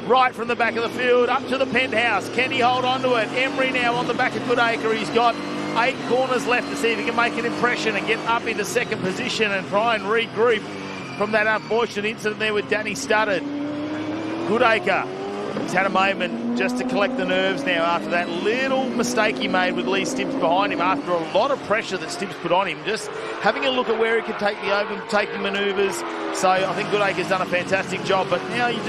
right from the back of the field up to the penthouse. Can he hold on to it? Emery now on the back of Goodacre. He's got 8 corners left to see if he can make an impression and get up into 2nd position and try and regroup from that unfortunate incident there with Danny Studdard. Goodacre, he's had a moment just to collect the nerves now after that little mistake he made with Lee Stibbs behind him after a lot of pressure that Stibbs put on him. Just having a look at where he could take the overtaking manoeuvres. So I think Goodacre's done a fantastic job, but now you've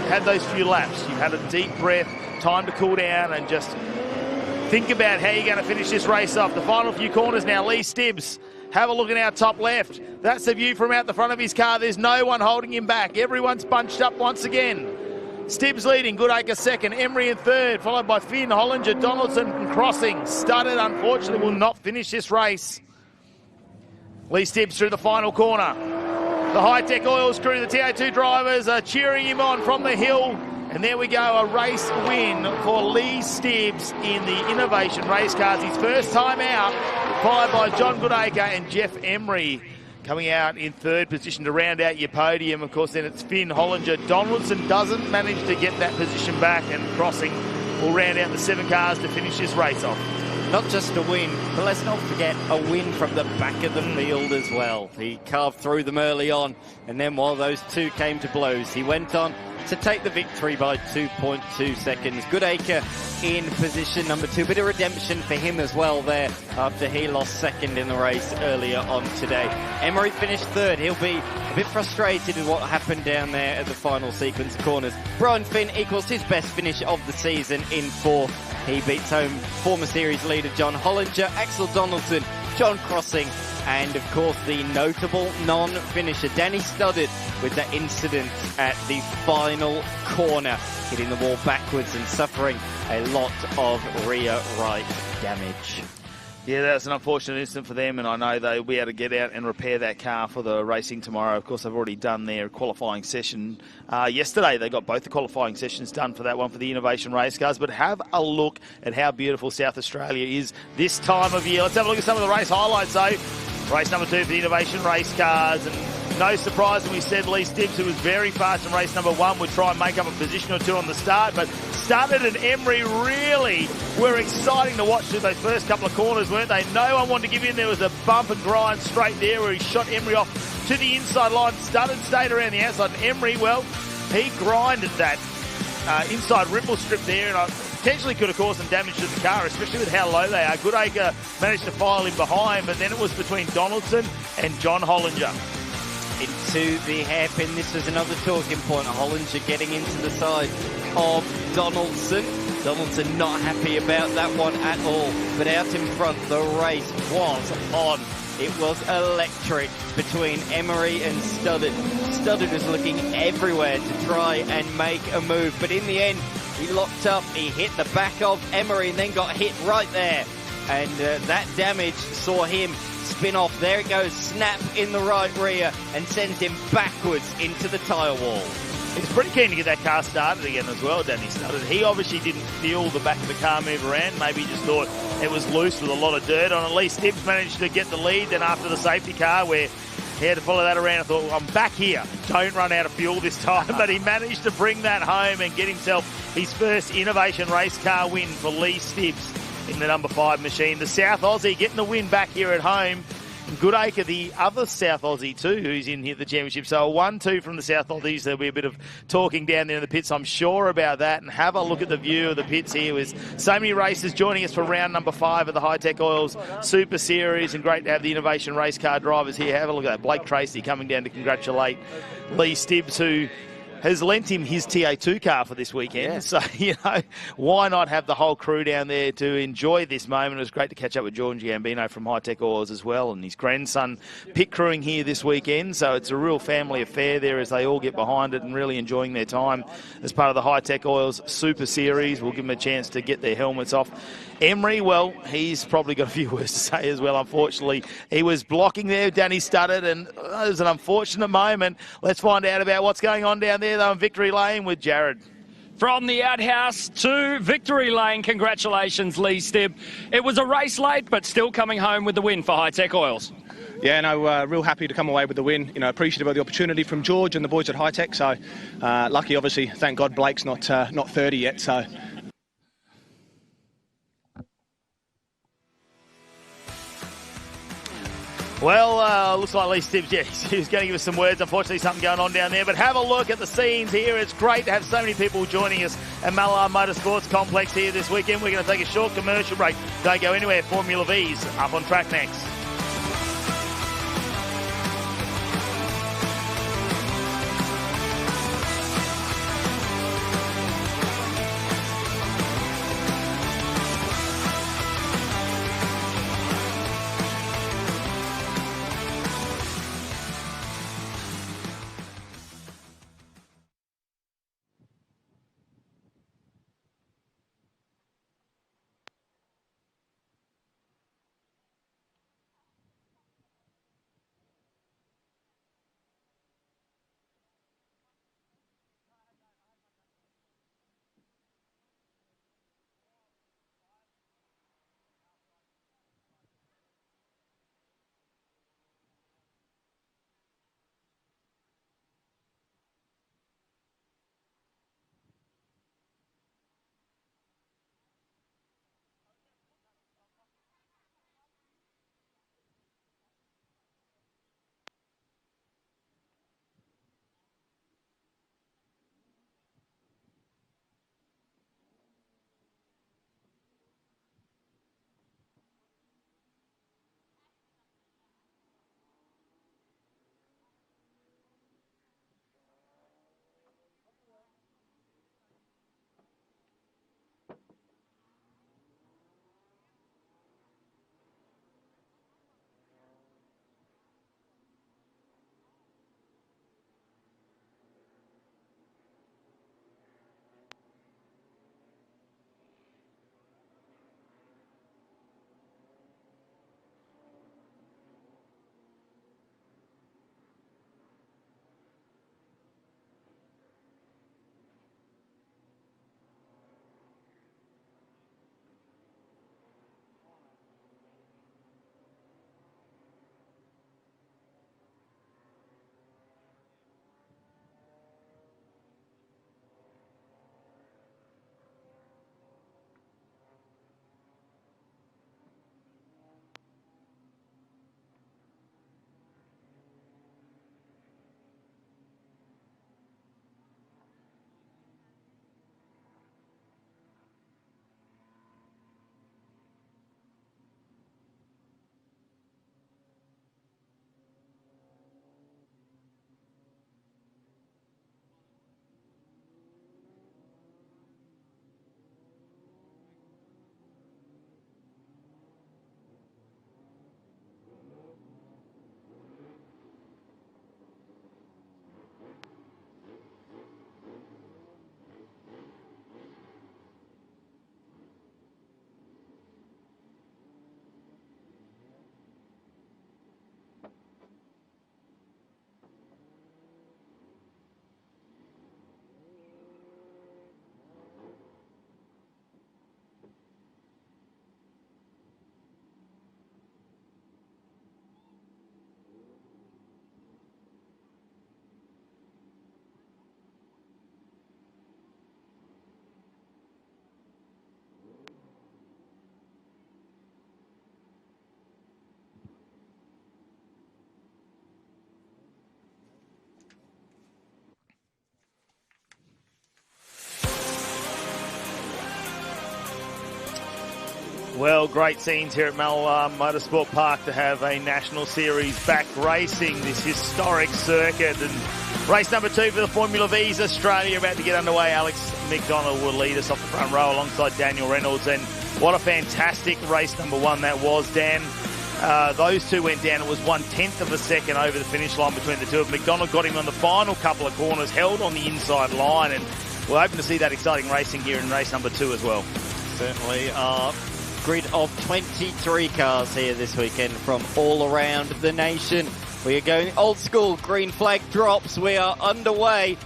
had those few laps. You've had a deep breath, time to cool down and just think about how you're going to finish this race off. The final few corners now, Lee Stibbs. Have a look at our top left. That's the view from out the front of his car. There's no one holding him back. Everyone's bunched up once again. Stibbs leading, Goodacre 2nd, Emery in 3rd, followed by Finn, Hollinger, Donaldson crossing. Studdard, unfortunately, will not finish this race. Lee Stibbs through the final corner. The Hi-Tec Oils crew, the TA2 drivers are cheering him on from the hill. And there we go, a race win for Lee Stibbs in the Innovation Race Cars. His first time out, followed by John Goodacre and Jeff Emery coming out in 3rd position to round out your podium. Of course, then it's Finn, Hollinger. Donaldson doesn't manage to get that position back, and crossing will round out the 7 cars to finish this race off. Not just a win, but let's not forget a win from the back of the field as well. He carved through them early on, and then while those 2 came to blows, he went on to take the victory by 2.2 seconds. Goodacre in position number 2. Bit of redemption for him as well there after he lost 2nd in the race earlier on today. Emery finished 3rd. He'll be a bit frustrated with what happened down there at the final sequence of corners. Brian Finn equals his best finish of the season in 4th. He beats home former series leader John Hollinger, Axel Donaldson, John Crossing, and of course the notable non-finisher Danny Studdard with that incident at the final corner, hitting the wall backwards and suffering a lot of rear right damage. Yeah, that's an unfortunate incident for them, and I know they'll be able to get out and repair that car for the racing tomorrow. Of course, they've already done their qualifying session yesterday. They got both the qualifying sessions done for that one for the Innovation Race Cars, but have a look at how beautiful South Australia is this time of year. Let's have a look at some of the race highlights, though. Race number 2 for the Innovation Race Cars, and no surprise when we said Lee Stibbs, who was very fast in race number 1, would try and make up a position or two on the start, but Studdard and Emery really were exciting to watch through those first couple of corners, weren't they? No one wanted to give in. There was a bump and grind straight there where he shot Emery off to the inside line. Studdard stayed around the outside, and Emery, well, he grinded that inside ripple strip there, and potentially could have caused some damage to the car, especially with how low they are. Goodacre managed to file in behind, but then it was between Donaldson and John Hollinger. Into the hairpin, this was another talking point. Hollinger getting into the side of Donaldson. Donaldson not happy about that one at all, but out in front, the race was on. It was electric between Emery and Studdard. Studdard was looking everywhere to try and make a move, but in the end, he locked up, he hit the back of Emery and then got hit right there. And that damage saw him spin off. There it goes, snap in the right rear and sends him backwards into the tyre wall. He's pretty keen to get that car started again as well, Danny Studdard. He obviously didn't feel the back of the car move around. Maybe he just thought it was loose with a lot of dirt on it. Lee Stibbs managed to get the lead then after the safety car, where he had to follow that around. I thought, well, I'm back here. Don't run out of fuel this time. But he managed to bring that home and get himself his first Innovation Race Car win for Lee Stibbs in the number 5 machine. The South Aussie getting the win back here at home. Goodacre, the other South Aussie too, who's in here at the championship. So a 1-2 from the South Aussies. There'll be a bit of talking down there in the pits, I'm sure about that. And have a look at the view of the pits here with so many races joining us for round number 5 of the Hi-Tec Oils Super Series. And great to have the Innovation Race Car drivers here. Have a look at that. Blake Tracy coming down to congratulate Lee Stibbs, who has lent him his TA2 car for this weekend. Yeah. So, you know, why not have the whole crew down there to enjoy this moment? It was great to catch up with George Gambino from Hi-Tec Oils as well, and his grandson pit crewing here this weekend. So it's a real family affair there as they all get behind it and really enjoying their time as part of the Hi-Tec Oils Super Series. We'll give them a chance to get their helmets off. Emery, well, he's probably got a few words to say as well, unfortunately. He was blocking there, Danny Studdard, and it was an unfortunate moment. Let's find out about what's going on down there, though, in Victory Lane with Jared. From the outhouse to Victory Lane, congratulations, Lee Stibb. It was a race late, but still coming home with the win for Hi-Tec Oils. Yeah, no, real happy to come away with the win. You know, appreciative of the opportunity from George and the boys at Hi-Tec. So lucky, obviously, thank God Blake's not 30 yet. So. Well, looks like Lee Stibbs, yeah, he was going to give us some words. Unfortunately, something going on down there. But have a look at the scenes here. It's great to have so many people joining us at Mallala Motorsports Complex here this weekend. We're going to take a short commercial break. Don't go anywhere. Formula V's up on track next. Well, great scenes here at Mallala Motorsport Park to have a National Series back racing, this historic circuit. And race number 2 for the Formula V's Australia about to get underway. Alex McDonald will lead us off the front row alongside Daniel Reynolds. And what a fantastic race number 1 that was, Dan. Those two went down. It was 1/10 of a second over the finish line between the two of them. McDonald got him on the final couple of corners, held on the inside line, and we're hoping to see that exciting racing here in race number 2 as well. Certainly are. Grid of 23 cars here this weekend from all around the nation. We are going old school, green flag drops. We are underway.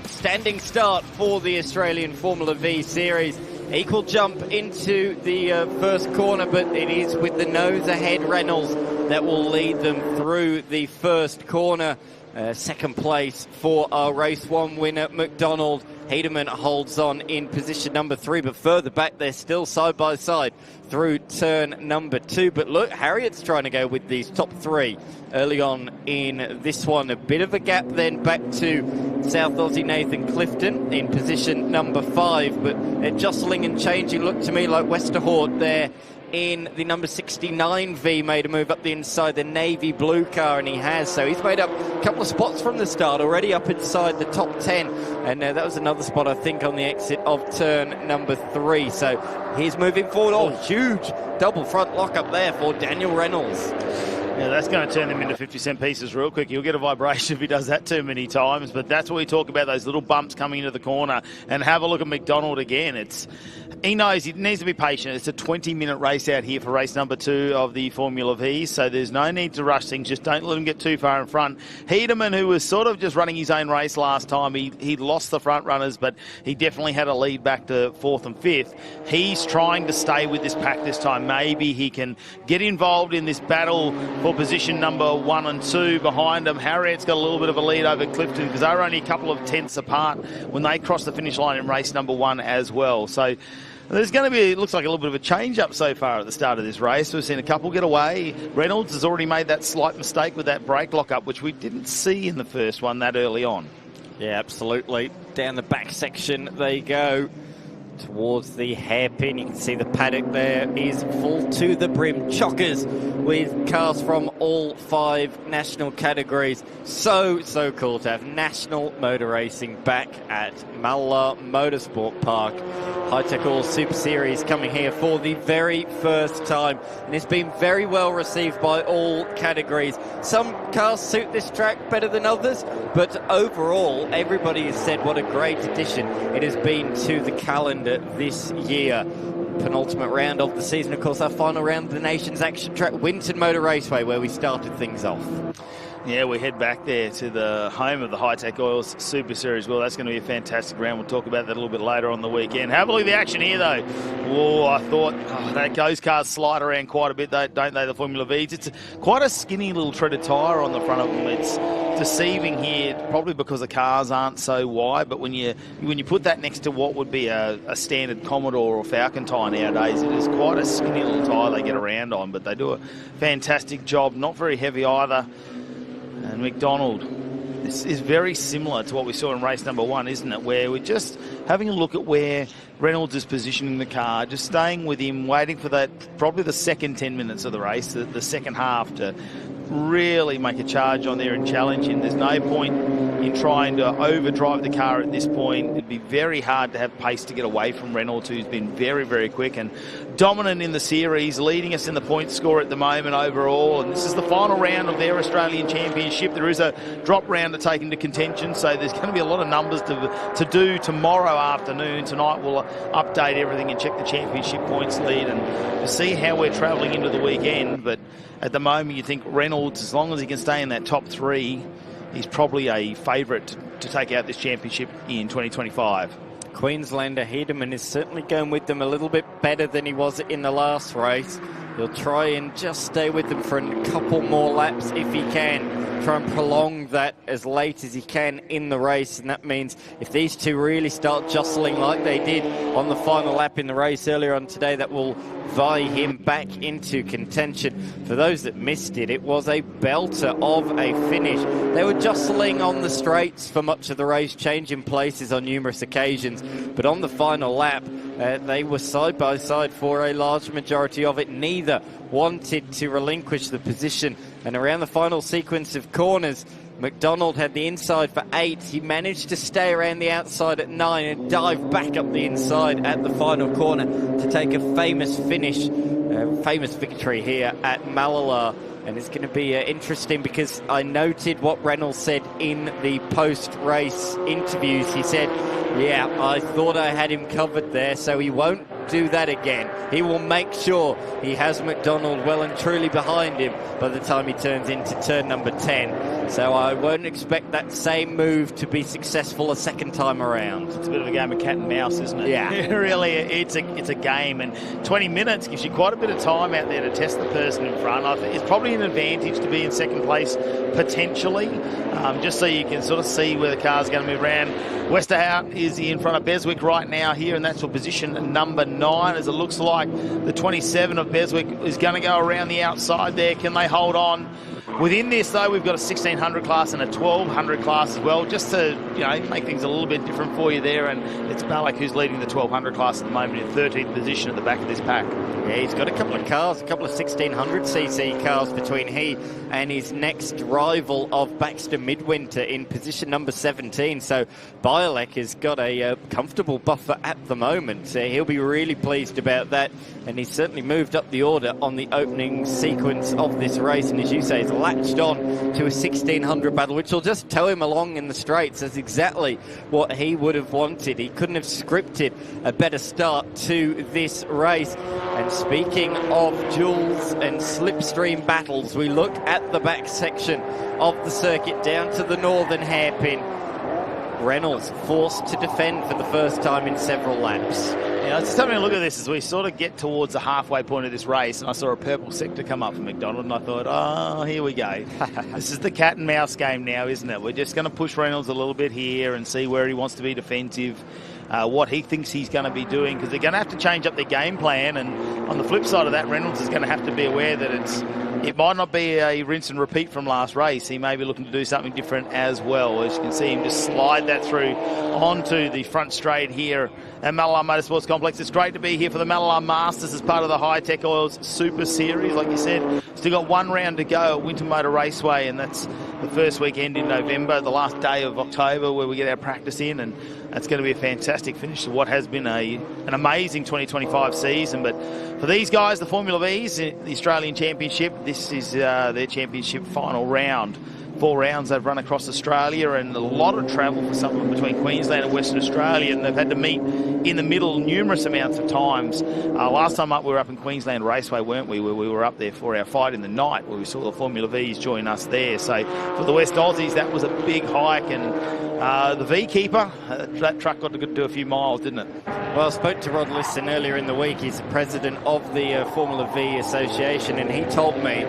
Standing start for the Australian Formula V Series. Equal jump into the first corner, but it is with the nose ahead Reynolds that will lead them through the first corner. Second place for our race 1 winner, McDonald. Hedeman holds on in position number 3, but further back they're still side by side through turn number 2. But look, Harriet's trying to go with these top 3 early on in this one. A bit of a gap then back to South Aussie Nathan Clifton in position number 5, but jostling and changing. Looked to me like Westerhout there in the number 69 V made a move up the inside, the navy blue car, and he has. So he's made up a couple of spots from the start already up inside the top 10, and that was another spot I think on the exit of turn number 3. So he's moving forward. Oh, huge double front lock up there for Daniel Reynolds. Yeah, that's going to turn them into 50-cent pieces real quick. He'll get a vibration if he does that too many times, but that's what we talk about, those little bumps coming into the corner. And have a look at McDonald again. He knows he needs to be patient. It's a 20-minute race out here for race number 2 of the Formula V, so there's no need to rush things. Just don't let him get too far in front. Hedeman, who was sort of just running his own race last time, he lost the front runners, but he definitely had a lead back to 4th and 5th. He's trying to stay with this pack this time. Maybe he can get involved in this battle for position number 1 and 2 behind him. Harriet's got a little bit of a lead over Clifton because they were only a couple of tenths apart when they crossed the finish line in race number 1 as well. So there's going to be, it looks like a little bit of a change-up so far at the start of this race. We've seen a couple get away. Reynolds has already made that slight mistake with that brake lock-up, which we didn't see in the first one that early on. Yeah, absolutely. Down the back section they go towards the hairpin. You can see the paddock there is full to the brim. Chockers with cars from all 5 national categories. So cool to have national motor racing back at Mallala Motorsport Park. Hi-Tec All Super Series coming here for the very first time, and it's been very well received by all categories. Some cars suit this track better than others, but overall everybody has said what a great addition it has been to the calendar this year. Penultimate round of the season, of course, our final round of the nation's action track, Winton Motor Raceway, where we started things off. Yeah, we head back there to the home of the Hi-Tec Oils Super Series. Well, that's going to be a fantastic round. We'll talk about that a little bit later on the weekend. Have a look at the action here, though. Oh, I thought those cars slide around quite a bit, don't they, the Formula Vs? It's quite a skinny little treaded tyre on the front of them. It's deceiving here, probably because the cars aren't so wide, but when you put that next to what would be a standard Commodore or Falcon tyre nowadays, it is quite a skinny little tyre they get around on, but they do a fantastic job. Not very heavy either. And McDonald, this is very similar to what we saw in race number 1, isn't it? Where we're just having a look at where Reynolds is positioning the car, just staying with him, waiting for that, probably the second 10 minutes of the race, the second half, to really make a charge on there and challenge him. There's no point in trying to overdrive the car at this point. It'd be very hard to have pace to get away from Reynolds, who's been very, very quick and dominant in the series, leading us in the point score at the moment overall. And this is the final round of their Australian Championship. There is a drop round to take into contention, so there's going to be a lot of numbers to do tomorrow afternoon. Tonight we'll update everything and check the championship points lead and to see how we're travelling into the weekend. But at the moment, you think Reynolds, as long as he can stay in that top 3, he's probably a favourite to take out this championship in 2025. Queenslander Hedeman is certainly going with them a little bit better than he was in the last race. He'll try and just stay with them for a couple more laps if he can. Try and prolong that as late as he can in the race, and that means if these two really start jostling like they did on the final lap in the race earlier on today, that will vie him back into contention. For those that missed it, it was a belter of a finish. They were jostling on the straights for much of the race, changing places on numerous occasions, but on the final lap, They were side by side for a large majority of it. Neither wanted to relinquish the position. And around the final sequence of corners, McDonald had the inside for 8. He managed to stay around the outside at 9 and dive back up the inside at the final corner to take a famous finish, famous victory here at Mallala. And it's going to be interesting because I noted what Reynolds said in the post-race interviews. He said, yeah, I thought I had him covered there, so he won't do that again. He will make sure he has McDonald well and truly behind him by the time he turns into turn number 10. So I won't expect that same move to be successful a second time around. It's a bit of a game of cat and mouse, isn't it? Yeah. Really, it's a game, and 20 minutes gives you quite a bit of time out there to test the person in front. I think it's probably an advantage to be in second place, potentially, just so you can sort of see where the car's going to move around. Westerhout is in front of Beswick right now here, and that's for position number 9, as it looks like the 27 of Beswick is going to go around the outside there. Can they hold on? Within this, though, we've got a 1600 class and a 1200 class as well, just to make things a little bit different for you there. And it's Balak who's leading the 1200 class at the moment in 13th position at the back of this pack. Yeah, he's got a couple of cars, a couple of 1600cc cars between he and his next rival of Baxter Midwinter in position number 17. So Bialek has got a comfortable buffer at the moment. He'll be really pleased about that, and he's certainly moved up the order on the opening sequence of this race. And as you say, he's latched on to a 1600 battle, which will just tow him along in the straights. That's exactly what he would have wanted. He couldn't have scripted a better start to this race. And speaking of duels and slipstream battles, we look at the back section of the circuit down to the northern hairpin. Reynolds forced to defend for the first time in several laps. Yeah, I was just having a look at this as we sort of get towards the halfway point of this race, and I saw a purple sector come up for McDonald, and I thought, oh, here we go. This is the cat and mouse game now, isn't it? We're just going to push Reynolds a little bit here and see where he wants to be defensive, what he thinks he's going to be doing, because they're going to have to change up their game plan. And on the flip side of that, Reynolds is going to have to be aware that it might not be a rinse and repeat from last race. He may be looking to do something different as well. As you can see him just slide that through onto the front straight here at Mallala Motorsports Complex. It's great to be here for the Mallala Masters as part of the Hi-Tec Oils Super Series. Like you said, still got one round to go at Winter Motor Raceway, and that's the first weekend in November, the last day of October, where we get our practice in, and that's going to be a fantastic finish to what has been an amazing 2025 season. But for these guys, the Formula V's, the Australian Championship, this is their championship final round. 4 rounds they've run across Australia, and a lot of travel for some of them between Queensland and Western Australia, and they've had to meet in the middle numerous amounts of times. Last time up, we were up in Queensland Raceway, weren't we? We were up there for our fight in the night, where we saw the Formula V's join us there. So for the West Aussies, that was a big hike, and the V-Keeper, that truck got to do a few miles, didn't it? Well, I spoke to Rod Liston earlier in the week. He's the president of the Formula V Association, and he told me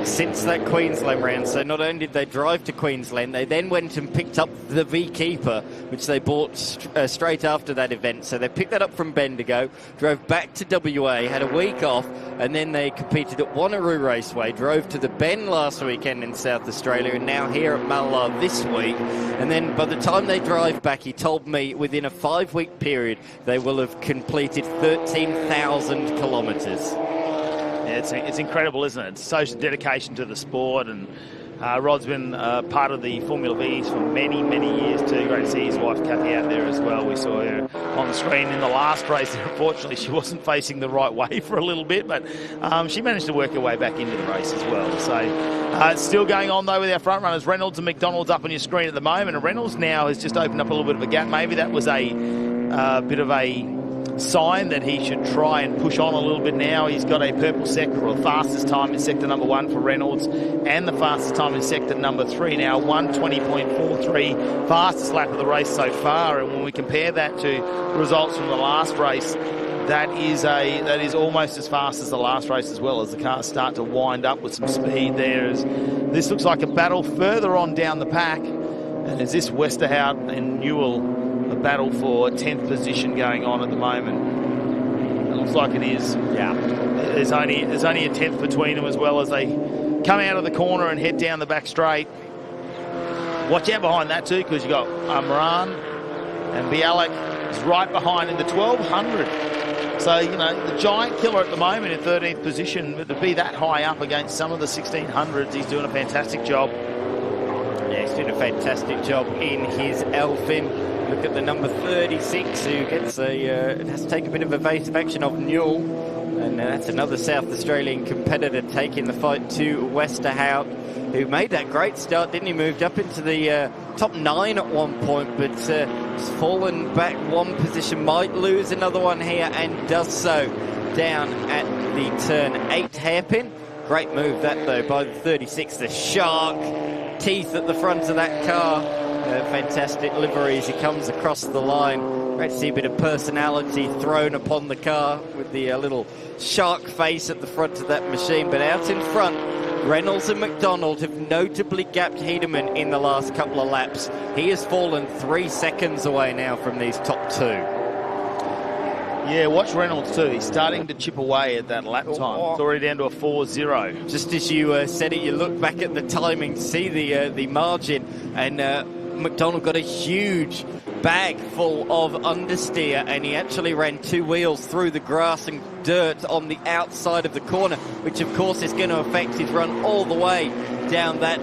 since that Queensland round, so not only did they drive to Queensland, they then went and picked up the V-Keeper, which they bought straight after that event. So they picked that up from Bendigo, drove back to WA, had a week off, and then they competed at Wanneroo Raceway, drove to the Bend last weekend in South Australia, and now here at Mallala this week. And then by the time they drive back, he told me within a 5-week period, they will have completed 13,000 kilometres. Yeah, it's incredible, isn't it? It's social dedication to the sport, and Rod's been part of the Formula V's for many, many years too. Great to see his wife Kathy out there as well. We saw her on the screen in the last race. Unfortunately, she wasn't facing the right way for a little bit, but she managed to work her way back into the race as well. So it's still going on though with our front runners. Reynolds and McDonald's up on your screen at the moment, and Reynolds now has just opened up a little bit of a gap. Maybe that was a bit of a sign that he should try and push on a little bit now. He's got a purple sector, or the fastest time in sector number 1 for Reynolds, and the fastest time in sector number 3 now, 1:20.43, fastest lap of the race so far. And when we compare that to results from the last race, that is almost as fast as the last race as well, as the cars start to wind up with some speed there. As this looks like a battle further on down the pack, and is this Westerhout and Newell a battle for 10th position going on at the moment? It looks like it is. Yeah. There's only a 10th between them, as well as they come out of the corner and head down the back straight. Watch out behind that too, because you've got Amran and Bialek is right behind in the 1200. So, you know, the giant killer at the moment in 13th position, but to be that high up against some of the 1600s, he's doing a fantastic job. Yeah, he's doing a fantastic job in his Elfin. Look at the number 36 who gets has to take a bit of evasive action of Newell. And that's another South Australian competitor taking the fight to Westerhout, who made that great start, didn't he? Moved up into the top 9 at one point, but has fallen back one position, might lose another one here, and does so down at the turn 8 hairpin. Great move that, though, by the 36, the shark teeth at the front of that car. Fantastic livery as he comes across the line. Great to see a bit of personality thrown upon the car with the little shark face at the front of that machine. But out in front, Reynolds and McDonald have notably gapped Hedeman in the last couple of laps. He has fallen 3 seconds away now from these top 2. Yeah, watch Reynolds too. He's starting to chip away at that lap time. It's already down to a 4.0. Just as you said it, you look back at the timing, see the margin, and McDonald got a huge bag full of understeer, and he actually ran 2 wheels through the grass and dirt on the outside of the corner, which of course is going to affect his run all the way down that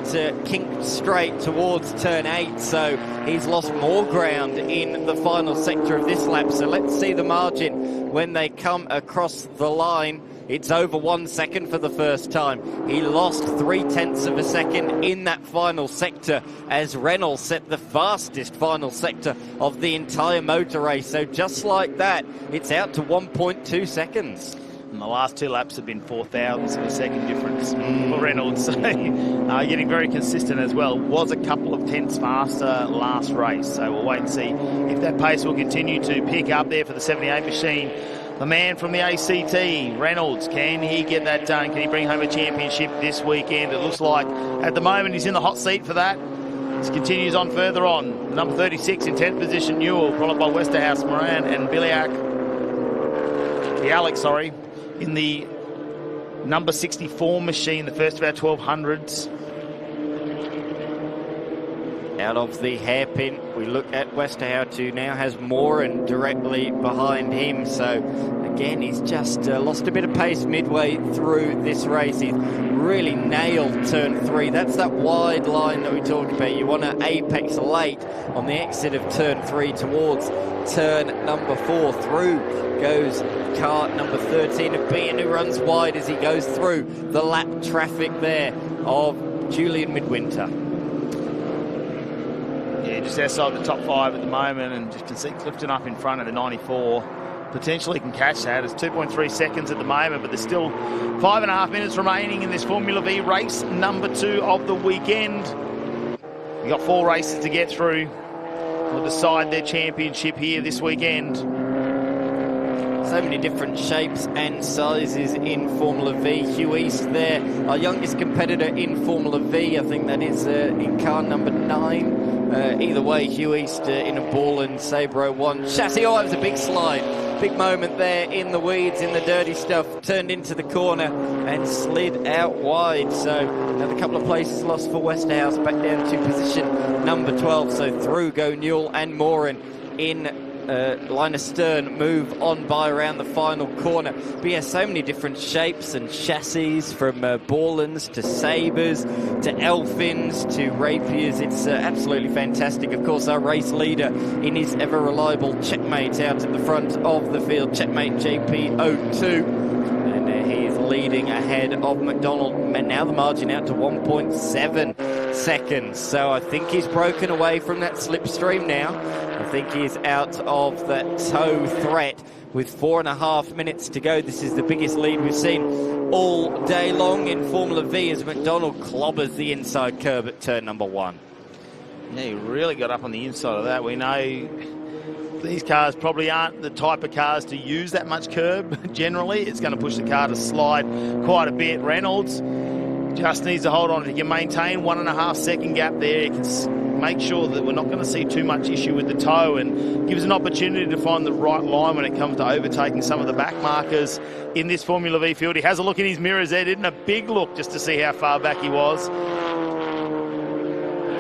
kinked straight towards turn 8. So he's lost more ground in the final sector of this lap. So let's see the margin when they come across the line. It's over 1 second for the first time. He lost 0.3 of a second in that final sector as Reynolds set the fastest final sector of the entire motor race. So just like that, it's out to 1.2 seconds. And the last 2 laps have been 0.04 of a second difference for Reynolds. So getting very consistent as well. Was a couple of tenths faster last race. So we'll wait and see if that pace will continue to pick up there for the 78 machine. The man from the ACT, Reynolds, can he get that done? Can he bring home a championship this weekend? It looks like at the moment he's in the hot seat for that. This continues on further on. Number 36 in 10th position, Newell, followed by Westerhouse, Moran and Bialek, in the number 64 machine, the first of our 1200s. Out of the hairpin, we look at Westerhout, who now has Moran directly behind him. So again, he's just lost a bit of pace midway through this race. He's really nailed turn 3. That's that wide line that we talked about. You want to apex late on the exit of turn 3 towards turn number 4. Through goes car number 13 of Bean, who runs wide as he goes through the lap traffic there of Julian Midwinter. Yeah, just outside the top 5 at the moment, and just can see Clifton up in front of the 94. Potentially can catch that. It's 2.3 seconds at the moment, but there's still 5.5 minutes remaining in this Formula V race number 2 of the weekend. We've got 4 races to get through. We'll decide their championship here this weekend. So many different shapes and sizes in Formula V. Hugh East there, our youngest competitor in Formula V. I think that is in car number 9. Either way, Hugh East in a Borland Sabre 1 chassis. Oh, that was a big slide. Big moment there in the weeds, in the dirty stuff. Turned into the corner and slid out wide. So another couple of places lost for Westerhouse, back down to position number 12. So through go Newell and Moran in line astern, move on by around the final corner. But yeah, so many different shapes and chassis, from Borlands to Sabres to Elfins to Rapiers. It's absolutely fantastic. Of course, our race leader in his ever reliable Checkmate out at the front of the field, Checkmate JP02. And he is leading ahead of McDonald. And now the margin out to 1.7 seconds. So I think he's broken away from that slipstream now. I think he's out of that tow threat with 4.5 minutes to go. This is the biggest lead we've seen all day long in Formula V as McDonald clobbers the inside curb at turn number 1. Yeah, he really got up on the inside of that. We know these cars probably aren't the type of cars to use that much curb generally. It's going to push the car to slide quite a bit. Reynolds just needs to hold on. If he can maintain 1.5 second gap there, he can make sure that we're not going to see too much issue with the tow, and gives an opportunity to find the right line when it comes to overtaking some of the back markers in this Formula V field. He has a look in his mirrors there, didn't a big look just to see how far back he was.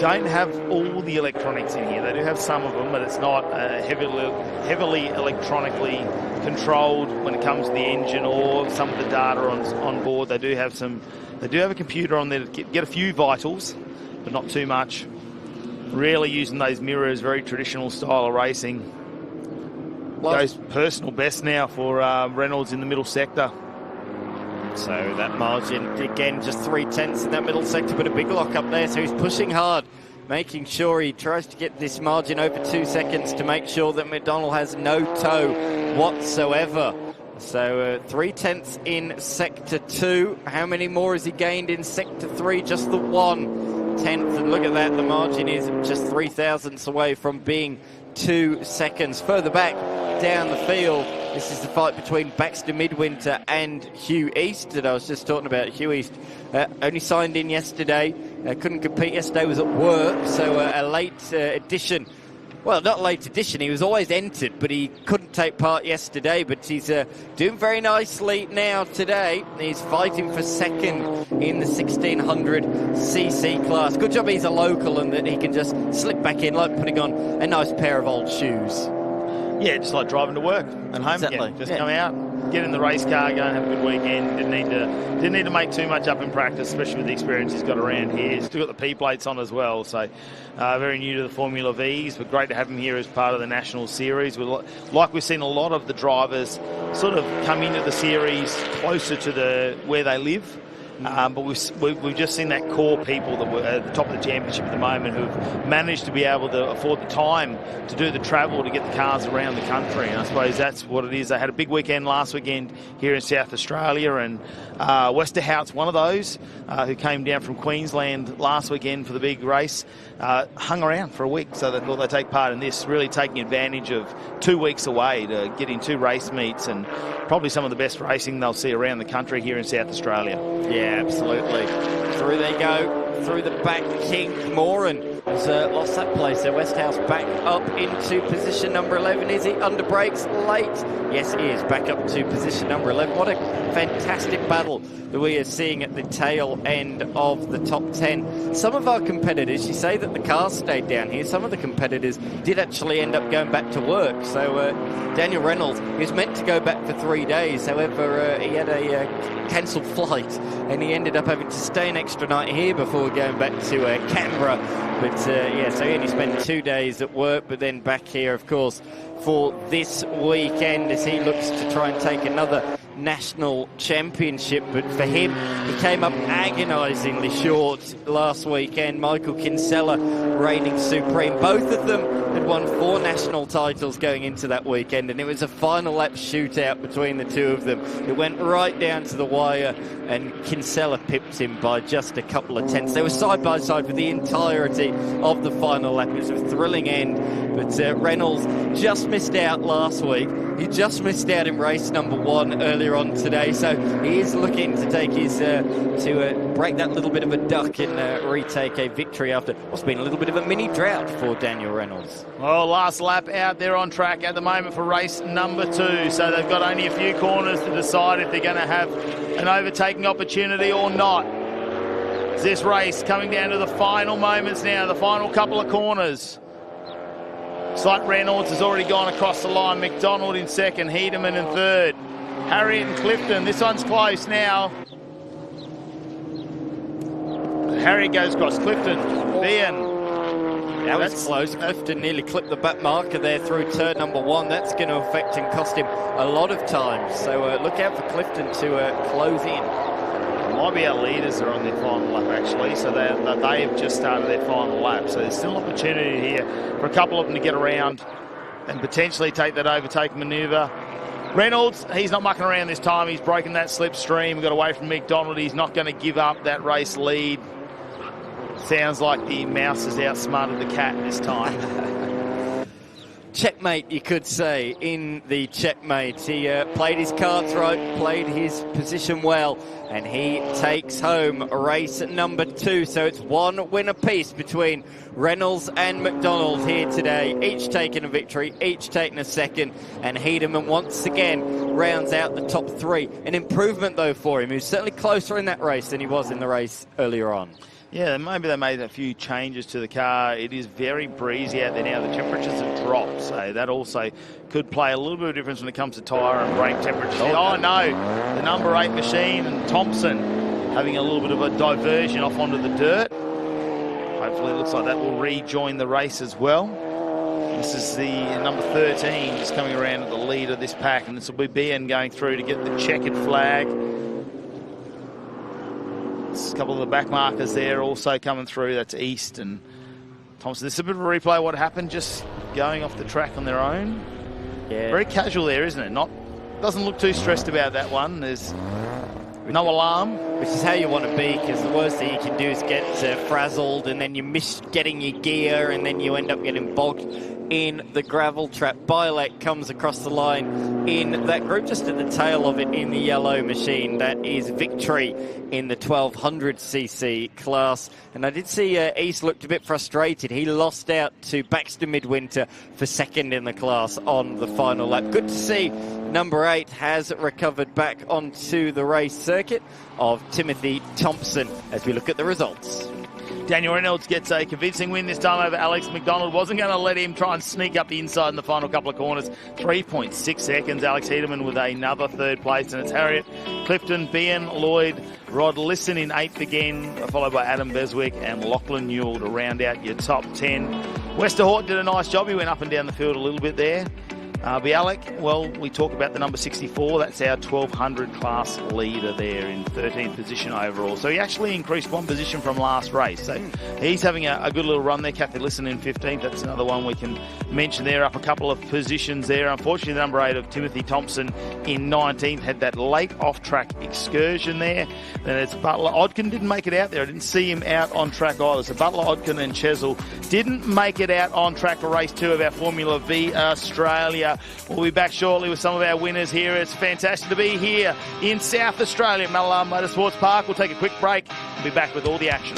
don't have all the electronics in here. They do have some of them, but it's not heavily electronically controlled when it comes to the engine or some of the data on board. They do have a computer on there to get a few vitals, but not too much. Really using those mirrors, very traditional style of racing. Goes personal best now for Reynolds in the middle sector. So that margin, again, just 3/10 in that middle sector, but a big lock up there. So he's pushing hard, making sure he tries to get this margin over 2 seconds to make sure that McDonald has no toe whatsoever. So 3/10 in sector 2. How many more has he gained in sector 3? Just the 1/10. And look at that, the margin is just 3 thousandths away from being 2 seconds. Further back down the field, this is the fight between Baxter Midwinter and Hugh East that I was just talking about. Hugh East only signed in yesterday, couldn't compete yesterday, was at work, so a late addition. Well, not late addition, he was always entered, but he couldn't take part yesterday, but he's doing very nicely now today. He's fighting for second in the 1600cc class. Good job he's a local and that he can just slip back in like putting on a nice pair of old shoes. Yeah, just like driving to work and home again. Just come out, get in the race car, go and have a good weekend. Didn't need to make too much up in practice, especially with the experience he's got around here. He's still got the P plates on as well, so very new to the Formula Vs, but great to have him here as part of the National Series. Like we've seen a lot of the drivers sort of come into the series closer to where they live. But we've just seen that core people that were at the top of the championship at the moment who've managed to be able to afford the time to do the travel to get the cars around the country. And I suppose that's what it is. They had a big weekend last weekend here in South Australia, and Westerhout's one of those who came down from Queensland last weekend for the big race. Hung around for a week, so they thought they'd take part in this, really taking advantage of 2 weeks away to get in 2 race meets and probably some of the best racing they'll see around the country here in South Australia. Yeah, absolutely. Through they go, through the back. King Moran has lost that place. So Westhouse back up into position number 11. Is he under brakes late? Yes, he is. Back up to position number 11. What a fantastic battle that we are seeing at the tail end of the top 10. Some of our competitors, you say that the cars stayed down here, some of the competitors did actually end up going back to work. So Daniel Reynolds, he was meant to go back for 3 days, however he had a cancelled flight and he ended up having to stay an extra night here before going back to Canberra. But yeah, so he only spent 2 days at work, but then back here, of course, for this weekend as he looks to try and take another national championship. But for him, he came up agonisingly short last weekend. Michael Kinsella reigning supreme. Both of them had won 4 national titles going into that weekend, and it was a final lap shootout between the two of them. It went right down to the wire, and Kinsella pipped him by just a couple of tenths. They were side by side for the entirety of the final lap. It was a thrilling end, but Reynolds just missed out last week. He just missed out in race number 1 earlier on today, so he is looking to take his to break that little bit of a duck and retake a victory after what's been a little bit of a mini drought for Daniel Reynolds. Well, last lap out there on track at the moment for race number 2, so they've got only a few corners to decide if they're going to have an overtaking opportunity or not. This race coming down to the final moments now, the final couple of corners. Looks like Reynolds has already gone across the line. McDonald in second, Hedeman in third. Harriet and Clifton, this one's close now. Harriet goes across Clifton. That was close. Clifton nearly clipped the back marker there through turn number 1. That's going to affect and cost him a lot of time. So look out for Clifton to close in. Might be our leaders are on their final lap actually, so they have just started their final lap. So there's still opportunity here for a couple of them to get around and potentially take that overtake manoeuvre. Reynolds, he's not mucking around this time. He's broken that slipstream, got away from McDonald. He's not going to give up that race lead. Sounds like the mouse has outsmarted the cat this time. Checkmate, you could say, in the checkmate. He played his cards right, played his position well, and he takes home race number 2. So it's 1 win apiece between Reynolds and McDonald here today, each taking a victory, each taking a second, and Hedeman once again rounds out the top 3. An improvement, though, for him. He was certainly closer in that race than he was in the race earlier on. Yeah, maybe they made a few changes to the car. It is very breezy out there now. The temperatures have dropped, so that also could play a little bit of difference when it comes to tyre and brake temperatures. Oh, no, the number 8 machine and Thompson having a little bit of a diversion off onto the dirt. Hopefully it looks like that will rejoin the race as well. This is the number 13 just coming around at the lead of this pack, and this will be BN going through to get the checkered flag. There's a couple of the back markers there also coming through. That's East and Thompson. This is a bit of a replay of what happened, just going off the track on their own. Yeah. Very casual there, isn't it? Doesn't look too stressed about that one. There's no alarm. Which is how you want to be, because the worst thing you can do is get frazzled, and then you miss getting your gear, and then you end up getting bogged in the gravel trap. Bielek comes across the line in that group, just at the tail of it in the yellow machine. That is victory in the 1200cc class. And I did see East looked a bit frustrated. He lost out to Baxter Midwinter for second in the class on the final lap. Good to see number 8 has recovered back onto the race circuit of Timothy Thompson as we look at the results. Daniel Reynolds gets a convincing win this time over Alex McDonald. Wasn't going to let him try and sneak up the inside in the final couple of corners. 3.6 seconds. Alex Hedeman with another third place. And it's Harriet, Clifton, Ben, Lloyd, Rod Lisson in 8th again, followed by Adam Beswick and Lachlan Newell to round out your top 10. Westerhort did a nice job. He went up and down the field a little bit there. Bialek, well, we talk about the number 64. That's our 1200 class leader there in 13th position overall. So he actually increased one position from last race. So he's having a good little run there. Kathy Lisson in 15th. That's another one we can mention there, up a couple of positions there. Unfortunately, the number 8 of Timothy Thompson in 19th had that late off-track excursion there. Then it's Butler. Odkin didn't make it out there. I didn't see him out on track either. So Butler, Odkin and Chesil didn't make it out on track for race 2 of our Formula V Australia. We'll be back shortly with some of our winners here. It's fantastic to be here in South Australia at Mallala Motorsports Park. We'll take a quick break and be back with all the action.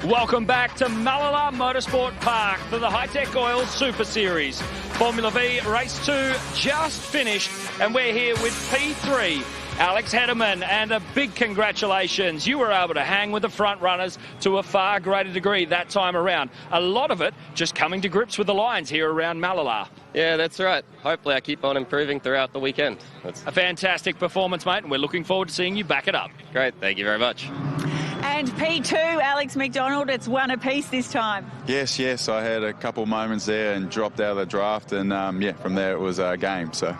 Welcome back to Mallala Motorsport Park for the Hi-Tec Oil Super Series. Formula V Race 2 just finished, and we're here with P3, Alex Hederman, and a big congratulations. You were able to hang with the front runners to a far greater degree that time around. A lot of it just coming to grips with the lines here around Mallala. Yeah, that's right. Hopefully I keep on improving throughout the weekend. That's a fantastic performance, mate, and we're looking forward to seeing you back it up. Great, thank you very much. And P2, Alex McDonald, it's one apiece this time. Yes, I had a couple moments there and dropped out of the draft, and from there it was a game. So.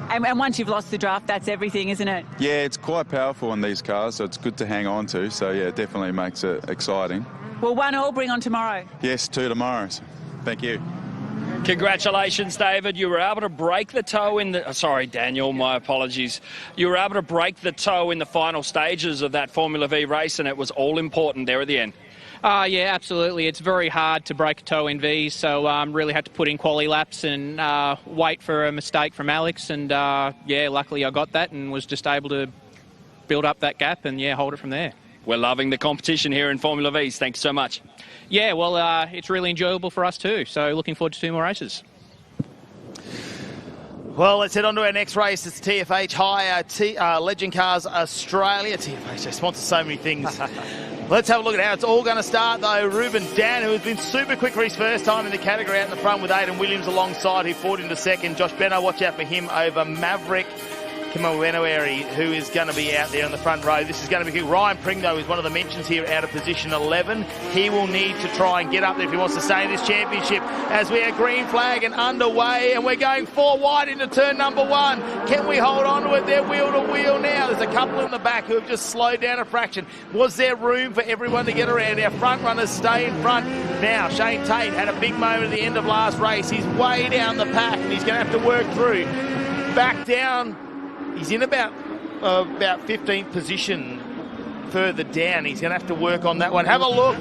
And once you've lost the draft, that's everything, isn't it? Yeah, it's quite powerful in these cars, so it's good to hang on to. So, yeah, it definitely makes it exciting. Well, 1-1, bring on tomorrow. Yes, 2 tomorrow. So thank you. Congratulations, David. You were able to break the toe in the... Sorry, Daniel, my apologies. You were able to break the toe in the final stages of that Formula V race, and it was all important there at the end. Yeah, absolutely. It's very hard to break a toe in V's, so really had to put in quali laps and wait for a mistake from Alex. And, luckily I got that and was just able to build up that gap and, hold it from there. We're loving the competition here in Formula V's. Thanks so much. Yeah, well, it's really enjoyable for us too, so looking forward to 2 more races. Well, let's head on to our next race. It's TFH Hire Legend Cars Australia. TFH, they sponsor so many things. Let's have a look at how it's all going to start, though. Ruben Dan, who has been super quick for his first time in the category, out in the front with Aidan Williams alongside, who fought into second. Josh Benno, watch out for him over Maverick Kimowenaweri, who is going to be out there on the front row. This is going to be good. Ryan Pring, though, is one of the mentions here out of position 11. He will need to try and get up there if he wants to stay in this championship, as we are green flag and underway, and we're going 4 wide into turn number 1. Can we hold on to it? They're wheel to wheel now. There's a couple in the back who have just slowed down a fraction. Was there room for everyone to get around? Our front runners stay in front. Now, Shane Tate had a big moment at the end of last race. He's way down the pack, and he's going to have to work through. Back down. He's in about 15th position further down. He's going to have to work on that one. Have a look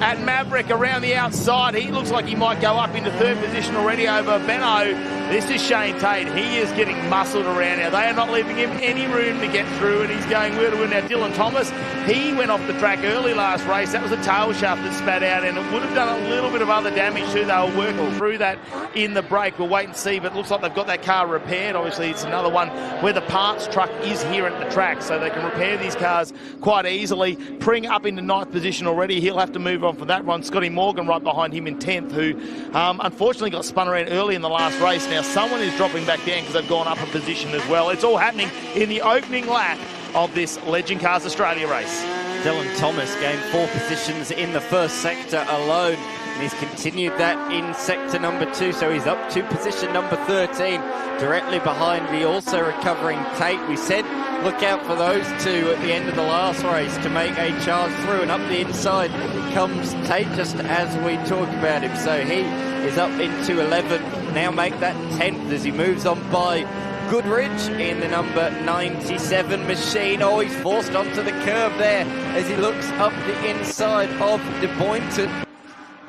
at Maverick around the outside. He looks like he might go up into 3rd position already over Benno. This is Shane Tate. He is getting muscled around now. They are not leaving him any room to get through, and he's going wheel to wheel now. Dylan Thomas, he went off the track early last race. That was a tail shaft that spat out, and it would have done a little bit of other damage too. They were working through that in the break. We'll wait and see, but it looks like they've got that car repaired. Obviously, it's another one where the parts truck is here at the track, so they can repair these cars quite easily. Pring up into 9th position already. He'll have to move on for that one. Scotty Morgan right behind him in 10th, who unfortunately got spun around early in the last race. Now, someone is dropping back down because they've gone up a position as well. It's all happening in the opening lap of this Legend Cars Australia race. Dylan Thomas gained 4 positions in the first sector alone, and he's continued that in sector number 2, so he's up to position number 13, directly behind the also recovering Tate. We said look out for those 2 at the end of the last race to make a charge through, and up the inside comes Tate just as we talk about him. So he is up into 11, now make that 10th as he moves on by Goodrich in the number 97 machine. Oh, he's forced onto the curb there as he looks up the inside of De Boynton.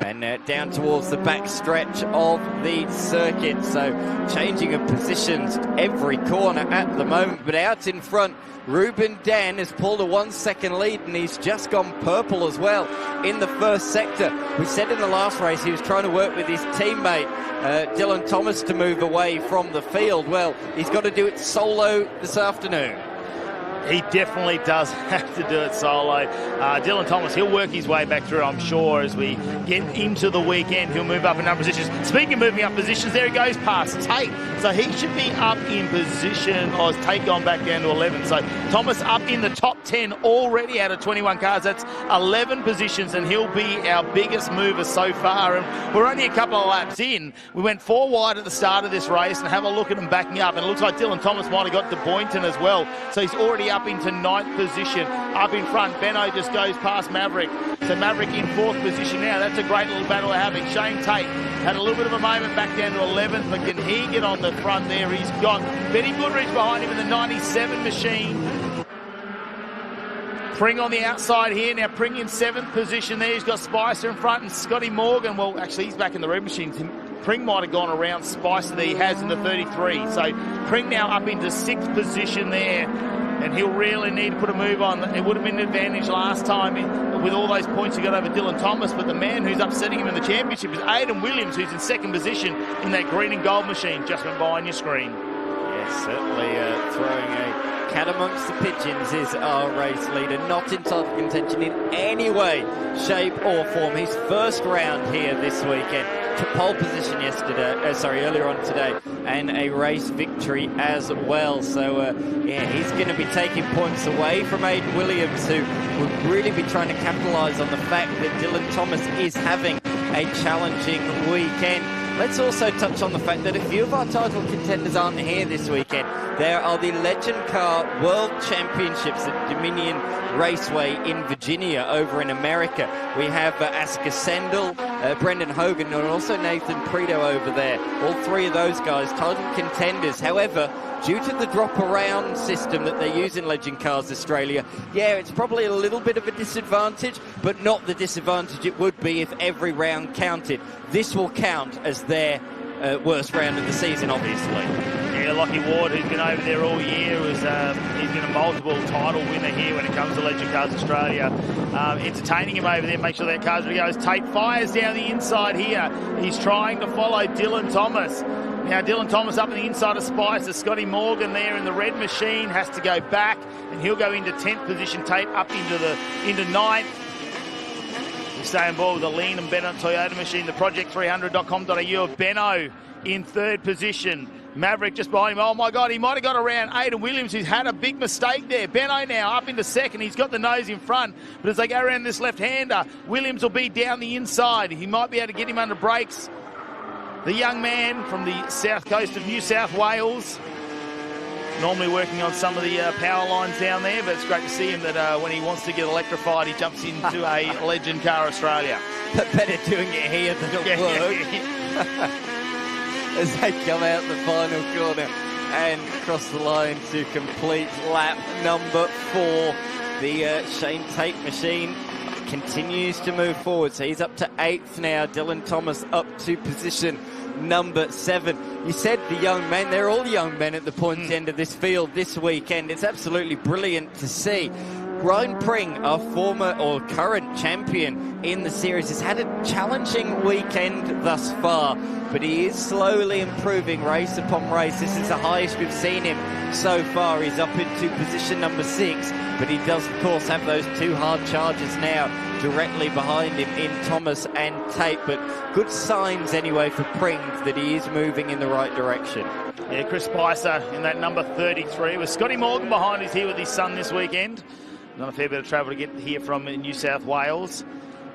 And down towards the back stretch of the circuit. So changing of positions every corner at the moment. But out in front, Ruben Dan has pulled a 1-second lead, and he's just gone purple as well in the first sector. We said in the last race he was trying to work with his teammate Dylan Thomas to move away from the field. Well, he's got to do it solo this afternoon. He definitely does have to do it solo. Dylan Thomas, he'll work his way back through, I'm sure, as we get into the weekend. He'll move up in number positions. Speaking of moving up positions, there he goes past Tate. So he should be up in position, or has Tate gone back down to 11. So Thomas up in the top 10 already out of 21 cars. That's 11 positions, and he'll be our biggest mover so far. And we're only a couple of laps in. We went 4 wide at the start of this race, and have a look at him backing up. And it looks like Dylan Thomas might have got De Boynton as well. So he's already up into 9th position. Up in front, Benno just goes past Maverick. So Maverick in 4th position now. That's a great little battle they're having. Shane Tate had a little bit of a moment back down to 11th, but can he get on the front there? He's got Benny Goodrich behind him in the 97 machine. Pring on the outside here. Now Pring in 7th position there. He's got Spicer in front, and Scotty Morgan, well, actually he's back in the red machine. Pring might have gone around Spicer that he has in the 33. So Pring now up into 6th position there. and he'll really need to put a move on. It would have been an advantage last time with all those points he got over Dylan Thomas, but the man who's upsetting him in the championship is Aidan Williams, who's in second position in that green and gold machine just went by on your screen. Yes, certainly throwing a cat amongst the pigeons is our race leader. Not in title contention in any way, shape or form. His first round here this weekend. To pole position earlier on today, and a race victory as well. So yeah, he's going to be taking points away from Aidan Williams, who will really be trying to capitalise on the fact that Dylan Thomas is having a challenging weekend. Let's also touch on the fact that a few of our title contenders aren't here this weekend. There are the Legend Car World Championships at Dominion Raceway in Virginia over in America. We have Asker Sendel, Brendan Hogan, and also Nathan Prito over there. All three of those guys title contenders. However, due to the drop around system that they use in Legend Cars Australia, yeah, it's probably a little bit of a disadvantage, but not the disadvantage it would be if every round counted. This will count as their worst round of the season, obviously. Yeah, Lockie Ward, who's been over there all year, he's been a multiple title winner here when it comes to Legend Cars Australia. Entertaining him over there, make sure that car's ready to go. As Tate fires down the inside here, he's trying to follow Dylan Thomas. Now Dylan Thomas up on the inside of Spicer. Scotty Morgan there in the red machine has to go back, and he'll go into 10th position. Tate up into 9th. We stay on board with the Lean and Bennett Toyota machine. The project300.com.au of Benno in 3rd position. Maverick just behind him. Oh my God, he might have got around Aidan Williams, who's had a big mistake there. Benno now up into 2nd. He's got the nose in front, but as they go around this left-hander, Williams will be down the inside. He might be able to get him under brakes. The young man from the south coast of New South Wales, normally working on some of the power lines down there, but it's great to see him that when he wants to get electrified, he jumps into a Legend Car Australia. Better doing it here than at work. As they come out the final corner and cross the line to complete lap number 4. The Shane Tate machine continues to move forward, so he's up to 8th now. Dylan Thomas up to position number 7. You said the young men, they're all young men at the points end of this field this weekend. It's absolutely brilliant to see. Ryan Pring, our former or current champion in the series, has had a challenging weekend thus far, but he is slowly improving race upon race. This is the highest we've seen him so far. He's up into position number 6, but he does, of course, have those 2 hard charges now directly behind him in Thomas and Tate, but good signs anyway for Pring that he is moving in the right direction. Yeah, Chris Spicer in that number 33 with Scotty Morgan behind. He's here with his son this weekend. Not a fair bit of travel to get here from New South Wales.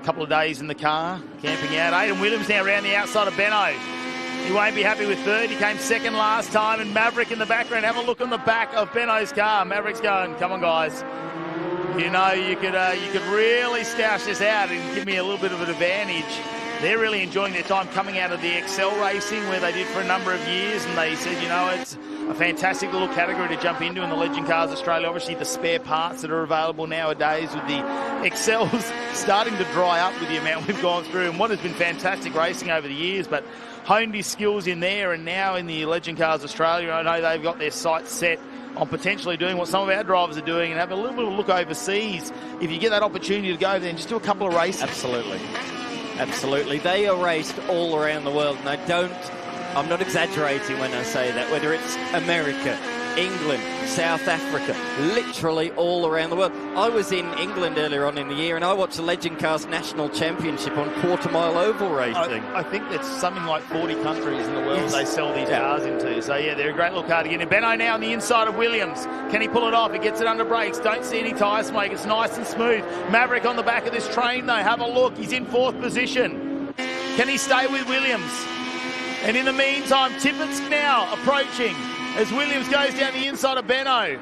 A couple of days in the car, camping out. Aidan Williams now around the outside of Benno. He won't be happy with 3rd. He came 2nd last time, and Maverick in the background. Have a look on the back of Benno's car. Maverick's going, come on, guys. You know, you could really stoush this out and give me a little bit of an advantage. They're really enjoying their time coming out of the Excel Racing, where they did for a number of years, and they said, you know, it's a fantastic little category to jump into in the Legend Cars Australia. Obviously, the spare parts that are available nowadays with the Excels starting to dry up with the amount we've gone through, and what has been fantastic racing over the years, but honed his skills in there, and now in the Legend Cars Australia, I know they've got their sights set on potentially doing what some of our drivers are doing and have a little bit of a look overseas. If you get that opportunity to go over there and just do a couple of races. Absolutely. Absolutely. They are raced all around the world, and I'm not exaggerating when I say that, whether it's America, England, South Africa, literally all around the world. I was in England earlier on in the year, and I watched the Legend Cars National Championship on quarter-mile oval racing. I think it's something like 40 countries in the world they sell these cars into. So, yeah, they're a great little car to get in. Benno now on the inside of Williams. Can he pull it off? He gets it under brakes. Don't see any tyre smoke. It's nice and smooth. Maverick on the back of this train, though. Have a look. He's in 4th position. Can he stay with Williams? And in the meantime, Tippett's now approaching as Williams goes down the inside of Benno.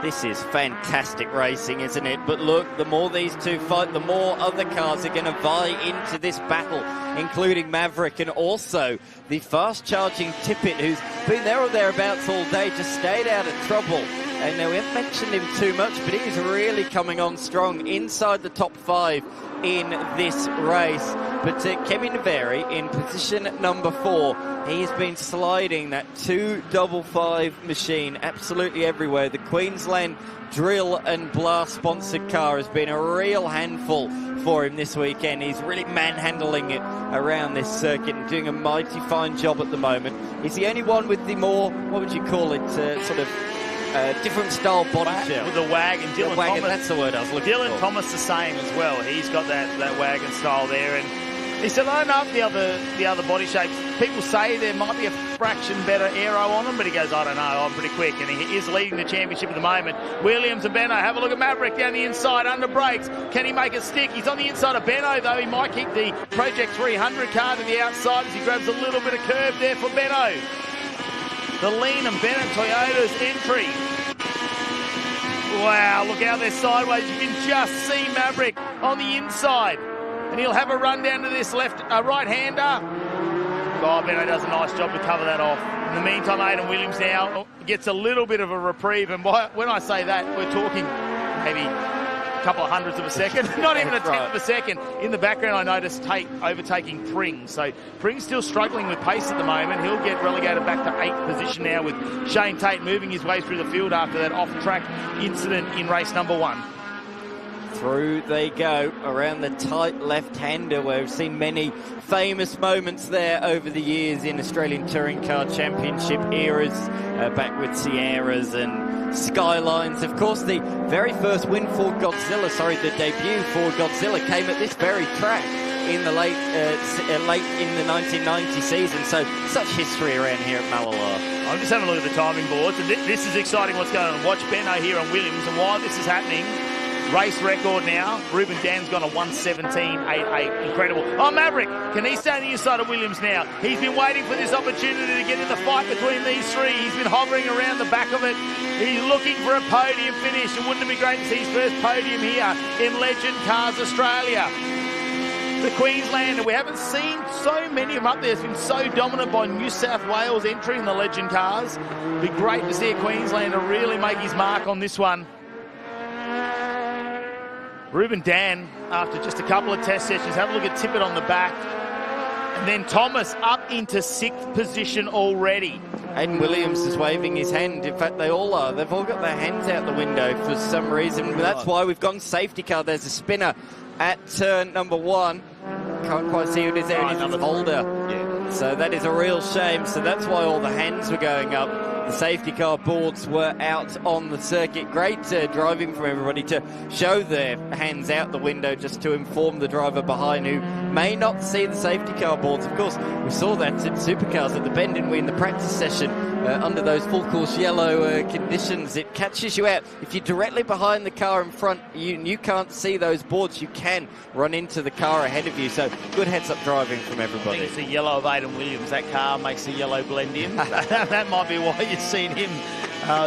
This is fantastic racing, isn't it? But look, the more these two fight, the more other cars are going to vie into this battle, including Maverick and also the fast-charging Tippett, who's been there or thereabouts all day, just stayed out of trouble And we haven't mentioned him too much, but he's really coming on strong inside the top 5 in this race. But Kemi Naveri in position number 4. He's been sliding that 255 machine absolutely everywhere. The Queensland Drill and Blast sponsored car has been a real handful for him this weekend. He's really manhandling it around this circuit and doing a mighty fine job at the moment. He's the only one with the more, what would you call it, sort of different style body shell. With the wagon. Dylan wagon, Thomas, that's the word I was looking for. Dylan Thomas the same as well. He's got that wagon style there. And he said, I don't know if the other body shapes, people say there might be a fraction better aero on them, but he goes, I don't know, I'm pretty quick. And he is leading the championship at the moment. Williams and Benno, have a look at Maverick down the inside, under brakes. Can he make it stick? He's on the inside of Benno, though. He might keep the Project 300 car to the outside as he grabs a little bit of curve there for Benno. The Lean and Bennett Toyota's entry. Wow, look out there sideways. You can just see Maverick on the inside. And he'll have a run down to this right-hander. Oh, Benno does a nice job to cover that off. In the meantime, Aidan Williams now gets a little bit of a reprieve. And when I say that, we're talking maybe a couple of hundredths of a second. Not even a tenth of a second. In the background, I noticed Tate overtaking Pring. So Pring's still struggling with pace at the moment. He'll get relegated back to 8th position now with Shane Tate moving his way through the field after that off-track incident in race number 1. Through they go around the tight left-hander where we've seen many famous moments there over the years in Australian Touring Car Championship eras, back with Sierras and Skylines. Of course, the very first win for Godzilla, the debut for Godzilla came at this very track in the late in the 1990 season. So such history around here at Mallala. I'm just having a look at the timing boards, and this is exciting what's going on. Watch Benno here on Williams, and while this is happening, race record now. Ruben Dan's gone a 1:17.88. Incredible. Oh, Maverick, can he stay on the inside of Williams now? He's been waiting for this opportunity to get in the fight between these three. He's been hovering around the back of it. He's looking for a podium finish, and wouldn't it be great to see his first podium here in Legend Cars Australia? The Queenslander, we haven't seen so many of them up there. It's been so dominant by New South Wales entering the Legend Cars. It'd be great to see a Queenslander really make his mark on this one. Ruben Dan, after just a couple of test sessions, have a look at Tippett on the back. And then Thomas up into 6th position already. Aidan Williams is waving his hand. In fact, they all are. They've all got their hands out the window for some reason. That's why we've gone safety car. There's a spinner at turn number 1. Can't quite see who it is there. It is Holder. Yeah. So that is a real shame. So that's why all the hands were going up. The safety car boards were out on the circuit. Great driving from everybody to show their hands out the window just to inform the driver behind who may not see the safety car boards. Of course, we saw that in supercars at the Bend, didn't we, in the practice session. Under those full course yellow conditions, it catches you out. If you're directly behind the car in front, you can't see those boards. You can run into the car ahead of you. So good heads-up driving from everybody. I think it's the yellow of Aidan Williams. That car makes the yellow blend in. That might be why you've seen him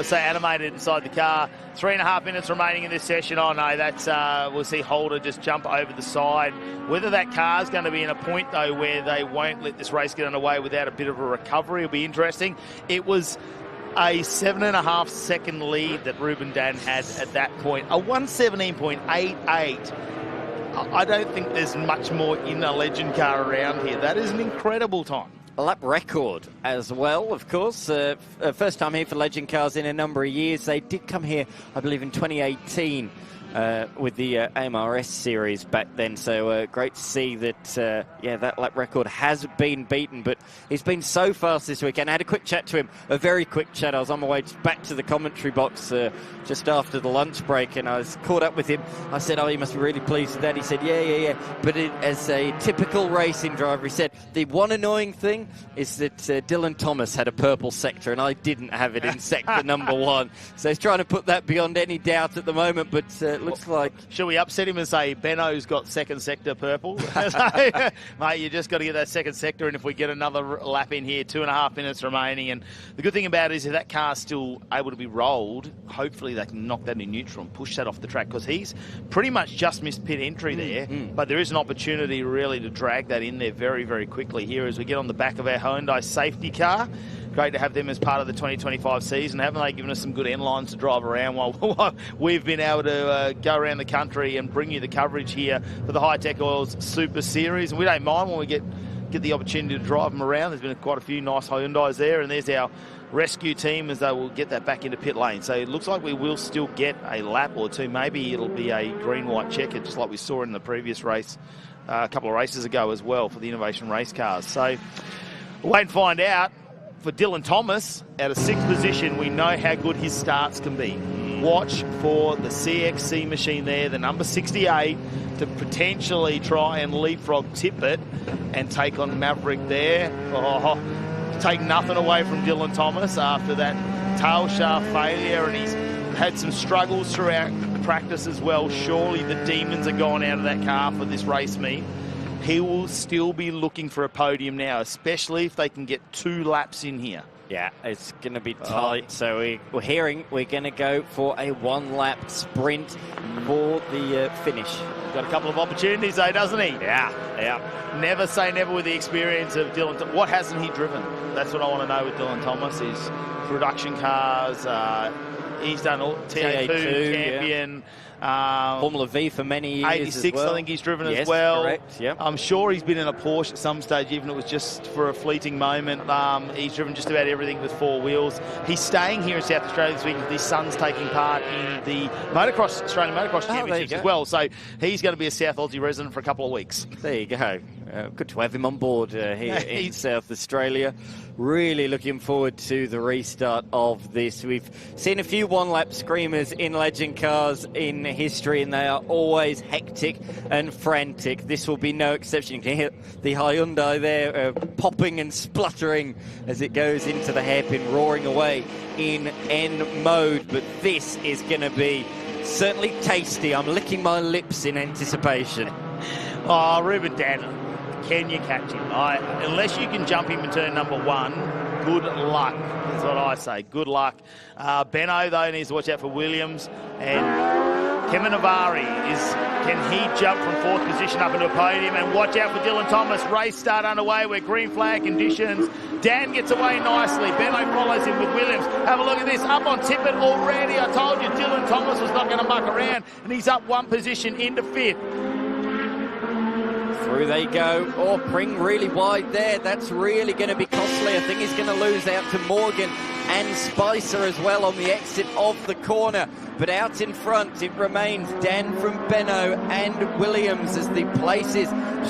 so animated inside the car. 3.5 minutes remaining in this session. Oh no, that's we'll see Holder just jump over the side. Whether that car's going to be in a point though where they won't let this race get underway without a bit of a recovery will be interesting. It was a 7.5 second lead that Ruben Dan had at that point. A 1:17.88. I don't think there's much more in a Legend car around here. That is an incredible time. A lap record as well, of course. First time here for Legend Cars in a number of years. They did come here, I believe, in 2018 with the IRC Series back then. So great to see that, that lap record has been beaten. But he's been so fast this weekend. I had a quick chat to him, a very quick chat. I was on my way back to the commentary box just after the lunch break, and I was caught up with him. I said, oh, you must be really pleased with that. He said, yeah. But as a typical racing driver, he said, the one annoying thing is that Dylan Thomas had a purple sector, and I didn't have it in sector number 1. So he's trying to put that beyond any doubt at the moment, but looks like... Should we upset him and say, Benno's got second sector purple? Mate, you just got to get that second sector, and if we get another lap in here, 2.5 minutes remaining, and the good thing about it is if that car's still able to be rolled, hopefully they can knock that in neutral and push that off the track, because he's pretty much just missed pit entry there, but there is an opportunity really to drag that in there very, very quickly here as we get on the back of our Hyundai safety car. great to have them as part of the 2025 season. Haven't they given us some good end lines to drive around while we've been able to go around the country and bring you the coverage here for the Hi-Tec Oils Super Series. And we don't mind when we get the opportunity to drive them around. There's been quite a few nice Hyundais there, and there's our rescue team as they will get that back into pit lane. So it looks like we will still get a lap or two. Maybe it'll be a green-white checker, just like we saw in the previous race a couple of races ago as well for the Innovation Race cars. So we'll wait and find out. For Dylan Thomas, out of 6th position, we know how good his starts can be. Watch for the CXC machine there, the number 68, to potentially try and leapfrog Tippett and take on Maverick there. Oh, take nothing away from Dylan Thomas after that tail shaft failure, and he's had some struggles throughout practice as well. Surely the demons are gone out of that car for this race meet. He will still be looking for a podium now, especially if they can get 2 laps in here. Yeah, it's going to be tight. So we're hearing we're going to go for a 1-lap sprint for the finish. Got a couple of opportunities though, doesn't he? Yeah. Never say never with the experience of Dylan. What hasn't he driven? That's what I want to know with Dylan Thomas is production cars. He's done all TA2 champion. Formula V for many years 86, as well. I think he's driven as well. Correct, yep. I'm sure he's been in a Porsche at some stage, even if it was just for a fleeting moment. He's driven just about everything with 4 wheels. He's staying here in South Australia this week because his son's taking part in the Australian Motocross Championships as well. So he's going to be a South Aussie resident for a couple of weeks. There you go. Good to have him on board here in South Australia. Really looking forward to the restart of this. We've seen a few 1-lap screamers in legend cars in history, and they are always hectic and frantic. This will be no exception. You can hear the Hyundai there popping and spluttering as it goes into the hairpin, roaring away in N mode. But this is going to be certainly tasty. I'm licking my lips in anticipation. Oh, Ruben Dan. Can you catch him? Unless you can jump him in turn number 1, good luck. That's what I say. Good luck. Benno, though, needs to watch out for Williams. And Kevin Navari, can he jump from 4th position up into a podium? And watch out for Dylan Thomas. Race start underway. We're green flag conditions. Dan gets away nicely. Benno follows him with Williams. Have a look at this. Up on Tippett already. I told you Dylan Thomas was not going to muck around. And he's up 1 position into 5th. Through they go. Oh, Pring really wide there. That's really going to be costly. I think he's going to lose out to Morgan and Spicer as well on the exit of the corner. But out in front, it remains Dan from Benno and Williams as the places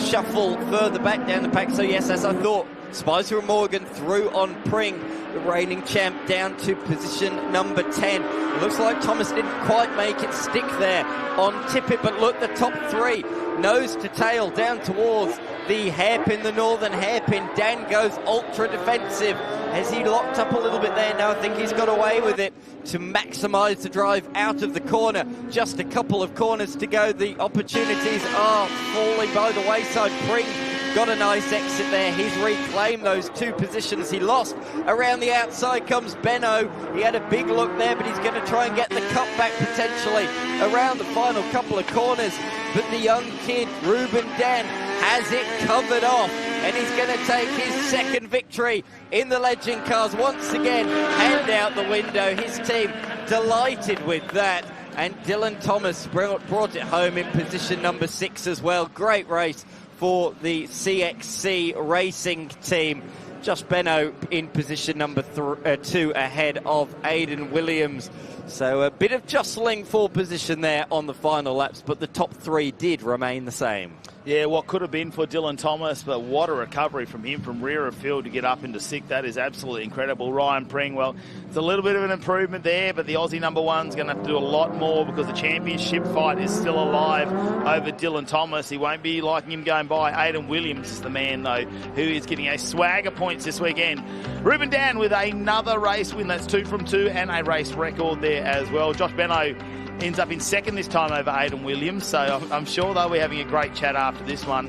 shuffle further back down the pack. So yes, as I thought, Spicer and Morgan through on Pring, the reigning champ, down to position number 10. It looks like Thomas didn't quite make it stick there on Tippett, but look, the top 3, nose to tail down towards the hairpin, the northern hairpin. Dan goes ultra defensive. Has he locked up a little bit there? No, I think he's got away with it to maximise the drive out of the corner. Just a couple of corners to go. The opportunities are falling by the wayside. Pring got a nice exit there. He's reclaimed those 2 positions he lost. Around the outside comes Benno. He had a big look there, but he's going to try and get the cut back potentially around the final couple of corners. But the young kid, Ruben Dan, has it covered off, and he's going to take his 2nd victory in the legend cars. Once again, hand out the window. His team delighted with that. And Dylan Thomas brought it home in position number 6 as well. Great race for the CXC Racing team. Josh Benno in position number 2 ahead of Aidan Williams. So a bit of jostling for position there on the final laps, but the top 3 did remain the same. Yeah, what could have been for Dylan Thomas, but what a recovery from him from rear of field to get up into 6th. That is absolutely incredible. Ryan Pring, well, it's a little bit of an improvement there, but the Aussie number 1's going to have to do a lot more because the championship fight is still alive over Dylan Thomas. He won't be liking him going by. Aidan Williams is the man, though, who is getting a swag of points this weekend. Ruben Dan with another race win. That's 2 from 2 and a race record there as well. Josh Benno ends up in 2nd this time over Aidan Williams, so I'm sure they'll be having a great chat after this one.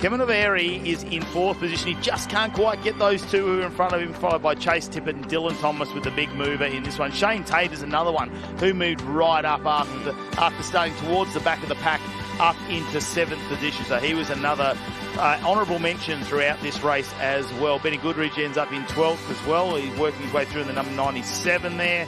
Kevin Navari is in 4th position. He just can't quite get those 2 who are in front of him, followed by Chase Tippett and Dylan Thomas with the big mover in this one. Shane Tate is another one who moved right up after starting towards the back of the pack up into 7th position. So he was another honourable mention throughout this race as well. Benny Goodridge ends up in 12th as well. He's working his way through in the number 97 there.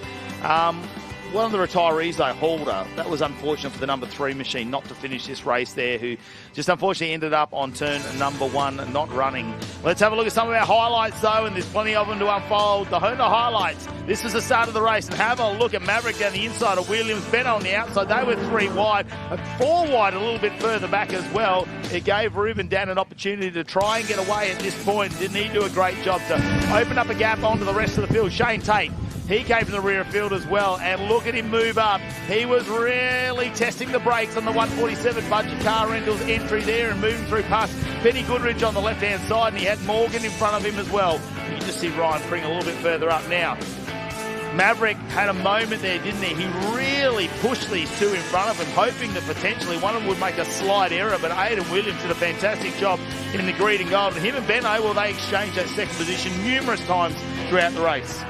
One of the retirees, though, Halder, that was unfortunate for the number 3 machine not to finish this race there, who just unfortunately ended up on turn number 1, not running. Let's have a look at some of our highlights, though, and there's plenty of them to unfold. The Honda highlights. This was the start of the race, and have a look at Maverick down the inside of Williams, Benno on the outside. They were 3 wide, 4 wide a little bit further back as well. It gave Ruben Dan an opportunity to try and get away at this point. Didn't he do a great job to open up a gap onto the rest of the field? Shane Tate. He came from the rear field as well, and look at him move up. He was really testing the brakes on the 147 Budget Car Rentals entry there and moving through past Benny Goodridge on the left-hand side, and he had Morgan in front of him as well. You can just see Ryan Pring a little bit further up now. Maverick had a moment there, didn't he? He really pushed these two in front of him, hoping that potentially one of them would make a slight error, but Aidan Williams did a fantastic job in the green and gold. And him and Benno, well, they exchanged that second position numerous times throughout the race.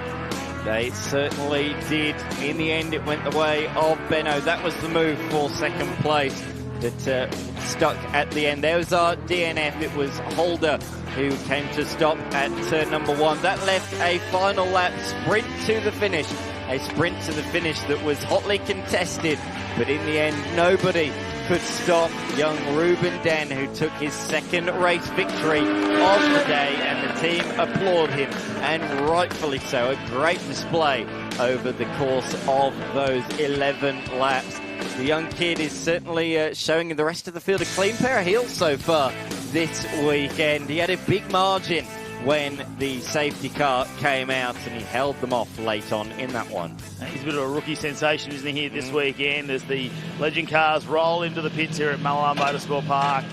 They certainly did. In the end, it went the way of Benno. That was the move for second place that stuck at the end. There was our DNF. It was Halder who came to stop at turn number 1. That left a final lap sprint to the finish. A sprint to the finish that was hotly contested, but in the end, nobody could stop young Ruben Dan, who took his second race victory of the day, and the team applaud him, and rightfully so. A great display over the course of those 11 laps. The young kid is certainly showing the rest of the field a clean pair of heels so far this weekend. He had a big margin when the safety car came out, and he held them off late on in that one. He's a bit of a rookie sensation, isn't he, here this weekend as the legend cars roll into the pits here at Mallala Motorsport Park.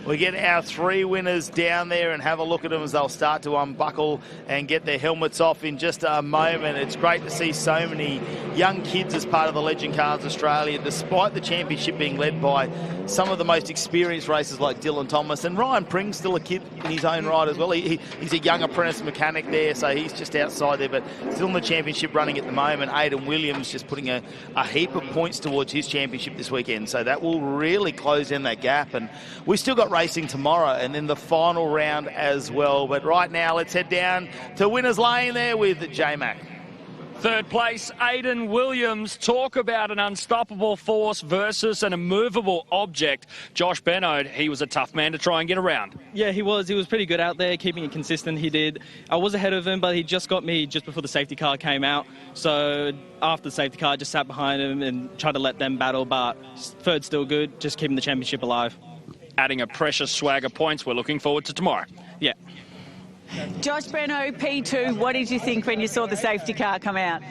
We get our 3 winners down there and have a look at them as they'll start to unbuckle and get their helmets off in just a moment. It's great to see so many young kids as part of the Legend Cars Australia, despite the championship being led by some of the most experienced racers like Dylan Thomas, and Ryan Pring's still a kid in his own right as well. He's a young apprentice mechanic there, so he's just outside there, but still in the championship running at the moment. Aidan Williams just putting a heap of points towards his championship this weekend, so that will really close in that gap. And we've still got racing tomorrow and then the final round as well. But right now, let's head down to Winners Lane there with J-Mac. Third place, Aidan Williams. Talk about an unstoppable force versus an immovable object. Josh Benno, he was a tough man to try and get around. Yeah, he was. He was pretty good out there, keeping it consistent. He did. I was ahead of him, but he just got me just before the safety car came out. So after the safety car, I just sat behind him and tried to let them battle, but third still good, just keeping the championship alive. Adding a precious swag of points. We're looking forward to tomorrow. Yeah. Josh Benno, P2, what did you think when you saw the safety car come out?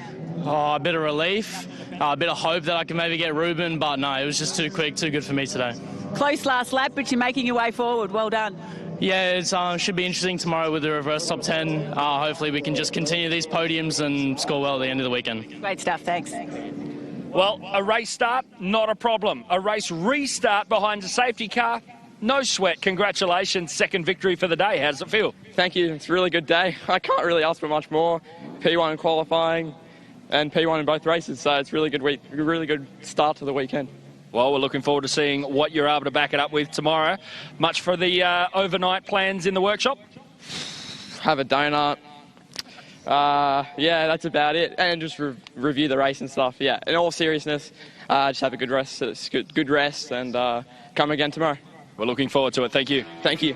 Oh, a bit of relief, a bit of hope that I can maybe get Ruben, but no, it was just too quick, too good for me today. Close last lap, but you're making your way forward. Well done. Yeah, it should be interesting tomorrow with the reverse top 10. Hopefully we can just continue these podiums and score well at the end of the weekend. Great stuff, thanks. Well, a race start, not a problem. A race restart behind a safety car, no sweat. Congratulations, second victory for the day. How does it feel? Thank you. It's a really good day. I can't really ask for much more. P1 in qualifying and P1 in both races, so it's a really good start to the weekend. Well, we're looking forward to seeing what you're able to back it up with tomorrow. Much for the overnight plans in the workshop? Have a donut. Yeah, that's about it. And just review the race and stuff. Yeah, in all seriousness, just have a good rest. It's good rest, and come again tomorrow. We're looking forward to it. Thank you. Thank you.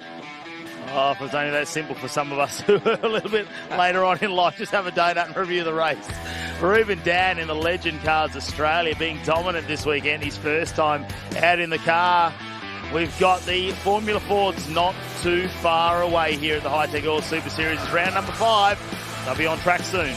Oh, if it was only that simple for some of us who are a little bit later on in life, just have a donut and review the race. Ruben Dan in the Legend Cars Australia being dominant this weekend. His first time out in the car. We've got the Formula Fords not too far away here at the Hi-Tec All Super Series. It's round number 5. They'll be on track soon.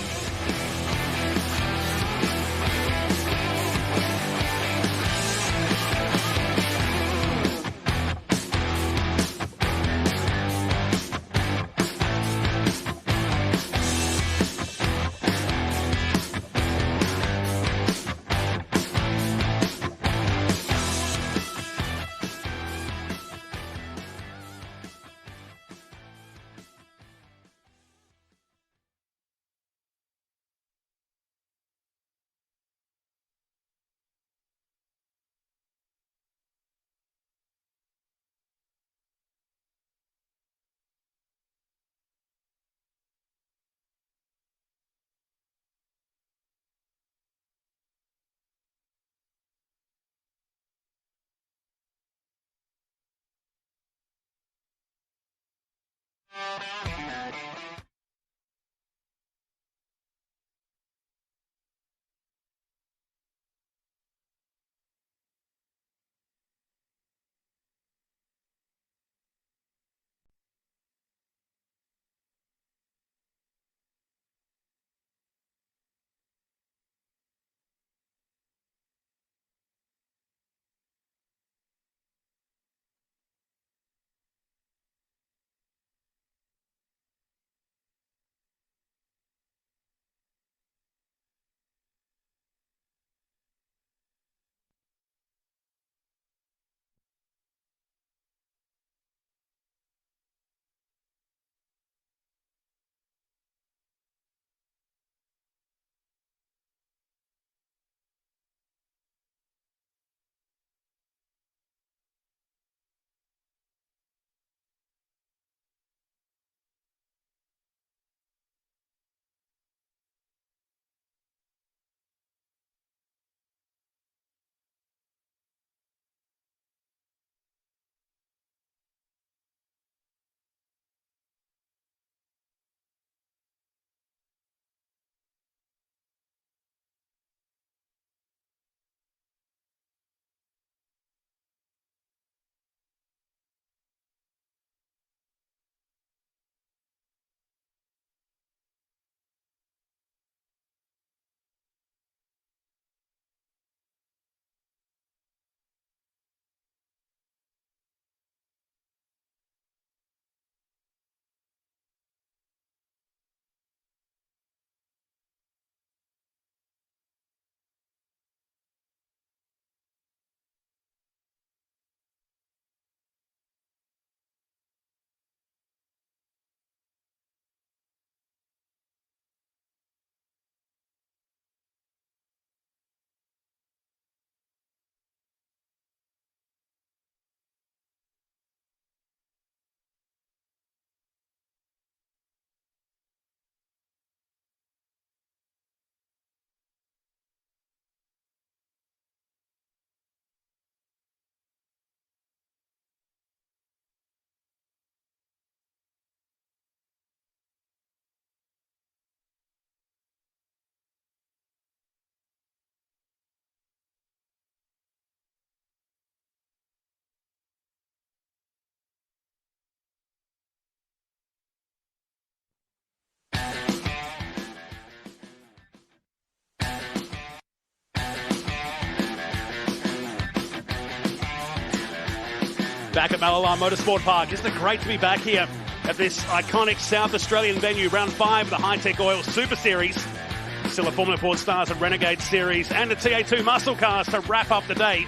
Back at Mallala Motorsport Park. Isn't it great to be back here at this iconic South Australian venue, round 5 of the Hi-Tec Oil Super Series. Still a Formula Ford Stars and Renegade Series and the TA2 muscle cars to wrap up the day.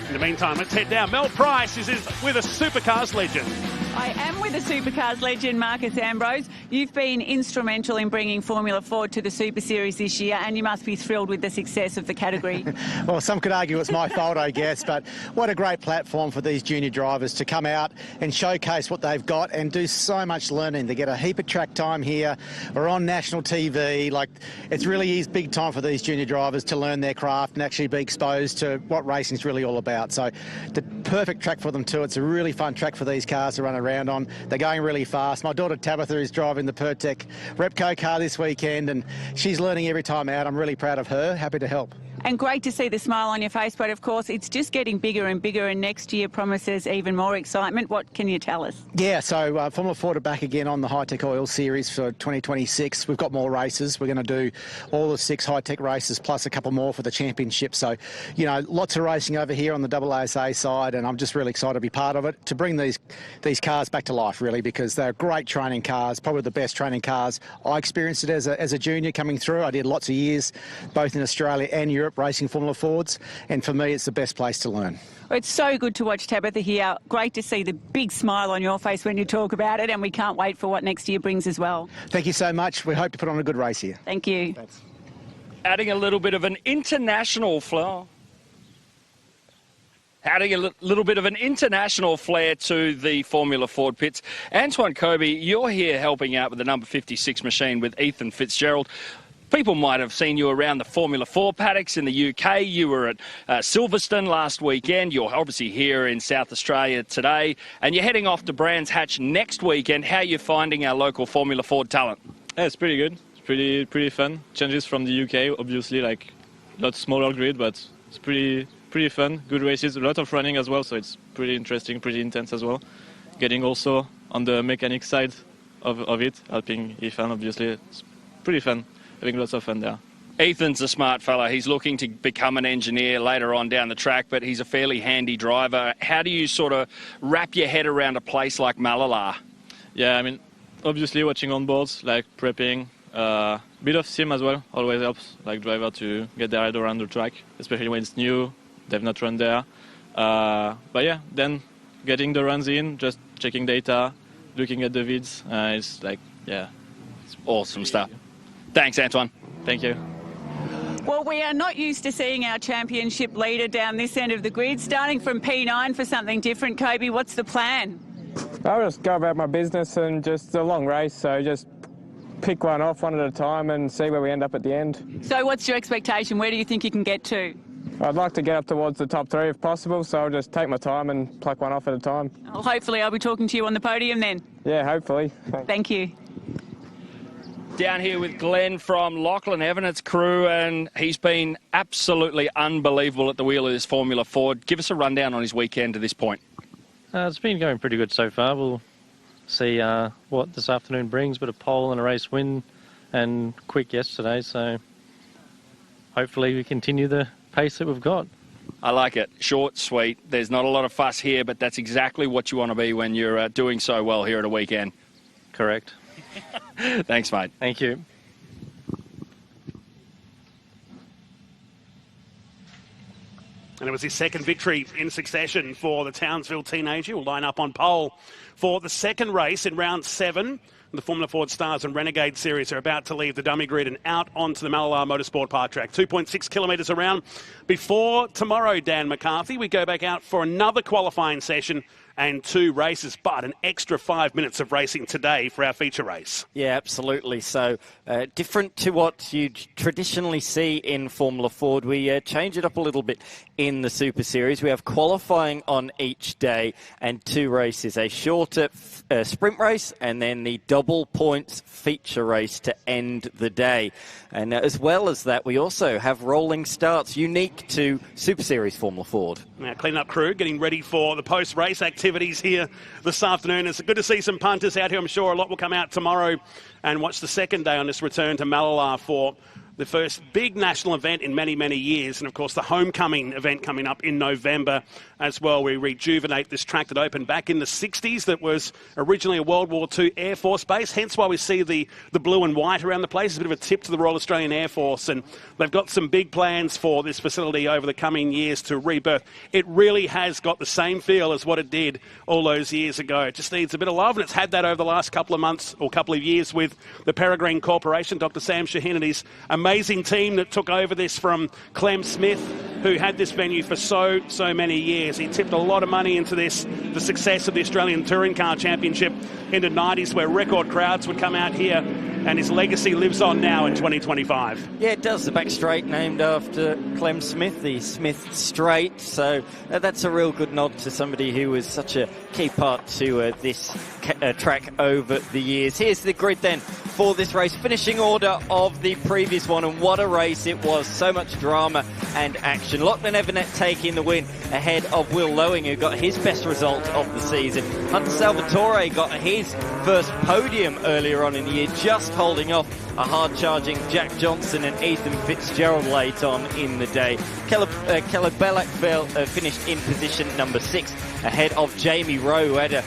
In the meantime, let's head down. Mel Price is with a supercars legend. I am with a supercars legend, Marcus Ambrose. You've been instrumental in bringing Formula Ford to the Super Series this year, and you must be thrilled with the success of the category. Well, some could argue it's my fault, I guess, but what a great platform for these junior drivers to come out and showcase what they've got and do so much learning. They get a heap of track time here. We're on national TV. Like, it really is big time for these junior drivers to learn their craft and actually be exposed to what racing's really all about. So the perfect track for them too. It's a really fun track for these cars to run around on. They're going really fast. My daughter Tabitha is driving the Pertec Repco car this weekend, and she's learning every time out. I'm really proud of her. Happy to help. And great to see the smile on your face, but of course it's just getting bigger and bigger, and next year promises even more excitement. What can you tell us? Yeah, so Formula Ford are back again on the Hi-Tec Oil Series for 2026. We've got more races. We're going to do all the 6 Hi-Tec races plus a couple more for the championship. So, you know, lots of racing over here on the AASA side, and I'm just really excited to be part of it, to bring these cars back to life, really, because they're great training cars, probably the best training cars. I experienced it as a junior coming through. I did lots of years, both in Australia and Europe, racing Formula Fords, and for me it's the best place to learn. It's so good to watch Tabitha here. Great to see the big smile on your face when you talk about it, and we can't wait for what next year brings as well. Thank you so much. We hope to put on a good race here. Thank you. Thanks. Adding a little bit of an international flair. Adding a little bit of an international flair to the Formula Ford pits. Antoine Kobe, you're here helping out with the number 56 machine with Ethan Fitzgerald. People might have seen you around the Formula 4 paddocks in the UK. You were at Silverstone last weekend. You're obviously here in South Australia today, and you're heading off to Brands Hatch next weekend. How are you finding our local Formula 4 talent? Yeah, it's pretty good. It's pretty fun. Changes from the UK, obviously, like a lot smaller grid, but it's pretty fun. Good races, a lot of running as well, so it's pretty interesting, pretty intense as well. Getting also on the mechanic side of it, helping Ethan, obviously. It's pretty fun. Having lots of fun there. Ethan's a smart fella. He's looking to become an engineer later on down the track, but he's a fairly handy driver. How do you sort of wrap your head around a place like Mallala? Yeah, I mean, obviously watching on boards, like prepping, bit of sim as well, always helps, like driver to get their head around the track, especially when it's new, they've not run there. But yeah, then getting the runs in, just checking data, looking at the vids, it's like, yeah. It's awesome stuff. Thanks, Antoine. Thank you. Well, we are not used to seeing our championship leader down this end of the grid, starting from P9 for something different. Kobe, what's the plan? I'll just go about my business and just a long race, so just pick one off one at a time and see where we end up at the end. So what's your expectation? Where do you think you can get to? I'd like to get up towards the top 3 if possible, so I'll just take my time and pluck one off at a time. Well, hopefully I'll be talking to you on the podium then. Yeah, hopefully. Thank you. Down here with Glenn from Lachlan Evans' crew, and he's been absolutely unbelievable at the wheel of this Formula 4. Give us a rundown on his weekend to this point. It's been going pretty good so far. We'll see what this afternoon brings, but a pole and a race win and quick yesterday, so hopefully we continue the pace that we've got. I like it. Short, sweet. There's not a lot of fuss here, but that's exactly what you want to be when you're doing so well here at a weekend. Correct. Thanks, mate. Thank you. And it was his second victory in succession for the Townsville teenager. Will line up on pole for the second race in round 7. The Formula Ford Stars and Renegade Series are about to leave the dummy grid and out onto the Mallala Motorsport Park track. 2.6 kilometres around. Before tomorrow, Dan McCarthy, we go back out for another qualifying session and 2 races, but an extra 5 minutes of racing today for our feature race. Yeah, absolutely. So different to what you traditionally see in Formula Ford. We change it up a little bit in the Super Series. We have qualifying on each day and 2 races, a shorter sprint race and then the double points feature race to end the day. And as well as that, we also have rolling starts unique to Super Series Formula Ford. Now, clean-up crew getting ready for the post-race activities here this afternoon. It's good to see some punters out here. I'm sure a lot will come out tomorrow and watch the second day on this return to Mallala for the first big national event in many, many years. And, of course, the homecoming event coming up in November as well. We rejuvenate this track that opened back in the 60s that was originally a World War II Air Force base, hence why we see the blue and white around the place. It's a bit of a tip to the Royal Australian Air Force, and they've got some big plans for this facility over the coming years to rebirth. It really has got the same feel as what it did all those years ago. It just needs a bit of love, and it's had that over the last couple of months or couple of years with the Peregrine Corporation, Dr. Sam Shaheen and his amazing team that took over this from Clem Smith, who had this venue for so many years. He tipped a lot of money into this, the success of the Australian Touring Car Championship in the 90s, where record crowds would come out here, and his legacy lives on now in 2025. Yeah, it does. The back straight named after Clem Smith, the Smith Straight. So that's a real good nod to somebody who was such a key part to this track over the years. Here's the grid then for this race. Finishing order of the previous one, and what a race it was. So much drama and action. Lachlan Evans taking the win ahead of Will Lowing, who got his best result of the season. Hunter Salvatore got his first podium earlier on in the year, just holding off a hard-charging Jack Johnson and Ethan Fitzgerald late on in the day. Caleb Bellackville finished in position number 6 ahead of Jamie Rowe, who had a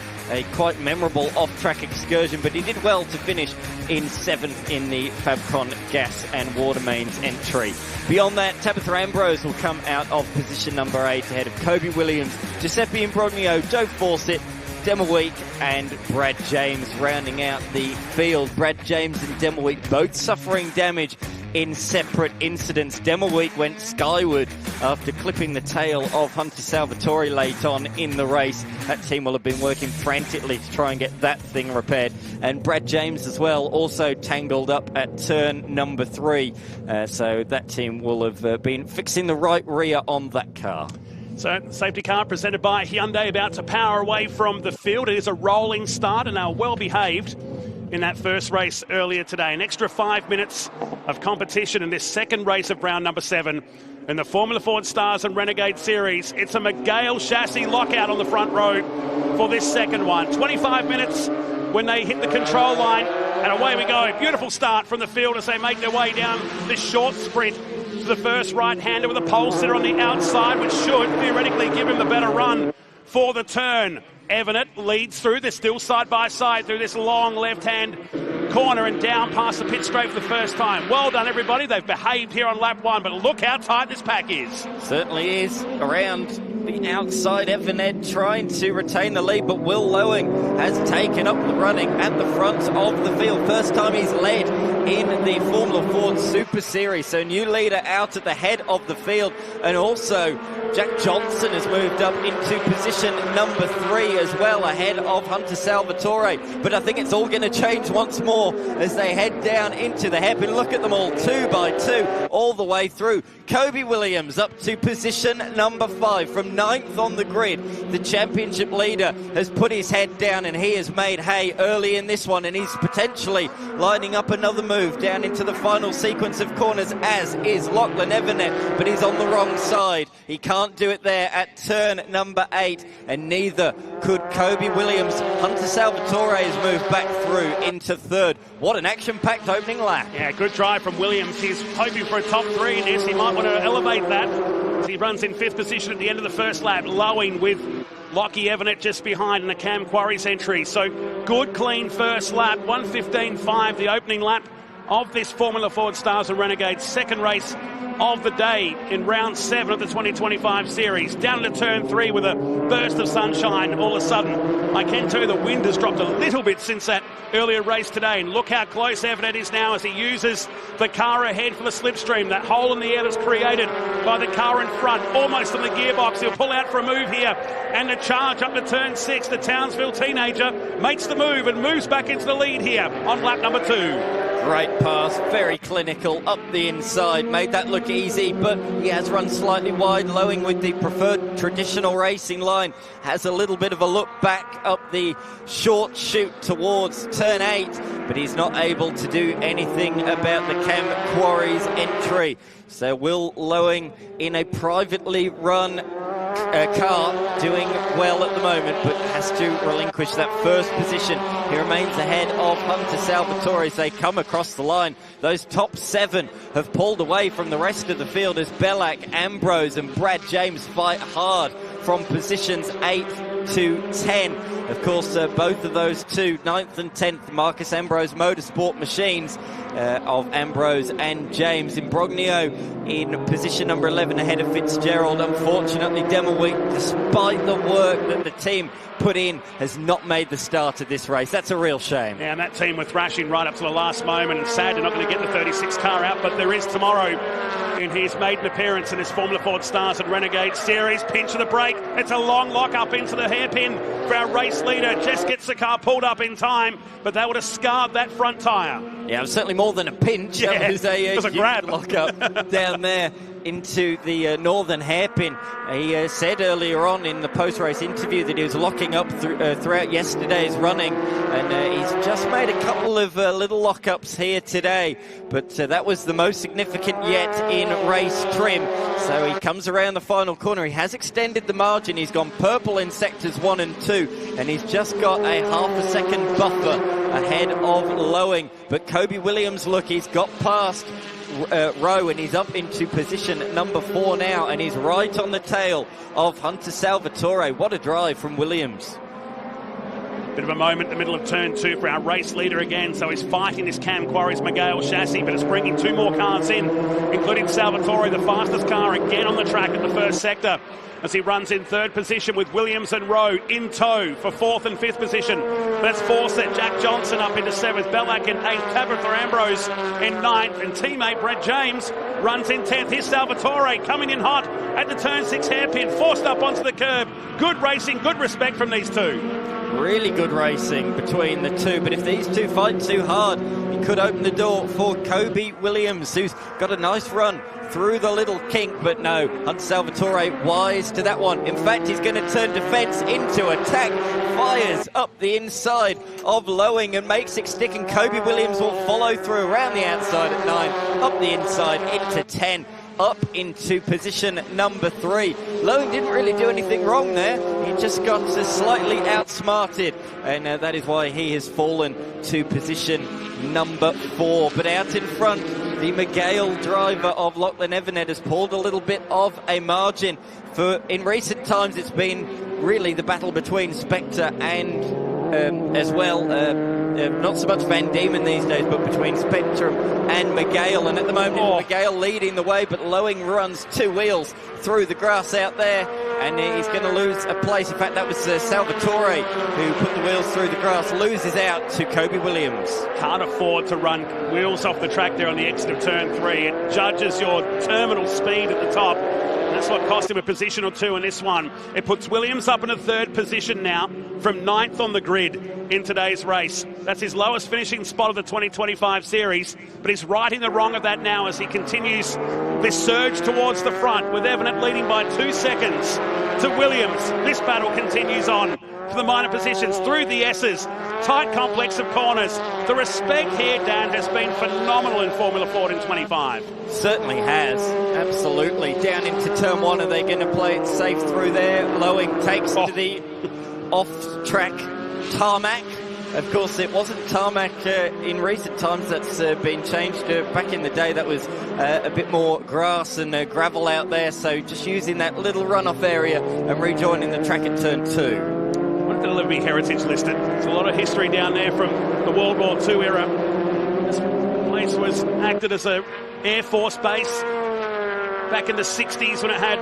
quite memorable off-track excursion, but he did well to finish in 7th in the Fabcon Gas and Water Mains entry. Beyond that, Tabitha Ambrose will come out of position number 8 ahead of Kobe Williams, Giuseppe Imbrogno, Joe Fawcett, Demmelweek and Brad James rounding out the field. Brad James and Demmelweek both suffering damage in separate incidents. Demelweek went skyward after clipping the tail of Hunter Salvatore late on in the race. That team will have been working frantically to try and get that thing repaired. And Brad James as well, also tangled up at turn number 3. So that team will have been fixing the right rear on that car. So, safety car presented by Hyundai about to power away from the field. It is a rolling start and they are well behaved in that first race earlier today. An extra 5 minutes of competition in this second race of round number 7 in the Formula Ford Stars and Renegade Series. It's a McGale chassis lockout on the front row for this second one. 25 minutes when they hit the control line, and away we go. Beautiful start from the field as they make their way down this short sprint to the first right-hander with a pole sitter on the outside, which should theoretically give him the better run for the turn. Evanet leads through. They're still side by side through this long left-hand corner and down past the pit straight for the first time. Well done, everybody. They've behaved here on lap 1, but look how tight this pack is. Certainly is. Around the outside, Evanet trying to retain the lead, but Will Lowing has taken up the running at the front of the field. First time he's led in the Formula Ford Super Series. So new leader out at the head of the field. And also Jack Johnson has moved up into position number 3 as well, ahead of Hunter Salvatore. But I think it's all going to change once more as they head down into the hairpin. Look at them all, 2 by 2, all the way through. Kobe Williams up to position number 5 from 9th on the grid. The championship leader has put his head down and he has made hay early in this one, and he's potentially lining up another move down into the final sequence of corners, as is Lachlan Evanet, but he's on the wrong side. He can't do it there at turn number 8, and neither could Kobe Williams. Hunter Salvatore has moved back through into 3rd. What an action-packed opening lap. Yeah, good drive from Williams. He's hoping for a top 3 in this. He might want to elevate that as he runs in 5th position at the end of the first lap. Lowing with Lockie Evanet just behind in the Cam Quarries entry. So good, clean first lap. 1:15.5, the opening lap of this Formula Ford Stars and Renegades second race of the day in round 7 of the 2025 series. Down to turn 3 with a burst of sunshine all of a sudden. I can tell you the wind has dropped a little bit since that earlier race today, and look how close Evanet is now as he uses the car ahead for the slipstream. That hole in the air that's created by the car in front, almost on the gearbox. He'll pull out for a move here, and the charge up to turn 6. The Townsville teenager makes the move and moves back into the lead here on lap number 2. Great pass, very clinical up the inside, made that look easy, but he has run slightly wide. Lowing with the preferred traditional racing line has a little bit of a look back up the short chute towards turn 8, but he's not able to do anything about the Cam Quarries entry. So Will Lowing in a privately run car doing well at the moment, but has to relinquish that first position. He remains ahead of Hunter Salvatore as they come across the line. Those top 7 have pulled away from the rest of the field as Bellac, Ambrose and Brad James fight hard from positions 8 to 10. Of course, both of those two, 9th and 10th, Marcus Ambrose Motorsport machines of Ambrose and James. Imbrogno in position number 11 ahead of Fitzgerald. Unfortunately, Demelweek, despite the work that the team put in, has not made the start of this race. That's a real shame. Yeah, and that team were thrashing right up to the last moment, and sad they're not going to get the 36 car out, but there is tomorrow in his maiden appearance in this Formula Ford Stars and Renegade Series. Pinch of the brake. It's a long lock up into the hairpin for our race leader. Just gets the car pulled up in time, but that would have scarred that front tyre. Yeah, it was certainly more than a pinch. Yeah, it was a grab. Lock up down there into the northern hairpin. He said earlier on in the post-race interview that he was locking up throughout yesterday's running, and he's just made a couple of little lockups here today, but that was the most significant yet in race trim. So he comes around the final corner. He has extended the margin. He's gone purple in sectors 1 and 2, and he's just got a half a second buffer ahead of Lowing. But Kobe Williams, look, he's got past Rowe, and he's up into position number 4 now, and he's right on the tail of Hunter Salvatore. What a drive from Williams. Bit of a moment in the middle of turn 2 for our race leader again. So he's fighting this Cam Quarry's Miguel chassis, but it's bringing 2 more cars in, including Salvatore, the fastest car again on the track at the first sector, as he runs in 3rd position with Williams and Rowe in tow for 4th and 5th position. That's Fawcett, Jack Johnson up into 7th, Bellac in 8th, Tabitha Ambrose in 9th, and teammate Brett James runs in 10th. Here's Salvatore coming in hot at the turn 6 hairpin, forced up onto the curb. Good racing, good respect from these two. Really good racing between the two, but if these two fight too hard, it could open the door for Kobe Williams, who's got a nice run through the little kink, but no, Hunt Salvatore wise to that one. In fact, he's going to turn defence into attack, fires up the inside of Lowing and makes it stick, and Kobe Williams will follow through around the outside at 9, up the inside into 10. Up into position number 3. Lowing didn't really do anything wrong there. He just got slightly outsmarted, and that is why he has fallen to position number 4. But out in front, the McGale driver of Lachlan Evernet has pulled a little bit of a margin. For in recent times, it's been really the battle between Spectre and as well, not so much Van Diemen these days, but between Spectrum and McGale. And at the moment, McGale leading the way, but Lowing runs 2 wheels through the grass out there, and he's going to lose a place. In fact, that was Salvatore who put the wheels through the grass, loses out to Kobe Williams. Can't afford to run wheels off the track there on the exit of turn 3. It judges your terminal speed at the top. That's what cost him a position or 2 in this one. It puts Williams up in a 3rd position now, from 9th on the grid in today's race. That's his lowest finishing spot of the 2025 series, but he's righting the wrong of that now as he continues this surge towards the front, with Evernet leading by 2 seconds to Williams. This battle continues on for the minor positions through the S's. Tight complex of corners. The respect here, Dan, has been phenomenal in Formula Ford in 25. Certainly has, absolutely. Down into turn 1, are they going to play it safe through there? Lowing takes to the off-track tarmac. Of course, it wasn't tarmac in recent times. That's been changed. Back in the day, that was a bit more grass and gravel out there. So just using that little runoff area and rejoining the track at turn 2. The Liberty Heritage listed. There's a lot of history down there from the World War II era. This place was acted as an Air Force base back in the 60s when it had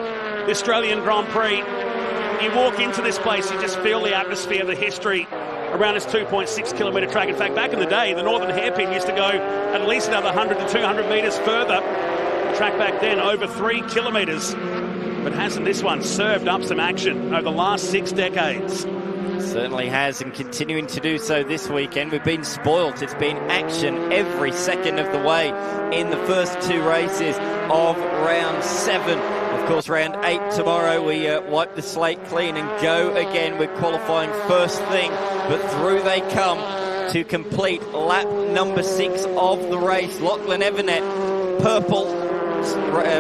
the Australian Grand Prix. You walk into this place, you just feel the atmosphere, the history around this 2.6 kilometre track. In fact, back in the day, the Northern Hairpin used to go at least another 100 to 200 metres further. The track back then, over 3 kilometres. But hasn't this one served up some action over the last 6 decades? Certainly has, and continuing to do so this weekend. We've been spoilt. It's been action every second of the way in the first 2 races of round 7. Of course, round 8 tomorrow, we wipe the slate clean and go again. We're qualifying first thing, but through they come to complete lap number 6 of the race. Lachlan Evernet, purple,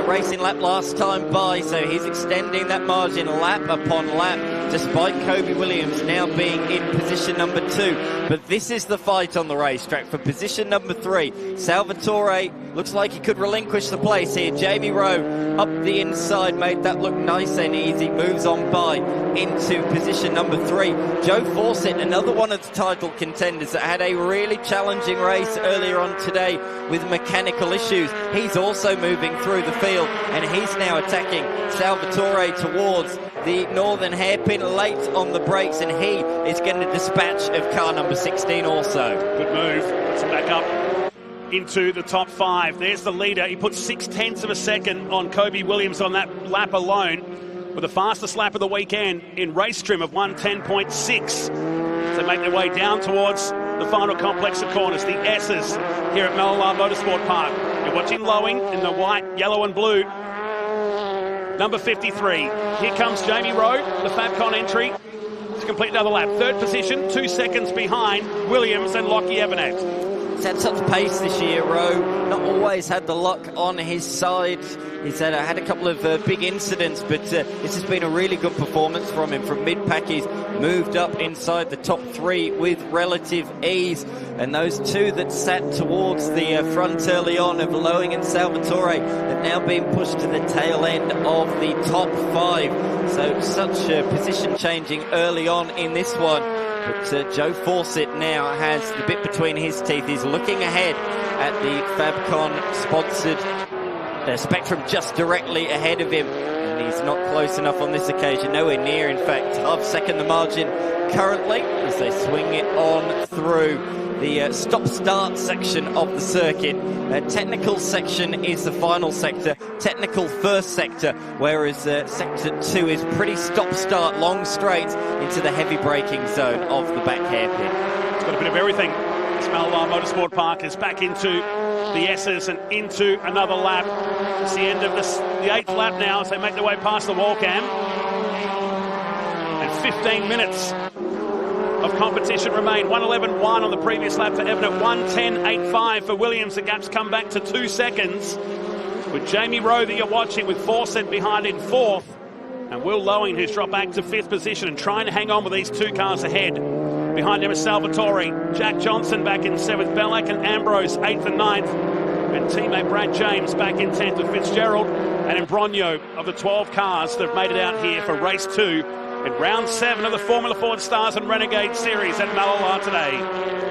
racing lap last time by, so he's extending that margin lap upon lap, despite Kobe Williams now being in position number 2. But this is the fight on the racetrack for position number 3. Salvatore looks like he could relinquish the place here. Jamie Rowe up the inside, made that look nice and easy, moves on by into position number 3. Joe Fawcett, another one of the title contenders that had a really challenging race earlier on today with mechanical issues. He's also moving through the field, and he's now attacking Salvatore towards the northern hairpin, late on the brakes, and he is getting a dispatch of car number 16 also. Good move. Let's back up into the top 5. There's the leader. He put 0.6 of a second on Kobe Williams on that lap alone, with the fastest lap of the weekend in race trim of 1:10.6. They make their way down towards the final complex of corners, the S's here at Mallala Motorsport Park. You're watching Lowing in the white, yellow and blue. Number 53. Here comes Jamie Rowe, the Fabcon entry, to complete another lap. 3rd position, 2 seconds behind Williams and Lockie Evernet. He's had such pace this year, Rowe. Not always had the luck on his side. He's had a couple of big incidents, but this has been a really good performance from him. From mid-pack, he's moved up inside the top 3 with relative ease. And those 2 that sat towards the front early on of Lowing and Salvatore have now been pushed to the tail end of the top 5. So such position changing early on in this one. But Joe Fawcett now has the bit between his teeth. He's looking ahead at the Fabcon-sponsored Spectrum just directly ahead of him. And he's not close enough on this occasion. Nowhere near, in fact. Half-second the margin currently as they swing it on through the stop-start section of the circuit. Technical section is the final sector. Technical first sector, whereas sector 2 is pretty stop-start, long straights into the heavy braking zone of the back hairpin. It's got a bit of everything. This Mallala Motorsport Park is back into the S's and into another lap. It's the end of the 8th lap now as they make their way past the wall cam. And 15 minutes of competition remain. 1:11.1 on the previous lap for Evan at 1:10.85 for Williams. The gap's come back to 2 seconds. With Jamie Rowe that you're watching with Fawcett behind in 4th. And Will Lowing, who's dropped back to 5th position and trying to hang on with these 2 cars ahead. Behind him is Salvatore. Jack Johnson back in 7th. Bellac and Ambrose 8th and 9th. And teammate Brad James back in 10th with Fitzgerald and Imbrogno of the 12 cars that have made it out here for race 2 in round 7 of the Formula Ford Stars and Renegade Series at Mallala today.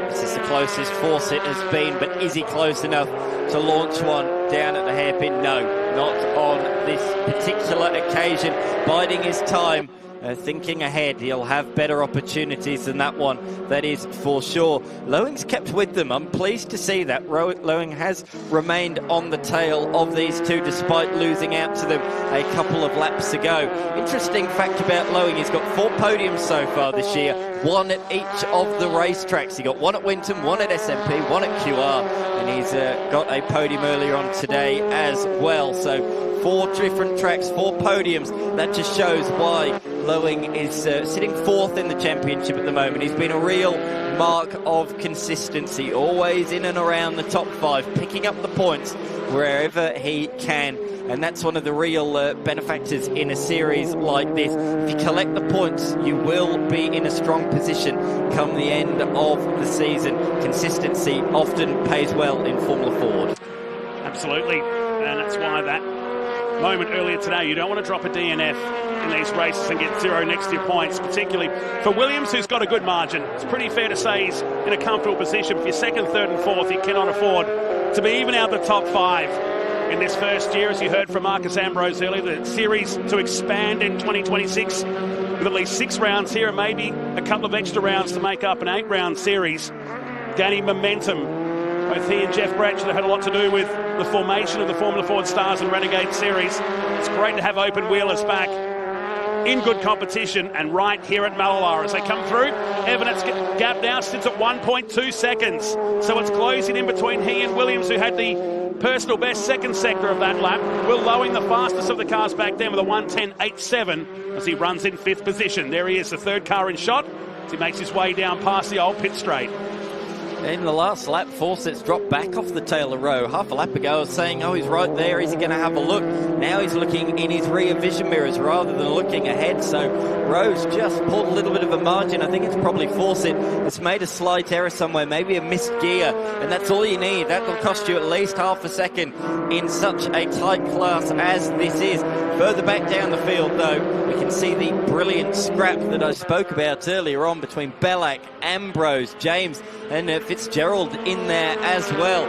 This is the closest Fawcett has been, but is he close enough to launch one down at the hairpin? No, not on this particular occasion. Biding his time. Thinking ahead, he'll have better opportunities than that one, that is for sure. Lowing's kept with them. I'm pleased to see that. Lowing has remained on the tail of these 2 despite losing out to them a couple of laps ago. Interesting fact about Lowing, he's got 4 podiums so far this year, 1 at each of the racetracks. He got 1 at Winton, 1 at SMP, 1 at QR, and he's got a podium earlier on today as well. So 4 different tracks, 4 podiums. That just shows why Lowing is sitting 4th in the championship at the moment. He's been a real mark of consistency, always in and around the top 5, picking up the points wherever he can. And that's one of the real benefactors in a series like this. If you collect the points, you will be in a strong position come the end of the season. Consistency often pays well in Formula Ford. Absolutely, and that's why that moment earlier today, you don't want to drop a DNF in these races and get 0 next to your points, particularly for Williams, who's got a good margin. It's pretty fair to say he's in a comfortable position. For your 2nd, 3rd and 4th, you cannot afford to be even out the top 5 in this first year. As you heard from Marcus Ambrose earlier, the series to expand in 2026 with at least 6 rounds here and maybe a couple of extra rounds to make up an 8-round series. Gaining momentum. Both he and Jeff Bratchett had a lot to do with the formation of the Formula Ford Stars and Renegade Series. It's great to have open wheelers back in good competition and right here at Mallala as they come through. Evanet's gap now sits at 1.2 seconds. So it's closing in between he and Williams, who had the personal best 2nd sector of that lap. Will Lowing, the fastest of the cars back then, with a 1:10.87 as he runs in 5th position. There he is, the 3rd car in shot as he makes his way down past the old pit straight. In the last lap, Fawcett's dropped back off the tail of Rowe. Half a lap ago, I was saying, oh, he's right there, is he going to have a look? Now he's looking in his rear vision mirrors rather than looking ahead. So Rowe's just pulled a little bit of a margin. I think it's probably Fawcett that's made a slight error somewhere, maybe a missed gear, and that's all you need. That will cost you at least half a second in such a tight class as this is. Further back down the field, though, we can see the brilliant scrap that I spoke about earlier on between Bellac, Ambrose, James, and Fitzgerald in there as well.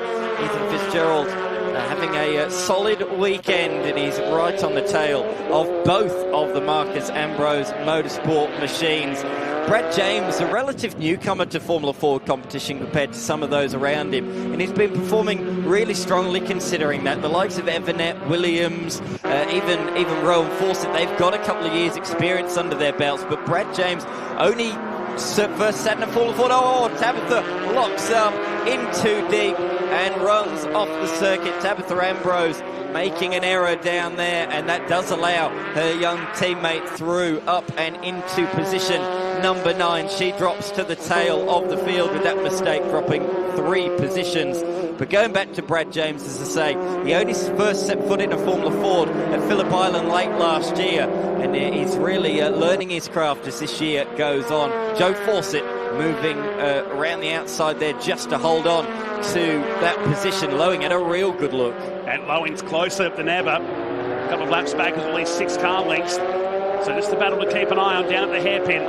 Ethan Fitzgerald having a solid weekend, and he's right on the tail of both of the Marcus Ambrose Motorsport machines. Brad James, a relative newcomer to Formula Ford competition compared to some of those around him, and he's been performing really strongly considering that. The likes of Evanet, Williams, even Rowe and Fawcett, they've got a couple of years experience under their belts, but Brad James only first sat in a Formula Ford. Oh, Tabitha locks up in too deep and runs off the circuit. Tabitha Ambrose making an error down there, and that does allow her young teammate through, up and into position number 9. She drops to the tail of the field with that mistake, dropping 3 positions. But going back to Brad James, as I say, he only first set foot in a Formula Ford at Phillip Island late last year, and he's really learning his craft as this year goes on. Joe Fawcett moving around the outside there just to hold on to that position. Lowing had a real good look. And Lowing's closer than ever. A couple of laps back with at least 6 car lengths. So just a battle to keep an eye on down at the hairpin.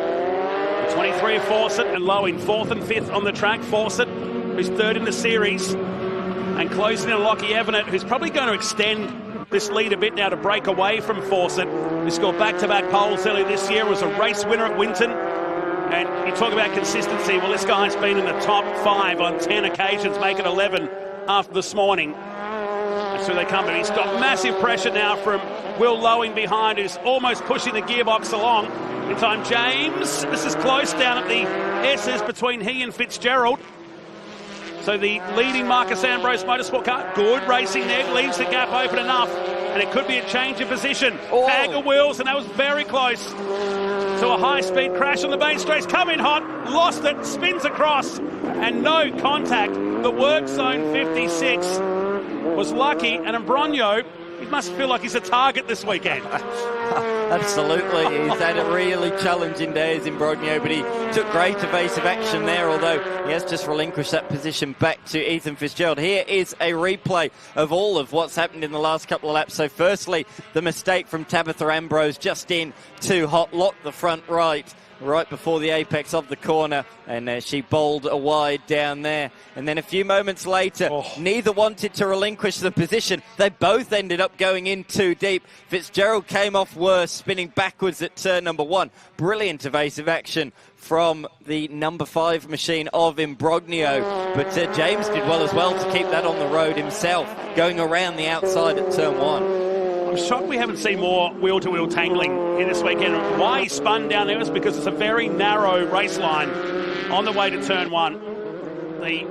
23 of Fawcett and Lowing, 4th and 5th on the track. Fawcett, who's 3rd in the series, and closing in Lockie Evanet, who's probably going to extend this lead a bit now to break away from Fawcett, who scored back-to-back poles earlier this year, was a race winner at Winton. And you talk about consistency, well, this guy's been in the top 5 on 10 occasions, making 11 after this morning. That's where they come, but he's got massive pressure now from Will Lowing behind, who's almost pushing the gearbox along. In time, James, this is close down at the S's between he and Fitzgerald. So the leading Marcus Ambrose Motorsport car, good racing there, leaves the gap open enough, and it could be a change of position. Tag of wheels, and that was very close to a high-speed crash on the main straight. Come in hot, lost it, spins across, and no contact. The work zone 56 was lucky, and Imbrogno, he must feel like he's a target this weekend. Absolutely, he's had a really challenging day as Imbrogno, but he took great evasive action there, although he has just relinquished that position back to Ethan Fitzgerald. Here is a replay of all of what's happened in the last couple of laps. So firstly, the mistake from Tabitha Ambrose, just in too hot, locked the front right before the apex of the corner, and she bowled a wide down there. And then a few moments later, neither wanted to relinquish the position. They both ended up going in too deep. Fitzgerald came off worse, spinning backwards at turn number 1. Brilliant evasive action from the number 5 machine of Imbrogno. But James did well as well to keep that on the road himself, going around the outside at turn 1. I'm shocked we haven't seen more wheel-to-wheel tangling here this weekend. Why he spun down there was because it's a very narrow race line on the way to turn 1. The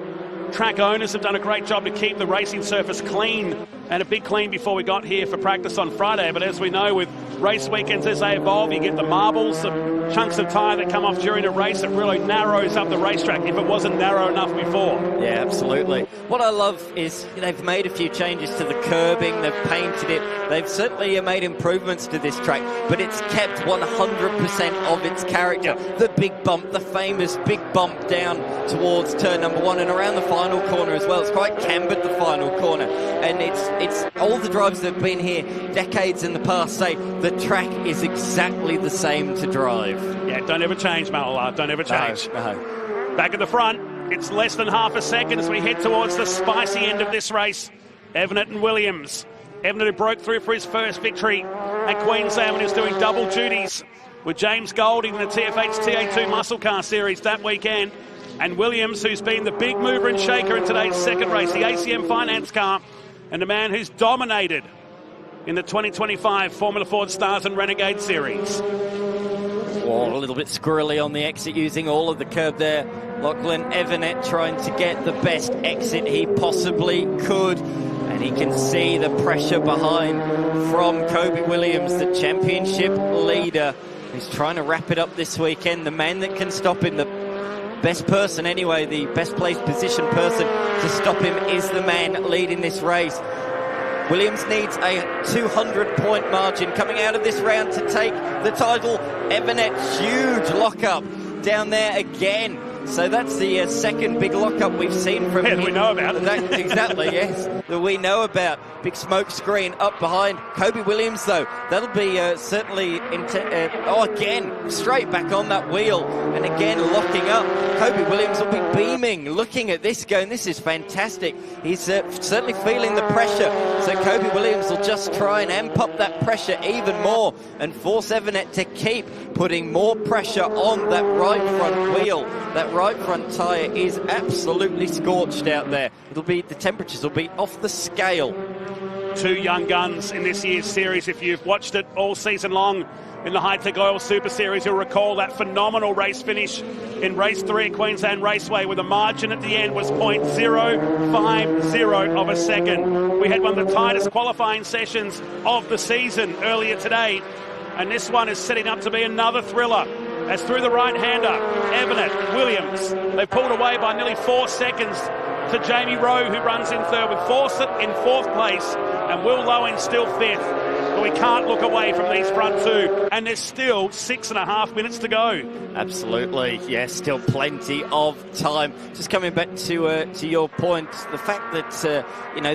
track owners have done a great job to keep the racing surface clean, and a big clean before we got here for practice on Friday. But as we know, with race weekends as they evolve, you get the marbles, some chunks of tyre that come off during a race. It really narrows up the racetrack if it wasn't narrow enough before. Yeah, absolutely. What I love is they've made a few changes to the curbing, they've painted it, they've certainly made improvements to this track, but it's kept 100% of its character. The big bump, the famous big bump down towards turn number 1 and around the final corner as well. It's quite cambered, the final corner, and it's all the drivers that have been here decades in the past say the track is exactly the same to drive. Yeah, don't ever change, Mallala. Don't ever change. No. Back at the front, it's less than half a second as we head towards the spicy end of this race. Evanet and Williams. Evanet, who broke through for his first victory at Queensland, and is doing double duties with James Golding in the TFH TA2 Muscle Car Series that weekend. And Williams, who's been the big mover and shaker in today's second race, the ACM Finance car, and the man who's dominated in the 2025 Formula Ford Stars and Renegade Series. A little bit squirrely on the exit, using all of the curb there. Lachlan Evanet trying to get the best exit he possibly could. And he can see the pressure behind from Kobe Williams, the championship leader, who's trying to wrap it up this weekend. The man that can stop him, the best person anyway, the best placed position person to stop him is the man leading this race. Williams needs a 200-point margin coming out of this round to take the title. Evanet, huge lockup down there again. So that's the second big lockup we've seen from him. We know about. Exactly, yes, that we know about. Big smoke screen up behind. Kobe Williams, though, that'll be certainly... again, straight back on that wheel. And again, locking up. Kobe Williams will be beaming, looking at this, going, this is fantastic. He's certainly feeling the pressure. So Kobe Williams will just try and amp up that pressure even more and force Evanet to keep putting more pressure on that right front wheel. That right front tyre is absolutely scorched out there. The temperatures will be off the scale. Two young guns in this year's series. If you've watched it all season long in the Hi-Tec Oil Super Series, you'll recall that phenomenal race finish in race 3 at Queensland Raceway, where the margin at the end was 0.050 of a second. We had one of the tightest qualifying sessions of the season earlier today, and this one is setting up to be another thriller As through the right-hander, Evanet, Williams. They've pulled away by nearly 4 seconds to Jamie Rowe, who runs in third with Fawcett in fourth place, and Will Lowen still fifth. But we can't look away from these front two, and there's still 6.5 minutes to go. Absolutely, yes, still plenty of time. Just coming back to your point, the fact that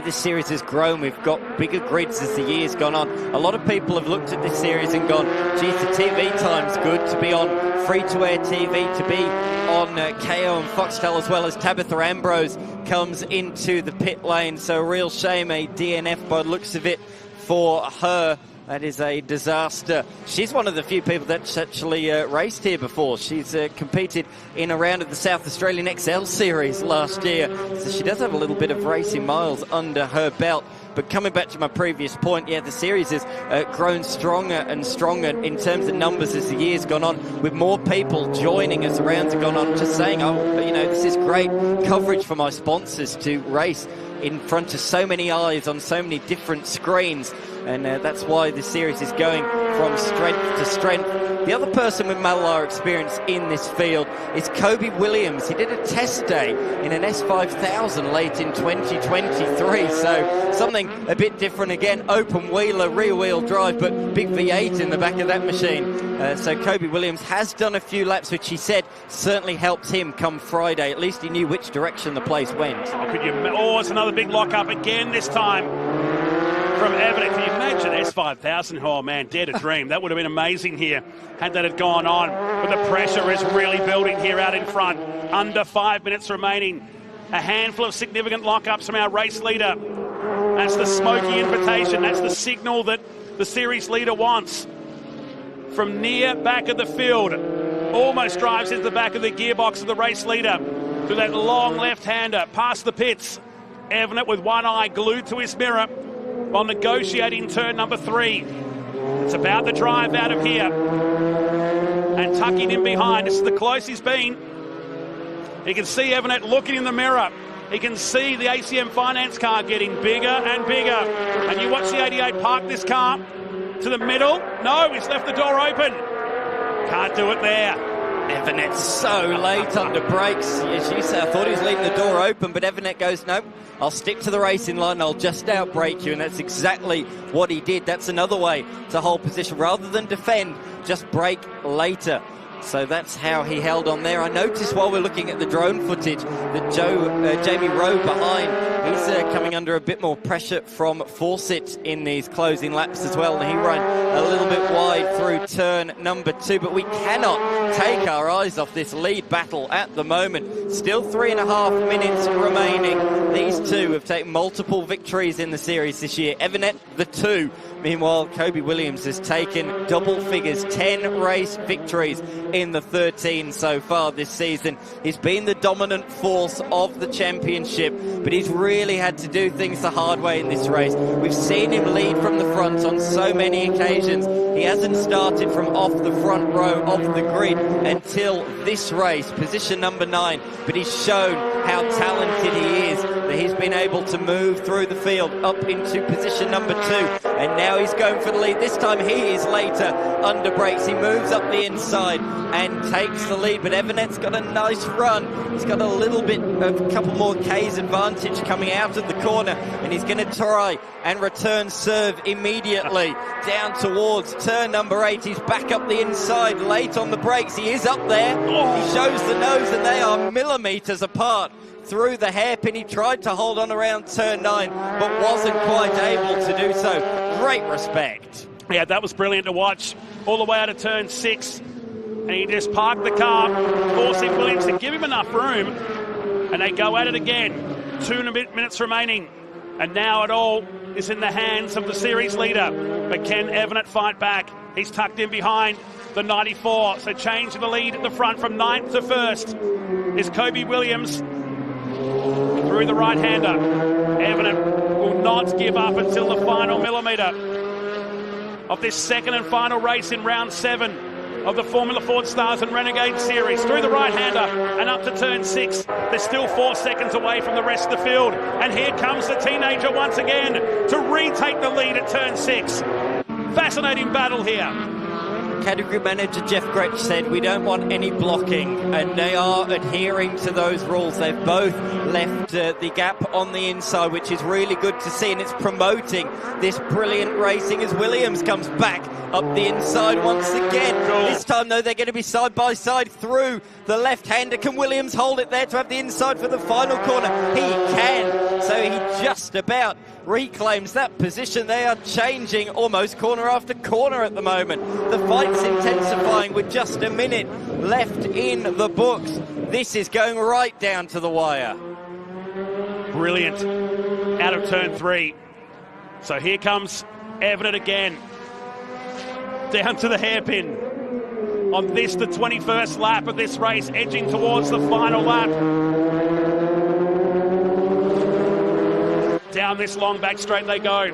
this series has grown, we've got bigger grids as the year's gone on. A lot of people have looked at this series and gone, geez, the TV time's good to be on free-to-air TV, to be on KO and Foxtel, as well as Tabitha Ambrose comes into the pit lane. So a real shame, a DNF by the looks of it for her. That is a disaster. She's one of the few people that's actually raced here before. She's competed in a round of the South Australian XL Series last year. So she does have a little bit of racing miles under her belt. But coming back to my previous point, yeah, the series has grown stronger and stronger in terms of numbers as the year's gone on, with more people joining as the rounds have gone on. Just saying, this is great coverage for my sponsors to race in front of so many eyes on so many different screens. And that's why the series is going from strength to strength. The other person with Mallala experience in this field is Kobe Williams. He did a test day in an S5000 late in 2023. So something a bit different again. Open wheeler, rear wheel drive, but big V8 in the back of that machine. So Kobe Williams has done a few laps, which he said certainly helped him come Friday. At least he knew which direction the place went. It's another big lock-up again this time from Evanet. Can you imagine S5000? Oh, man, dare to dream. That would have been amazing here had that had gone on. But the pressure is really building here out in front. Under 5 minutes remaining. A handful of significant lock-ups from our race leader. That's the smoky invitation. That's the signal that the series leader wants. From near back of the field, almost drives into the back of the gearbox of the race leader. Through that long left-hander, past the pits. Evanet with one eye glued to his mirror while negotiating turn number 3. It's about the drive out of here. And tucking in behind. This is the closest he's been. You can see Evanet looking in the mirror. He can see the ACM Finance car getting bigger and bigger. And you watch the 88 park this car to the middle. No, he's left the door open. Can't do it there. Evanet's so late under brakes. Yes, she said, I thought he was leaving the door open, but Evanet goes, nope, I'll stick to the racing line, I'll just outbrake you, and that's exactly what he did. That's another way to hold position. Rather than defend, just brake later. So that's how he held on there. I noticed while we're looking at the drone footage that Jamie Rowe behind, he's coming under a bit more pressure from Fawcett in these closing laps as well. And he ran a little bit wide through turn number 2. But we cannot take our eyes off this lead battle at the moment. Still 3.5 minutes remaining. These two have taken multiple victories in the series this year. Evanet, the 2. Meanwhile, Kobe Williams has taken double figures, 10 race victories in the 13 so far this season. He's been the dominant force of the championship, but he's really had to do things the hard way in this race. We've seen him lead from the front on so many occasions. He hasn't started from off the front row of the grid until this race, position number 9, but he's shown how talented he is, that he's been able to move through the field up into position number 2, and now he's going for the lead. This time he is later under brakes. He moves up the inside and takes the lead, but Evanet's got a nice run. He's got a little bit of a couple more K's advantage coming out of the corner, and he's going to try and return serve immediately down towards turn number 8. He's back up the inside, late on the brakes. He is up there. He shows the nose, and they are millimetres apart through the hairpin. He tried to hold on around turn 9, but wasn't quite able to do so. Great respect. Yeah, that was brilliant to watch. All the way out of turn 6. And he just parked the car, forcing Williams to give him enough room. And they go at it again. 2 minutes remaining. And now it all is in the hands of the series leader. But can Evanet fight back? He's tucked in behind the 94. So changing the lead at the front from 9th to 1st is Kobe Williams. Through the right-hander. Evanet will not give up until the final millimetre of this second and final race in round 7 of the Formula Ford Stars and Renegade Series. Through the right-hander and up to turn 6. They're still 4 seconds away from the rest of the field. And here comes the teenager once again to retake the lead at turn 6. Fascinating battle here. Category manager Jeff Gretsch said we don't want any blocking, and they are adhering to those rules. They've both left the gap on the inside, which is really good to see, and it's promoting this brilliant racing as Williams comes back up the inside once again. This time, though, they're going to be side by side through the left-hander. Can Williams hold it there to have the inside for the final corner? He can. So he just about reclaims that position. They are changing almost corner after corner at the moment. The fight's intensifying with just a minute left in the books. This is going right down to the wire. Brilliant. Out of turn 3. So here comes Everett again. Down to the hairpin. On this, the 21st lap of this race, edging towards the final lap. Down this long back straight they go.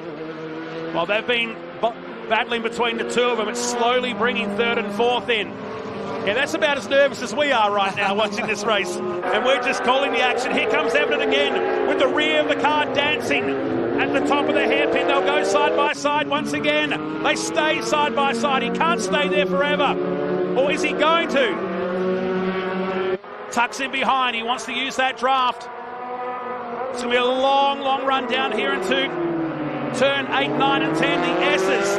While they've been battling between the two of them, it's slowly bringing third and fourth in. Yeah, that's about as nervous as we are right now watching this race. And we're just calling the action. Here comes Everett again with the rear of the car dancing at the top of the hairpin. They'll go side by side once again. They stay side by side. He can't stay there forever. Or is he going to? Tucks in behind. He wants to use that draft. It's going to be a long, long run down here into turn 8, 9 and 10. The S's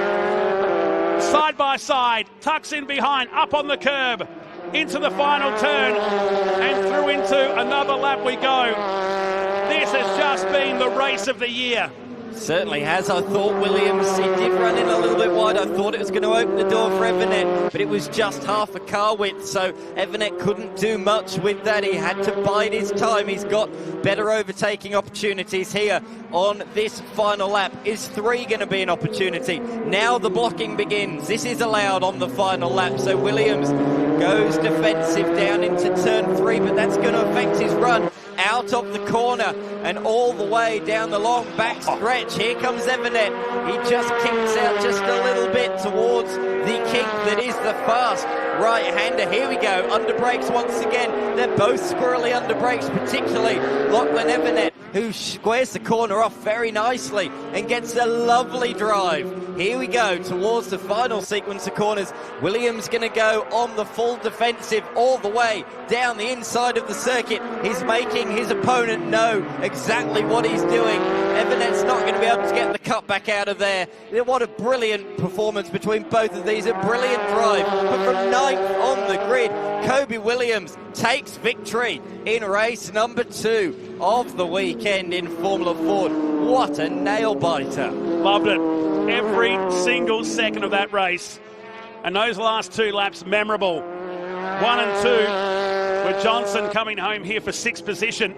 side by side. Tucks in behind. Up on the curb. Into the final turn. And through into another lap we go. This has just been the race of the year. Certainly has. I thought Williams, he did run in a little bit wide. I thought it was going to open the door for Everett, but it was just half a car width, so Everett couldn't do much with that. He had to bide his time. He's got better overtaking opportunities here on this final lap. Is 3 going to be an opportunity? Now the blocking begins. This is allowed on the final lap, so Williams goes defensive down into turn 3, but that's going to affect his run out of the corner and all the way down the long back stretch. Here comes Everett. He just kicks out just a little bit towards the kink that is the fast right-hander. Here we go, under brakes once again. They're both squirrely under brakes, particularly Lachlan Everett, who squares the corner off very nicely and gets a lovely drive. Here we go towards the final sequence of corners. Williams going to go on the full defensive all the way down the inside of the circuit. He's making his opponent know exactly what he's doing. Everett's not going to be able to get the cut back out of there. What a brilliant performance between both of these. A brilliant drive. But from 9th on the grid, Kobe Williams takes victory in race number 2 of the weekend in Formula Ford. What a nail-biter. Loved it. Every single second of that race. And those last 2 laps, memorable. 1 and 2, with Johnson coming home here for 6th position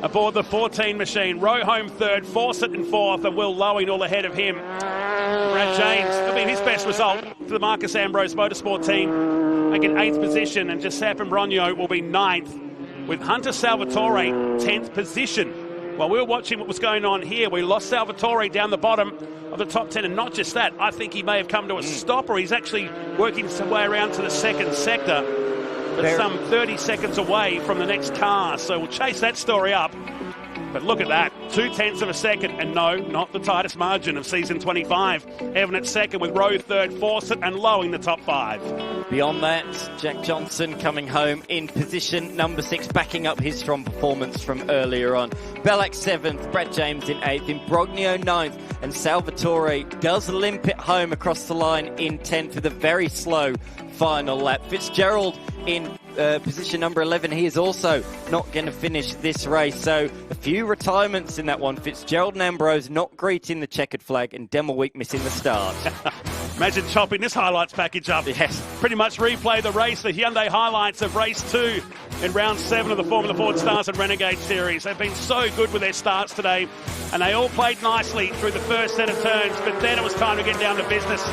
aboard the 14 machine. Rowe home 3rd, Fawcett in 4th, and Will Lowing all ahead of him. Brad James, it'll be his best result for the Marcus Ambrose Motorsport team, making 8th position, and Giuseppe Brogno will be 9th, with Hunter Salvatore 10th position. While we were watching what was going on here, we lost Salvatore down the bottom of the top 10, and not just that, I think he may have come to a stop, or he's actually working his way around to the 2nd sector, but some 30 seconds away from the next car, so we'll chase that story up. But look at that, 0.2 of a second, and no, not the tightest margin of season 25. Everett 2nd with Rowe 3rd, Fawcett and Lowing the top 5. Beyond that, Jack Johnson coming home in position number 6, backing up his strong performance from earlier on. Bellac 7th, Brad James in 8th, in Brogno 9th, and Salvatore does limp it home across the line in 10th with a very slow final lap. Fitzgerald in position number 11. He is also not going to finish this race, so a few retirements in that one. Fitzgerald and Ambrose not greeting the checkered flag, and Demelweek missing the start. Imagine chopping this highlights package up. Yes. Pretty much replay the race, the Hyundai highlights of race 2 in round 7 of the Formula Ford Stars and Renegade Series. They've been so good with their starts today, and they all played nicely through the first set of turns, but then it was time to get down to business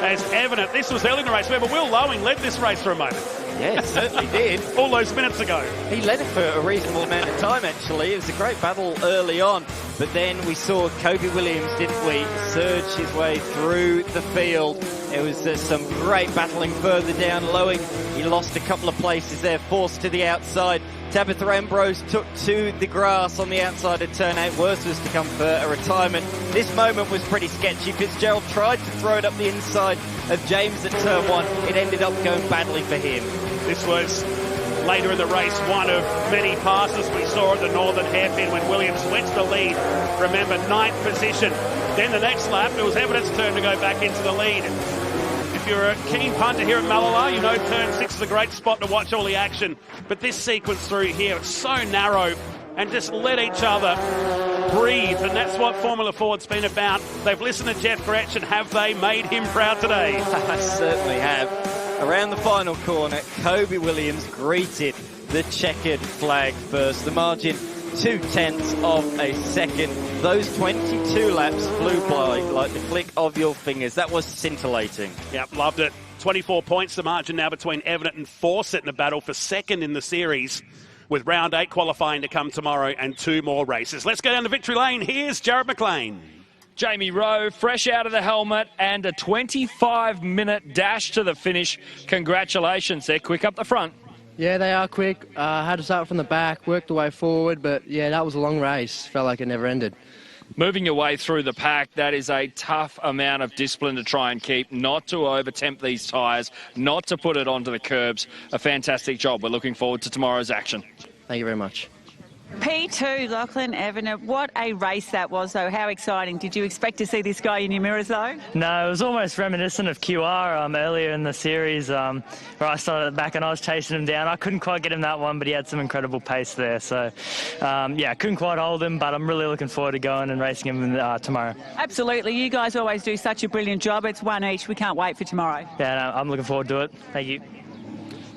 as Everett. This was early in the race. Remember, Will Lowing led this race for a moment. Yeah, certainly did. All those minutes ago. He led it for a reasonable amount of time, actually. It was a great battle early on. But then we saw Kobe Williams, didn't we, surge his way through the field. There was some great battling further down. Lowing, he lost a couple of places there, forced to the outside. Tabitha Ambrose took to the grass on the outside of turn 8. Worst was to come for a retirement. This moment was pretty sketchy. Fitzgerald tried to throw it up the inside of James at turn 1. It ended up going badly for him. This was later in the race, one of many passes we saw at the Northern Hairpin when Williams went to the lead. Remember, 9th position. Then the next lap, it was Evident's turn to go back into the lead. If you're a keen punter here at Mallala, you know turn 6 is a great spot to watch all the action. But this sequence through here, it's so narrow, and just let each other breathe. And that's what Formula Ford's been about. They've listened to Jeff Gretsch, and have they made him proud today? Certainly have. Around the final corner, Kobe Williams greeted the checkered flag first. The margin, 0.2 of a second. Those 22 laps flew by like the flick of your fingers. That was scintillating. Yep, loved it. 24 points the margin now between Evident and Fawcett in a battle for second in the series, with round 8 qualifying to come tomorrow and 2 more races. Let's go down to victory lane. Here's Jared McLean. Jamie Rowe, fresh out of the helmet, and a 25-minute dash to the finish. Congratulations, they're quick up the front. Yeah, they are quick. Had to start from the back, worked the way forward, but yeah, that was a long race. Felt like it never ended. Moving your way through the pack, that is a tough amount of discipline to try and keep, not to over-temp these tyres, not to put it onto the curbs. A fantastic job. We're looking forward to tomorrow's action. Thank you very much. P2, Lachlan Evanet. What a race that was, though. How exciting. Did you expect to see this guy in your mirrors, though? No, it was almost reminiscent of QR earlier in the series where I started at the back and I was chasing him down. I couldn't quite get him that one, but he had some incredible pace there. So, yeah, couldn't quite hold him, but I'm really looking forward to going and racing him tomorrow. Absolutely. You guys always do such a brilliant job. It's one each. We can't wait for tomorrow. Yeah, no, I'm looking forward to it. Thank you.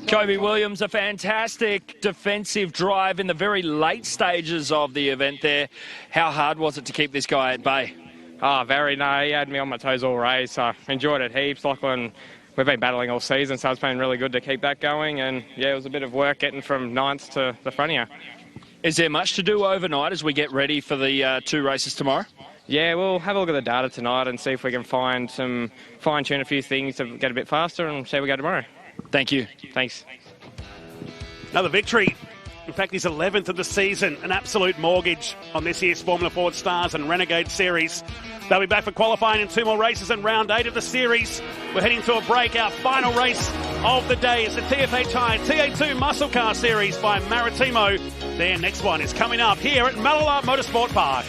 Kobe Williams, a fantastic defensive drive in the very late stages of the event there. How hard was it to keep this guy at bay? Oh, very. No, he had me on my toes all race. I enjoyed it heaps. Lachlan, we've been battling all season, so it's been really good to keep that going. And, yeah, it was a bit of work getting from 9th to the front here. Is there much to do overnight as we get ready for the 2 races tomorrow? Yeah, we'll have a look at the data tonight and see if we can fine-tune a few things to get a bit faster and see how we go tomorrow. Thank you. Thanks. Another victory. In fact, his 11th of the season. An absolute mortgage on this year's Formula Ford Stars and Renegade Series. They'll be back for qualifying in 2 more races in round 8 of the series. We're heading to a break. Our final race of the day is the TFHI TA2 Muscle Car Series by Maritimo. Their next one is coming up here at Mallala Motorsport Park.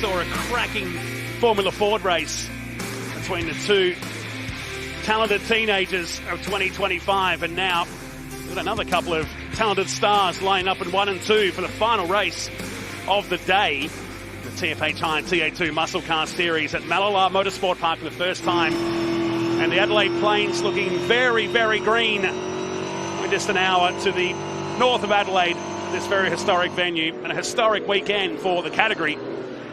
saw a cracking Formula Ford race between the two talented teenagers of 2025, and now we've got another couple of talented stars lining up in 1 and 2 for the final race of the day. The TFH High TA2 Muscle Car Series at Mallala Motorsport Park for the first time. And the Adelaide Plains looking very, very green. We're just an hour to the north of Adelaide, this very historic venue, and a historic weekend for the category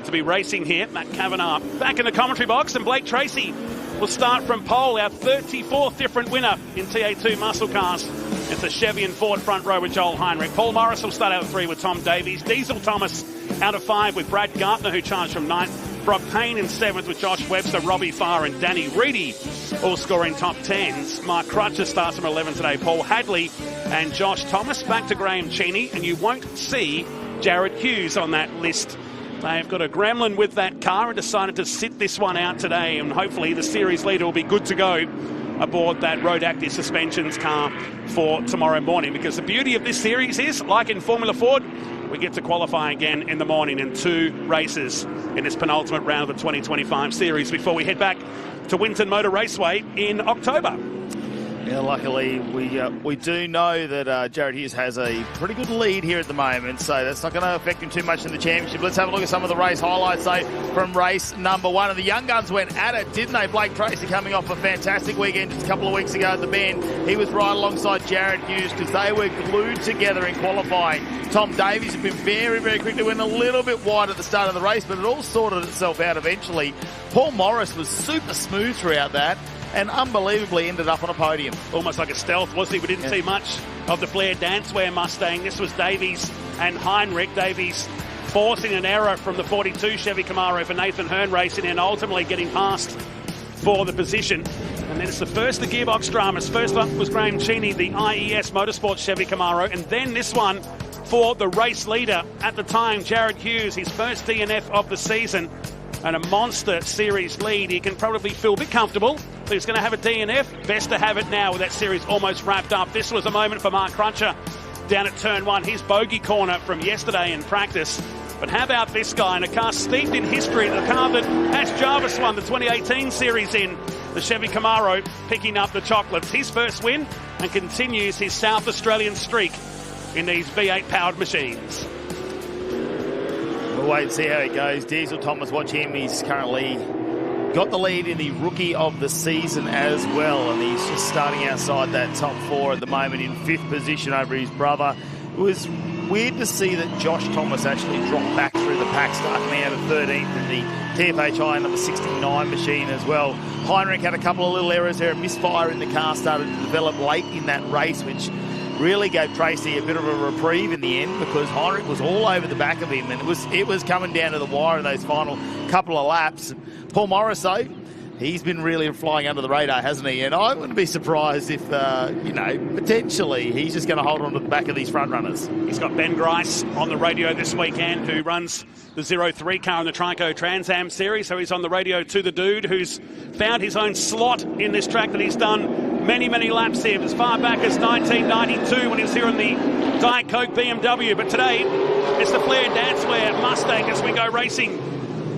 to be racing here. Matt Kavanagh back in the commentary box, and Blake Tracy will start from pole, our 34th different winner in TA2 muscle cars. It's the Chevy and Ford front row with Joel Heinrich. Paul Morris will start out of 3 with Tom Davies. Diesel Thomas out of 5 with Brad Gartner, who charged from 9th. Brock Payne in 7th with Josh Webster, Robbie Farr and Danny Reedy all scoring top 10s. Mark Crutcher starts from 11 today. Paul Hadley and Josh Thomas back to Graham Cheney, and you won't see Jared Hughes on that list. They've got a gremlin with that car and decided to sit this one out today, and hopefully the series leader will be good to go aboard that Road Active Suspensions car for tomorrow morning, because the beauty of this series is, like in Formula Ford, we get to qualify again in the morning in 2 races in this penultimate round of the 2025 series before we head back to Winton Motor Raceway in October. Yeah, luckily we do know that Jared Hughes has a pretty good lead here at the moment, so that's not going to affect him too much in the championship. Let's have a look at some of the race highlights, though, from race number 1. And the young guns went at it, didn't they? Blake Tracy coming off a fantastic weekend just a couple of weeks ago at the Bend. He was right alongside Jared Hughes because they were glued together in qualifying. Tom Davies had been very, very quick to win, a little bit wide at the start of the race, but it all sorted itself out eventually. Paul Morris was super smooth throughout that, and unbelievably ended up on a podium. Almost like a stealth, wasn't he? We didn't see much of the Flair Dancewear Mustang. This was Davies and Heinrich. Davies forcing an error from the 42 Chevy Camaro for Nathan Hearn racing, and ultimately getting past for the position. And then it's the first of the gearbox dramas. First up was Graham Cheney, the IES Motorsport Chevy Camaro, and then this one for the race leader at the time, Jared Hughes, his first DNF of the season, and a monster series lead. He can probably feel a bit comfortable, but he's going to have a DNF. Best to have it now with that series almost wrapped up. This was a moment for Mark Crutcher down at turn 1, his bogey corner from yesterday in practice. But how about this guy in a car steeped in history, the car that Ash Jarvis won the 2018 series in, the Chevy Camaro, picking up the chocolates. His first win, and continues his South Australian streak in these V8 powered machines. We'll wait and see how it goes. Diesel Thomas, watch him. He's currently got the lead in the Rookie of the Season as well, and he's just starting outside that top 4 at the moment in 5th position over his brother. It was weird to see that Josh Thomas actually dropped back through the pack, starting out at 13th in the TFH High number 69 machine as well. Heinrich had a couple of little errors there. A misfire in the car started to develop late in that race, which really gave Tracy a bit of a reprieve in the end, because Heinrich was all over the back of him, and it was coming down to the wire in those final couple of laps. Paul Morris, though, he's been really flying under the radar, hasn't he? And I wouldn't be surprised if, potentially he's just going to hold on to the back of these front runners. He's got Ben Grice on the radio this weekend, who runs the 03 car in the Trico Trans Am series. So he's on the radio to the dude who's found his own slot in this track that he's done many, many laps here, as far back as 1992 when he was here in the Diet Coke BMW. But today, it's the Flair Dancewear Mustang as we go racing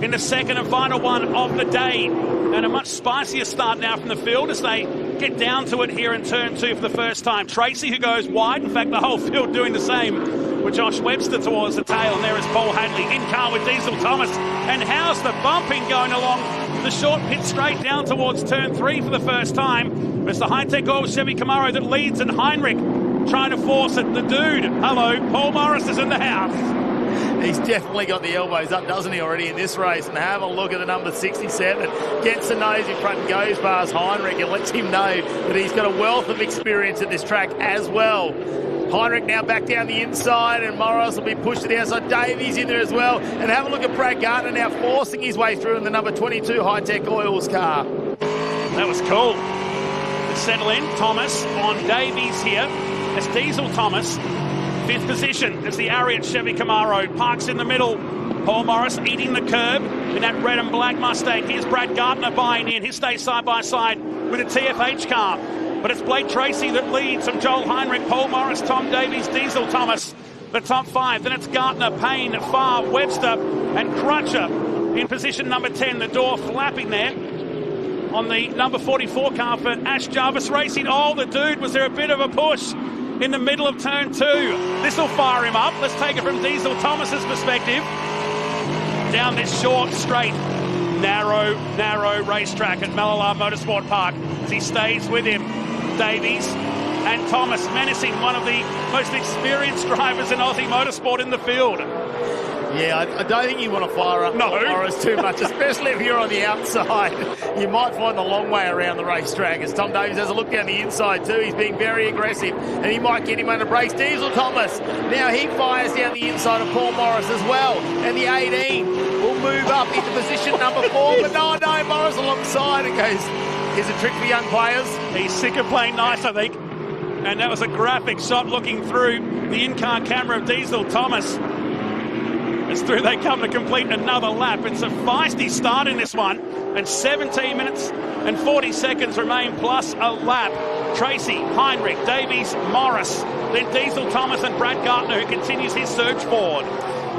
in the second and final one of the day. And a much spicier start now from the field as they get down to it here in turn 2 for the first time. Tracy, who goes wide, in fact the whole field doing the same, with Josh Webster towards the tail, and there is Paul Hadley in car with Diesel Thomas. And how's the bumping going along the short pit straight down towards turn 3 for the first time? It's the Hi-Tec Oil Chevy Camaro that leads, and Heinrich trying to force it. The dude, hello, Paul Morris is in the house. He's definitely got the elbows up, doesn't he, already in this race? And have a look at the number 67. Gets the nose in front and goes past Heinrich and lets him know that he's got a wealth of experience at this track as well. Heinrich now back down the inside, and Morris will be pushed to the outside. Davies in there as well. And have a look at Brad Gartner now forcing his way through in the number 22 Hi-Tec Oils car. That was cool. To settle in, Thomas on Davies here. It's Diesel Thomas. 5th position as the Ariat Chevy Camaro parks in the middle. Paul Morris eating the curb in that red and black Mustang. Here's Brad Gartner buying in. He stays side by side with a TFH car. But it's Blake Tracy that leads from Joel Heinrich, Paul Morris, Tom Davies, Diesel Thomas. The top 5. Then it's Gartner, Payne, Farr, Webster and Crutcher in position number 10. The door flapping there on the number 44 car for Ash Jarvis Racing. Oh, the dude, was there a bit of a push in the middle of turn 2? This will fire him up. Let's take it from Diesel Thomas's perspective. Down this short, straight, narrow racetrack at Mallala Motorsport Park as he stays with him. Davies and Thomas menacing one of the most experienced drivers in Aussie motorsport in the field. Yeah, I don't think you want to fire up Morris too much, especially if you're on the outside. You might find the long way around the racetrack as Tom Davies has a look down the inside too. He's being very aggressive and he might get him under brakes. Diesel Thomas, now he fires down the inside of Paul Morris as well. And the 18 will move up into position number 4. But no, Morris alongside and goes, here's a trick for young players. He's sick of playing nice, I think. And that was a graphic shot looking through the in-car camera of Diesel Thomas. As through they come to complete another lap. It's a feisty start in this one. And 17 minutes and 40 seconds remain plus a lap. Tracy, Heinrich, Davies, Morris. Then Diesel Thomas and Brad Gartner, who continues his surge forward.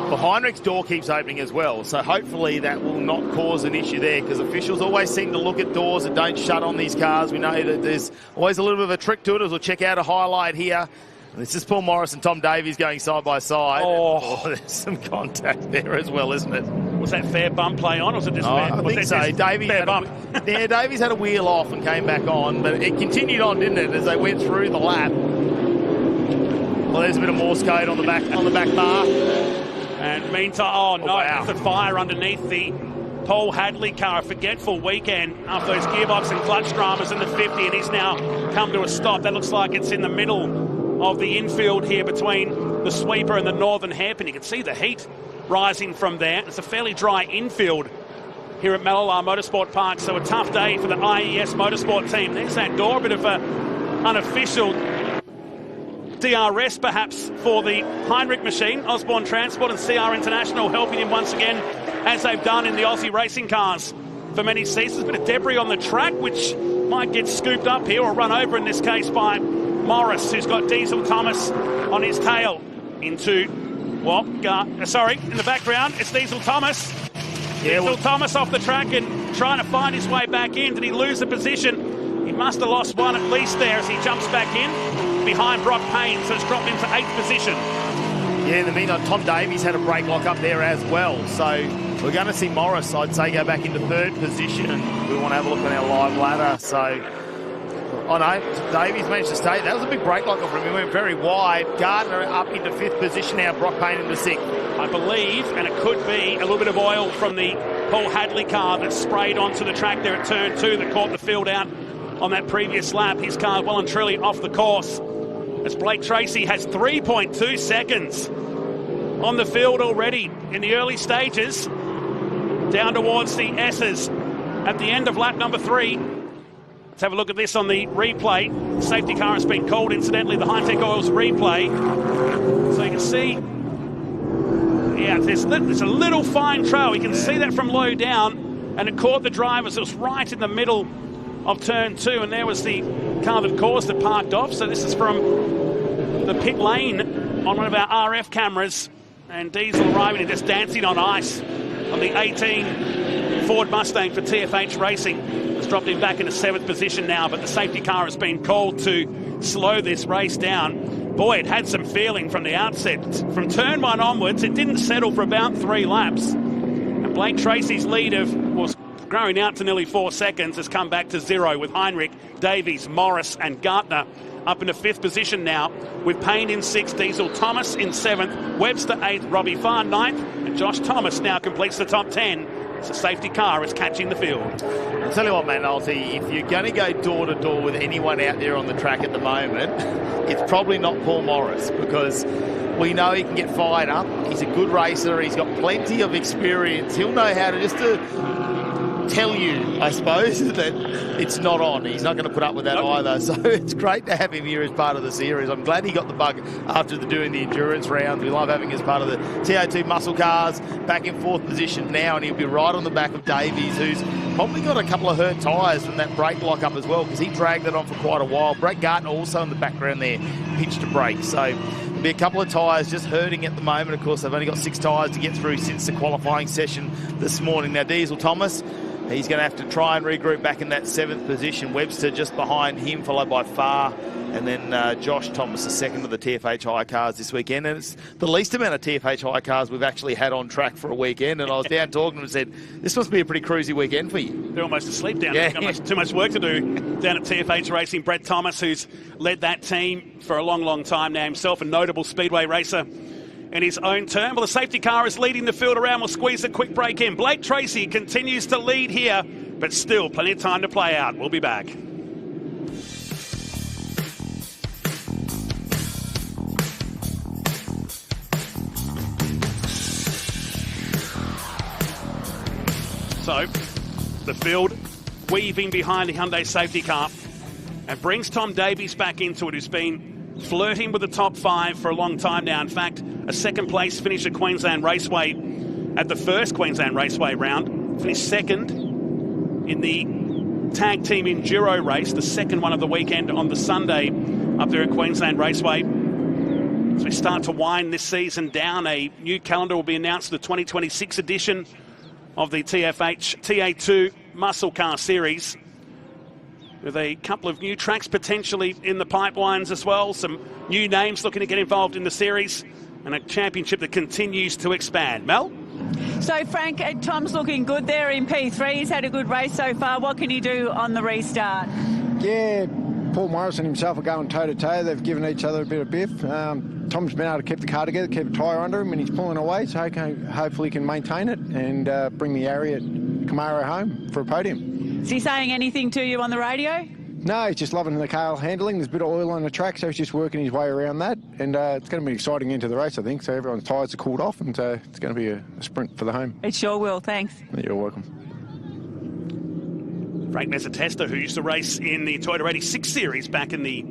Well, Heinrich's door keeps opening as well, so hopefully that will not cause an issue there, because officials always seem to look at doors that don't shut on these cars. We know that there's always a little bit of a trick to it, as we'll check out a highlight here. This is Paul Morris and Tom Davies going side by side. Oh, there's some contact there as well, isn't it? Was that fair bump play on, or was it just fair? I think so. Davies had a wheel off and came back on, but it continued on, didn't it, as they went through the lap. Well, there's a bit of Morse code on the back bar. And meantime, wow. It's a fire underneath the Paul Hadley car. A forgetful weekend after those gearbox and clutch dramas in the 50, and he's now come to a stop. That looks like it's in the middle of the infield here between the sweeper and the northern hairpin. You can see the heat rising from there. It's a fairly dry infield here at Mallala Motorsport Park, so a tough day for the IES Motorsport team. There's that door, a bit of a unofficial DRS perhaps for the Heinrich machine. Osborne Transport and CR International helping him once again, as they've done in the Aussie racing cars for many seasons. A bit of debris on the track, which might get scooped up here or run over in this case by Morris, who's got Diesel Thomas on his tail. Into, in the background, it's Diesel Thomas. Diesel Thomas off the track and trying to find his way back in. Did he lose the position? He must have lost one at least there as he jumps back in behind Brock Payne, so it's dropped into 8th position. Yeah, in the meantime, Tom Davies had a brake lock up there as well. So we're going to see Morris, I'd say, go back into 3rd position. We want to have a look at our live ladder. So, Davies managed to stay. That was a big brake lock off him. He went very wide. Gardner up into 5th position now. Brock Payne into 6th. I believe, and it could be a little bit of oil from the Paul Hadley car that sprayed onto the track there at turn 2 that caught the field out on that previous lap. His car well and truly off the course, as Blake Tracy has 3.2 seconds on the field already in the early stages, down towards the S's at the end of lap number 3. Let's have a look at this on the replay. The safety car has been called, incidentally, the Hi-Tec Oils replay. So you can see, yeah, there's a little fine trail. You can see that from low down, and it caught the drivers. It was right in the middle of turn 2, and there was the car that caused it parked off. So this is from the pit lane on one of our RF cameras, and Diesel arriving and just dancing on ice on the 18 Ford Mustang for TFH Racing. It's dropped him back into 7th position now, but the safety car has been called to slow this race down. Boy, it had some feeling from the outset. From turn 1 onwards, it didn't settle for about 3 laps. And Blake Tracy's lead was growing out to nearly 4 seconds, has come back to 0 with Heinrich, Davies, Morris and Gartner up into 5th position now, with Payne in 6th, Diesel Thomas in 7th, Webster 8th, Robbie Farr 9th, and Josh Thomas now completes the top 10. So safety car is catching the field. I'll tell you what, man, if you're going to go door to door with anyone out there on the track at the moment, it's probably not Paul Morris, because we know he can get fired up. He's a good racer. He's got plenty of experience. He'll know how to just tell you, I suppose, that it's not on. He's not going to put up with that either. So it's great to have him here as part of the series. I'm glad he got the bug after doing the endurance rounds. We love having him as part of the TO2 muscle cars. Back in 4th position now, and he'll be right on the back of Davies, who's probably got a couple of hurt tyres from that brake lock-up as well, because he dragged that on for quite a while. Brad Gartner also in the background there, pitched a brake. So be a couple of tyres just hurting at the moment. Of course, they've only got 6 tyres to get through since the qualifying session this morning. Now, Diesel Thomas, he's going to have to try and regroup back in that 7th position. Webster just behind him, followed by Farr. And then Josh Thomas, the second of the TFH Hire cars this weekend. And it's the least amount of TFH Hire cars we've actually had on track for a weekend. And I was down talking to him and said, this must be a pretty cruisy weekend for you. They're almost asleep down there. Got too much work to do down at TFH Racing. Brad Thomas, who's led that team for a long, long time now himself, a notable speedway racer in his own term. Well, the safety car is leading the field around. We'll squeeze a quick break in. Blake Tracy continues to lead here, but still plenty of time to play out. We'll be back. So, the field weaving behind the Hyundai safety car and brings Tom Davies back into it, who's been flirting with the top 5 for a long time now. In fact, a second place finish at Queensland Raceway at the first Queensland Raceway round. Finished second in the tag team enduro race, the second one of the weekend on the Sunday up there at Queensland Raceway. As we start to wind this season down, a new calendar will be announced for the 2026 edition of the TFH TA2 Muscle Car Series, with a couple of new tracks potentially in the pipelines as well. Some new names looking to get involved in the series, and a championship that continues to expand. Mel? So, Frank, Tom's looking good there in P3. He's had a good race so far. What can he do on the restart? Yeah, Paul Morris and himself are going toe-to-toe. They've given each other a bit of biff. Tom's been able to keep the car together, keep a tyre under him, and he's pulling away, so hopefully he can maintain it and bring the Ariat Camaro home for a podium. Is he saying anything to you on the radio? No, he's just loving the car handling. There's a bit of oil on the track, so he's just working his way around that. And it's going to be exciting into the race, I think. So everyone's tyres are cooled off, and it's going to be a sprint for the home. It sure will, thanks. You're welcome. Frank Mezzatesta, who used to race in the Toyota 86 series back in the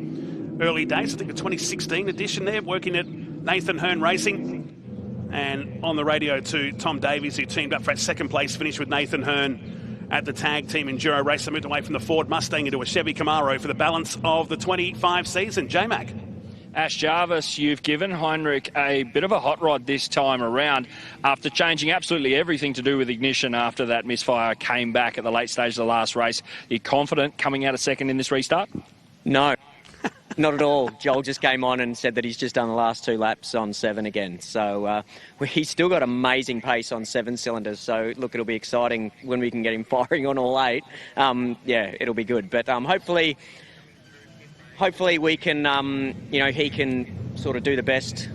early days, I think the 2016 edition there, working at Nathan Hearn Racing. And on the radio to Tom Davies, who teamed up for that second place finish with Nathan Hearn at the tag team enduro race. They moved away from the Ford Mustang into a Chevy Camaro for the balance of the 25 season. J-Mac. Ash Jarvis, you've given Heinrich a bit of a hot rod this time around after changing absolutely everything to do with ignition after that misfire came back at the late stage of the last race. Are you confident coming out of second in this restart? No. Not at all. Joel just came on and said that he's just done the last 2 laps on 7 again. So he's still got amazing pace on 7 cylinders. So, look, it'll be exciting when we can get him firing on all 8. Yeah, it'll be good. But hopefully we can, he can sort of do the best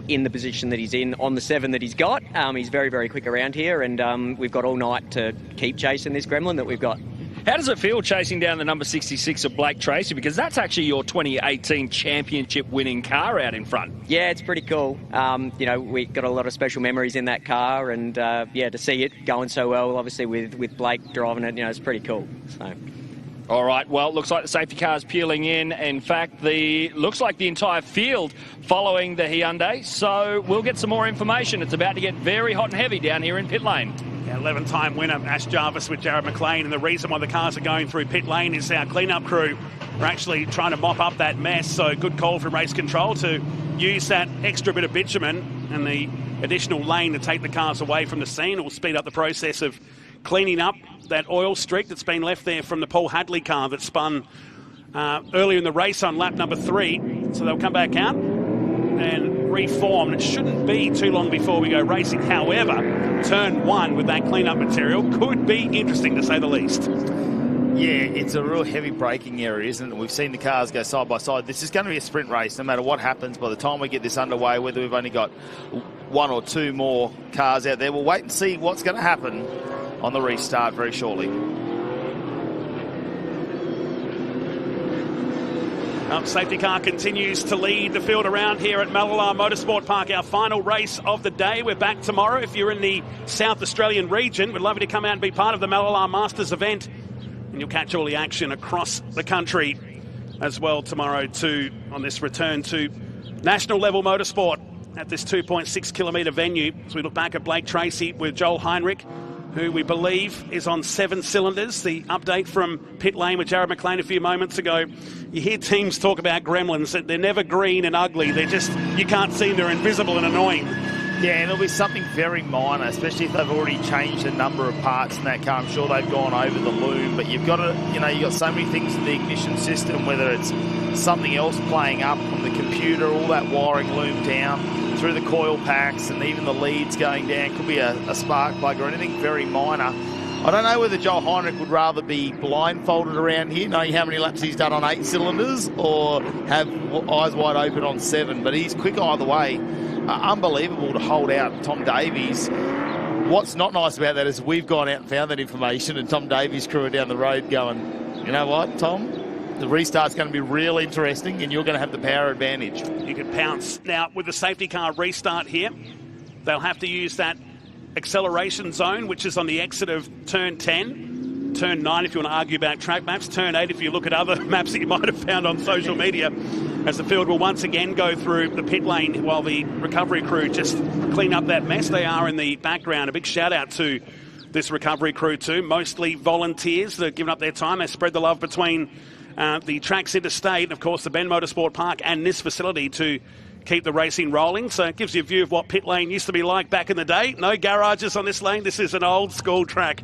in the position that he's in on the 7 that he's got. He's very, very quick around here, and we've got all night to keep chasing this gremlin that we've got. How does it feel chasing down the number 66 of Blake Tracy? Because that's actually your 2018 championship winning car out in front. Yeah, it's pretty cool. We got a lot of special memories in that car, and to see it going so well, obviously with Blake driving it, it's pretty cool. So. All right, well, it looks like the safety car's peeling in. In fact, looks like the entire field following the Hyundai. So we'll get some more information. It's about to get very hot and heavy down here in pit lane. 11-time winner Ash Jarvis with Jared McLean, and the reason why the cars are going through pit lane is our clean-up crew are actually trying to mop up that mess. So good call from race control to use that extra bit of bitumen and the additional lane to take the cars away from the scene. It will speed up the process of cleaning up that oil streak that's been left there from the Paul Hadley car that spun earlier in the race on lap number 3. So they'll come back out and reform. It shouldn't be too long before we go racing. However, turn 1 with that cleanup material could be interesting, to say the least. Yeah, it's a real heavy braking area, isn't it? We've seen the cars go side by side. This is going to be a sprint race, no matter what happens by the time we get this underway, whether we've only got 1 or 2 more cars out there. We'll wait and see what's going to happen on the restart very shortly. Safety car continues to lead the field around here at Mallala Motorsport Park, our final race of the day. We're back tomorrow. If you're in the South Australian region, we'd love you to come out and be part of the Mallala Masters event, and you'll catch all the action across the country as well tomorrow too on this return to national level motorsport at this 2.6 kilometre venue. As we look back at Blake Tracy with Joel Heinrich who we believe is on 7 cylinders. The update from pit lane with Jared McLean a few moments ago. You hear teams talk about gremlins, that they're never green and ugly. They're just, you can't see them, they're invisible and annoying. Yeah, and it'll be something very minor, especially if they've already changed a number of parts in that car. I'm sure they've gone over the loom, but you've got to, you've got so many things in the ignition system, whether it's something else playing up from the computer, all that wiring loom down through the coil packs, and even the leads going down. Could be a spark plug or anything very minor. I don't know whether Joel Heinrich would rather be blindfolded around here, knowing how many laps he's done on 8 cylinders, or have eyes wide open on 7, but he's quick either way. Unbelievable to hold out Tom Davies. What's not nice about that is we've gone out and found that information, and Tom Davies' crew are down the road going, you know what, Tom? The restart's going to be real interesting, and you're going to have the power advantage. You can pounce. Now, with the safety car restart here, they'll have to use that acceleration zone, which is on the exit of turn 10, turn 9 if you want to argue about track maps, turn 8 if you look at other maps that you might have found on social media, as the field will once again go through the pit lane while the recovery crew just clean up that mess. They are in the background. A big shout out to this recovery crew too, mostly volunteers that have given up their time. They spread the love between the tracks interstate, and of course the Ben Motorsport Park and this facility to keep the racing rolling. So it gives you a view of what pit lane used to be like back in the day. No garages on this lane. This is an old school track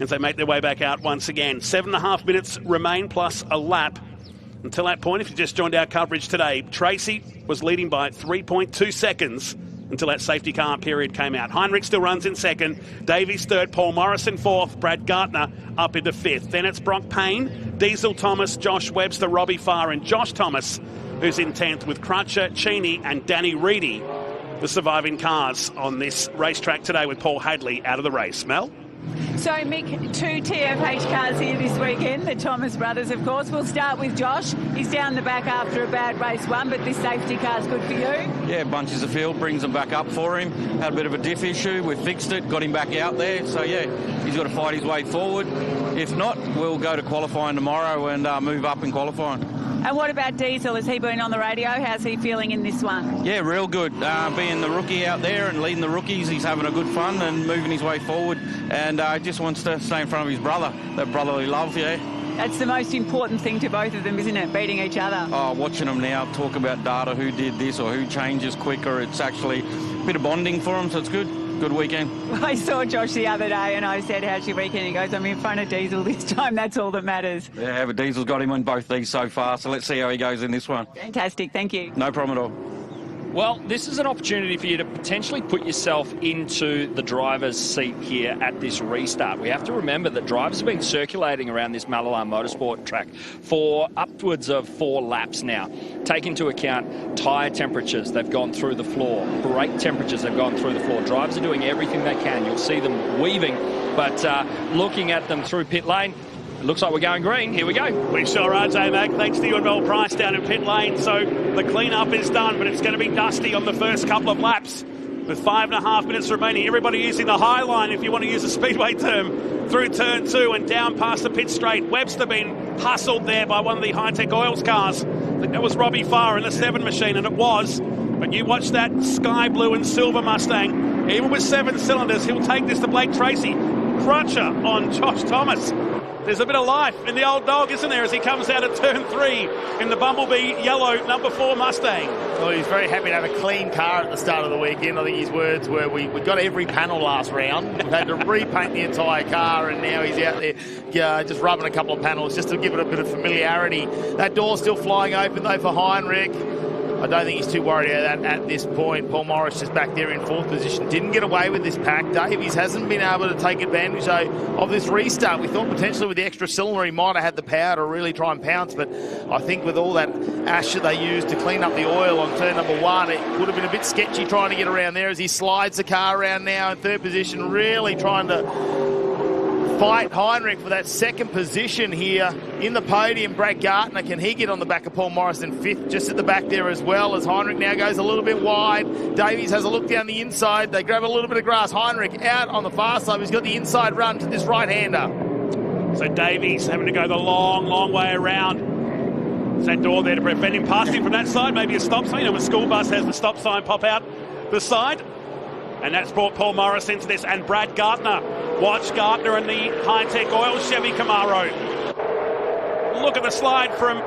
as they make their way back out once again. 7.5 minutes remain plus a lap. Until that point, if you just joined our coverage today, Tracy was leading by 3.2 seconds until that safety car period came out. Heinrich still runs in second, Davies third, Paul Morrison fourth, Brad Gartner up into fifth. Then it's Brock Payne, Diesel Thomas, Josh Webster, Robbie Farr and Josh Thomas, who's in 10th, with Crutcher, Cheney and Danny Reedy, the surviving cars on this racetrack today, with Paul Hadley out of the race. Mel? So, Mick, 2 TFH cars here this weekend, the Thomas brothers, of course. We'll start with Josh. He's down the back after a bad race 1, but this safety car's good for you. Yeah, bunches the field, brings them back up for him. Had a bit of a diff issue. We fixed it, got him back out there. So, yeah, he's got to fight his way forward. If not, we'll go to qualifying tomorrow and move up in qualifying. And what about Diesel? Has he been on the radio? How's he feeling in this one? Yeah, real good. Being the rookie out there and leading the rookies, he's having a good fun and moving his way forward, and just wants to stay in front of his brother. That brotherly love, yeah. That's the most important thing to both of them, isn't it? Beating each other. Oh, watching them now talk about data, who did this or who changes quicker. It's actually a bit of bonding for them, so it's good. Good weekend. I saw Josh the other day and I said, how's your weekend? He goes, I'm in front of Diesel this time. That's all that matters. Yeah, but Diesel's got him in both these so far, so let's see how he goes in this one. Fantastic. Thank you. No problem at all. Well, this is an opportunity for you to potentially put yourself into the driver's seat here at this restart. We have to remember that drivers have been circulating around this Mallala Motorsport track for upwards of 4 laps now. Take into account tyre temperatures, they've gone through the floor. Brake temperatures, they've gone through the floor. Drivers are doing everything they can. You'll see them weaving, but looking at them through pit lane, it looks like we're going green. Here we go. We sure are, J-Mac. Thanks to you and Mel Price down in pit lane. So the clean-up is done, but it's going to be dusty on the first couple of laps. With 5.5 minutes remaining, everybody using the high line, if you want to use a speedway term, through turn 2 and down past the pit straight. Webster being hustled there by one of the Hi-Tec Oils cars. I think that was Robbie Farr in the 7 machine, and it was. But you watch that sky blue and silver Mustang. Even with 7 cylinders, he'll take this to Blake Tracy. Crutcher on Josh Thomas. There's a bit of life in the old dog, isn't there, as he comes out of turn 3 in the Bumblebee yellow number 4 Mustang. Well, he's very happy to have a clean car at the start of the weekend. I think his words were, we got every panel last round. We've had to repaint the entire car, and now he's out there just rubbing a couple of panels just to give it a bit of familiarity. That door's still flying open, though, for Heinrich. I don't think he's too worried about that at this point. Paul Morris just back there in 4th position. Didn't get away with this pack. Davies hasn't been able to take advantage of this restart. We thought potentially with the extra cylinder he might have had the power to really try and pounce, but I think with all that ash that they used to clean up the oil on turn number 1, it would have been a bit sketchy trying to get around there as he slides the car around now in 3rd position, really trying to fight Heinrich for that 2nd position here in the podium. Brad Gartner, can he get on the back of Paul Morrison 5th, just at the back there as well, as Heinrich now goes a little bit wide. Davies has a look down the inside. They grab a little bit of grass. Heinrich out on the far side. He's got the inside run to this right-hander. So Davies having to go the long, long way around. Is that door there to prevent him passing from that side? Maybe a stop sign. You know, a school bus has the stop sign pop out the side. And that's brought Paul Morris into this, and Brad Gartner Watch Gartner and the Hi-Tec oil Chevy Camaro. Look at the slide from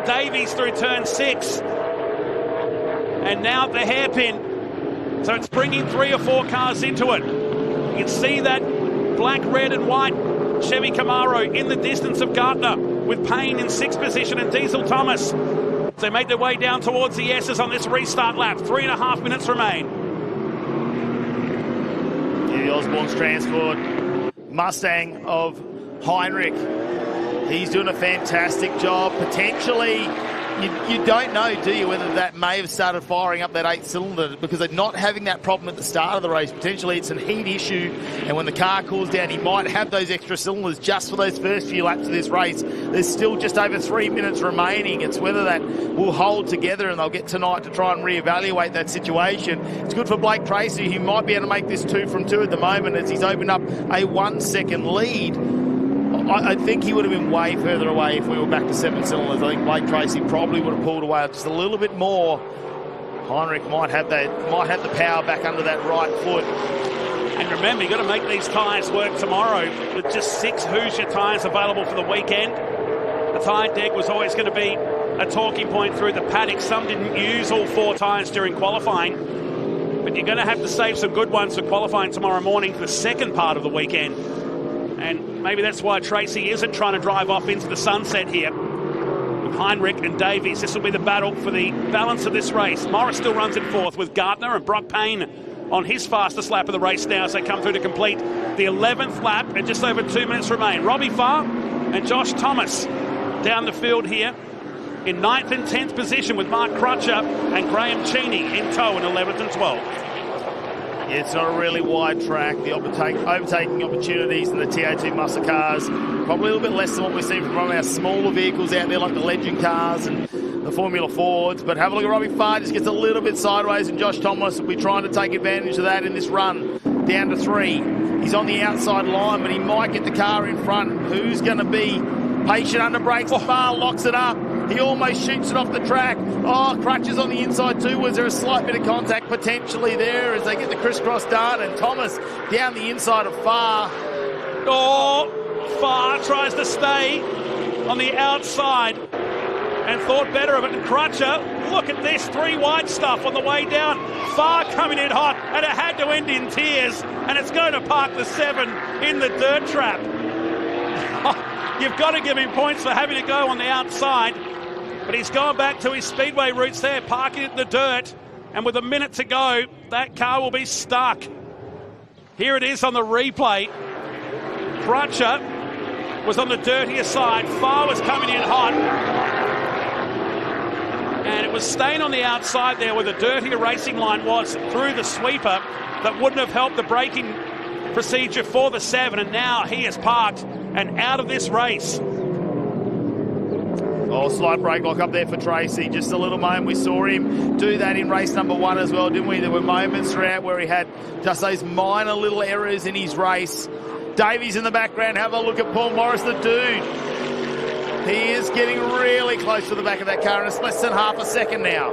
Davies through turn 6. And now the hairpin. So it's bringing 3 or 4 cars into it. You can see that black, red and white Chevy Camaro in the distance of Gartner, with Payne in 6th position and Diesel Thomas. They make their way down towards the S's on this restart lap. 3.5 minutes remain. Yeah, the Osborne's transport Mustang of Heinrich. He's doing a fantastic job. Potentially, you don't know, do you, whether that may have started firing up that 8th cylinder, because they're not having that problem at the start of the race. Potentially it's a heat issue, and when the car cools down, he might have those extra cylinders just for those first few laps of this race. There's still just over 3 minutes remaining. It's whether that will hold together, and they'll get tonight to try and reevaluate that situation. It's good for Blake Tracy. He might be able to make this 2 from 2 at the moment, as he's opened up a 1-second lead. I think he would have been way further away if we were back to 7 cylinders. I think Blake Tracy probably would have pulled away just a little bit more. Heinrich might have the power back under that right foot. And remember, you've got to make these tyres work tomorrow with just 6 Hoosier tyres available for the weekend. The tyre deck was always going to be a talking point through the paddock. Some didn't use all 4 tyres during qualifying, but you're going to have to save some good ones for qualifying tomorrow morning for the second part of the weekend. And maybe that's why Tracy isn't trying to drive off into the sunset here. With Heinrich and Davies, this will be the battle for the balance of this race. Morris still runs in 4th with Gartner and Brock Payne on his fastest lap of the race now as they come through to complete the 11th lap, and just over 2 minutes remain. Robbie Farr and Josh Thomas down the field here in 9th and 10th position, with Mark Crutcher and Graham Cheney in tow in 11th and 12th. Yeah, it's not a really wide track. The overtaking opportunities in the TO2 muscle cars, probably a little bit less than what we've seen from our smaller vehicles out there, like the Legend cars and the Formula Fords. But have a look at Robbie Farr, just gets a little bit sideways, and Josh Thomas will be trying to take advantage of that in this run down to 3. He's on the outside line, but he might get the car in front. Who's going to be patient under brakes? Farr locks it up. He almost shoots it off the track. Oh, Crutcher's on the inside too. Was there a slight bit of contact potentially there as they get the crisscross done? And Thomas down the inside of Farr. Oh, Farr tries to stay on the outside and thought better of it. And Crutcher, look at this, 3 wide stuff on the way down. Farr coming in hot, and it had to end in tears. And it's going to park the 7 in the dirt trap. You've got to give him points for having to go on the outside. But he's gone back to his speedway roots there, parking it in the dirt. And with a minute to go, that car will be stuck. Here it is on the replay. Crutcher was on the dirtier side. Farr was coming in hot. And it was staying on the outside there where the dirtier racing line was through the sweeper that wouldn't have helped the braking procedure for the 7. And now he is parked and out of this race. Oh, slight brake lock up there for Tracy. Just a little moment. We saw him do that in race number 1 as well, didn't we? There were moments throughout where he had just those minor little errors in his race. Davies in the background. Have a look at Paul Morris, the dude. He is getting really close to the back of that car, and it's less than half a second now.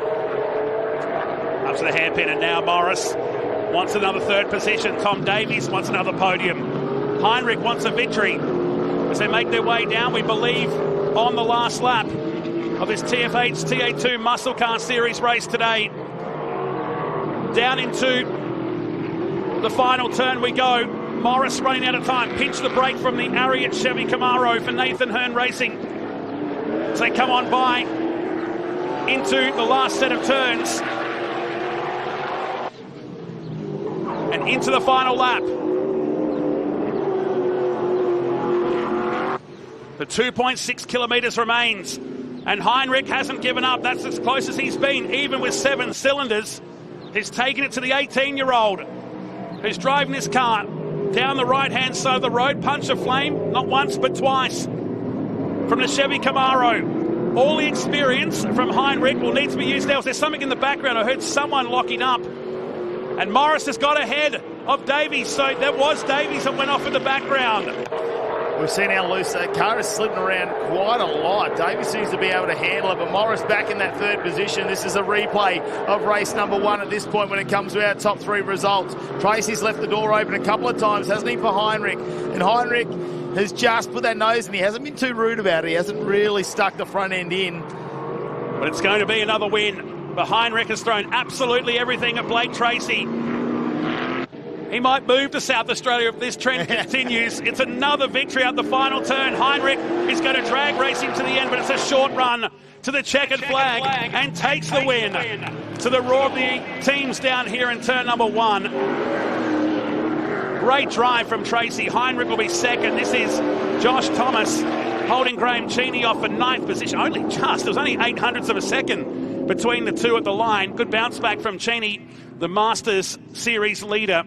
Up to the hairpin, and now Morris wants another 3rd position. Tom Davies wants another podium. Heinrich wants a victory as they make their way down, we believe, on the last lap of this TFH TA2 Muscle Car Series race today. Down into the final turn we go. Morris running out of time. Pinch the brake from the Ariat Chevy Camaro for Nathan Hearn Racing. As they come on by into the last set of turns. And into the final lap. The 2.6 kilometres remains, and Heinrich hasn't given up. That's as close as he's been, even with 7 cylinders. He's taken it to the 18-year-old who's driving this car down the right-hand side of the road. Punch of flame, not once but twice, from the Chevy Camaro. All the experience from Heinrich will need to be used now. There's something in the background. I heard someone locking up, and Morris has got ahead of Davies. So that was Davies that went off in the background. We've seen how loose that car is slipping around quite a lot. Davies seems to be able to handle it, but Morris back in that third position. This is a replay of race number 1 at this point when it comes to our top 3 results. Tracy's left the door open a couple of times, hasn't he, for Heinrich? And Heinrich has just put that nose in. He hasn't been too rude about it. He hasn't really stuck the front end in. But it's going to be another win. But Heinrich has thrown absolutely everything at Blake Tracy. He might move to South Australia if this trend continues. It's another victory at the final turn. Heinrich is going to drag racing to the end, but it's a short run to the checkered flag and takes the win. To the roar of the teams down here in turn number 1. Great drive from Tracy. Heinrich will be second. This is Josh Thomas holding Graham Cheney off for 9th position. There was only 800ths of a second between the two at the line. Good bounce back from Cheney, the Masters Series leader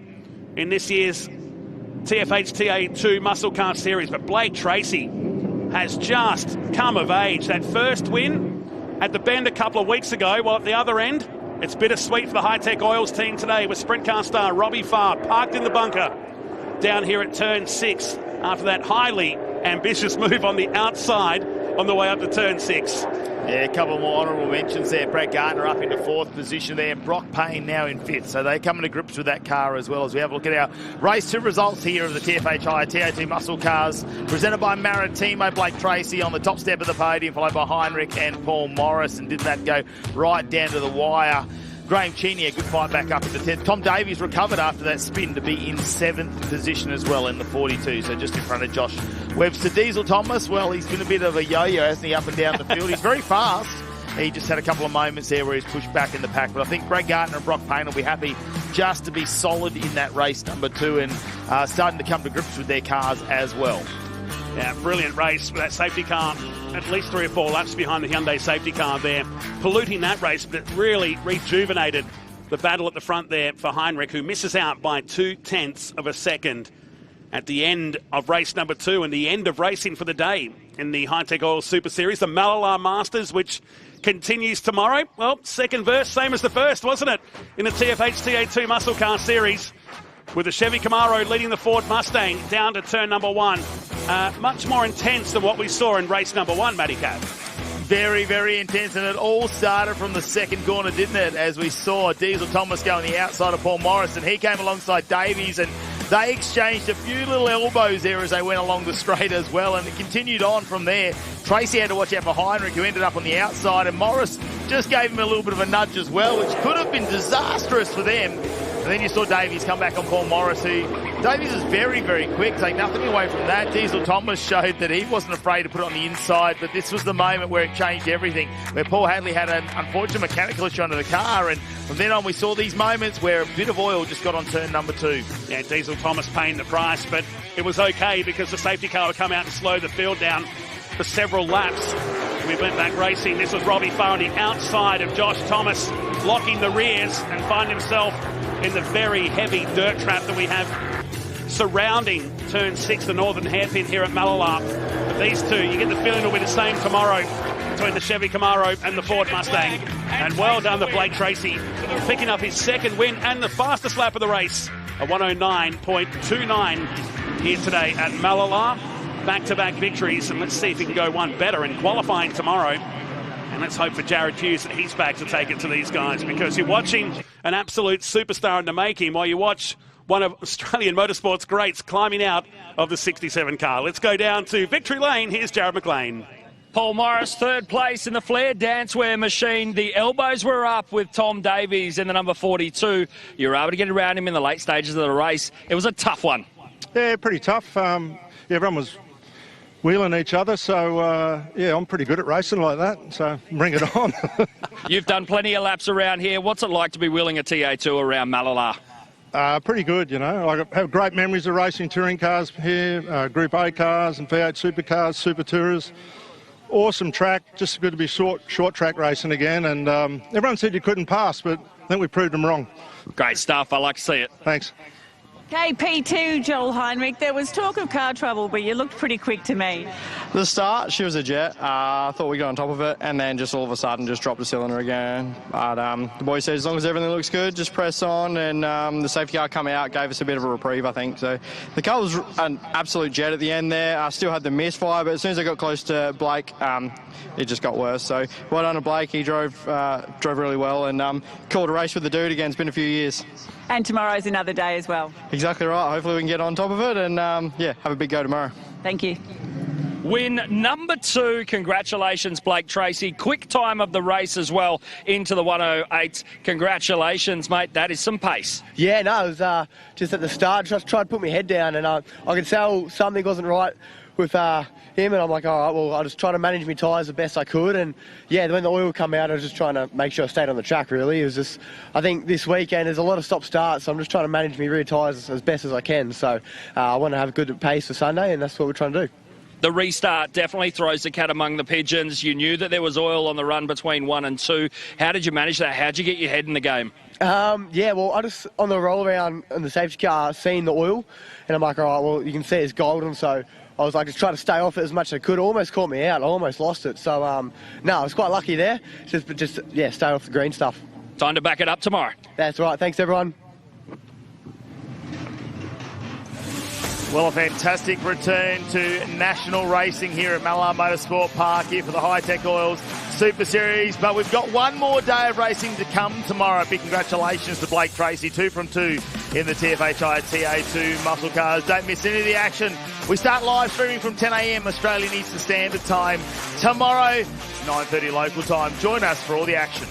in this year's TFH-TA2 Muscle Car Series. But Blake Tracy has just come of age. That first win at the Bend a couple of weeks ago, while at the other end, it's bittersweet for the Hi-Tec Oils team today with sprint car star Robbie Farr parked in the bunker down here at turn 6 after that highly ambitious move on the outside on the way up to turn 6. Yeah, a couple more honourable mentions there. Brad Gartner up into 4th position there. Brock Payne now in 5th. So they come into grips with that car as well as we have a look at our race 2 results here of the TFH TA2 muscle cars. Presented by Maritimo. Blake Tracy on the top step of the podium, followed by Heinrich and Paul Morris. And did that go right down to the wire. Graham Cheney, a good fight back up at the 10th. Tom Davies recovered after that spin to be in 7th position as well in the 42, so just in front of Josh Webster. Diesel Thomas, well, he's been a bit of a yo-yo, hasn't he, up and down the field. He's very fast. He just had a couple of moments there where he's pushed back in the pack, but I think Brad Gartner and Brock Payne will be happy just to be solid in that race number 2 and starting to come to grips with their cars as well. Yeah, brilliant race with that safety car. At least 3 or 4 laps behind the Hyundai safety car there. Polluting that race, but it really rejuvenated the battle at the front there for Heinrich, who misses out by 0.2 of a second at the end of race number 2 and the end of racing for the day in the Hi-Tec Oil Super Series, the Mallala Masters, which continues tomorrow. Well, second verse, same as the first, wasn't it? In the TFH-TA2 Muscle Car Series, with the Chevy Camaro leading the Ford Mustang down to turn number 1. Much more intense than what we saw in race number 1, Matty Cav. Very, very intense, and it all started from the second corner, didn't it? As we saw Diesel Thomas go on the outside of Paul Morris, and he came alongside Davies, and they exchanged a few little elbows there as they went along the straight as well, and it continued on from there. Tracy had to watch out for Heinrich, who ended up on the outside, and Morris just gave him a little bit of a nudge as well, which could have been disastrous for them. And then you saw Davies come back on Paul Morris, who Davies is very, very quick. Take nothing away from that. Diesel Thomas showed that he wasn't afraid to put it on the inside, but this was the moment where it changed everything, where Paul Hadley had an unfortunate mechanical issue under the car, and from then on we saw these moments where a bit of oil just got on turn number 2. Yeah, Diesel Thomas paying the price, but it was okay because the safety car would come out and slow the field down for several laps. We went back racing. This was Robbie Farr on the outside of Josh Thomas, locking the rears and find himself in the very heavy dirt trap that we have surrounding turn 6, the northern hairpin here at Mallala. But these two, you get the feeling it'll be the same tomorrow between the Chevy Camaro and the Ford Mustang. And well done to Blake Tracy, picking up his second win and the fastest lap of the race, a 109.29 here today at Mallala. Back-to-back victories, and let's see if he can go one better in qualifying tomorrow. And let's hope for Jared Hughes that he's back to take it to these guys, because you're watching an absolute superstar in the making while you watch one of Australian motorsport's greats climbing out of the 67 car. Let's go down to Victory Lane. Here's Jared McLean. Paul Morris, 3rd place in the Flair Dancewear machine. The elbows were up with Tom Davies in the number 42. You were able to get around him in the late stages of the race. It was a tough one. Yeah, pretty tough. Everyone was wheeling each other, so yeah, I'm pretty good at racing like that, so bring it on. You've done plenty of laps around here. What's it like to be wheeling a TA2 around Mallala? Pretty good, you know. I have great memories of racing touring cars here, Group A cars and V8 supercars, Super Tourers. Awesome track, just good to be short track racing again, and everyone said you couldn't pass, but I think we proved them wrong. Great stuff, I like to see it. Thanks. KP2, Joel Heinrich. There was talk of car trouble, but you looked pretty quick to me. The start, she was a jet. I thought we got on top of it, and then just all of a sudden just dropped a cylinder again. But the boy said as long as everything looks good, just press on, and the safety car come out, gave us a bit of a reprieve, I think. So the car was an absolute jet at the end there. I still had the misfire, but as soon as I got close to Blake, it just got worse. So well done to Blake. He drove really well, and called a race with the dude again. It's been a few years. And tomorrow's another day as well. Exactly right. Hopefully we can get on top of it and, yeah, have a big go tomorrow. Thank you. Win number 2. Congratulations, Blake Tracy. Quick time of the race as well into the 1:08. Congratulations, mate. That is some pace. Yeah, no, it was just at the start. Just tried to put my head down, and I could tell something wasn't right with him, and I'm like, all right, well, I'll just try to manage my tyres the best I could. And yeah, when the oil come out, I was just trying to make sure I stayed on the track, really. It was just, I think this weekend there's a lot of stop-starts, so I'm just trying to manage my rear tyres as best as I can. So I want to have a good pace for Sunday, and that's what we're trying to do. The restart definitely throws the cat among the pigeons. You knew that there was oil on the run between 1 and 2. How did you manage that? How did you get your head in the game? Yeah, well, I just, on the roll around in the safety car, seen the oil, and I'm like, all right, well, you can see it's golden, so I was like, just trying to stay off it as much as I could. It almost caught me out. I almost lost it. So, no, I was quite lucky there. Just yeah, stay off the green stuff. Time to back it up tomorrow. That's right. Thanks, everyone. Well, a fantastic return to national racing here at Mallala Motorsport Park here for the Hi-Tec Oils Super Series. But we've got one more day of racing to come tomorrow. Big congratulations to Blake Tracy, 2 from 2 in the TFHI TA2 muscle cars. Don't miss any of the action. We start live streaming from 10 a.m. Australian Eastern Standard Time tomorrow, 9:30 local time. Join us for all the action.